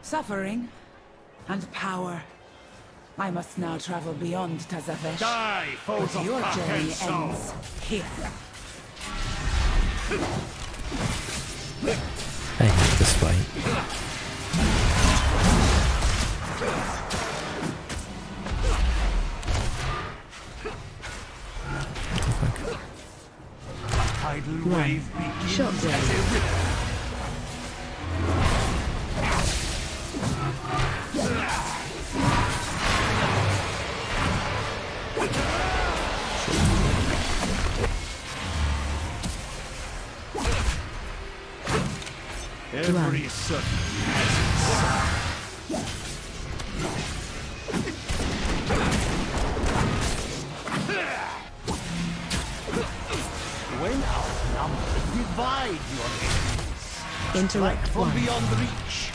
Suffering and power. I must now travel beyond Tazavesh. Die, foes but of your Kak journey and Soul. ends here. I hate this fight. Tidal wave begins as a river. Every sun has its when outnumbered, divide your enemies. Interrupt From 1. beyond reach.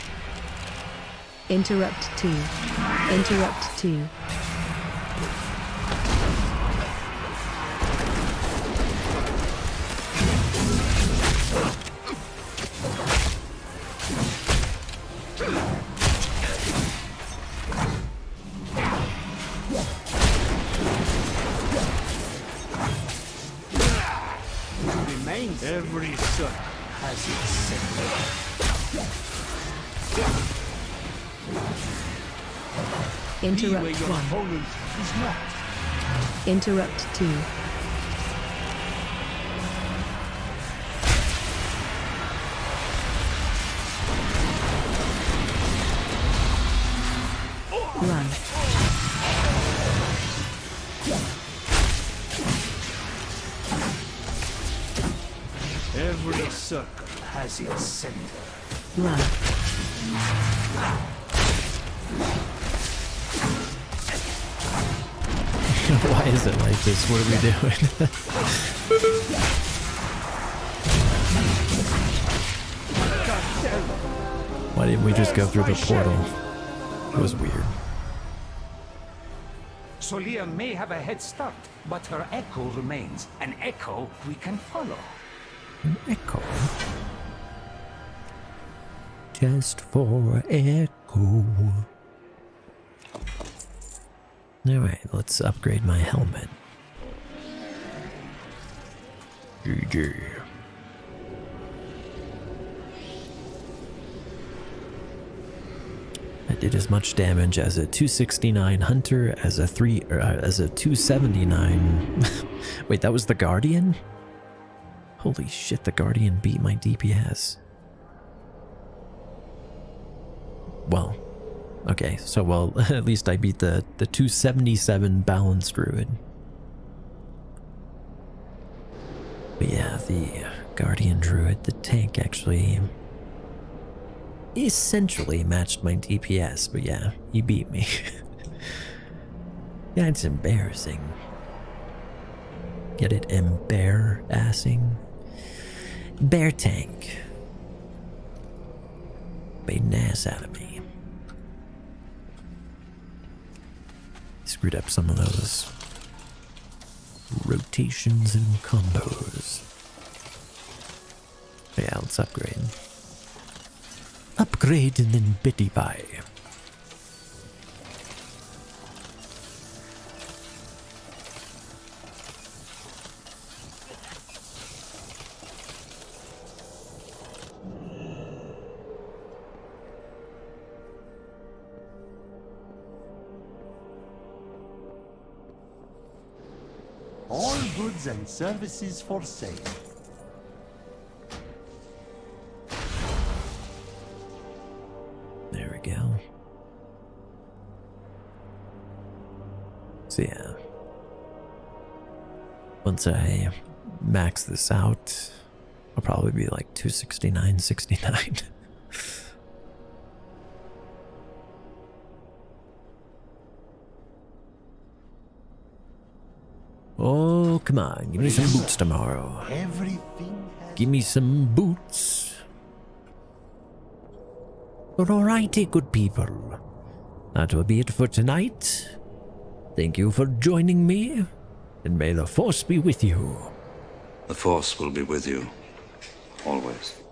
Interrupt 2. Interrupt 2. Every sun has its center. Interrupt Be where your 1. opponent is not. Interrupt 2. Run. Every circle has its center. Run. Why is it like this? What are we doing? Why didn't we just go through the portal? It was weird. Solia may have a head start, but her echo remains. An echo we can follow. An echo? Just for echo. Alright, let's upgrade my helmet. GG. I did as much damage as a 269 Hunter as a 279. Wait, that was the Guardian? Holy shit, the Guardian beat my DPS. Well, okay, so well, at least I beat the 277 Balanced Druid. But yeah, the Guardian Druid, the tank, actually essentially matched my DPS, but yeah, he beat me. Yeah, it's embarrassing. Get it? Embarrassing? Bear tank. Made an ass out of me. Screwed up some of those rotations and combos. Yeah, let's upgrade. Upgrade and then bitty buy. All goods and services for sale. There we go. So yeah. Once I max this out, I'll probably be like 269.69. Oh, come on. Give me some boots tomorrow. Everything has... Give me some boots. But alrighty, good people. That will be it for tonight. Thank you for joining me, and may the Force be with you. The Force will be with you. Always.